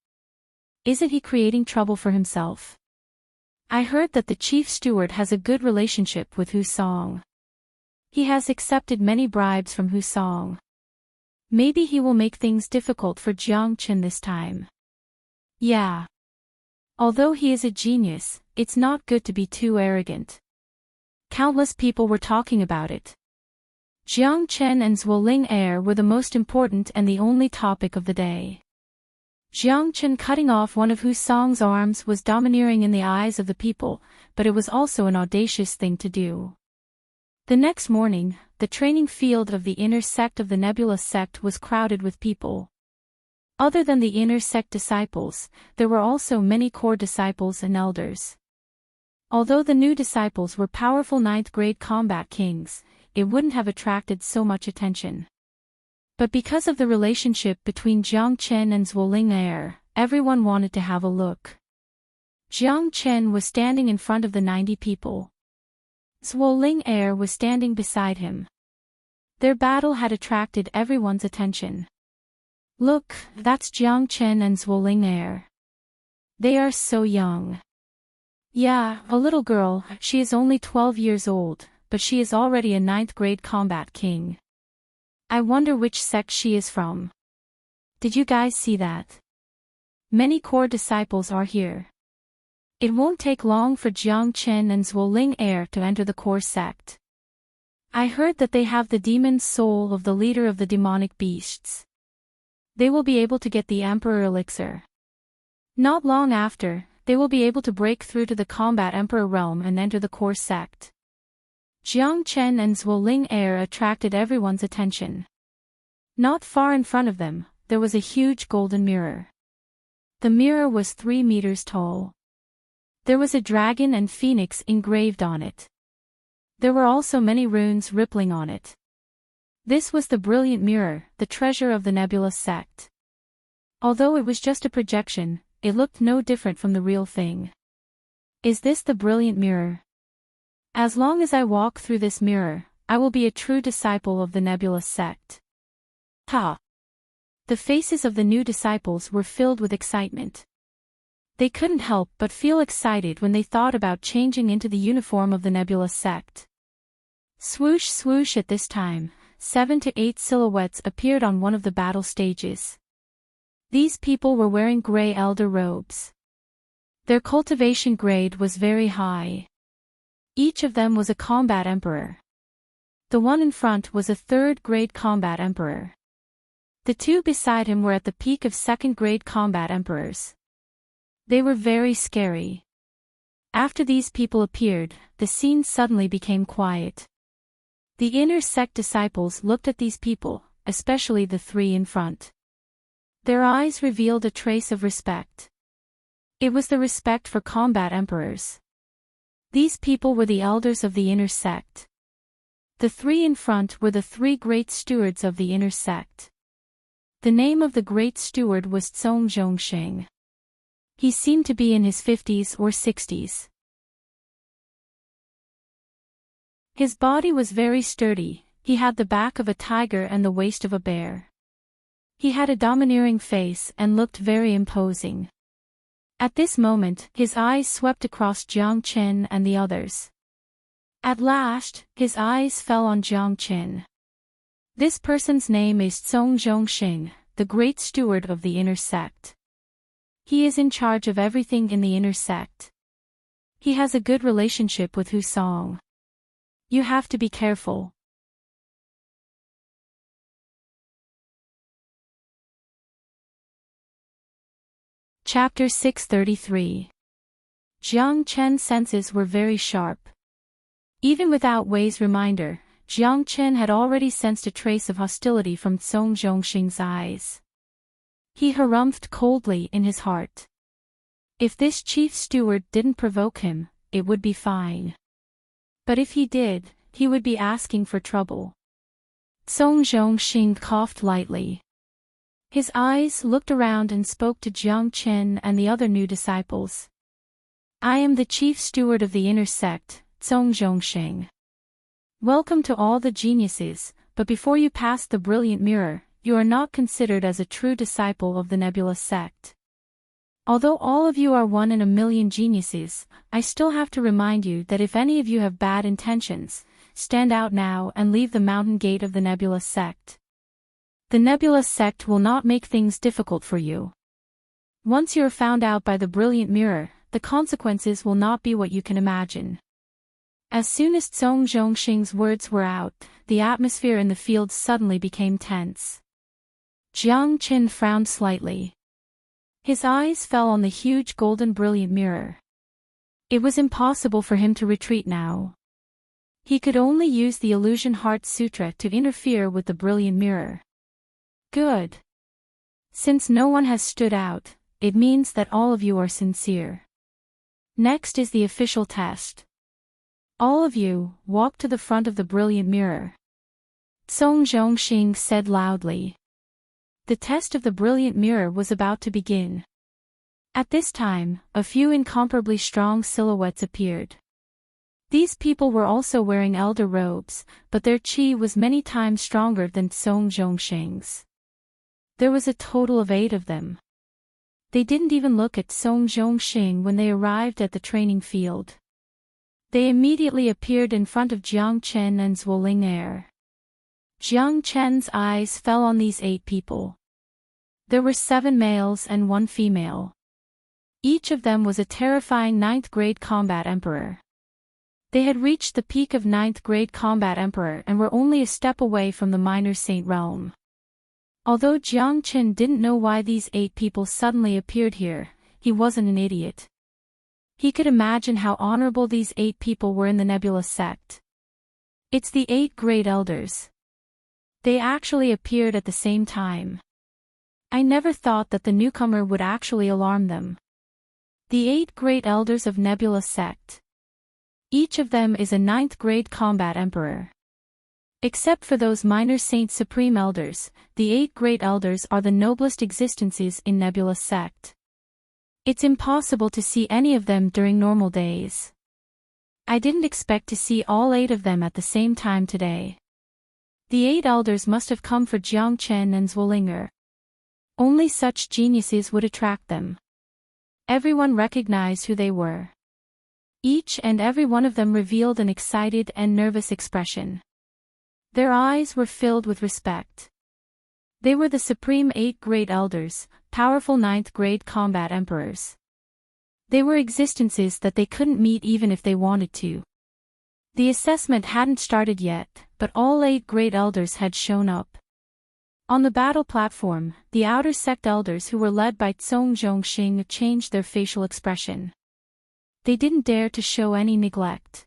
Isn't he creating trouble for himself? I heard that the chief steward has a good relationship with Husong. He has accepted many bribes from Husong. Maybe he will make things difficult for Jiang Chen this time. Yeah. Although he is a genius, it's not good to be too arrogant. Countless people were talking about it. Jiang Chen and Zhuoling heir were the most important and the only topic of the day. Jiang Chen cutting off one of Husong's arms was domineering in the eyes of the people, but it was also an audacious thing to do. The next morning, the training field of the inner sect of the Nebula sect was crowded with people. Other than the inner sect disciples, there were also many core disciples and elders. Although the new disciples were powerful 9th grade combat kings, it wouldn't have attracted so much attention. But because of the relationship between Jiang Chen and Zhuoling heir, everyone wanted to have a look. Jiang Chen was standing in front of the 90 people. Zhuoling heir was standing beside him. Their battle had attracted everyone's attention. Look, that's Jiang Chen and Zhuoling heir. They are so young. Yeah, a little girl, she is only 12 years old, but she is already a 9th grade combat king. I wonder which sect she is from. Did you guys see that? Many core disciples are here. It won't take long for Jiang Chen and Zhuoling heir to enter the core sect. I heard that they have the demon soul of the leader of the demonic beasts. They will be able to get the Emperor Elixir. Not long after, they will be able to break through to the combat Emperor realm and enter the core sect. Jiang Chen and Zhuoling heir attracted everyone's attention. Not far in front of them, there was a huge golden mirror. The mirror was 3 meters tall. There was a dragon and phoenix engraved on it. There were also many runes rippling on it. This was the brilliant mirror, the treasure of the Nebula sect. Although it was just a projection, it looked no different from the real thing. Is this the brilliant mirror? As long as I walk through this mirror, I will be a true disciple of the Nebula sect. Ha! The faces of the new disciples were filled with excitement. They couldn't help but feel excited when they thought about changing into the uniform of the Nebula sect. Swoosh swoosh at this time, 7 to 8 silhouettes appeared on one of the battle stages. These people were wearing gray elder robes. Their cultivation grade was very high. Each of them was a combat emperor. The one in front was a 3rd grade combat emperor. The two beside him were at the peak of 2nd grade combat emperors. They were very scary. After these people appeared, the scene suddenly became quiet. The inner sect disciples looked at these people, especially the 3 in front. Their eyes revealed a trace of respect. It was the respect for combat emperors. These people were the elders of the inner sect. The 3 in front were the 3 great stewards of the inner sect. The name of the great steward was Cong Zhongsheng. He seemed to be in his 50s or 60s. His body was very sturdy, he had the back of a tiger and the waist of a bear. He had a domineering face and looked very imposing. At this moment, his eyes swept across Jiang Chen and the others. At last, his eyes fell on Jiang Chen. This person's name is Cong Zhongsheng, the great steward of the inner sect. He is in charge of everything in the inner sect. He has a good relationship with Husong. You have to be careful. Chapter 633. Jiang Chen's senses were very sharp. Even without Wei's reminder, Jiang Chen had already sensed a trace of hostility from Cong Zhongsheng's eyes. He harumphed coldly in his heart. If this chief steward didn't provoke him, it would be fine. But if he did, he would be asking for trouble. Cong Zhongsheng coughed lightly. His eyes looked around and spoke to Jiang Chen and the other new disciples. I am the chief steward of the inner sect, Cong Zhongsheng. Welcome to all the geniuses, but before you pass the brilliant mirror, you are not considered as a true disciple of the Nebula sect. Although all of you are one in a million geniuses, I still have to remind you that if any of you have bad intentions, stand out now and leave the mountain gate of the Nebula sect. The Nebula sect will not make things difficult for you. Once you are found out by the brilliant mirror, the consequences will not be what you can imagine. As soon as Song Zhongxing's words were out, the atmosphere in the field suddenly became tense. Jiang Qin frowned slightly. His eyes fell on the huge golden brilliant mirror. It was impossible for him to retreat now. He could only use the Illusion Heart Sutra to interfere with the brilliant mirror. Good. Since no one has stood out, it means that all of you are sincere. Next is the official test. All of you, walk to the front of the brilliant mirror. Song Zhongxing said loudly. The test of the brilliant mirror was about to begin. At this time, a few incomparably strong silhouettes appeared. These people were also wearing elder robes, but their qi was many times stronger than Song Zhongxing's. There was a total of 8 of them. They didn't even look at Song Zhongxing when they arrived at the training field. They immediately appeared in front of Jiang Chen and Zhuoling Air. Jiang Chen's eyes fell on these 8 people. There were 7 males and 1 female. Each of them was a terrifying 9th grade combat emperor. They had reached the peak of 9th grade combat emperor and were only a step away from the minor saint realm. Although Jiang Chen didn't know why these 8 people suddenly appeared here, he wasn't an idiot. He could imagine how honorable these 8 people were in the Nebula sect. It's the 8 great elders. They actually appeared at the same time. I never thought that the newcomer would actually alarm them. The 8 great elders of Nebula sect. Each of them is a 9th grade combat emperor. Except for those minor saint supreme elders, the 8 great elders are the noblest existences in Nebula sect. It's impossible to see any of them during normal days. I didn't expect to see all 8 of them at the same time today. The 8 elders must have come for Jiang Chen and Zhuoling. Only such geniuses would attract them. Everyone recognized who they were. Each and every one of them revealed an excited and nervous expression. Their eyes were filled with respect. They were the supreme 8 great elders, powerful 9th grade combat emperors. They were existences that they couldn't meet even if they wanted to. The assessment hadn't started yet, but all 8 great elders had shown up. On the battle platform, the outer sect elders who were led by Song Zhongxing changed their facial expression. They didn't dare to show any neglect.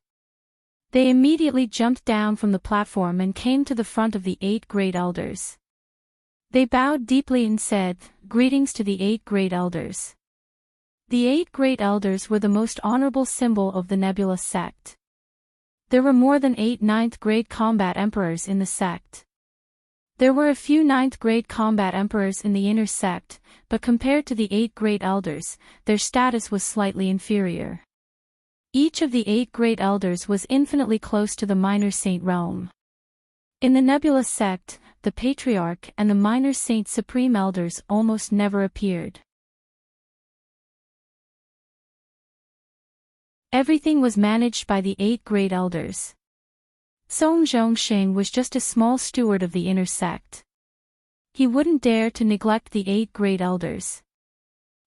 They immediately jumped down from the platform and came to the front of the 8 great elders. They bowed deeply and said, "Greetings to the 8 great elders." The 8 great elders were the most honorable symbol of the Nebula sect. There were more than 8 9th grade combat emperors in the sect. There were a few 9th grade combat emperors in the inner sect, but compared to the 8 great elders, their status was slightly inferior. Each of the 8 great elders was infinitely close to the minor saint realm. In the Nebula sect, the Patriarch and the minor saint supreme elders almost never appeared. Everything was managed by the 8 great elders. Song Zhongxing was just a small steward of the inner sect. He wouldn't dare to neglect the 8 great elders.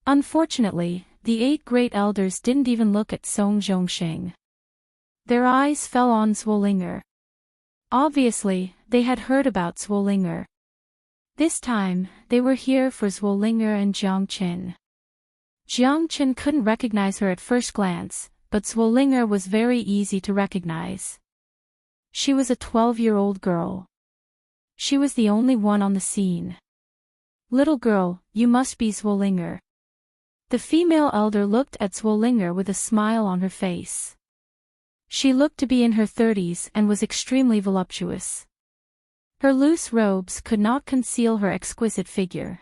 Unfortunately, the 8 great elders didn't even look at Song Zhongxing. Their eyes fell on Zhuoling. Obviously, they had heard about Zhuoling. This time, they were here for Zhuoling and Jiang Chen. Jiang Chen couldn't recognize her at first glance, but Zhuoling was very easy to recognize. She was a 12-year-old girl. She was the only one on the scene. "Little girl, you must be Zhuoling." The female elder looked at Zhuoling with a smile on her face. She looked to be in her 30s and was extremely voluptuous. Her loose robes could not conceal her exquisite figure.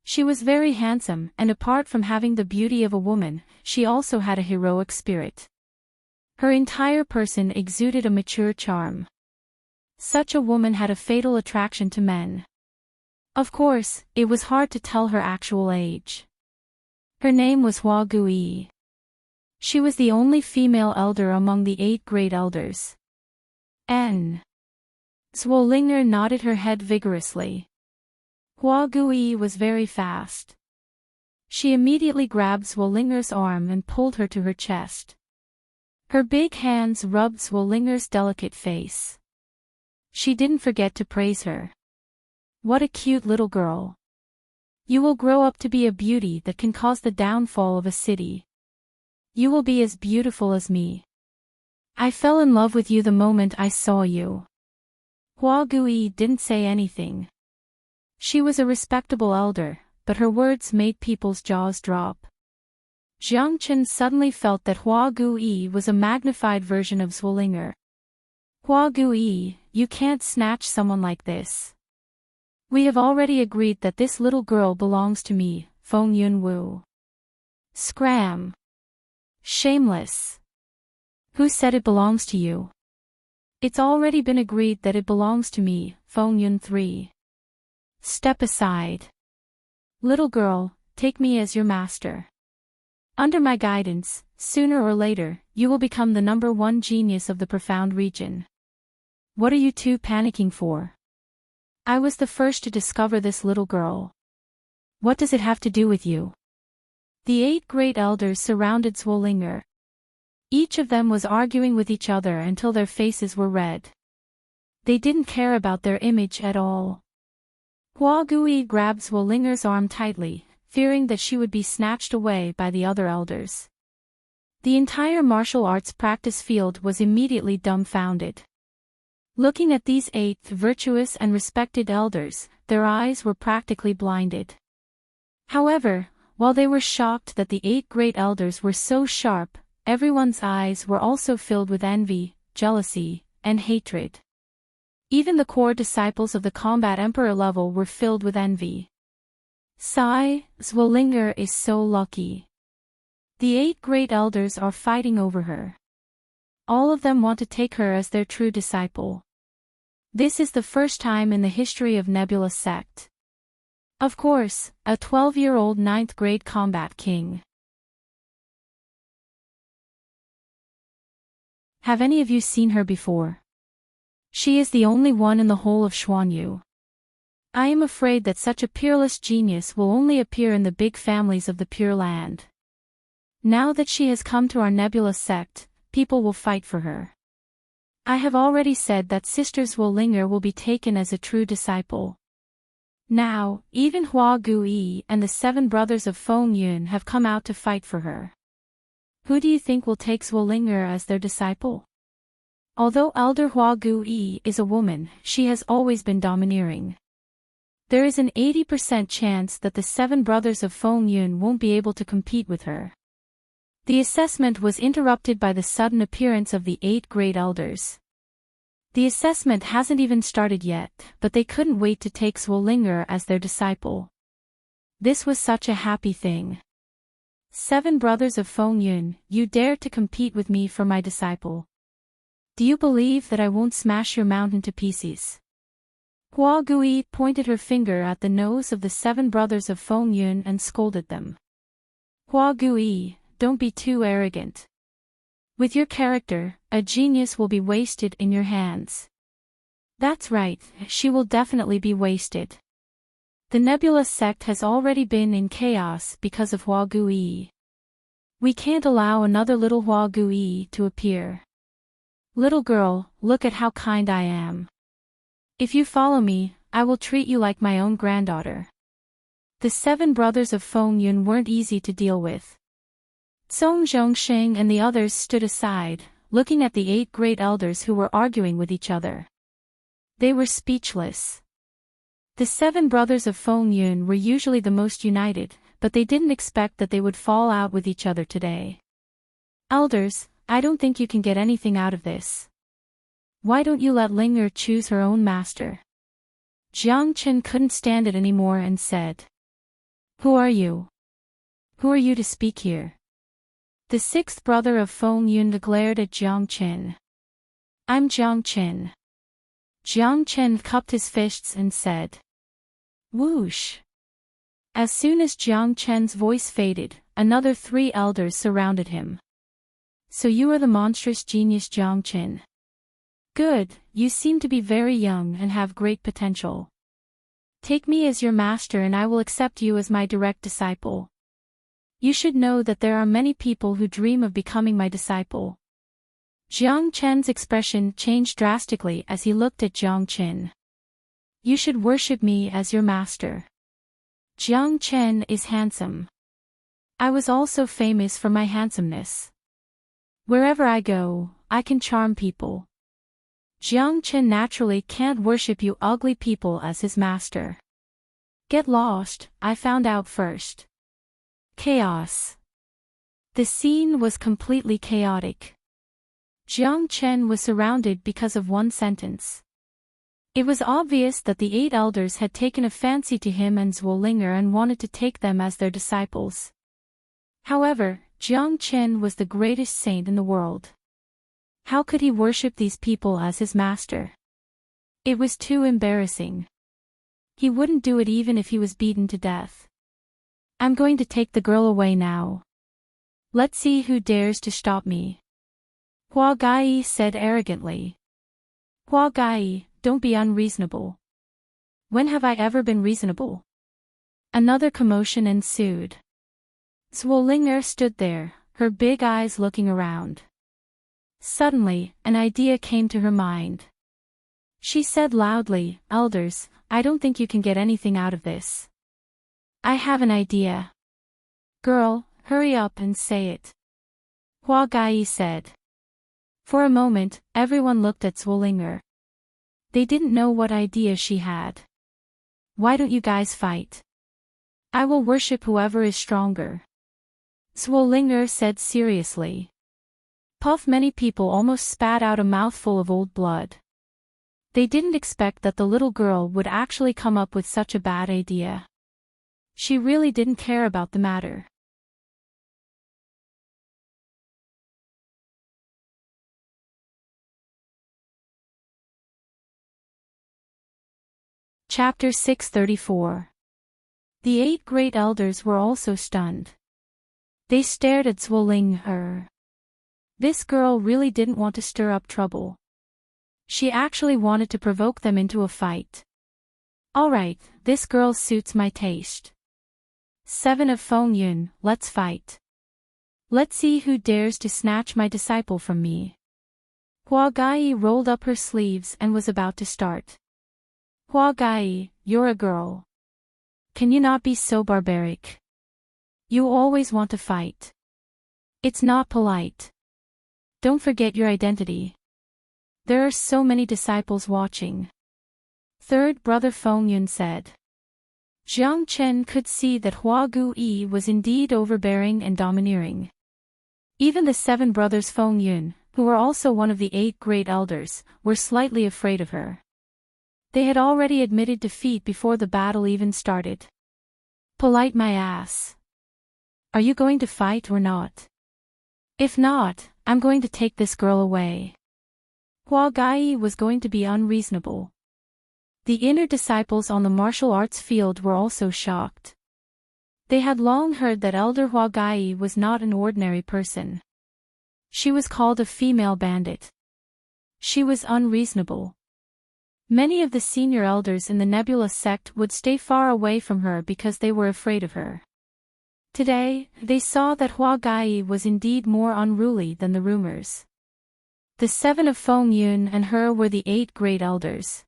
She was very handsome, and apart from having the beauty of a woman, she also had a heroic spirit. Her entire person exuded a mature charm. Such a woman had a fatal attraction to men. Of course, it was hard to tell her actual age. Her name was Hua Gui. She was the only female elder among the 8 great elders. N. Zwollinger nodded her head vigorously. Hua Gui was very fast. She immediately grabbed Zwollinger's arm and pulled her to her chest. Her big hands rubbed Zwollinger's delicate face. She didn't forget to praise her. What a cute little girl. You will grow up to be a beauty that can cause the downfall of a city. You will be as beautiful as me. I fell in love with you the moment I saw you. Hua Gui didn't say anything. She was a respectable elder, but her words made people's jaws drop. Jiang Chen suddenly felt that Hua Gui was a magnified version of Zwollinger. Hua Gui, you can't snatch someone like this. We have already agreed that this little girl belongs to me, Feng Yunwu. Scram. Shameless. Who said it belongs to you? It's already been agreed that it belongs to me, Feng Yun 3. Step aside. Little girl, take me as your master. Under my guidance, sooner or later, you will become the #1 genius of the profound region. What are you two panicking for? I was the first to discover this little girl. What does it have to do with you? The 8 great elders surrounded Zwollinger. Each of them was arguing with each other until their faces were red. They didn't care about their image at all. Hua Gui grabbed Zwollinger's arm tightly, fearing that she would be snatched away by the other elders. The entire martial arts practice field was immediately dumbfounded. Looking at these 8 virtuous and respected elders, their eyes were practically blinded. However, while they were shocked that the 8 great elders were so sharp, everyone's eyes were also filled with envy, jealousy, and hatred. Even the core disciples of the combat emperor level were filled with envy. Sigh, Zwollinger is so lucky. The 8 great elders are fighting over her. All of them want to take her as their true disciple. This is the first time in the history of Nebula sect. Of course, a 12-year-old 9th grade combat king. Have any of you seen her before? She is the only one in the whole of Xuanyu. I am afraid that such a peerless genius will only appear in the big families of the Pure Land. Now that she has come to our Nebula sect, people will fight for her. I have already said that Sister Zwollinger will be taken as a true disciple. Now, even Hua Gui and the 7 brothers of Feng Yun have come out to fight for her. Who do you think will take Zwollinger as their disciple? Although Elder Hua Gui is a woman, she has always been domineering. There is an 80% chance that the 7 brothers of Feng Yun won't be able to compete with her. The assessment was interrupted by the sudden appearance of the 8 great elders. The assessment hasn't even started yet, but they couldn't wait to take Zwollinger as their disciple. This was such a happy thing. 7 brothers of Feng Yun, you dare to compete with me for my disciple. Do you believe that I won't smash your mountain to pieces? Hua Gui pointed her finger at the nose of the 7 brothers of Feng Yun and scolded them. Hua Gui, don't be too arrogant. With your character, a genius will be wasted in your hands. That's right, she will definitely be wasted. The Nebula sect has already been in chaos because of Hua Gui. We can't allow another little Hua Gui to appear. Little girl, look at how kind I am. If you follow me, I will treat you like my own granddaughter. The 7 brothers of Feng Yun weren't easy to deal with. Song Zhongsheng and the others stood aside, looking at the 8 great elders who were arguing with each other. They were speechless. The 7 brothers of Feng Yun were usually the most united, but they didn't expect that they would fall out with each other today. Elders, I don't think you can get anything out of this. Why don't you let Linger choose her own master? Jiang Chen couldn't stand it anymore and said. Who are you? Who are you to speak here? The 6th brother of Feng Yun glared at Jiang Chen. I'm Jiang Chen. Jiang Chen cupped his fists and said. Whoosh. As soon as Jiang Chen's voice faded, another 3 elders surrounded him. So you are the monstrous genius Jiang Qin. Good, you seem to be very young and have great potential. Take me as your master and I will accept you as my direct disciple. You should know that there are many people who dream of becoming my disciple. Jiang Chen's expression changed drastically as he looked at Jiang Qin. You should worship me as your master. Jiang Chen is handsome. I was also famous for my handsomeness. Wherever I go, I can charm people. Jiang Chen naturally can't worship you ugly people as his master. Get lost, I found out first. Chaos. The scene was completely chaotic. Jiang Chen was surrounded because of one sentence. It was obvious that the 8 elders had taken a fancy to him and Zwillinger and wanted to take them as their disciples. However, Jiang Chen was the greatest saint in the world. How could he worship these people as his master? It was too embarrassing. He wouldn't do it even if he was beaten to death. I'm going to take the girl away now. Let's see who dares to stop me. Hua Gai said arrogantly. Hua Gai, don't be unreasonable. When have I ever been reasonable? Another commotion ensued. Zwillinger stood there, her big eyes looking around. Suddenly, an idea came to her mind. She said loudly, Elders, I don't think you can get anything out of this. I have an idea. Girl, hurry up and say it. Hua Gai said. For a moment, everyone looked at Zwillinger. They didn't know what idea she had. Why don't you guys fight? I will worship whoever is stronger. Zwillinger said seriously. Puff, many people almost spat out a mouthful of old blood. They didn't expect that the little girl would actually come up with such a bad idea. She really didn't care about the matter. Chapter 634. The 8 great elders were also stunned. They stared at Zwillinger. This girl really didn't want to stir up trouble. She actually wanted to provoke them into a fight. Alright, this girl suits my taste. 7 of Fengyun, let's fight. Let's see who dares to snatch my disciple from me. Hua Gai rolled up her sleeves and was about to start. Hua Gai, you're a girl. Can you not be so barbaric? You always want to fight. It's not polite. Don't forget your identity. There are so many disciples watching. Third brother Fengyun said. Jiang Chen could see that Hua Gui was indeed overbearing and domineering. Even the 7 brothers Fengyun, who were also one of the 8 great elders, were slightly afraid of her. They had already admitted defeat before the battle even started. Polite my ass. Are you going to fight or not? If not, I'm going to take this girl away. Hua Gai was going to be unreasonable. The inner disciples on the martial arts field were also shocked. They had long heard that Elder Hua Gai was not an ordinary person. She was called a female bandit. She was unreasonable. Many of the senior elders in the Nebula sect would stay far away from her because they were afraid of her. Today, they saw that Hua Gai was indeed more unruly than the rumors. The 7 of Fengyun and her were the 8 great elders.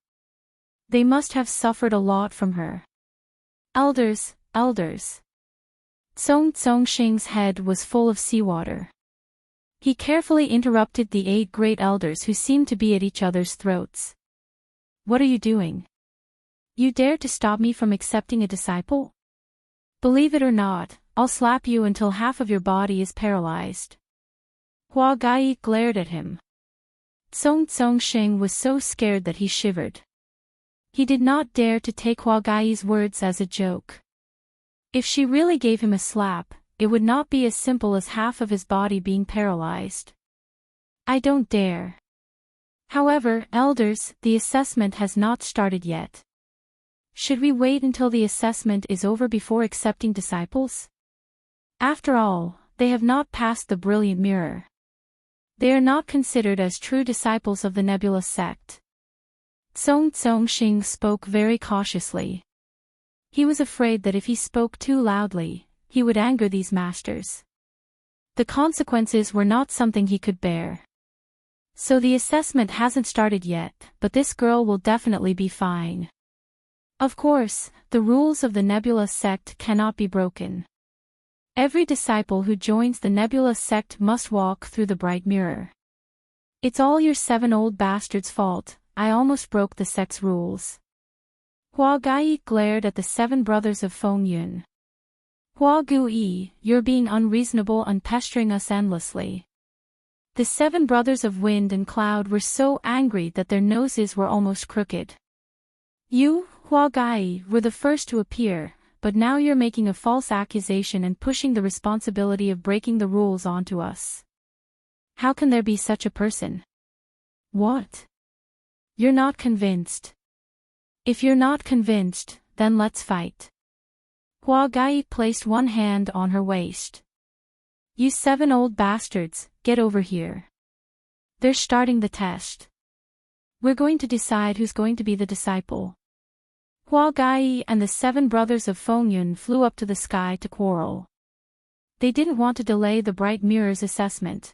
They must have suffered a lot from her. Elders, elders. Tsong Tsongxing's head was full of seawater. He carefully interrupted the 8 great elders who seemed to be at each other's throats. What are you doing? You dare to stop me from accepting a disciple? Believe it or not, I'll slap you until half of your body is paralyzed. Hua Gai glared at him. Tsong Tsongxing was so scared that he shivered. He did not dare to take Hua Gai's words as a joke. If she really gave him a slap, it would not be as simple as half of his body being paralyzed. I don't dare. However, elders, the assessment has not started yet. Should we wait until the assessment is over before accepting disciples? After all, they have not passed the brilliant mirror. They are not considered as true disciples of the nebulous sect. Song Tsongxing spoke very cautiously. He was afraid that if he spoke too loudly, he would anger these masters. The consequences were not something he could bear. So the assessment hasn't started yet, but this girl will definitely be fine. Of course, the rules of the nebula sect cannot be broken. Every disciple who joins the nebula sect must walk through the bright mirror. It's all your 7 old bastards' fault. I almost broke the sect's rules. Hua Gai glared at the 7 brothers of Feng Yun. Hua Gui, you're being unreasonable and pestering us endlessly. The 7 brothers of Wind and Cloud were so angry that their noses were almost crooked. You, Hua Gai, were the first to appear, but now you're making a false accusation and pushing the responsibility of breaking the rules onto us. How can there be such a person? What? You're not convinced. If you're not convinced, then let's fight. Hua Gai placed one hand on her waist. You 7 old bastards, get over here. They're starting the test. We're going to decide who's going to be the disciple. Hua Gai and the 7 brothers of Feng Yun flew up to the sky to quarrel. They didn't want to delay the bright mirror's assessment.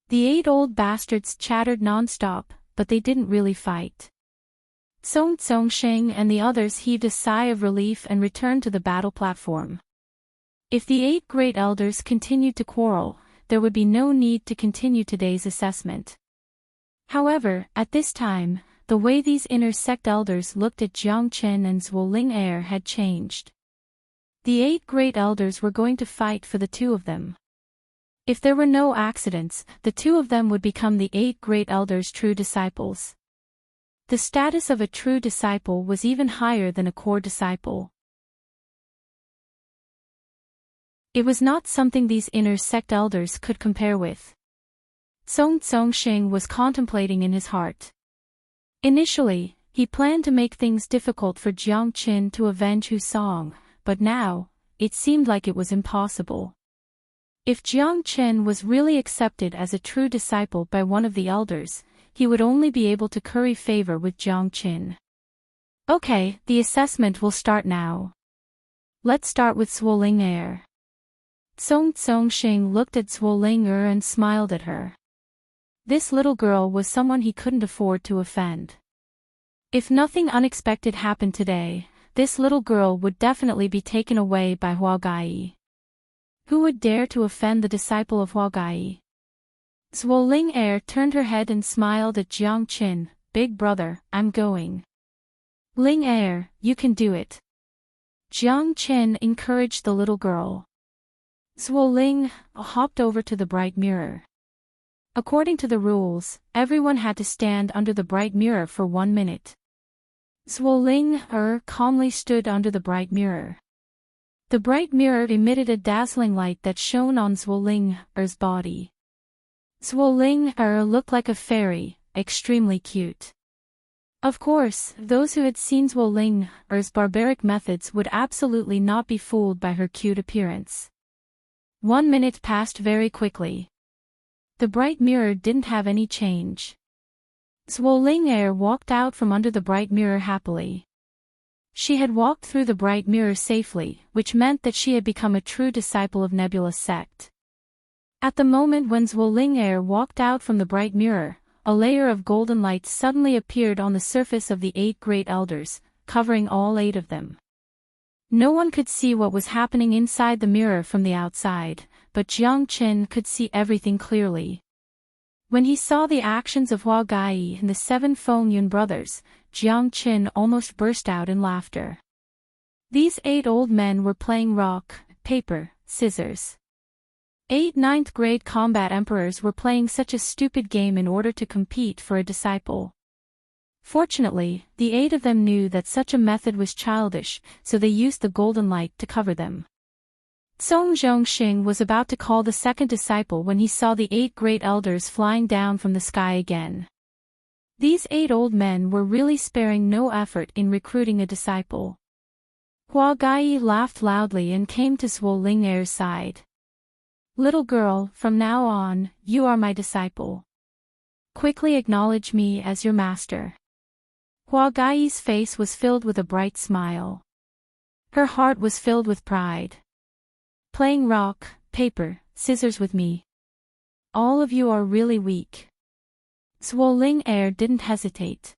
The 8 old bastards chattered non-stop, but they didn't really fight. Song Tsongxing and the others heaved a sigh of relief and returned to the battle platform. If the 8 great elders continued to quarrel, there would be no need to continue today's assessment. However, at this time, the way these inner sect elders looked at Jiang Chen and Zhuo Ling had changed. The 8 great elders were going to fight for the 2 of them. If there were no accidents, the 2 of them would become the 8 great elders' true disciples. The status of a true disciple was even higher than a core disciple. It was not something these inner sect elders could compare with. Song Tsongxing was contemplating in his heart. Initially, he planned to make things difficult for Jiang Qin to avenge Hu Song, but now, it seemed like it was impossible. If Jiang Chen was really accepted as a true disciple by one of the elders, he would only be able to curry favor with Jiang Qin. Okay, the assessment will start now. Let's start with Zhuo Ling. Song Tsongxing looked at Zhuo Ling and smiled at her. This little girl was someone he couldn't afford to offend. If nothing unexpected happened today, this little girl would definitely be taken away by Hua Gai. Who would dare to offend the disciple of Hua Gai? Zhuo Ling turned her head and smiled at Jiang Qin. Big brother, I'm going. Ling you can do it. Jiang Qin encouraged the little girl. Zhuo Ling hopped over to the bright mirror. According to the rules, everyone had to stand under the bright mirror for 1 minute. Zhuo Ling calmly stood under the bright mirror. The bright mirror emitted a dazzling light that shone on Zhuo Ling's body. Zhuo Ling looked like a fairy, extremely cute. Of course, those who had seen Zhuo Ling's barbaric methods would absolutely not be fooled by her cute appearance. 1 minute passed very quickly. The bright mirror didn't have any change. Zhuo Ling walked out from under the bright mirror happily. She had walked through the bright mirror safely, which meant that she had become a true disciple of Nebula sect. At the moment when Zhuo Ling walked out from the bright mirror, a layer of golden light suddenly appeared on the surface of the 8 great elders, covering all 8 of them. No one could see what was happening inside the mirror from the outside, but Jiang Qin could see everything clearly. When he saw the actions of Hua Gai and the 7 Feng Yun brothers, Jiang Qin almost burst out in laughter. These 8 old men were playing rock, paper, scissors. 8 ninth-grade combat emperors were playing such a stupid game in order to compete for a disciple. Fortunately, the 8 of them knew that such a method was childish, so they used the golden light to cover them. Song Zhongxing was about to call the second disciple when he saw the 8 great elders flying down from the sky again. These 8 old men were really sparing no effort in recruiting a disciple. Hua Gai laughed loudly and came to Zhuo Ling'er's side. Little girl, from now on, you are my disciple. Quickly acknowledge me as your master. Hua Gai's face was filled with a bright smile. Her heart was filled with pride. Playing rock, paper, scissors with me. All of you are really weak. Zhuo Ling'er didn't hesitate.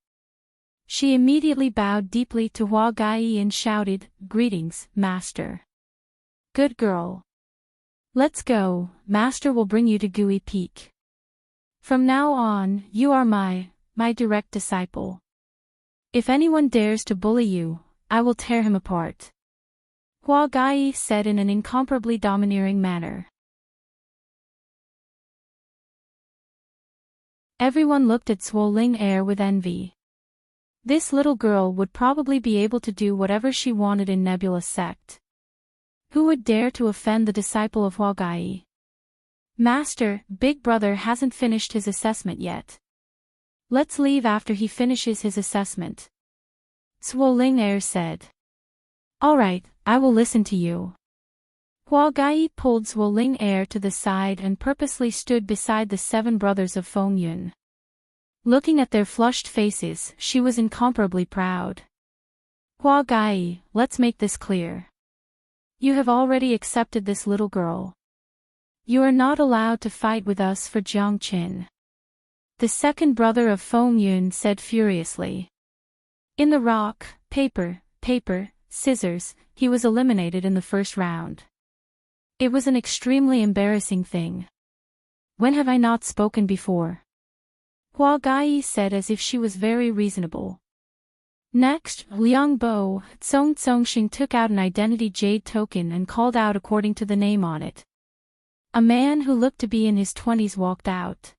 She immediately bowed deeply to Hua Gai and shouted, "Greetings, master." Good girl. Let's go, master will bring you to Gui Peak. From now on, you are my direct disciple. If anyone dares to bully you, I will tear him apart. Hua Gai said in an incomparably domineering manner. Everyone looked at Zhuo Ling'er with envy. This little girl would probably be able to do whatever she wanted in Nebula sect. Who would dare to offend the disciple of Hua Gai? Master, Big Brother hasn't finished his assessment yet. Let's leave after he finishes his assessment. Zhuo Ling'er said. Alright, I will listen to you. Hua Gai pulled Zhuo Ling'er to the side and purposely stood beside the 7 brothers of Fengyun. Looking at their flushed faces, she was incomparably proud. Hua Gai, let's make this clear. You have already accepted this little girl. You are not allowed to fight with us for Jiangqin. The second brother of Fengyun said furiously. In the rock, paper, scissors, he was eliminated in the first round. It was an extremely embarrassing thing. When have I not spoken before? Hua Gai said as if she was very reasonable. Next, Liang Bo, Tsongxing took out an identity jade token and called out according to the name on it. A man who looked to be in his 20s walked out.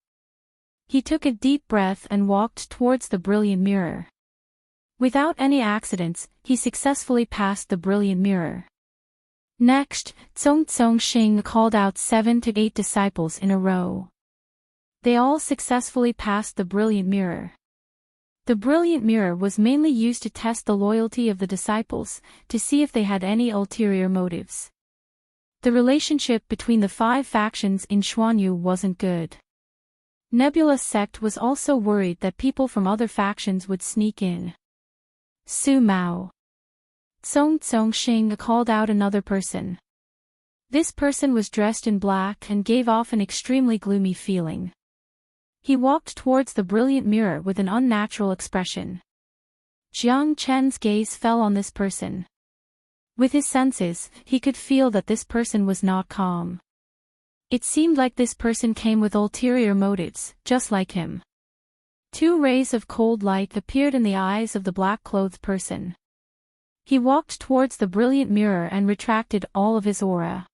He took a deep breath and walked towards the brilliant mirror. Without any accidents, he successfully passed the brilliant mirror. Next, Tsongxing called out 7 to 8 disciples in a row. They all successfully passed the brilliant mirror. The brilliant mirror was mainly used to test the loyalty of the disciples, to see if they had any ulterior motives. The relationship between the 5 factions in Xuanyu wasn't good. Nebula sect was also worried that people from other factions would sneak in. Su Mao. Tsongxing called out another person. This person was dressed in black and gave off an extremely gloomy feeling. He walked towards the brilliant mirror with an unnatural expression. Jiang Chen's gaze fell on this person. With his senses, he could feel that this person was not calm. It seemed like this person came with ulterior motives, just like him. 2 rays of cold light appeared in the eyes of the black-clothed person. He walked towards the brilliant mirror and retracted all of his aura.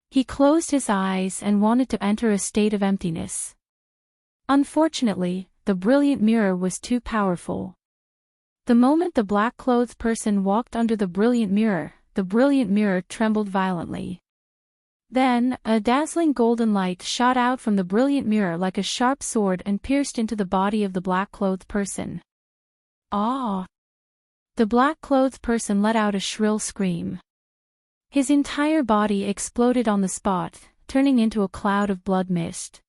He closed his eyes and wanted to enter a state of emptiness. Unfortunately, the brilliant mirror was too powerful. The moment the black-clothed person walked under the brilliant mirror trembled violently. Then, a dazzling golden light shot out from the brilliant mirror like a sharp sword and pierced into the body of the black-clothed person. Ah! The black-clothed person let out a shrill scream. His entire body exploded on the spot, turning into a cloud of blood mist.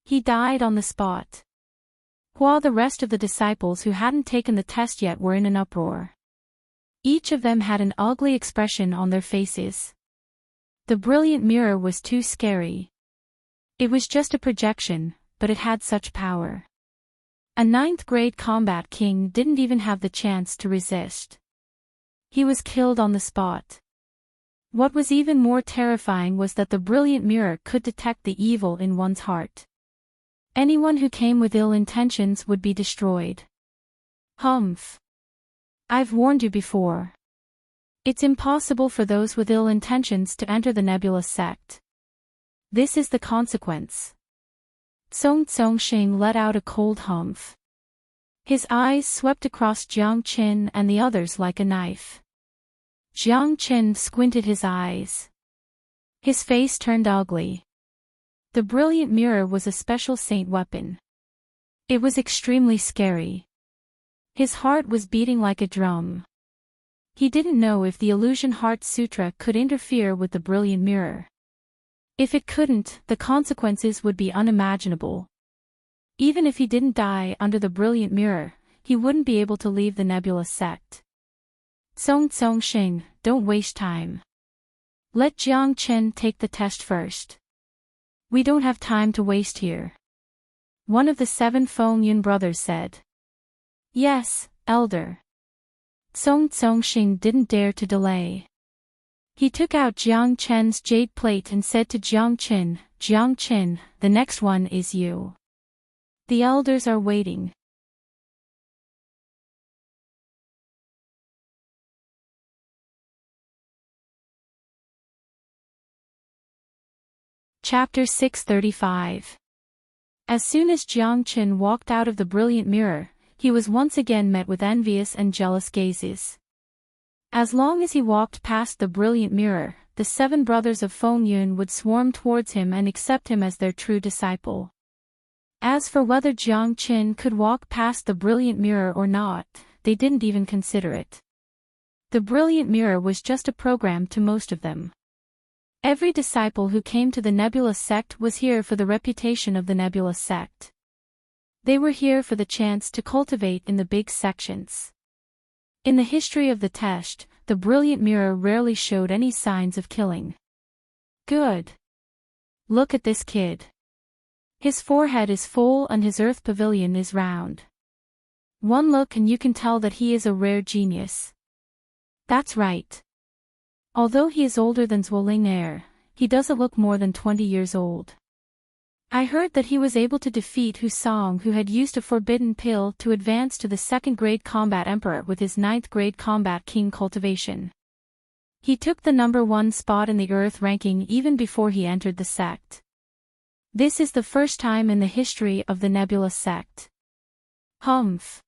He died on the spot. While the rest of the disciples who hadn't taken the test yet were in an uproar. Each of them had an ugly expression on their faces. The brilliant mirror was too scary. It was just a projection, but it had such power. A 9th-grade combat king didn't even have the chance to resist. He was killed on the spot. What was even more terrifying was that the brilliant mirror could detect the evil in one's heart. Anyone who came with ill intentions would be destroyed. Humph. I've warned you before. It's impossible for those with ill intentions to enter the Nebula sect. This is the consequence. Tsongxing let out a cold humph. His eyes swept across Jiang Qin and the others like a knife. Jiang Qin squinted his eyes. His face turned ugly. The brilliant mirror was a special saint weapon. It was extremely scary. His heart was beating like a drum. He didn't know if the Illusion Heart Sutra could interfere with the brilliant mirror. If it couldn't, the consequences would be unimaginable. Even if he didn't die under the brilliant mirror, he wouldn't be able to leave the nebulous sect. Song Xing, don't waste time. Let Jiang Chen take the test first. We don't have time to waste here. One of the 7 Feng Yun brothers said. Yes, elder. Song Xing didn't dare to delay. He took out Jiang Chen's jade plate and said to Jiang Chen, the next one is you. The elders are waiting. Chapter 635. As soon as Jiang Chen walked out of the brilliant mirror, he was once again met with envious and jealous gazes. As long as he walked past the brilliant mirror, the 7 brothers of Feng Yun would swarm towards him and accept him as their true disciple. As for whether Jiang Chen could walk past the brilliant mirror or not, they didn't even consider it. The brilliant mirror was just a program to most of them. Every disciple who came to the nebulous sect was here for the reputation of the nebulous sect. They were here for the chance to cultivate in the big sections. In the history of the test, the brilliant mirror rarely showed any signs of killing. Good. Look at this kid. His forehead is full and his earth pavilion is round. One look and you can tell that he is a rare genius. That's right. Although he is older than Zhuoling Air, he doesn't look more than 20 years old. I heard that he was able to defeat Hu Song, who had used a forbidden pill to advance to the 2nd grade combat emperor with his 9th grade combat king cultivation. He took the number 1 spot in the earth ranking even before he entered the sect. This is the first time in the history of the nebulous sect. Humph.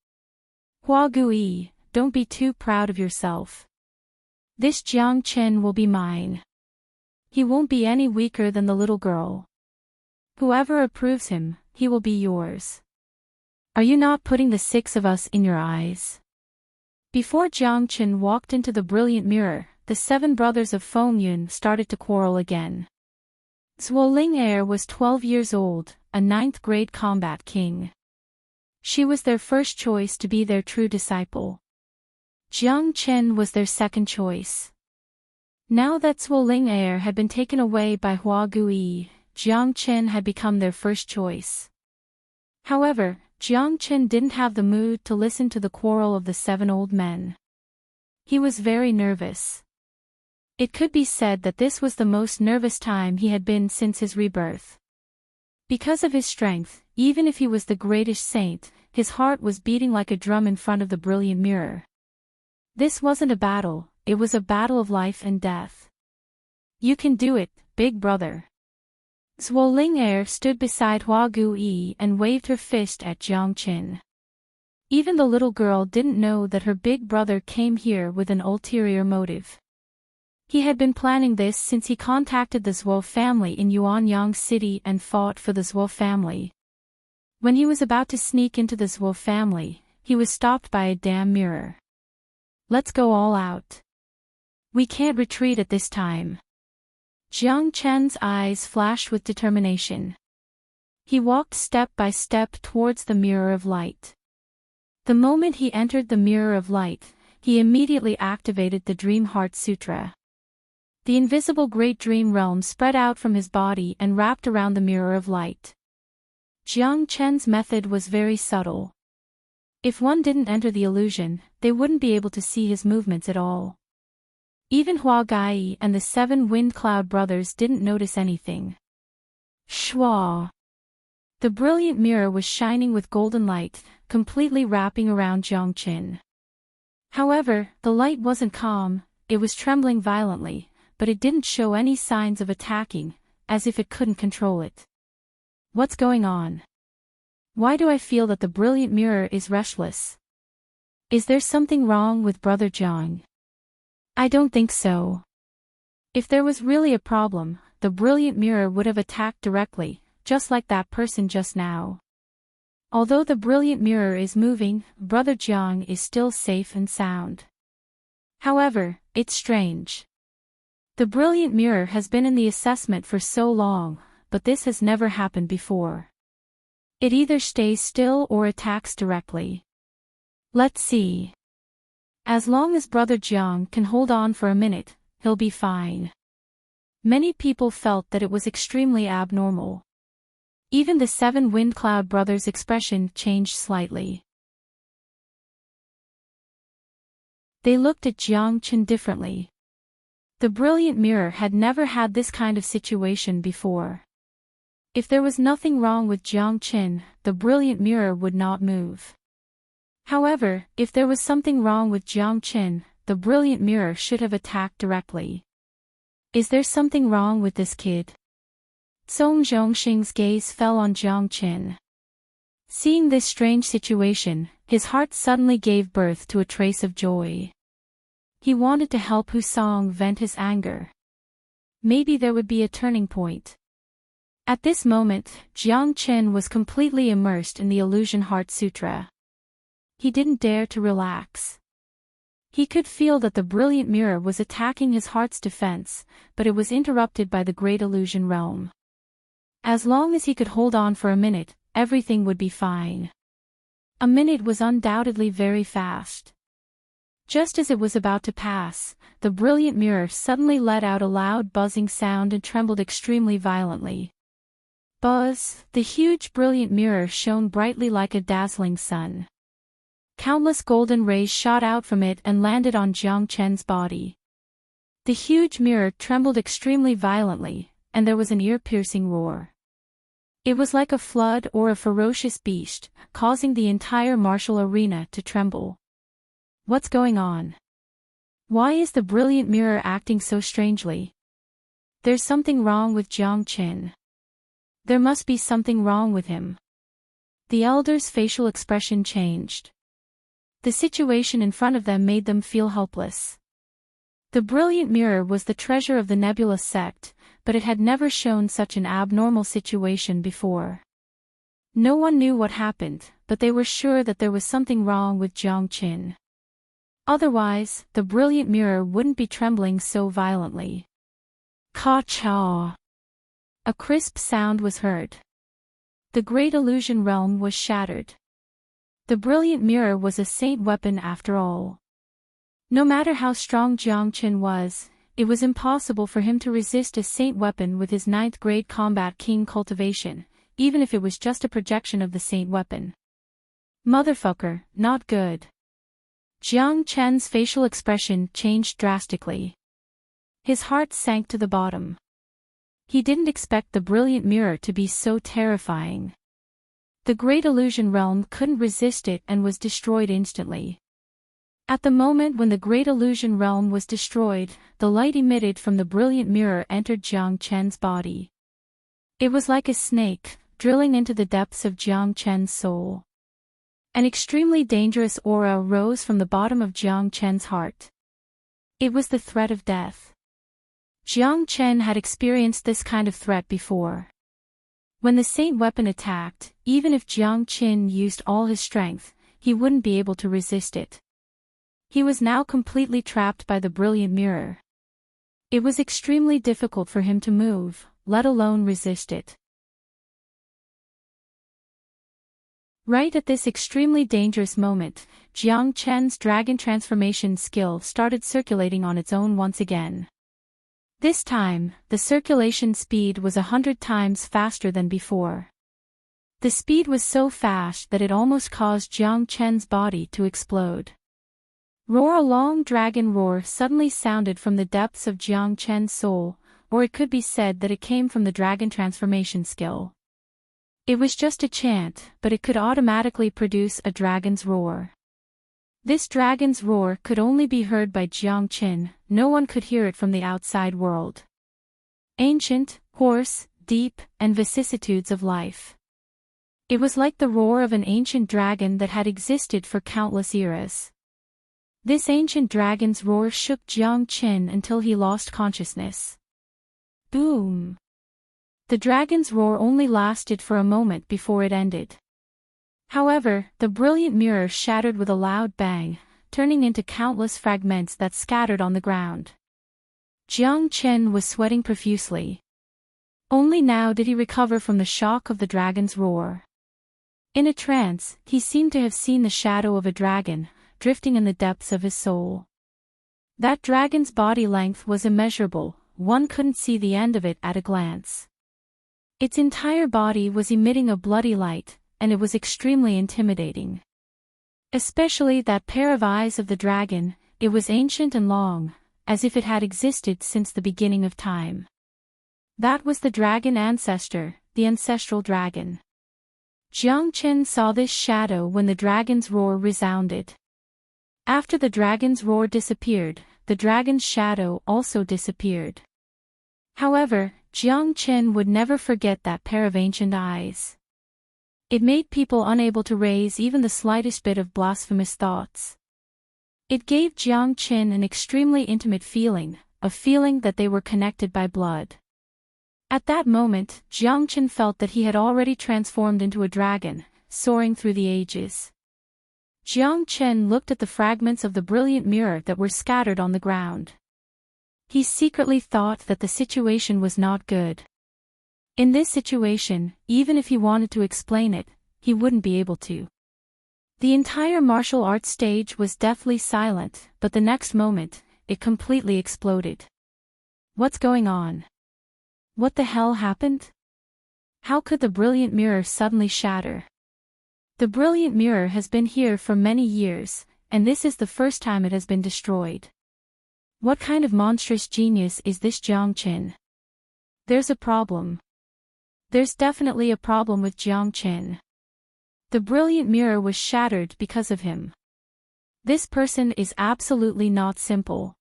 Hua Gui, don't be too proud of yourself. This Jiang Chen will be mine. He won't be any weaker than the little girl. Whoever approves him, he will be yours. Are you not putting the 6 of us in your eyes? Before Jiang Chen walked into the brilliant mirror, the 7 brothers of Feng Yun started to quarrel again. Zhuoling Air was 12 years old, a 9th grade combat king. She was their first choice to be their true disciple. Jiang Chen was their second choice. Now that Zhuoling Air had been taken away by Hua Gui, Jiang Chen had become their first choice. However, Jiang Chen didn't have the mood to listen to the quarrel of the 7 old men. He was very nervous. It could be said that this was the most nervous time he had been since his rebirth. Because of his strength, even if he was the greatest saint, his heart was beating like a drum in front of the brilliant mirror. This wasn't a battle, it was a battle of life and death. You can do it, big brother. Zhuoling Air stood beside Hua Gui and waved her fist at Jiang Chen. Even the little girl didn't know that her big brother came here with an ulterior motive. He had been planning this since he contacted the Zhuo family in Yuanyang City and fought for the Zhuo family. When he was about to sneak into the Zhuo family, he was stopped by a damn mirror. Let's go all out. We can't retreat at this time. Jiang Chen's eyes flashed with determination. He walked step by step towards the mirror of light. The moment he entered the mirror of light, he immediately activated the Dream Heart Sutra. The invisible Great Dream Realm spread out from his body and wrapped around the mirror of light. Jiang Chen's method was very subtle. If one didn't enter the illusion, they wouldn't be able to see his movements at all. Even Hua Gai and the 7 Wind Cloud brothers didn't notice anything. Shwa! The brilliant mirror was shining with golden light, completely wrapping around Jiang Chen. However, the light wasn't calm, it was trembling violently, but it didn't show any signs of attacking, as if it couldn't control it. What's going on? Why do I feel that the brilliant mirror is restless? Is there something wrong with Brother Jiang? I don't think so. If there was really a problem, the brilliant mirror would have attacked directly, just like that person just now. Although the brilliant mirror is moving, Brother Jiang is still safe and sound. However, it's strange. The brilliant mirror has been in the assessment for so long, but this has never happened before. It either stays still or attacks directly. Let's see. As long as Brother Jiang can hold on for a minute, he'll be fine. Many people felt that it was extremely abnormal. Even the 7 Wind Cloud brothers' expression changed slightly. They looked at Jiang Chen differently. The brilliant mirror had never had this kind of situation before. If there was nothing wrong with Jiang Chen, the brilliant mirror would not move. However, if there was something wrong with Jiang Chen, the brilliant mirror should have attacked directly. Is there something wrong with this kid? Song Zhongxing's gaze fell on Jiang Chen. Seeing this strange situation, his heart suddenly gave birth to a trace of joy. He wanted to help Husong vent his anger. Maybe there would be a turning point. At this moment, Jiang Chen was completely immersed in the Illusion Heart Sutra. He didn't dare to relax. He could feel that the brilliant mirror was attacking his heart's defense, but it was interrupted by the Great Illusion Realm. As long as he could hold on for a minute, everything would be fine. A minute was undoubtedly very fast. Just as it was about to pass, the brilliant mirror suddenly let out a loud buzzing sound and trembled extremely violently. Buzz, the huge brilliant mirror shone brightly like a dazzling sun. Countless golden rays shot out from it and landed on Jiang Chen's body. The huge mirror trembled extremely violently, and there was an ear-piercing roar. It was like a flood or a ferocious beast, causing the entire martial arena to tremble. What's going on? Why is the brilliant mirror acting so strangely? There's something wrong with Jiang Chen. There must be something wrong with him. The elders' facial expression changed. The situation in front of them made them feel helpless. The brilliant mirror was the treasure of the Nebula sect, but it had never shown such an abnormal situation before. No one knew what happened, but they were sure that there was something wrong with Jiang Chen. Otherwise, the brilliant mirror wouldn't be trembling so violently. Ka-cha! A crisp sound was heard. The Great Illusion Realm was shattered. The brilliant mirror was a saint weapon after all. No matter how strong Jiang Chen was, it was impossible for him to resist a saint weapon with his 9th grade combat king cultivation, even if it was just a projection of the saint weapon. Motherfucker, not good. Jiang Chen's facial expression changed drastically. His heart sank to the bottom. He didn't expect the brilliant mirror to be so terrifying. The Great Illusion Realm couldn't resist it and was destroyed instantly. At the moment when the Great Illusion Realm was destroyed, the light emitted from the brilliant mirror entered Jiang Chen's body. It was like a snake, drilling into the depths of Jiang Chen's soul. An extremely dangerous aura rose from the bottom of Jiang Chen's heart. It was the threat of death. Jiang Chen had experienced this kind of threat before. When the saint weapon attacked, even if Jiang Chen used all his strength, he wouldn't be able to resist it. He was now completely trapped by the brilliant mirror. It was extremely difficult for him to move, let alone resist it. Right at this extremely dangerous moment, Jiang Chen's dragon transformation skill started circulating on its own once again. This time, the circulation speed was 100 times faster than before. The speed was so fast that it almost caused Jiang Chen's body to explode. Roar! A long dragon roar suddenly sounded from the depths of Jiang Chen's soul, or it could be said that it came from the dragon transformation skill. It was just a chant, but it could automatically produce a dragon's roar. This dragon's roar could only be heard by Jiang Chen, no one could hear it from the outside world. Ancient, hoarse, deep, and vicissitudes of life. It was like the roar of an ancient dragon that had existed for countless eras. This ancient dragon's roar shook Jiang Chen until he lost consciousness. Boom! The dragon's roar only lasted for a moment before it ended. However, the brilliant mirror shattered with a loud bang, turning into countless fragments that scattered on the ground. Jiang Chen was sweating profusely. Only now did he recover from the shock of the dragon's roar. In a trance, he seemed to have seen the shadow of a dragon, drifting in the depths of his soul. That dragon's body length was immeasurable, one couldn't see the end of it at a glance. Its entire body was emitting a bloody light, and it was extremely intimidating. Especially that pair of eyes of the dragon, it was ancient and long, as if it had existed since the beginning of time. That was the dragon ancestor, the ancestral dragon. Jiang Chen saw this shadow when the dragon's roar resounded. After the dragon's roar disappeared, the dragon's shadow also disappeared. However, Jiang Chen would never forget that pair of ancient eyes. It made people unable to raise even the slightest bit of blasphemous thoughts. It gave Jiang Chen an extremely intimate feeling, a feeling that they were connected by blood. At that moment, Jiang Chen felt that he had already transformed into a dragon, soaring through the ages. Jiang Chen looked at the fragments of the brilliant mirror that were scattered on the ground. He secretly thought that the situation was not good. In this situation, even if he wanted to explain it, he wouldn't be able to. The entire martial arts stage was deathly silent, but the next moment, it completely exploded. What's going on? What the hell happened? How could the brilliant mirror suddenly shatter? The brilliant mirror has been here for many years, and this is the first time it has been destroyed. What kind of monstrous genius is this Jiang Chen? There's a problem. There's definitely a problem with Jiang Chen. The brilliant mirror was shattered because of him. This person is absolutely not simple.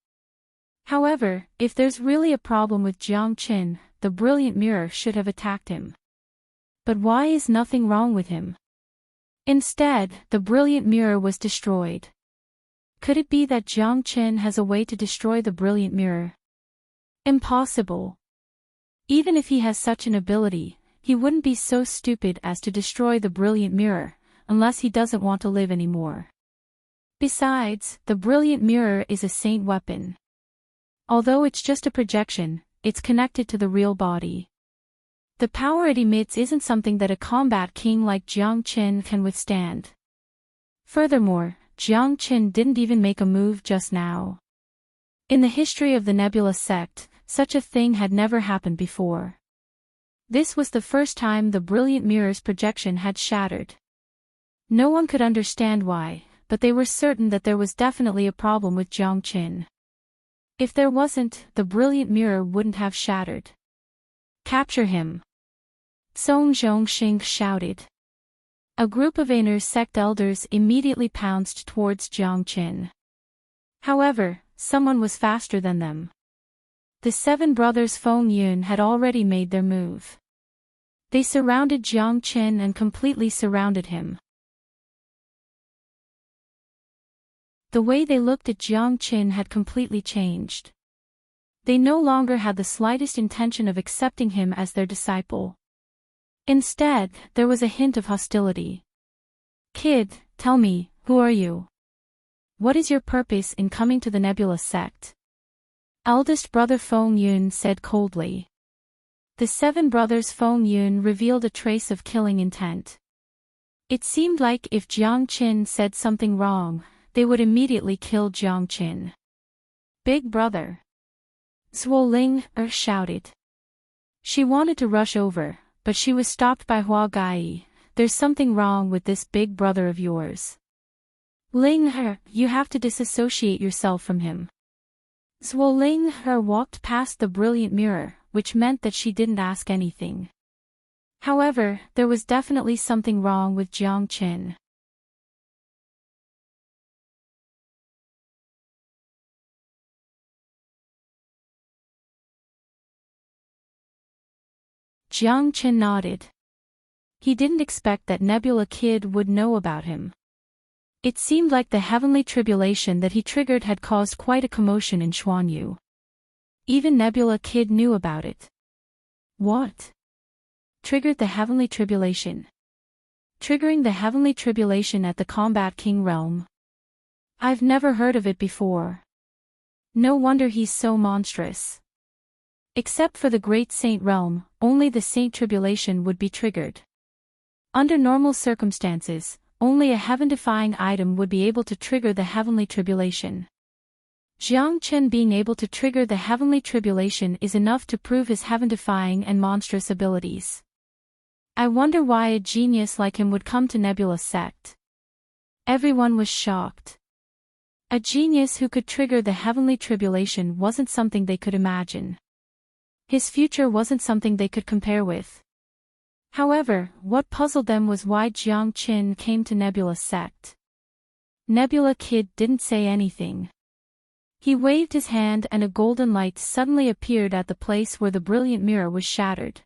However, if there's really a problem with Jiang Chen, the brilliant mirror should have attacked him. But why is nothing wrong with him? Instead, the brilliant mirror was destroyed. Could it be that Jiang Chen has a way to destroy the brilliant mirror? Impossible. Even if he has such an ability, he wouldn't be so stupid as to destroy the brilliant mirror, unless he doesn't want to live anymore. Besides, the brilliant mirror is a saint weapon. Although it's just a projection, it's connected to the real body. The power it emits isn't something that a combat king like Jiang Chen can withstand. Furthermore, Jiang Chen didn't even make a move just now. In the history of the Nebula sect, such a thing had never happened before. This was the first time the brilliant mirror's projection had shattered. No one could understand why, but they were certain that there was definitely a problem with Jiang Chen. If there wasn't, the brilliant mirror wouldn't have shattered. Capture him! Song Zhongxing shouted. A group of Aner's sect elders immediately pounced towards Jiang Chen. However, someone was faster than them. The 7 brothers Feng Yun had already made their move. They surrounded Jiang Chen and completely surrounded him. The way they looked at Jiang Chen had completely changed. They no longer had the slightest intention of accepting him as their disciple. Instead, there was a hint of hostility. Kid, tell me, who are you? What is your purpose in coming to the Nebula sect? Eldest brother Feng Yun said coldly. The 7 brothers Feng Yun revealed a trace of killing intent. It seemed like if Jiang Chen said something wrong, they would immediately kill Jiang Chen. Big brother! Zhuo Ling shouted. She wanted to rush over, but she was stopped by Hua Gai. There's something wrong with this big brother of yours. Ling He, you have to disassociate yourself from him. Zhuo Ling He walked past the brilliant mirror, which meant that she didn't ask anything. However, there was definitely something wrong with Jiang Chen. Jiang Chen nodded. He didn't expect that Nebula Kid would know about him. It seemed like the heavenly tribulation that he triggered had caused quite a commotion in Xuanyu. Even Nebula Kid knew about it. What? Triggered the heavenly tribulation. Triggering the heavenly tribulation at the Combat King realm. I've never heard of it before. No wonder he's so monstrous. Except for the Great Saint realm, only the Saint Tribulation would be triggered. Under normal circumstances, only a heaven-defying item would be able to trigger the Heavenly Tribulation. Jiang Chen being able to trigger the Heavenly Tribulation is enough to prove his heaven-defying and monstrous abilities. I wonder why a genius like him would come to Nebula sect. Everyone was shocked. A genius who could trigger the Heavenly Tribulation wasn't something they could imagine. His future wasn't something they could compare with. However, what puzzled them was why Jiang Chen came to Nebula sect. Nebula Kid didn't say anything. He waved his hand and a golden light suddenly appeared at the place where the brilliant mirror was shattered.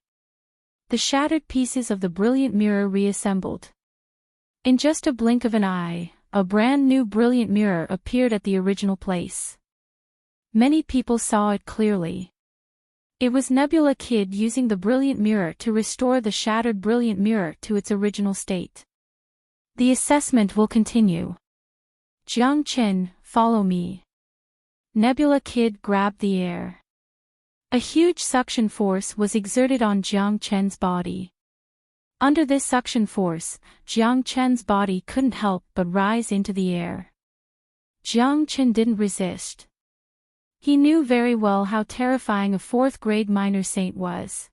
The shattered pieces of the brilliant mirror reassembled. In just a blink of an eye, a brand new brilliant mirror appeared at the original place. Many people saw it clearly. It was Nebula Kid using the brilliant mirror to restore the shattered brilliant mirror to its original state. The assessment will continue. Jiang Chen, follow me. Nebula Kid grabbed the air. A huge suction force was exerted on Jiang Chen's body. Under this suction force, Jiang Chen's body couldn't help but rise into the air. Jiang Chen didn't resist. He knew very well how terrifying a 4th grade minor saint was.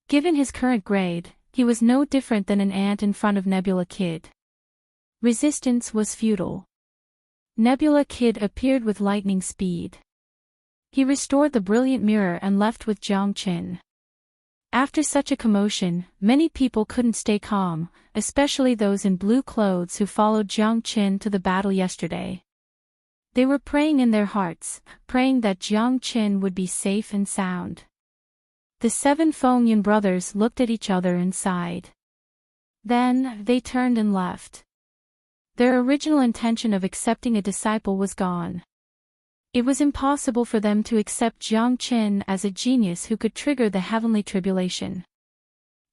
Given his current grade, he was no different than an ant in front of Nebula Kid. Resistance was futile. Nebula Kid appeared with lightning speed. He restored the brilliant mirror and left with Jiang Chen. After such a commotion, many people couldn't stay calm, especially those in blue clothes who followed Jiang Chen to the battle yesterday. They were praying in their hearts, praying that Jiang Chen would be safe and sound. The 7 Fengyun brothers looked at each other and sighed. Then, they turned and left. Their original intention of accepting a disciple was gone. It was impossible for them to accept Jiang Chen as a genius who could trigger the Heavenly Tribulation.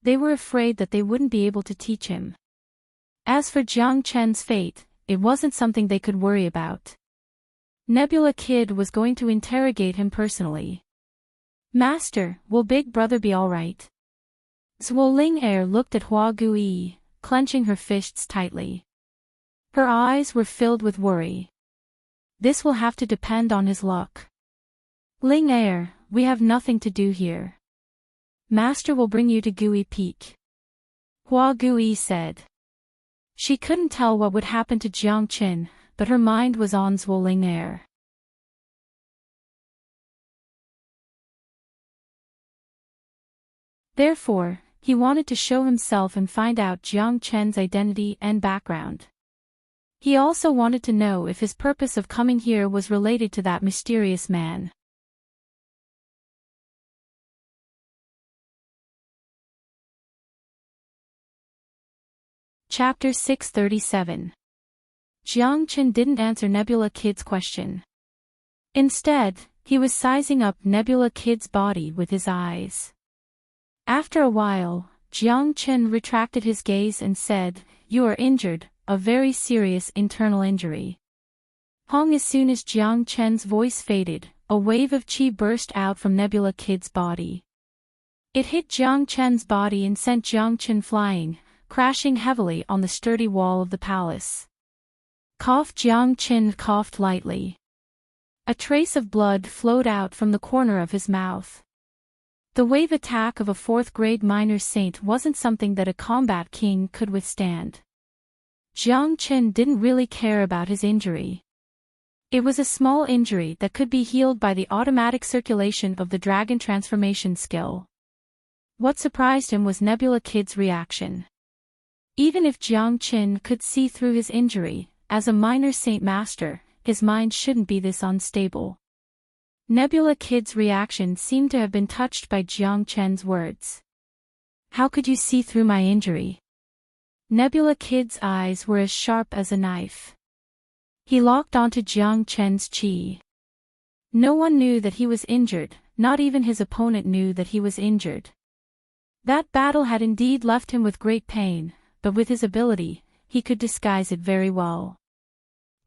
They were afraid that they wouldn't be able to teach him. As for Jiang Chen's fate, it wasn't something they could worry about. Nebula Kid was going to interrogate him personally. Master, will Big Brother be alright? Zhuo Ling looked at Hua Gui, clenching her fists tightly. Her eyes were filled with worry. This will have to depend on his luck. Ling we have nothing to do here. Master will bring you to Gui Peak. Hua Gui said. She couldn't tell what would happen to Jiang Chen, but her mind was on Zhuo Ling. Therefore, he wanted to show himself and find out Jiang Chen's identity and background. He also wanted to know if his purpose of coming here was related to that mysterious man. Chapter 637. Jiang Chen didn't answer Nebula Kid's question. Instead, he was sizing up Nebula Kid's body with his eyes. After a while, Jiang Chen retracted his gaze and said, "You are injured, a very serious internal injury." As soon as Jiang Chen's voice faded, a wave of qi burst out from Nebula Kid's body. It hit Jiang Chen's body and sent Jiang Chen flying, crashing heavily on the sturdy wall of the palace. Jiang Chen coughed lightly. A trace of blood flowed out from the corner of his mouth. The wave attack of a 4th grade minor saint wasn't something that a combat king could withstand. Jiang Chen didn't really care about his injury. It was a small injury that could be healed by the automatic circulation of the dragon transformation skill. What surprised him was Nebula Kid's reaction. Even if Jiang Chen could see through his injury, as a minor saint master, his mind shouldn't be this unstable. Nebula Kid's reaction seemed to have been touched by Jiang Chen's words. How could you see through my injury? Nebula Kid's eyes were as sharp as a knife. He locked onto Jiang Chen's qi. No one knew that he was injured, not even his opponent knew that he was injured. That battle had indeed left him with great pain, but with his ability, he could disguise it very well.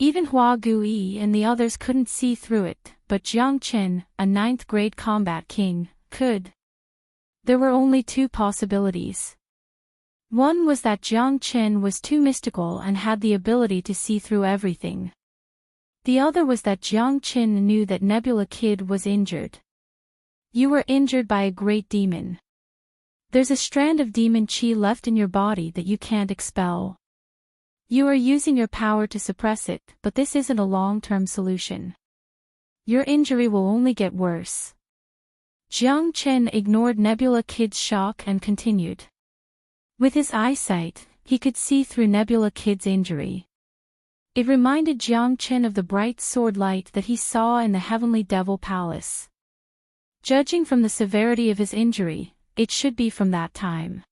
Even Hua Gui and the others couldn't see through it, but Jiang Qin, a ninth-grade combat king, could. There were only two possibilities. One was that Jiang Qin was too mystical and had the ability to see through everything. The other was that Jiang Qin knew that Nebula Kid was injured. You were injured by a great demon. There's a strand of demon chi left in your body that you can't expel. You are using your power to suppress it, but this isn't a long-term solution. Your injury will only get worse. Jiang Qin ignored Nebula Kid's shock and continued. With his eyesight, he could see through Nebula Kid's injury. It reminded Jiang Qin of the bright sword light that he saw in the Heavenly Devil Palace. Judging from the severity of his injury, it should be from that time.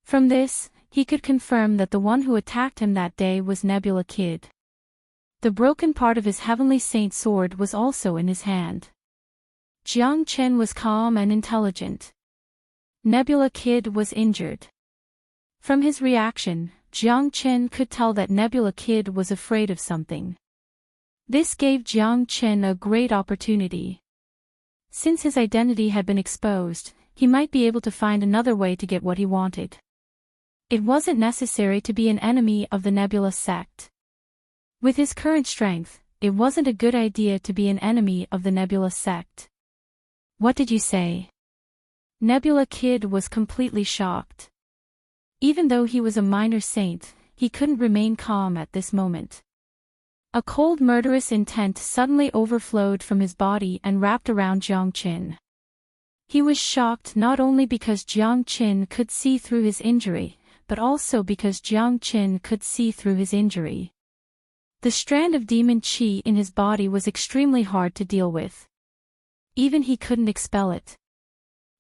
From this, he could confirm that the one who attacked him that day was Nebula Kid. The broken part of his Heavenly Saint sword was also in his hand. Jiang Qin was calm and intelligent. Nebula Kid was injured. From his reaction, Jiang Qin could tell that Nebula Kid was afraid of something. This gave Jiang Qin a great opportunity. Since his identity had been exposed, he might be able to find another way to get what he wanted. It wasn't necessary to be an enemy of the Nebula sect. With his current strength, it wasn't a good idea to be an enemy of the Nebula sect. What did you say? Nebula Kid was completely shocked. Even though he was a minor saint, he couldn't remain calm at this moment. A cold murderous intent suddenly overflowed from his body and wrapped around Jiang Qin. He was shocked not only because Jiang Qin could see through his injury, but also because Jiang Qin could see through his injury. The strand of demon chi in his body was extremely hard to deal with. Even he couldn't expel it.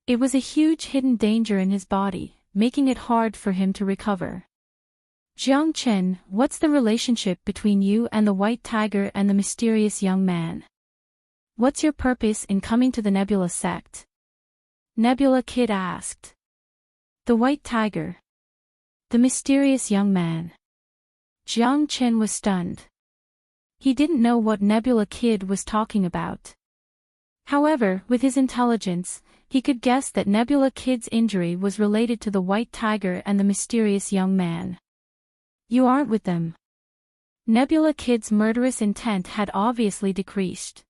It was a huge hidden danger in his body, making it hard for him to recover. Jiang Qin, what's the relationship between you and the White Tiger and the mysterious young man? What's your purpose in coming to the Nebula sect? Nebula Kid asked. The White Tiger. The mysterious young man. Jiang Qin was stunned. He didn't know what Nebula Kid was talking about. However, with his intelligence, he could guess that Nebula Kid's injury was related to the White Tiger and the mysterious young man. You aren't with them. Nebula Kid's murderous intent had obviously decreased.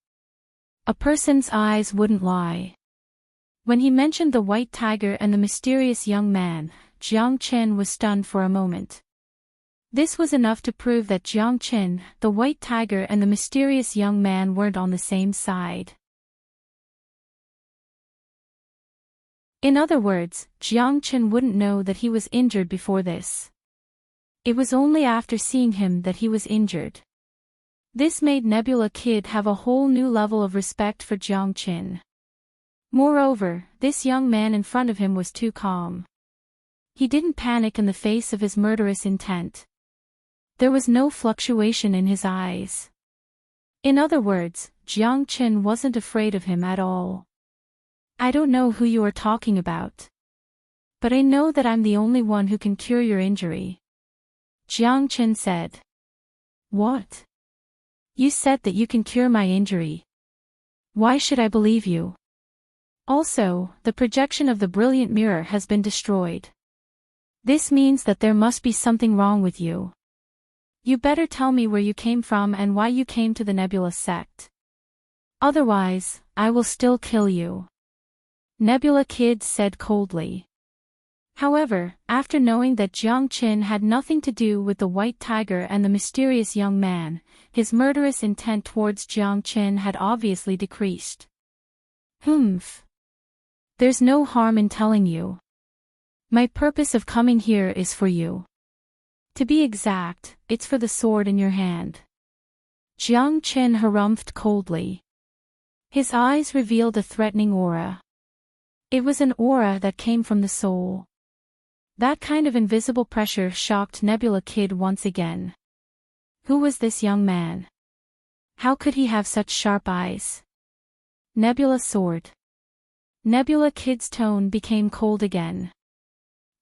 A person's eyes wouldn't lie. When he mentioned the White Tiger and the mysterious young man, Jiang Qin was stunned for a moment. This was enough to prove that Jiang Qin, the White Tiger and the mysterious young man weren't on the same side. In other words, Jiang Qin wouldn't know that he was injured before this. It was only after seeing him that he was injured. This made Nebula Kid have a whole new level of respect for Jiang Qin. Moreover, this young man in front of him was too calm. He didn't panic in the face of his murderous intent. There was no fluctuation in his eyes. In other words, Jiang Qin wasn't afraid of him at all. I don't know who you are talking about. But I know that I'm the only one who can cure your injury. Jiang Qin said. What? You said that you can cure my injury. Why should I believe you? Also, the projection of the brilliant mirror has been destroyed. This means that there must be something wrong with you. You better tell me where you came from and why you came to the Nebula sect. Otherwise, I will still kill you. Nebula Kid said coldly. However, after knowing that Jiang Qin had nothing to do with the White Tiger and the mysterious young man, his murderous intent towards Jiang Qin had obviously decreased. Humph. There's no harm in telling you. My purpose of coming here is for you. To be exact, it's for the sword in your hand. Jiang Qin harumphed coldly. His eyes revealed a threatening aura. It was an aura that came from the soul. That kind of invisible pressure shocked Nebula Kid once again. Who was this young man? How could he have such sharp eyes? Nebula sword. Nebula Kid's tone became cold again.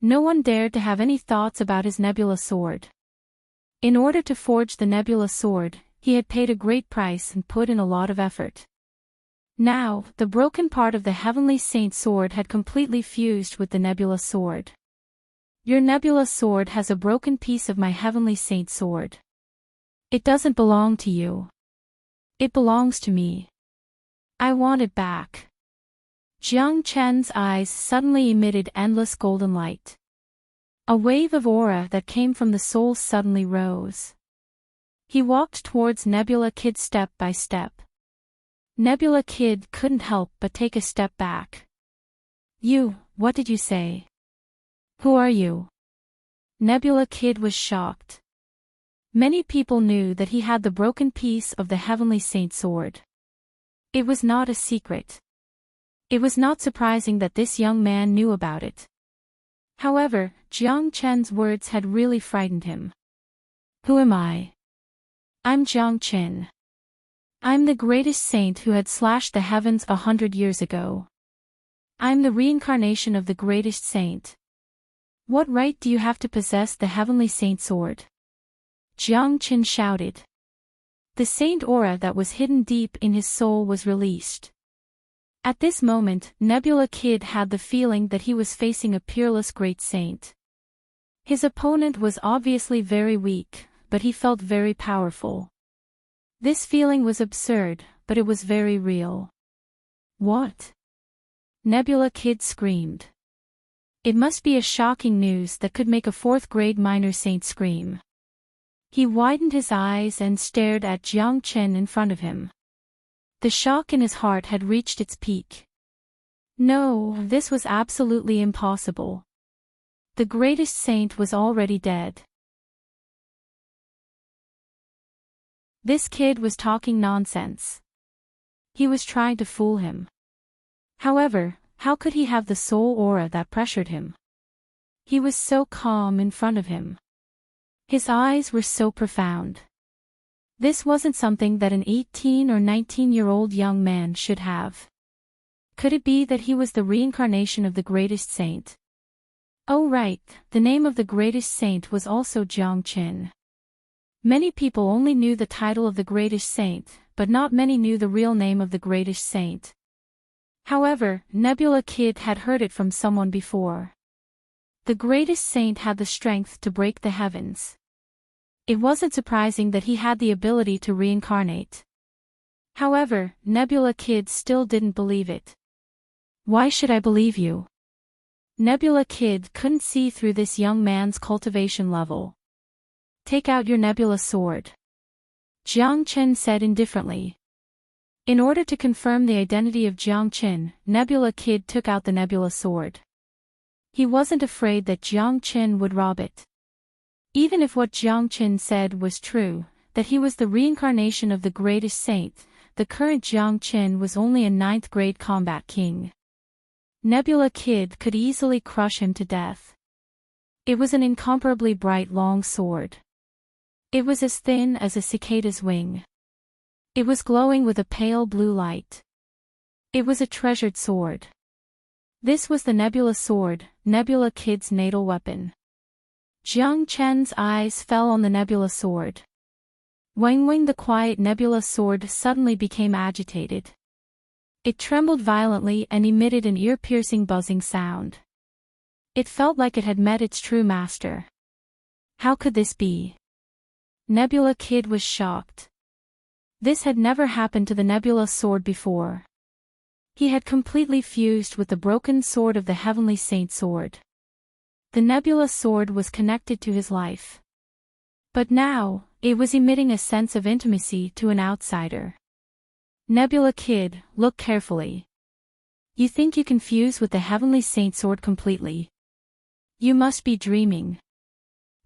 No one dared to have any thoughts about his Nebula sword. In order to forge the nebula sword, he had paid a great price and put in a lot of effort. Now, the broken part of the Heavenly Saint sword had completely fused with the nebula sword. Your nebula sword has a broken piece of my Heavenly Saint sword. It doesn't belong to you. It belongs to me. I want it back. Jiang Chen's eyes suddenly emitted endless golden light. A wave of aura that came from the soul suddenly rose. He walked towards Nebula Kid step by step. Nebula Kid couldn't help but take a step back. What did you say? Who are you? Nebula Kid was shocked. Many people knew that he had the broken piece of the Heavenly Saint sword. It was not a secret. It was not surprising that this young man knew about it. However, Jiang Chen's words had really frightened him. Who am I? I'm Jiang Chen. I'm the greatest saint who had slashed the heavens 100 years ago. I'm the reincarnation of the greatest saint. What right do you have to possess the Heavenly Saint sword? Jiang Chen shouted. The saint aura that was hidden deep in his soul was released. At this moment, Nebula Kid had the feeling that he was facing a peerless great saint. His opponent was obviously very weak, but he felt very powerful. This feeling was absurd, but it was very real. What? Nebula Kid screamed. It must be a shocking news that could make a 4th-grade minor saint scream. He widened his eyes and stared at Jiang Chen in front of him. The shock in his heart had reached its peak. No, this was absolutely impossible. The greatest saint was already dead. This kid was talking nonsense. He was trying to fool him. However, how could he have the soul aura that pressured him? He was so calm in front of him. His eyes were so profound. This wasn't something that an 18 or 19-year-old young man should have. Could it be that he was the reincarnation of the greatest saint? Oh right, the name of the greatest saint was also Jiang Chen. Many people only knew the title of the greatest saint, but not many knew the real name of the greatest saint. However, Nebula Kid had heard it from someone before. The greatest saint had the strength to break the heavens. It wasn't surprising that he had the ability to reincarnate. However, Nebula Kid still didn't believe it. Why should I believe you? Nebula Kid couldn't see through this young man's cultivation level. Take out your nebula sword. Jiang Chen said indifferently. In order to confirm the identity of Jiang Chen, Nebula Kid took out the nebula sword. He wasn't afraid that Jiang Chen would rob it. Even if what Jiang Chen said was true, that he was the reincarnation of the greatest saint, the current Jiang Chen was only a 9th-grade combat king. Nebula Kid could easily crush him to death. It was an incomparably bright long sword. It was as thin as a cicada's wing. It was glowing with a pale blue light. It was a treasured sword. This was the nebula sword, Nebula Kid's natal weapon. Jiang Chen's eyes fell on the nebula sword. Wang, the quiet nebula sword, suddenly became agitated. It trembled violently and emitted an ear-piercing buzzing sound. It felt like it had met its true master. How could this be? Nebula Kid was shocked. This had never happened to the nebula sword before. He had completely fused with the broken sword of the Heavenly Saint sword. The nebula sword was connected to his life. But now, it was emitting a sense of intimacy to an outsider. Nebula Kid, look carefully. You think you can fuse with the Heavenly Saint sword completely? You must be dreaming.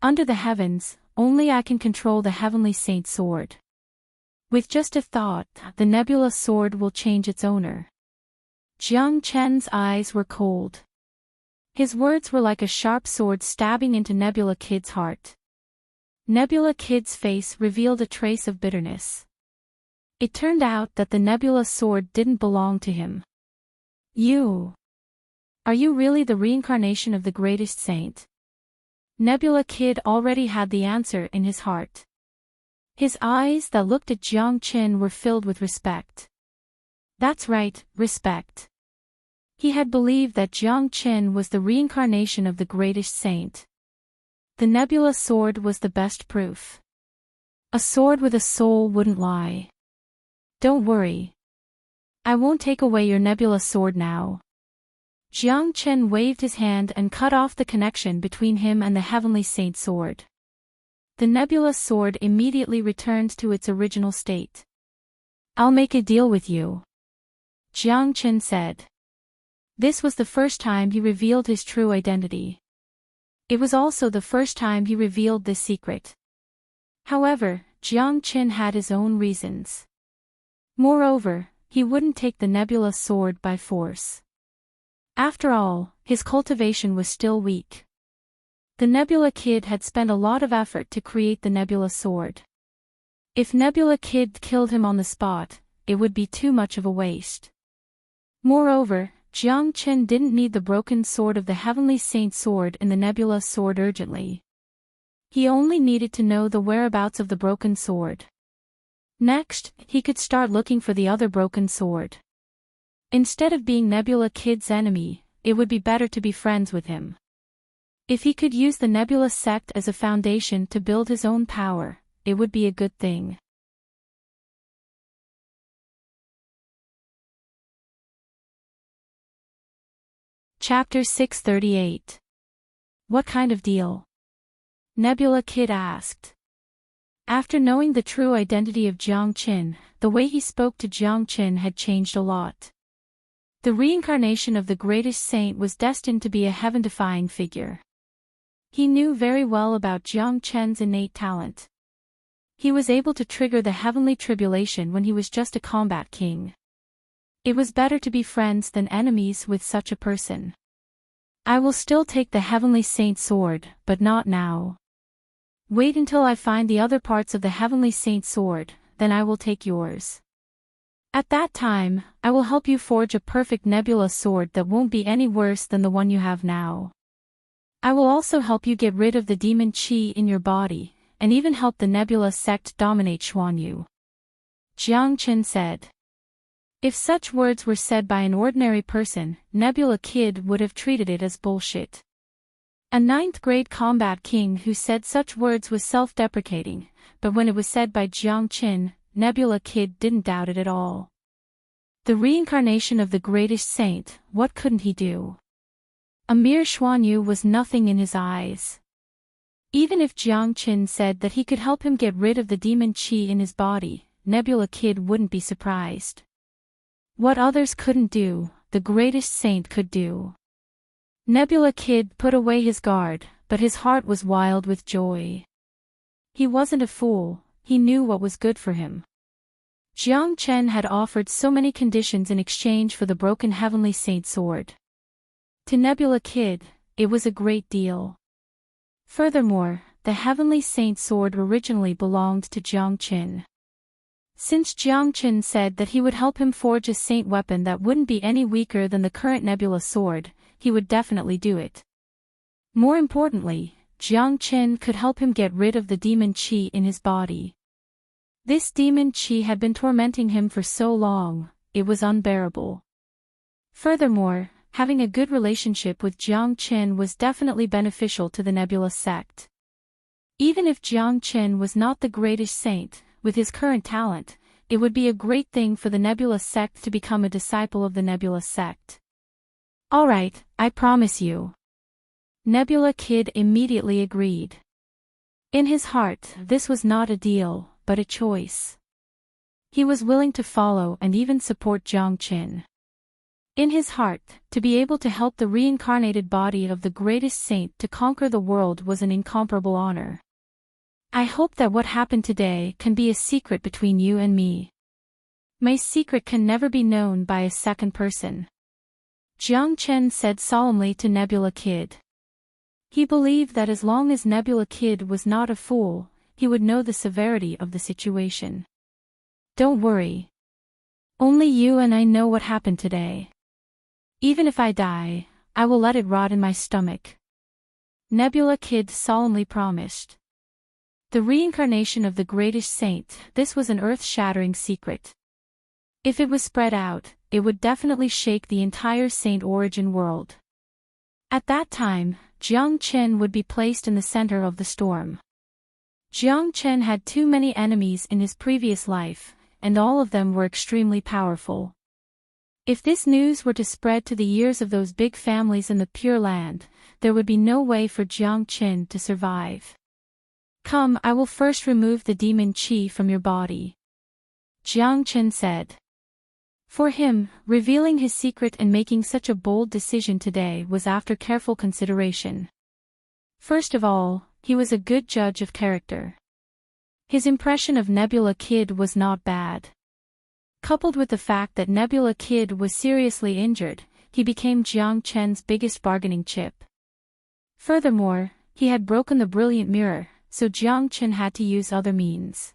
Under the heavens, only I can control the Heavenly Saint sword. With just a thought, the nebula sword will change its owner. Jiang Chen's eyes were cold. His words were like a sharp sword stabbing into Nebula Kid's heart. Nebula Kid's face revealed a trace of bitterness. It turned out that the nebula sword didn't belong to him. Are you really the reincarnation of the greatest saint? Nebula Kid already had the answer in his heart. His eyes that looked at Jiang Qin were filled with respect. That's right, respect. He had believed that Jiang Qin was the reincarnation of the greatest saint. The nebula sword was the best proof. A sword with a soul wouldn't lie. Don't worry. I won't take away your nebula sword now. Jiang Qin waved his hand and cut off the connection between him and the heavenly saint sword. The nebula sword immediately returned to its original state. I'll make a deal with you, Jiang Qin said. This was the first time he revealed his true identity. It was also the first time he revealed this secret. However, Jiang Qin had his own reasons. Moreover, he wouldn't take the nebula sword by force. After all, his cultivation was still weak. The Nebula Kid had spent a lot of effort to create the nebula sword. If Nebula Kid killed him on the spot, it would be too much of a waste. Moreover, Jiang Qin didn't need the broken sword of the Heavenly Saint sword in the nebula sword urgently. He only needed to know the whereabouts of the broken sword. Next, he could start looking for the other broken sword. Instead of being Nebula Kid's enemy, it would be better to be friends with him. If he could use the Nebula sect as a foundation to build his own power, it would be a good thing. Chapter 638. What kind of deal? Nebula Kid asked. After knowing the true identity of Jiang Qin, the way he spoke to Jiang Qin had changed a lot. The reincarnation of the greatest saint was destined to be a heaven-defying figure. He knew very well about Jiang Qin's innate talent. He was able to trigger the heavenly tribulation when he was just a combat king. It was better to be friends than enemies with such a person. I will still take the Heavenly Saint sword, but not now. Wait until I find the other parts of the Heavenly Saint sword, then I will take yours. At that time, I will help you forge a perfect nebula sword that won't be any worse than the one you have now. I will also help you get rid of the demon qi in your body, and even help the nebula sect dominate Xuanyu. Jiang Qin said. If such words were said by an ordinary person, Nebula Kid would have treated it as bullshit. A 9th-grade combat king who said such words was self-deprecating, but when it was said by Jiang Qin, Nebula Kid didn't doubt it at all. The reincarnation of the greatest saint, what couldn't he do? A mere Xuanyu was nothing in his eyes. Even if Jiang Qin said that he could help him get rid of the demon qi in his body, Nebula Kid wouldn't be surprised. What others couldn't do, the greatest saint could do. Nebula Kid put away his guard, but his heart was wild with joy. He wasn't a fool, he knew what was good for him. Jiang Qin had offered so many conditions in exchange for the broken Heavenly Saint sword. To Nebula Kid, it was a great deal. Furthermore, the Heavenly Saint sword originally belonged to Jiang Qin. Since Jiang Qin said that he would help him forge a saint weapon that wouldn't be any weaker than the current nebula sword, he would definitely do it. More importantly, Jiang Qin could help him get rid of the demon qi in his body. This demon qi had been tormenting him for so long, it was unbearable. Furthermore, having a good relationship with Jiang Qin was definitely beneficial to the nebula sect. Even if Jiang Qin was not the greatest saint, with his current talent, it would be a great thing for the nebula sect to become a disciple of the nebula sect. Alright, I promise you. Nebula Kid immediately agreed. In his heart, this was not a deal, but a choice. He was willing to follow and even support Jiang Qin. In his heart, to be able to help the reincarnated body of the greatest saint to conquer the world was an incomparable honor. I hope that what happened today can be a secret between you and me. My secret can never be known by a second person. Jiang Qin said solemnly to Nebula Kid. He believed that as long as Nebula Kid was not a fool, he would know the severity of the situation. Don't worry. Only you and I know what happened today. Even if I die, I will let it rot in my stomach. Nebula Kid solemnly promised. The reincarnation of the greatest saint, this was an earth-shattering secret. If it was spread out, it would definitely shake the entire saint origin world. At that time, Jiang Chen would be placed in the center of the storm. Jiang Chen had too many enemies in his previous life, and all of them were extremely powerful. If this news were to spread to the ears of those big families in the Pure Land, there would be no way for Jiang Chen to survive. Come, I will first remove the demon qi from your body, Jiang Chen said. For him, revealing his secret and making such a bold decision today was after careful consideration. First of all, he was a good judge of character. His impression of Nebula Kid was not bad. Coupled with the fact that Nebula Kid was seriously injured, he became Jiang Chen's biggest bargaining chip. Furthermore, he had broken the brilliant mirror, so Jiang Chen had to use other means.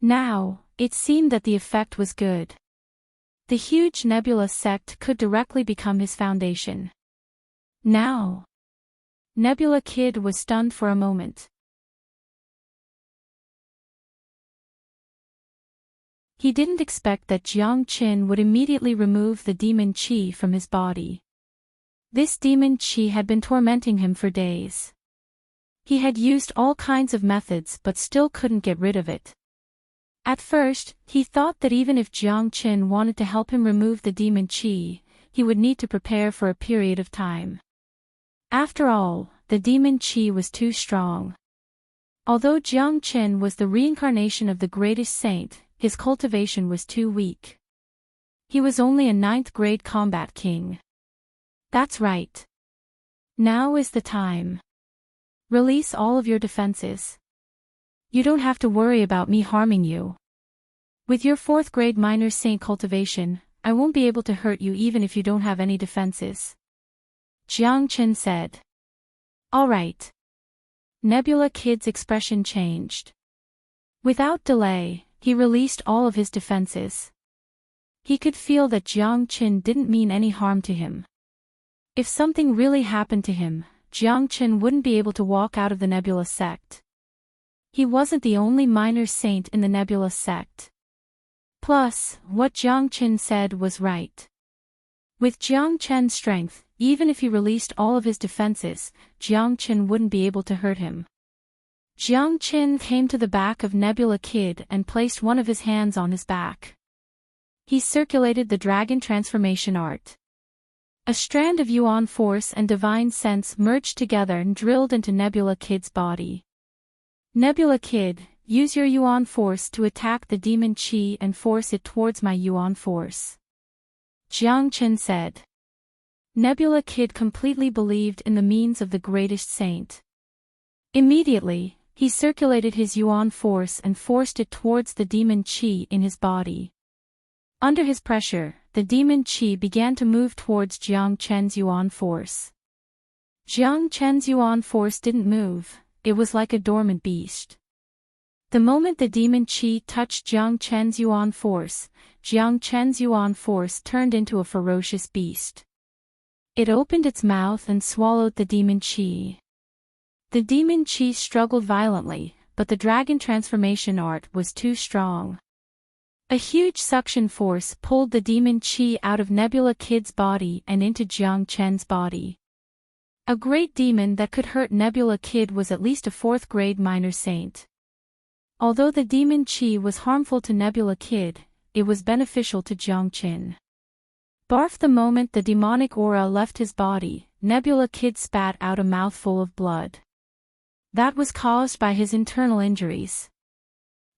Now, it seemed that the effect was good. The huge Nebula sect could directly become his foundation. Now, Nebula Kid was stunned for a moment. He didn't expect that Jiang Chen would immediately remove the demon qi from his body. This demon qi had been tormenting him for days. He had used all kinds of methods but still couldn't get rid of it. At first, he thought that even if Jiang Chen wanted to help him remove the demon qi, he would need to prepare for a period of time. After all, the demon qi was too strong. Although Jiang Chen was the reincarnation of the greatest saint, his cultivation was too weak. He was only a 9th grade combat king. That's right. Now is the time. Release all of your defenses. You don't have to worry about me harming you. With your 4th grade minor saint cultivation, I won't be able to hurt you even if you don't have any defenses, Jiang Chen said. All right. Nebula Kid's expression changed. Without delay, he released all of his defenses. He could feel that Jiang Chen didn't mean any harm to him. If something really happened to him, Jiang Chen wouldn't be able to walk out of the Nebula sect. He wasn't the only minor saint in the Nebula sect. Plus, what Jiang Chen said was right. With Jiang Chen's strength, even if he released all of his defenses, Jiang Chen wouldn't be able to hurt him. Jiang Chen came to the back of Nebula Kid and placed one of his hands on his back. He circulated the dragon transformation art. A strand of Yuan force and divine sense merged together and drilled into Nebula Kid's body. Nebula Kid, use your Yuan force to attack the demon qi and force it towards my Yuan force, Jiang Chen said. Nebula Kid completely believed in the means of the greatest saint. Immediately, he circulated his Yuan force and forced it towards the demon qi in his body. Under his pressure, the demon qi began to move towards Jiang Chen's Yuan force. Jiang Chen's Yuan force didn't move, it was like a dormant beast. The moment the demon qi touched Jiang Chen's Yuan force, Jiang Chen's Yuan force turned into a ferocious beast. It opened its mouth and swallowed the demon qi. The demon qi struggled violently, but the dragon transformation art was too strong. A huge suction force pulled the demon qi out of Nebula Kid's body and into Jiang Chen's body. A great demon that could hurt Nebula Kid was at least a 4th grade minor saint. Although the demon qi was harmful to Nebula Kid, it was beneficial to Jiang Chen. Barf! The moment the demonic aura left his body, Nebula Kid spat out a mouthful of blood. That was caused by his internal injuries.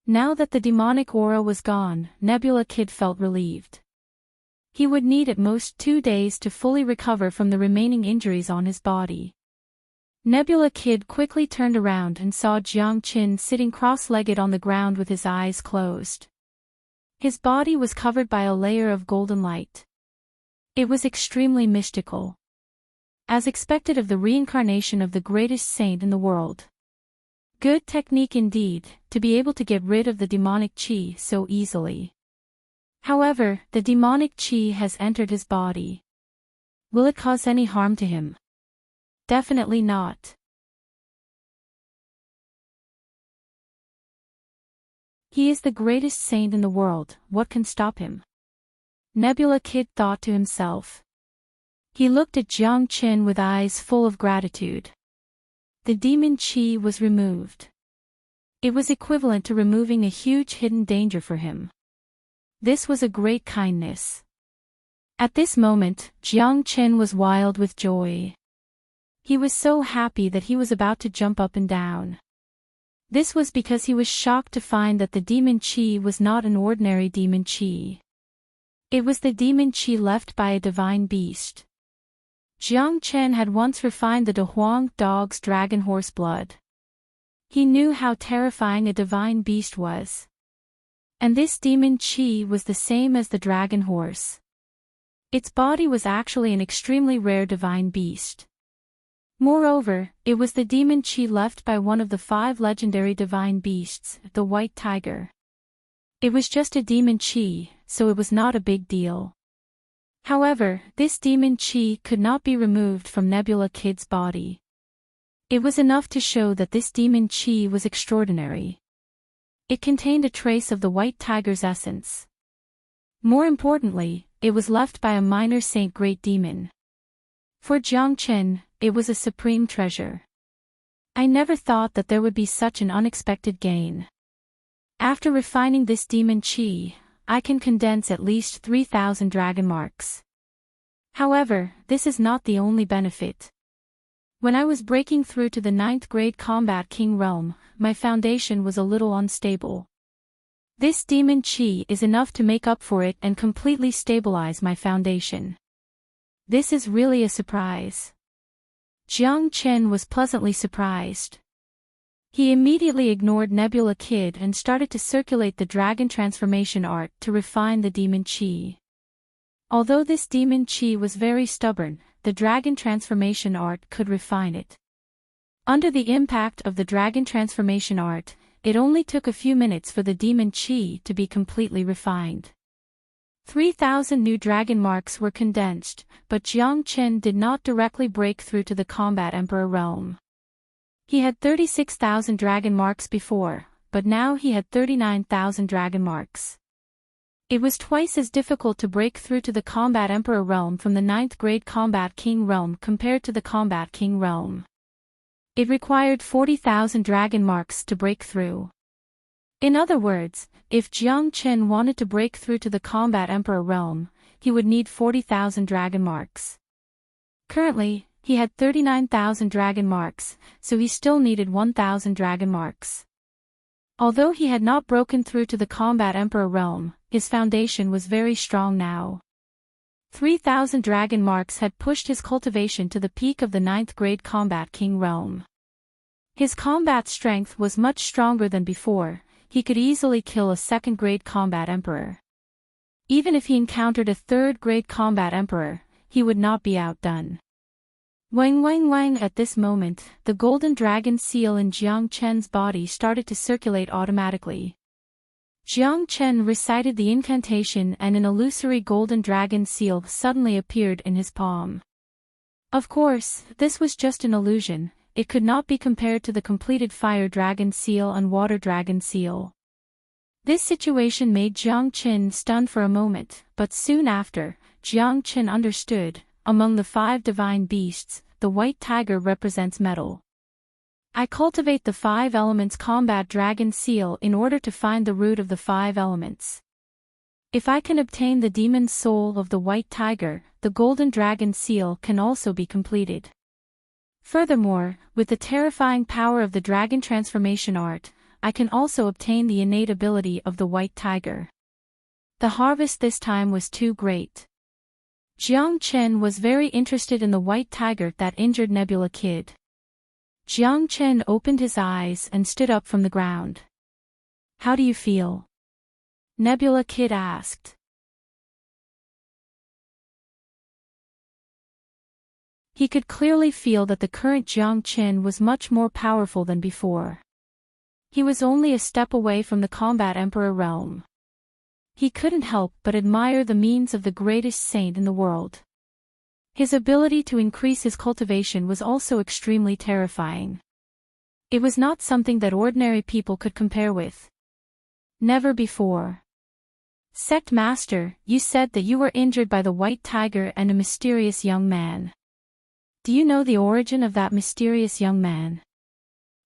Now that the demonic aura was gone, Nebula Kid felt relieved. He would need at most 2 days to fully recover from the remaining injuries on his body. Nebula Kid quickly turned around and saw Jiang Chen sitting cross-legged on the ground with his eyes closed. His body was covered by a layer of golden light. It was extremely mystical. As expected of the reincarnation of the greatest saint in the world. Good technique indeed, to be able to get rid of the demonic qi so easily. However, the demonic qi has entered his body. Will it cause any harm to him? Definitely not. He is the greatest saint in the world, what can stop him? Nebula Kid thought to himself. He looked at Jiang Qin with eyes full of gratitude. The demon chi was removed. It was equivalent to removing a huge hidden danger for him. This was a great kindness. At this moment, Jiang Qin was wild with joy. He was so happy that he was about to jump up and down. This was because he was shocked to find that the demon chi was not an ordinary demon chi. It was the demon chi left by a divine beast. Jiang Qin had once refined the Dehuang dog's dragon horse blood. He knew how terrifying a divine beast was. And this demon chi was the same as the dragon horse. Its body was actually an extremely rare divine beast. Moreover, it was the demon chi left by one of the 5 legendary divine beasts, the white tiger. It was just a demon chi, so it was not a big deal. However, this demon chi could not be removed from Nebula Kid's body. It was enough to show that this demon chi was extraordinary. It contained a trace of the white tiger's essence. More importantly, it was left by a minor saint great demon. For Jiang Qin, it was a supreme treasure. I never thought that there would be such an unexpected gain. After refining this demon chi, I can condense at least 3,000 dragon marks. However, this is not the only benefit. When I was breaking through to the 9th grade combat king realm, my foundation was a little unstable. This demon chi is enough to make up for it and completely stabilize my foundation. This is really a surprise. Jiang Qin was pleasantly surprised. He immediately ignored Nebula Kid and started to circulate the dragon transformation art to refine the demon chi. Although this demon chi was very stubborn, the dragon transformation art could refine it. Under the impact of the dragon transformation art, it only took a few minutes for the demon chi to be completely refined. 3,000 new dragon marks were condensed, but Jiang Qin did not directly break through to the combat emperor realm. He had 36,000 dragon marks before, but now he had 39,000 dragon marks. It was twice as difficult to break through to the combat emperor realm from the 9th grade combat king realm compared to the combat king realm. It required 40,000 dragon marks to break through. In other words, if Jiang Qin wanted to break through to the combat emperor realm, he would need 40,000 dragon marks. Currently, he had 39,000 dragon marks, so he still needed 1,000 dragon marks. Although he had not broken through to the combat emperor realm, his foundation was very strong now. 3,000 dragon marks had pushed his cultivation to the peak of the 9th grade combat king realm. His combat strength was much stronger than before. He could easily kill a 2nd grade combat emperor. Even if he encountered a 3rd grade combat emperor, he would not be outdone. Wang Wang Wang. At this moment, the golden dragon seal in Jiang Qin's body started to circulate automatically. Jiang Qin recited the incantation and an illusory golden dragon seal suddenly appeared in his palm. Of course, this was just an illusion. It could not be compared to the completed fire dragon seal and water dragon seal. This situation made Jiang Qin stunned for a moment, but soon after, Jiang Qin understood. Among the 5 divine beasts, the white tiger represents metal. I cultivate the 5 elements combat dragon seal in order to find the root of the 5 elements. If I can obtain the demon soul of the white tiger, the golden dragon seal can also be completed. Furthermore, with the terrifying power of the dragon transformation art, I can also obtain the innate ability of the white tiger. The harvest this time was too great. Jiang Qin was very interested in the white tiger that injured Nebula Kid. Jiang Qin opened his eyes and stood up from the ground. How do you feel? Nebula Kid asked. He could clearly feel that the current Jiang Qin was much more powerful than before. He was only a step away from the combat emperor realm. He couldn't help but admire the means of the greatest saint in the world. His ability to increase his cultivation was also extremely terrifying. It was not something that ordinary people could compare with. Never before. Sect Master, you said that you were injured by the white tiger and a mysterious young man. Do you know the origin of that mysterious young man?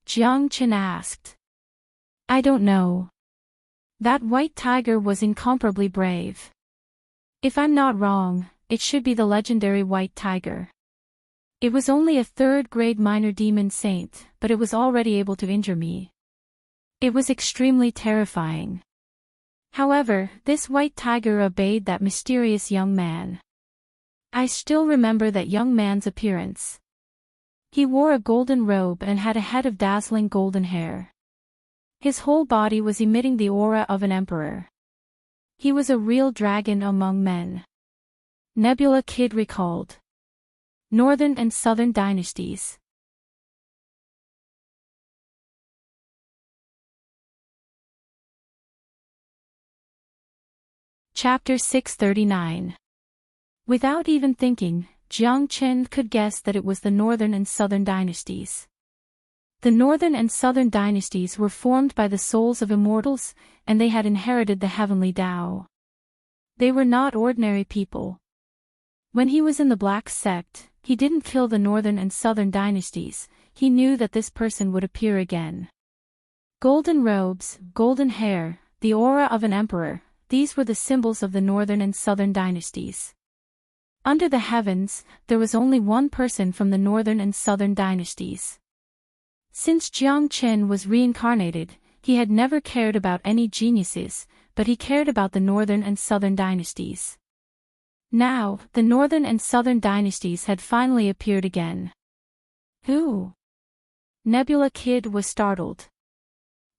Jiang Chen asked. I don't know. That white tiger was incomparably brave. If I'm not wrong, it should be the legendary white tiger. It was only a third-grade minor demon saint, but it was already able to injure me. It was extremely terrifying. However, this white tiger obeyed that mysterious young man. I still remember that young man's appearance. He wore a golden robe and had a head of dazzling golden hair. His whole body was emitting the aura of an emperor. He was a real dragon among men. Nebula Kid recalled. Northern and Southern Dynasties. Chapter 639. Without even thinking, Jiang Chen could guess that it was the Northern and Southern Dynasties. The Northern and Southern Dynasties were formed by the souls of immortals, and they had inherited the heavenly Tao. They were not ordinary people. When he was in the Black Sect, he didn't kill the Northern and Southern Dynasties, he knew that this person would appear again. Golden robes, golden hair, the aura of an emperor, these were the symbols of the Northern and Southern Dynasties. Under the heavens, there was only one person from the Northern and Southern Dynasties. Since Jiang Chen was reincarnated, he had never cared about any geniuses, but he cared about the Northern and Southern Dynasties. Now, the Northern and Southern Dynasties had finally appeared again. Who? Nebula Kid was startled.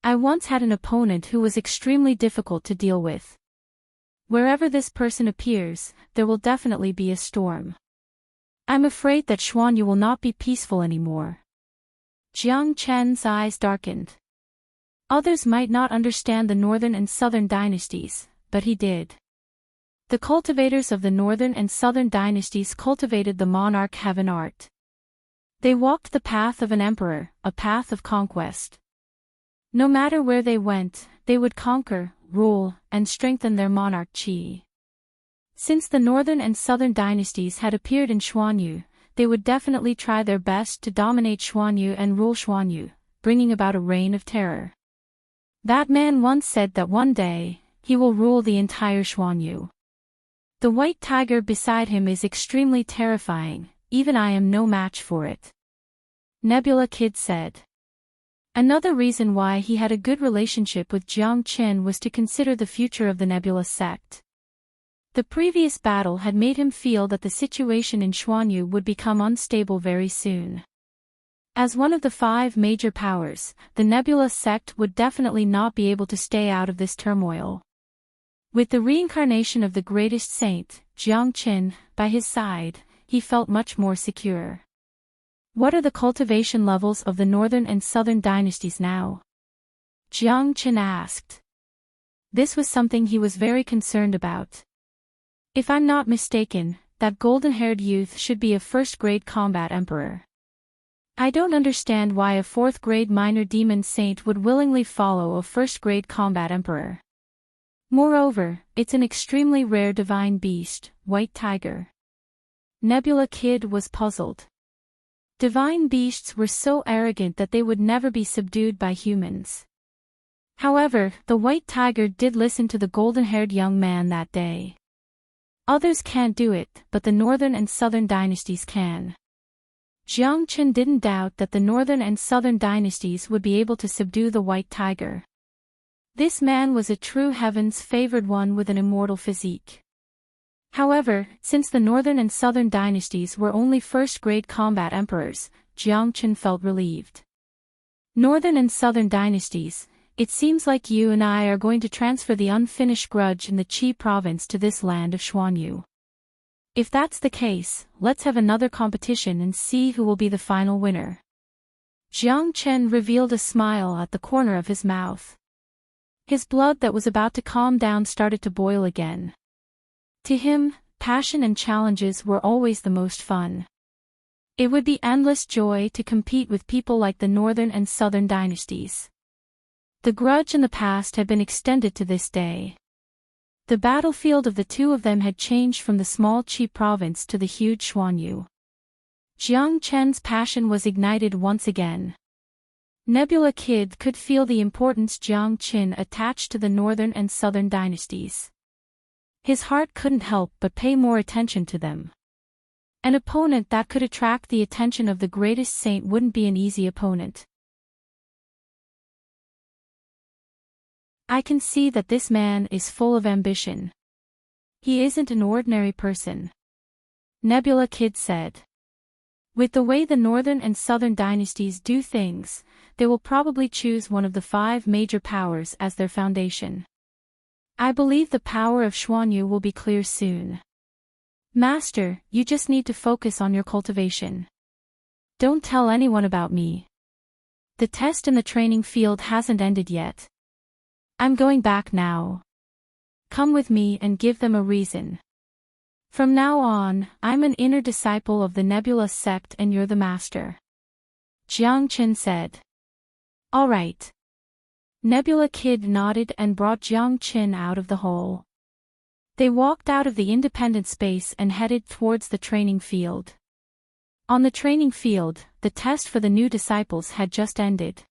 I once had an opponent who was extremely difficult to deal with. Wherever this person appears, there will definitely be a storm. I'm afraid that Xuanyu will not be peaceful anymore. Jiang Chen's eyes darkened. Others might not understand the Northern and Southern Dynasties, but he did. The cultivators of the Northern and Southern Dynasties cultivated the Monarch heaven art. They walked the path of an emperor, a path of conquest. No matter where they went, they would conquer, rule, and strengthen their monarch chi. Since the Northern and Southern Dynasties had appeared in Xuanyu, they would definitely try their best to dominate Xuanyu and rule Xuanyu, bringing about a reign of terror. That man once said that one day, he will rule the entire Xuanyu. The white tiger beside him is extremely terrifying, even I am no match for it. Nebula Kid said. Another reason why he had a good relationship with Jiang Chen was to consider the future of the Nebula sect. The previous battle had made him feel that the situation in Xuanyu would become unstable very soon. As one of the 5 major powers, the Nebula sect would definitely not be able to stay out of this turmoil. With the reincarnation of the greatest saint, Jiang Chen, by his side, he felt much more secure. What are the cultivation levels of the Northern and Southern Dynasties now? Jiang Chen asked. This was something he was very concerned about. If I'm not mistaken, that golden-haired youth should be a first-grade combat emperor. I don't understand why a 4th-grade minor demon saint would willingly follow a first-grade combat emperor. Moreover, it's an extremely rare divine beast, white tiger. Nebula Kid was puzzled. Divine beasts were so arrogant that they would never be subdued by humans. However, the white tiger did listen to the golden-haired young man that day. Others can't do it, but the Northern and Southern Dynasties can. Jiang Chen didn't doubt that the Northern and Southern Dynasties would be able to subdue the white tiger. This man was a true heaven's favored one with an immortal physique. However, since the Northern and Southern Dynasties were only first-grade combat emperors, Jiang Chen felt relieved. Northern and Southern Dynasties, it seems like you and I are going to transfer the unfinished grudge in the Qi province to this land of Xuanyu. If that's the case, let's have another competition and see who will be the final winner. Jiang Chen revealed a smile at the corner of his mouth. His blood that was about to calm down started to boil again. To him, passion and challenges were always the most fun. It would be endless joy to compete with people like the Northern and Southern Dynasties. The grudge in the past had been extended to this day. The battlefield of the two of them had changed from the small Qi province to the huge Xuanyu. Jiang Chen's passion was ignited once again. Nebula Kid could feel the importance Jiang Qin attached to the northern and southern dynasties. His heart couldn't help but pay more attention to them. An opponent that could attract the attention of the greatest saint wouldn't be an easy opponent. I can see that this man is full of ambition. He isn't an ordinary person, Nebula Kid said. With the way the northern and southern dynasties do things, they will probably choose one of the 5 major powers as their foundation. I believe the power of Xuanyu will be clear soon. Master, you just need to focus on your cultivation. Don't tell anyone about me. The test in the training field hasn't ended yet. I'm going back now. Come with me and give them a reason. From now on, I'm an inner disciple of the Nebula sect and you're the master. Jiang Qin said. All right. Nebula Kid nodded and brought Jiang Qin out of the hole. They walked out of the independent space and headed towards the training field. On the training field, the test for the new disciples had just ended.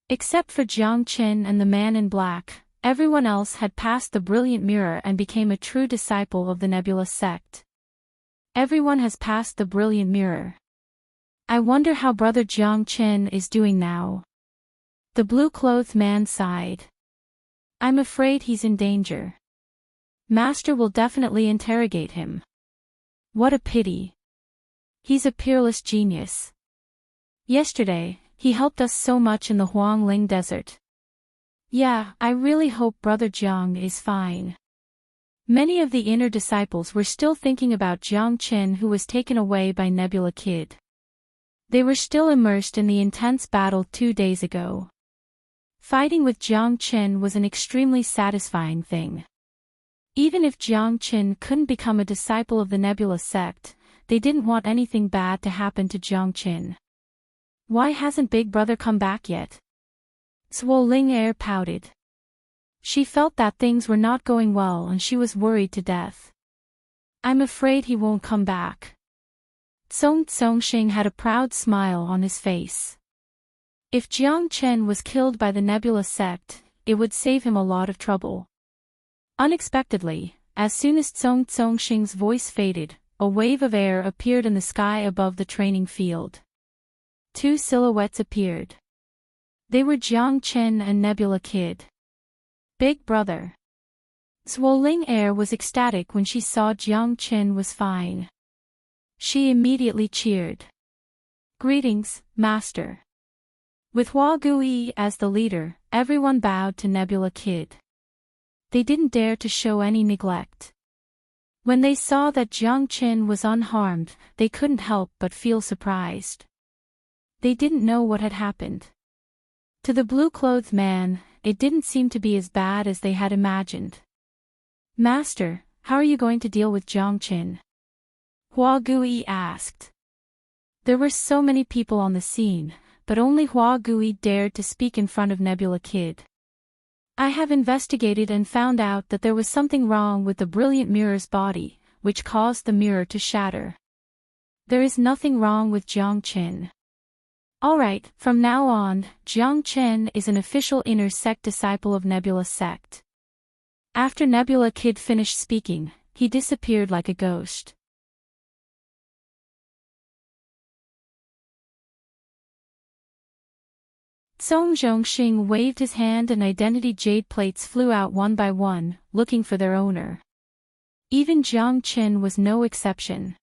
Except for Jiang Qin and the man in black, everyone else had passed the brilliant mirror and became a true disciple of the Nebula sect. Everyone has passed the brilliant mirror. I wonder how Brother Jiang Qin is doing now. The blue-clothed man sighed. I'm afraid he's in danger. Master will definitely interrogate him. What a pity. He's a peerless genius. Yesterday, he helped us so much in the Huangling Desert. Yeah, I really hope Brother Jiang is fine. Many of the inner disciples were still thinking about Jiang Qin, who was taken away by Nebula Kid. They were still immersed in the intense battle 2 days ago. Fighting with Jiang Qin was an extremely satisfying thing. Even if Jiang Qin couldn't become a disciple of the Nebula sect, they didn't want anything bad to happen to Jiang Qin. Why hasn't Big Brother come back yet? Zhuo Ling pouted. She felt that things were not going well and she was worried to death. I'm afraid he won't come back. Song Zongxing had a proud smile on his face. If Jiang Qin was killed by the Nebula sect, it would save him a lot of trouble. Unexpectedly, as soon as Song Zongxing's voice faded, a wave of air appeared in the sky above the training field. 2 silhouettes appeared. They were Jiang Qin and Nebula Kid. Big Brother. Zhuo Ling was ecstatic when she saw Jiang Qin was fine. She immediately cheered. Greetings, Master. With Hua Gui as the leader, everyone bowed to Nebula Kid. They didn't dare to show any neglect. When they saw that Jiang Qin was unharmed, they couldn't help but feel surprised. They didn't know what had happened. To the blue-clothed man, it didn't seem to be as bad as they had imagined. Master, how are you going to deal with Jiang Qin? Hua Gui asked. There were so many people on the scene, but only Hua Gui dared to speak in front of Nebula Kid. I have investigated and found out that there was something wrong with the brilliant mirror's body, which caused the mirror to shatter. There is nothing wrong with Jiang Qin. Alright, from now on, Jiang Qin is an official inner sect disciple of Nebula sect. After Nebula Kid finished speaking, he disappeared like a ghost. Song Zhongxing waved his hand and identity jade plates flew out one by one, looking for their owner. Even Jiang Qin was no exception.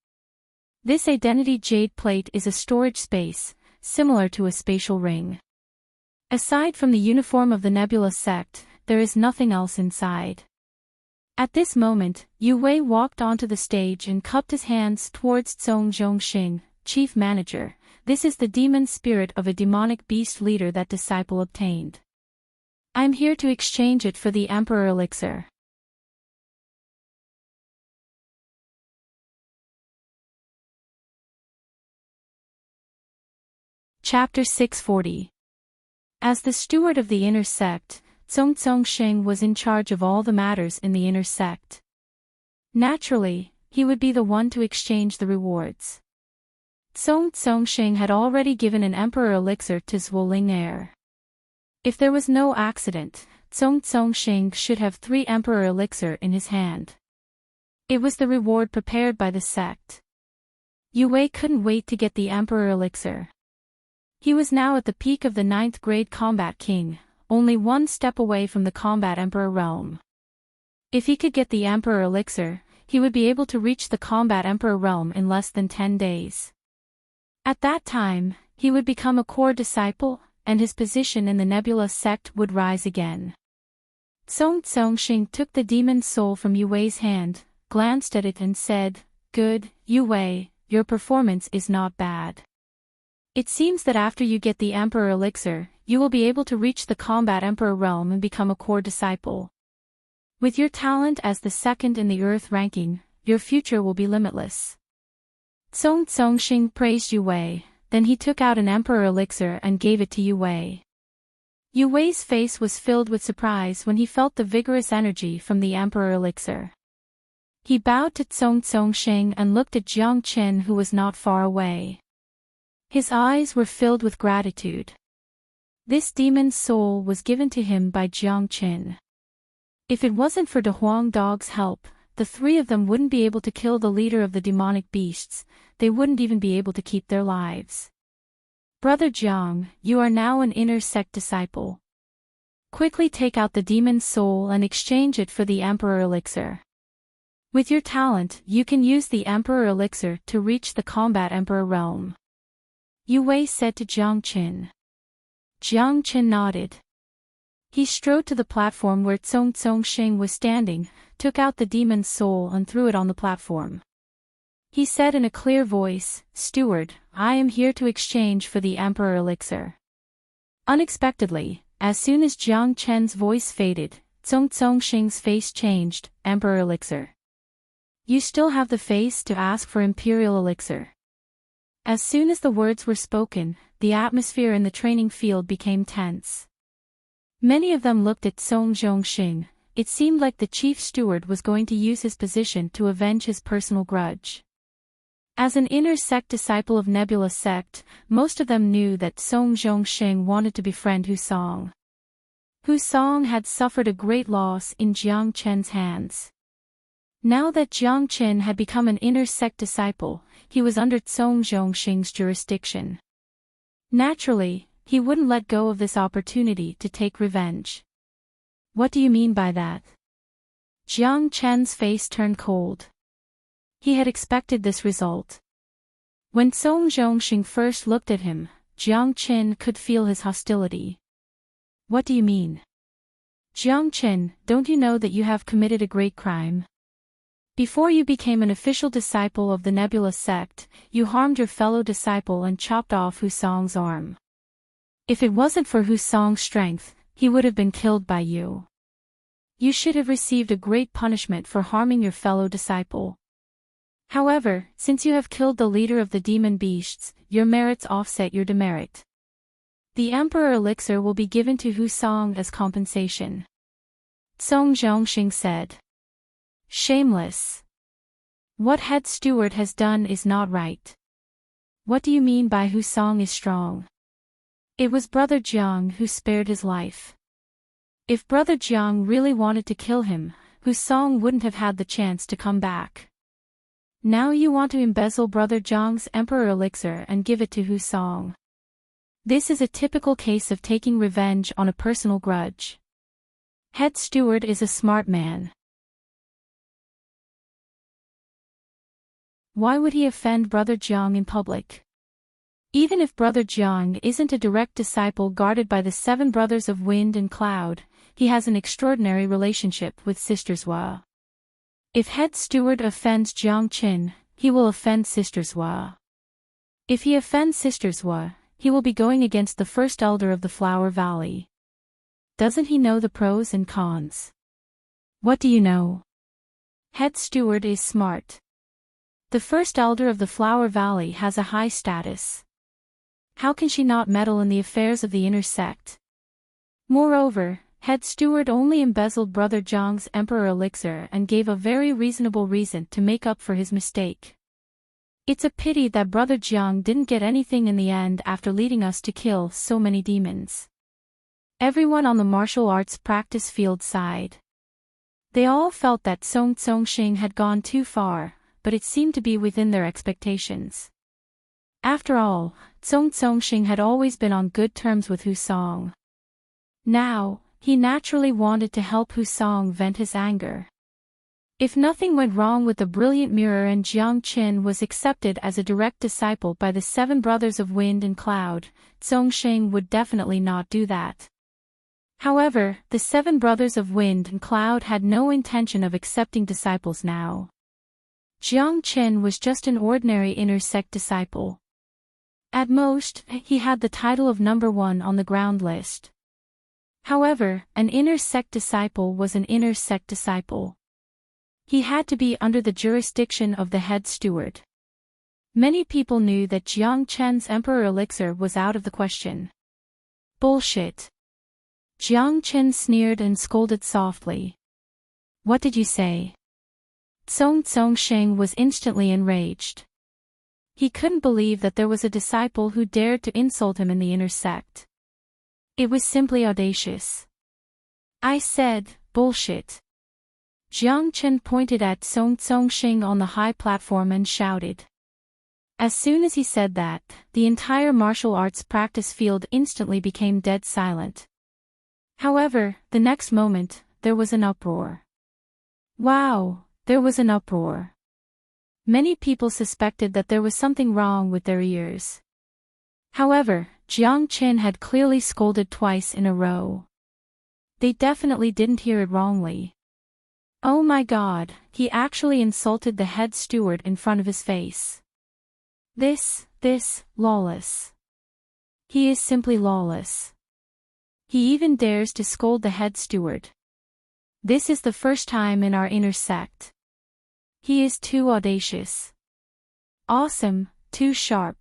This identity jade plate is a storage space, similar to a spatial ring. Aside from the uniform of the Nebula sect, there is nothing else inside. At this moment, Yu Wei walked onto the stage and cupped his hands towards Song Zhongxing, chief manager. This is the demon spirit of a demonic beast leader that disciple obtained. I'm here to exchange it for the Emperor Elixir. Chapter 640. As the steward of the inner sect, Tsongtsongsheng was in charge of all the matters in the inner sect. Naturally, he would be the one to exchange the rewards. Tsongtsongsheng had already given an emperor elixir to Zhuoling heir. If there was no accident, Tsongtsongsheng should have 3 emperor elixir in his hand. It was the reward prepared by the sect. Yue Wei couldn't wait to get the emperor elixir. He was now at the peak of the 9th grade combat king, only 1 step away from the combat emperor realm. If he could get the emperor elixir, he would be able to reach the combat emperor realm in less than 10 days. At that time, he would become a core disciple, and his position in the Nebula sect would rise again. Tsongtsongsheng took the demon soul from Yue Wei's hand, glanced at it and said, "Good, Yue Wei, your performance is not bad. It seems that after you get the Emperor Elixir, you will be able to reach the Combat Emperor realm and become a core disciple. With your talent as the second in the Earth ranking, your future will be limitless." Tsongtsongsheng praised Yue Wei, then he took out an Emperor Elixir and gave it to Yue Wei. Yue Wei's face was filled with surprise when he felt the vigorous energy from the Emperor Elixir. He bowed to Tsongtsongsheng and looked at Jiang Qin, who was not far away. His eyes were filled with gratitude. This demon's soul was given to him by Jiang Qin. If it wasn't for De Huang Dog's help, the 3 of them wouldn't be able to kill the leader of the demonic beasts, they wouldn't even be able to keep their lives. "Brother Jiang, you are now an inner sect disciple. Quickly take out the demon's soul and exchange it for the Emperor Elixir. With your talent, you can use the Emperor Elixir to reach the Combat Emperor realm," Yue Wei said to Jiang Qin. Jiang Qin nodded. He strode to the platform where Tsongtsongsheng was standing, took out the demon's soul and threw it on the platform. He said in a clear voice, "Steward, I am here to exchange for the Emperor Elixir." Unexpectedly, as soon as Jiang Qin's voice faded, Tsongtsongsheng's face changed. "Emperor Elixir. You still have the face to ask for Imperial Elixir." As soon as the words were spoken, the atmosphere in the training field became tense. Many of them looked at Tsongtsongsheng. It seemed like the chief steward was going to use his position to avenge his personal grudge. As an inner sect disciple of Nebula sect, most of them knew that Tsongtsongsheng wanted to befriend Husong. Husong had suffered a great loss in Jiang Qin's hands. Now that Jiang Qin had become an inner sect disciple, he was under Tsongtsongsheng's jurisdiction. Naturally, he wouldn't let go of this opportunity to take revenge. "What do you mean by that?" Jiang Qin's face turned cold. He had expected this result. When Tsongtsongsheng first looked at him, Jiang Qin could feel his hostility. "What do you mean?" "Jiang Qin, don't you know that you have committed a great crime? Before you became an official disciple of the Nebula sect, you harmed your fellow disciple and chopped off Husong's arm. If it wasn't for Husong's strength, he would have been killed by you. You should have received a great punishment for harming your fellow disciple. However, since you have killed the leader of the demon beasts, your merits offset your demerit. The Emperor Elixir will be given to Husong as compensation," Tsongtsongsheng said. "Shameless. What head steward has done is not right. What do you mean by Husong is strong? It was Brother Jiang who spared his life. If Brother Jiang really wanted to kill him, Husong wouldn't have had the chance to come back. Now you want to embezzle Brother Jiang's Emperor Elixir and give it to Husong. This is a typical case of taking revenge on a personal grudge. Head steward is a smart man. Why would he offend Brother Jiang in public? Even if Brother Jiang isn't a direct disciple guarded by the 7 brothers of wind and cloud, he has an extraordinary relationship with Sister Zhua. If head steward offends Jiang Qin, he will offend Sister Zhua. If he offends Sister Zhua, he will be going against the first elder of the Flower Valley. Doesn't he know the pros and cons? What do you know? Head steward is smart. The first elder of the Flower Valley has a high status. How can she not meddle in the affairs of the inner sect? Moreover, head steward only embezzled brother Jiang's emperor elixir and gave a very reasonable reason to make up for his mistake. It's a pity that brother Jiang didn't get anything in the end after leading us to kill so many demons. Everyone on the martial arts practice field sighed. They all felt that Song Tsongxing had gone too far, but it seemed to be within their expectations. After all, Song Tsongxing had always been on good terms with Hu Song. Now, he naturally wanted to help Hu Song vent his anger. If nothing went wrong with the brilliant mirror and Jiang Qin was accepted as a direct disciple by the 7 brothers of Wind and Cloud, Tsongxing would definitely not do that. However, the 7 brothers of Wind and Cloud had no intention of accepting disciples now. Jiang Qin was just an ordinary inner sect disciple. At most, he had the title of number 1 on the ground list. However, an inner sect disciple was an inner sect disciple. He had to be under the jurisdiction of the head steward. Many people knew that Jiang Chen's emperor elixir was out of the question. Bullshit. Jiang Chen sneered and scolded softly. What did you say? Song Tsongxing was instantly enraged. He couldn't believe that there was a disciple who dared to insult him in the inner sect. It was simply audacious. I said, bullshit. Jiang Chen pointed at Song Tsongxing on the high platform and shouted. As soon as he said that, the entire martial arts practice field instantly became dead silent. However, the next moment, there was an uproar. Wow, there was an uproar. Many people suspected that there was something wrong with their ears. However, Jiang Qin had clearly scolded twice in a row. They definitely didn't hear it wrongly. Oh my God, he actually insulted the head steward in front of his face. This, lawless. He is simply lawless. He even dares to scold the head steward. This is the first time in our inner sect. He is too audacious. Awesome, too sharp.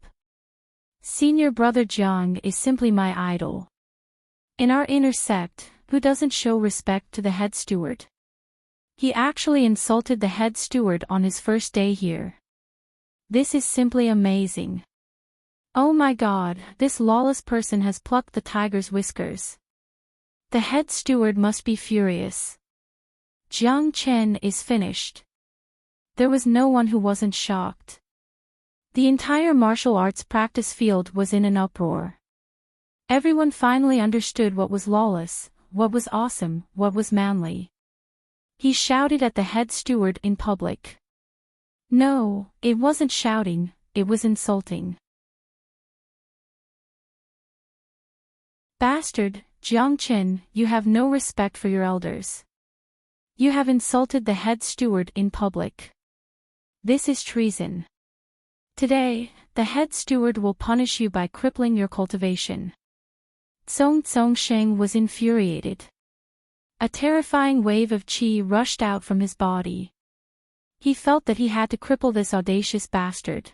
Senior brother Jiang is simply my idol. In our inner sect, who doesn't show respect to the head steward? He actually insulted the head steward on his first day here. This is simply amazing. Oh my God, this lawless person has plucked the tiger's whiskers. The head steward must be furious. Jiang Chen is finished. There was no one who wasn't shocked. The entire martial arts practice field was in an uproar. Everyone finally understood what was lawless, what was awesome, what was manly. He shouted at the head steward in public. No, it wasn't shouting, it was insulting. Bastard, Jiang Qin, you have no respect for your elders. You have insulted the head steward in public. This is treason. Today, the head steward will punish you by crippling your cultivation. Song Tsongxing was infuriated. A terrifying wave of qi rushed out from his body. He felt that he had to cripple this audacious bastard.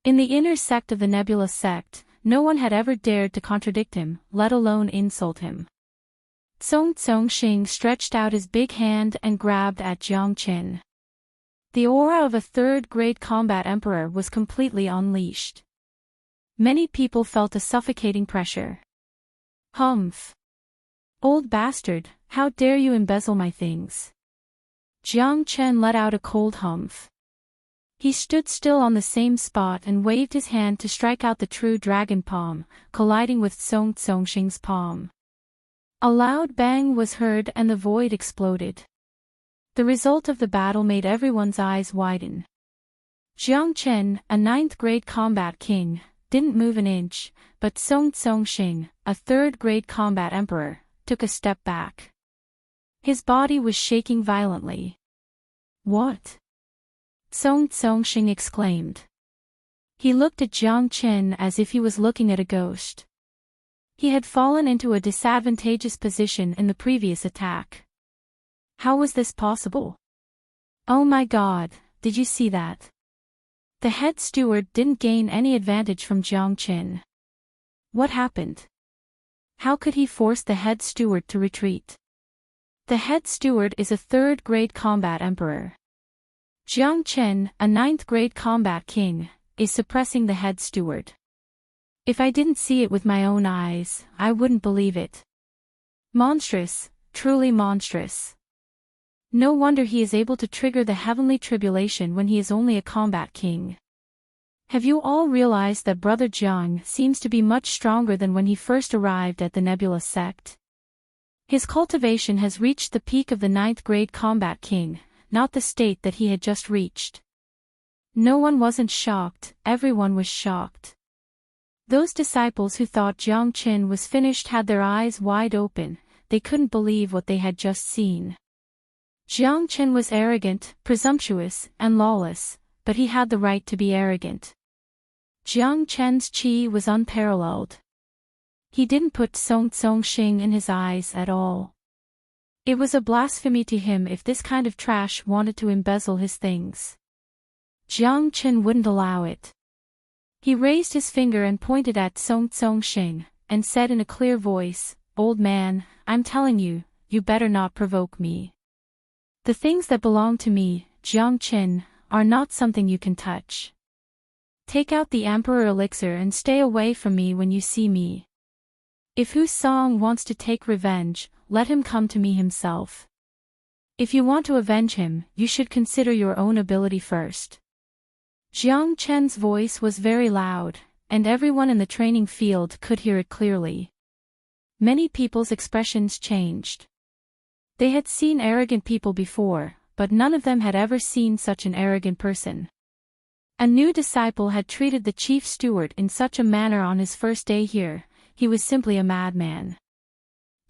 In the inner sect of the Nebula sect, no one had ever dared to contradict him, let alone insult him. Song Tsongxing stretched out his big hand and grabbed at Jiang Qin. The aura of a third-grade combat emperor was completely unleashed. Many people felt a suffocating pressure. Humph! Old bastard, how dare you embezzle my things? Jiang Chen let out a cold humph. He stood still on the same spot and waved his hand to strike out the true dragon palm, colliding with Song Tsongxing's palm. A loud bang was heard and the void exploded. The result of the battle made everyone's eyes widen. Jiang Chen, a 9th-grade combat king, didn't move an inch, but Song Tsongxing, a 3rd-grade combat emperor, took a step back. His body was shaking violently. What? Song Tsongxing exclaimed. He looked at Jiang Chen as if he was looking at a ghost. He had fallen into a disadvantageous position in the previous attack. How was this possible? Oh my God, did you see that? The head steward didn't gain any advantage from Jiang Chen. What happened? How could he force the head steward to retreat? The head steward is a third-grade combat emperor. Jiang Chen, a ninth-grade combat king, is suppressing the head steward. If I didn't see it with my own eyes, I wouldn't believe it. Monstrous, truly monstrous. No wonder he is able to trigger the heavenly tribulation when he is only a combat king. Have you all realized that Brother Jiang seems to be much stronger than when he first arrived at the Nebula sect? His cultivation has reached the peak of the ninth-grade combat king, not the state that he had just reached. No one wasn't shocked, everyone was shocked. Those disciples who thought Jiang Chen was finished had their eyes wide open, they couldn't believe what they had just seen. Jiang Chen was arrogant, presumptuous, and lawless, but he had the right to be arrogant. Jiang Chen's qi was unparalleled. He didn't put Song Xing in his eyes at all. It was a blasphemy to him if this kind of trash wanted to embezzle his things. Jiang Chen wouldn't allow it. He raised his finger and pointed at Song Xing, and said in a clear voice, "Old man, I'm telling you, you better not provoke me. The things that belong to me, Jiang Chen, are not something you can touch. Take out the Emperor Elixir and stay away from me when you see me. If Hu Song wants to take revenge, let him come to me himself. If you want to avenge him, you should consider your own ability first." Jiang Chen's voice was very loud, and everyone in the training field could hear it clearly. Many people's expressions changed. They had seen arrogant people before, but none of them had ever seen such an arrogant person. A new disciple had treated the chief steward in such a manner on his first day here, he was simply a madman.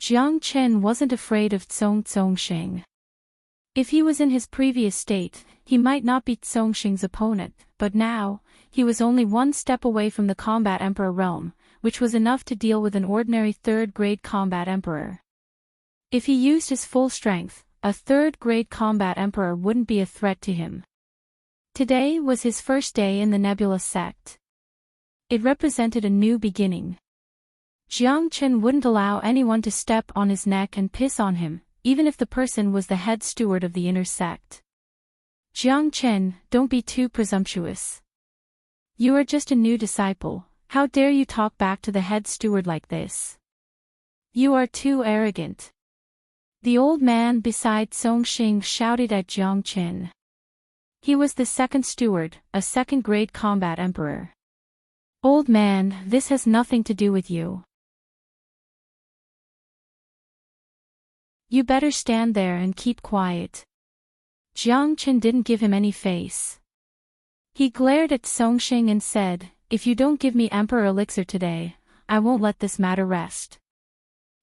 Jiang Chen wasn't afraid of Song Xing. If he was in his previous state, he might not be Xing's opponent, but now, he was only one step away from the combat emperor realm, which was enough to deal with an ordinary third-grade combat emperor. If he used his full strength, a third-grade combat emperor wouldn't be a threat to him. Today was his first day in the Nebula sect. It represented a new beginning. Jiang Chen wouldn't allow anyone to step on his neck and piss on him, even if the person was the head steward of the inner sect. Jiang Chen, don't be too presumptuous. You are just a new disciple, how dare you talk back to the head steward like this? You are too arrogant. The old man beside Song Xing shouted at Jiang Chen. He was the second steward, a second-grade combat emperor. Old man, this has nothing to do with you. You better stand there and keep quiet. Jiang Chen didn't give him any face. He glared at Song Xing and said, "If you don't give me Emperor Elixir today, I won't let this matter rest."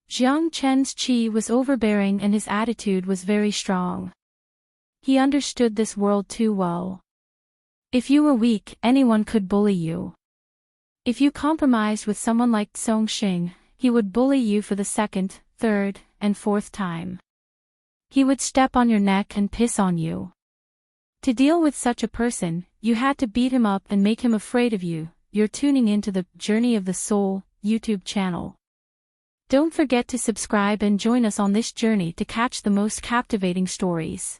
Jiang Chen's qi was overbearing and his attitude was very strong. He understood this world too well. If you were weak, anyone could bully you. If you compromised with someone like Song Xing, he would bully you for the second, third, and fourth time. He would step on your neck and piss on you. To deal with such a person, you had to beat him up and make him afraid of you. You're tuning into the Journey of the Soul YouTube channel. Don't forget to subscribe and join us on this journey to catch the most captivating stories.